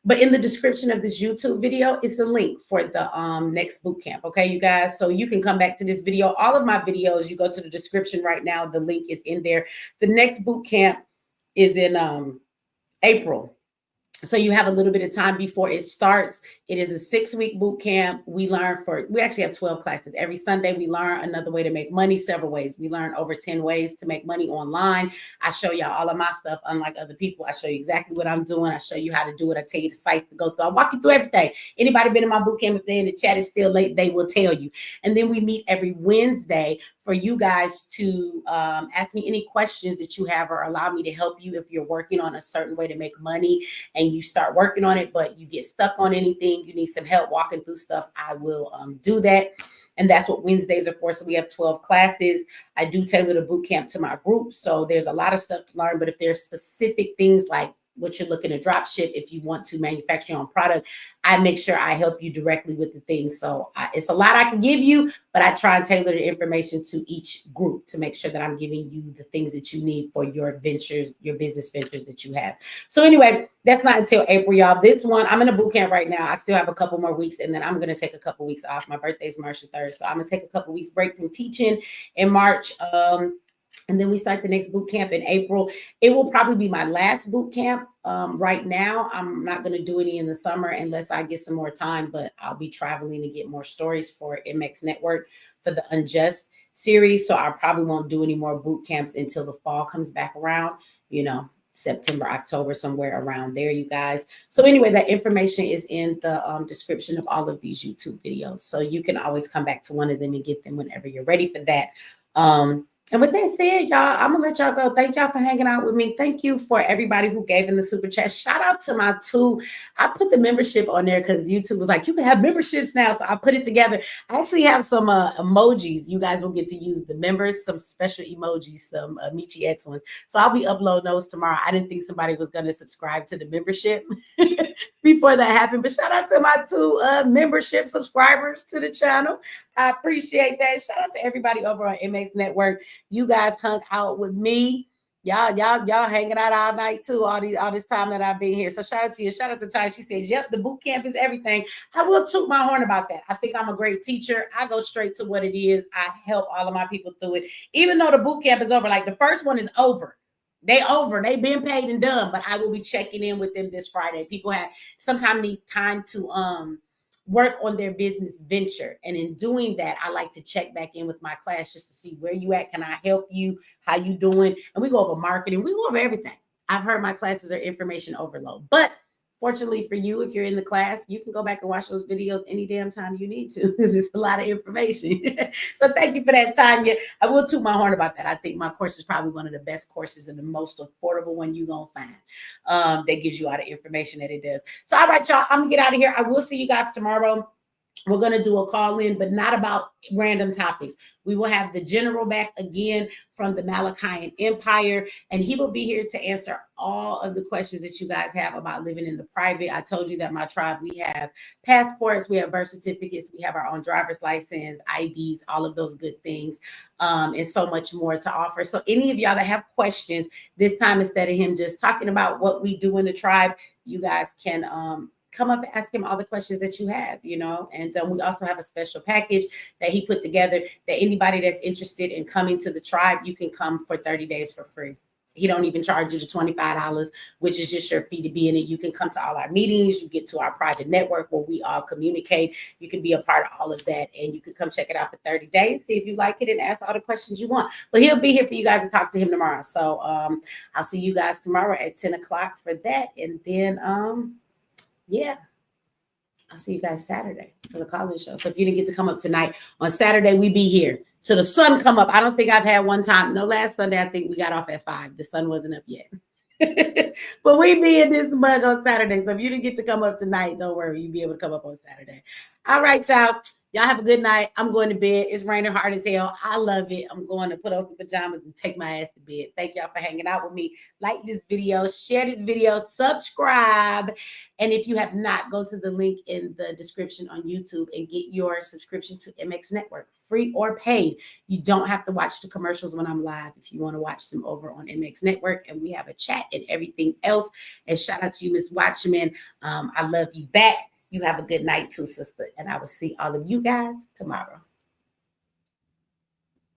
But in the description of this YouTube video, it's a link for the next boot camp. Okay, you guys. So you can come back to this video. All of my videos, you go to the description right now. The link is in there. The next boot camp is in April. So you have a little bit of time before it starts. It is a 6-week boot camp. We actually have 12 classes. Every Sunday, we learn another way to make money, several ways. We learn over 10 ways to make money online. I show y'all all of my stuff, unlike other people. I show you exactly what I'm doing. I show you how to do it. I tell you the sites to go through. I walk you through everything. Anybody been in my boot camp, if they're in the chat, is still late, they will tell you. And then we meet every Wednesday for you guys to ask me any questions that you have or allow me to help you if you're working on a certain way to make money and you start working on it, but you get stuck on anything, you need some help walking through stuff, I will do that. And that's what Wednesdays are for. So we have 12 classes. I do tailor the boot camp to my group. So there's a lot of stuff to learn, but if there's specific things like what you're looking to drop ship, if you want to manufacture your own product, I make sure I help you directly with the things. So it's a lot I can give you, but I try and tailor the information to each group to make sure that I'm giving you the things that you need for your ventures, your business ventures that you have. So anyway, that's not until April, y'all. This one, I'm in a boot camp right now. I still have a couple more weeks, and then I'm going to take a couple weeks off. My birthday is March the 3rd. So I'm going to take a couple weeks break from teaching in March. And then we start the next boot camp in April. It will probably be my last boot camp. Right now, I'm not going to do any in the summer unless I get some more time, but I'll be traveling to get more stories for MX Network for the Unjust series. So I probably won't do any more boot camps until the fall comes back around, September, October, somewhere around there, you guys. So anyway, that information is in the description of all of these YouTube videos. So you can always come back to one of them and get them whenever you're ready for that. And with that said, y'all, I'm going to let y'all go. Thank y'all for hanging out with me. Thank you for everybody who gave in the super chat. Shout out to my I put the membership on there because YouTube was like, you can have memberships now. So I put it together. I actually have some emojis. You guys will get to use the members, some special emojis, some Michi X ones. So I'll be uploading those tomorrow. I didn't think somebody was going to subscribe to the membership before that happened. But shout out to my 2 membership subscribers to the channel. I appreciate that. Shout out to everybody over on MX Network. You guys hung out with me. Y'all hanging out all night too, all this time that I've been here. So shout out to you. Shout out to Ty. She says, yep, the boot camp is everything. I will toot my horn about that. I think I'm a great teacher. I go straight to what it is. I help all of my people through it. Even though the boot camp is over, like the first one is over. They've been paid and done, but I will be checking in with them this Friday. People sometimes need time to work on their business venture. And in doing that, I like to check back in with my class just to see where you at. Can I help you? How you doing? And we go over marketing. We go over everything. I've heard my classes are information overload, but fortunately for you, if you're in the class, you can go back and watch those videos any damn time you need to. It's a lot of information. So thank you for that, Tanya. I will toot my horn about that. I think my course is probably one of the best courses and the most affordable one you're going to find. That gives you all the information that it does. So all right, y'all, I'm going to get out of here. I will see you guys tomorrow. We're going to do a call in, but not about random topics. We will have the general back again from the Malachian Empire, and he will be here to answer all of the questions that you guys have about living in the private. I told you that my tribe, we have passports, we have birth certificates, we have our own driver's license, IDs, all of those good things, and so much more to offer. So any of y'all that have questions, this time instead of him just talking about what we do in the tribe, you guys can come up and ask him all the questions that you have, and we also have a special package that he put together that anybody that's interested in coming to the tribe, you can come for 30 days for free. He don't even charge you the $25, which is just your fee to be in it. You can come to all our meetings. You get to our private network where we all communicate. You can be a part of all of that, and you can come check it out for 30 days, see if you like it, and ask all the questions you want. But he'll be here for you guys to talk to him tomorrow. So I'll see you guys tomorrow at 10 o'clock for that. And then, yeah, I'll see you guys Saturday for the college show. So if you didn't get to come up tonight, on Saturday, we be here till the sun come up. I don't think I've had one time. No, last Sunday, I think we got off at 5. The sun wasn't up yet. But we be in this mug on Saturday. So if you didn't get to come up tonight, don't worry. You'll be able to come up on Saturday. All right, y'all. Y'all have a good night. I'm going to bed. It's raining hard as hell. I love it. I'm going to put on some pajamas and take my ass to bed. Thank y'all for hanging out with me. Like this video, share this video, subscribe. And if you have not, go to the link in the description on YouTube and get your subscription to MX Network, free or paid. You don't have to watch the commercials when I'm live if you want to watch them over on MX Network. And we have a chat and everything else. And shout out to you, Miss Watchman. I love you back. You have a good night too, sister. And I will see all of you guys tomorrow.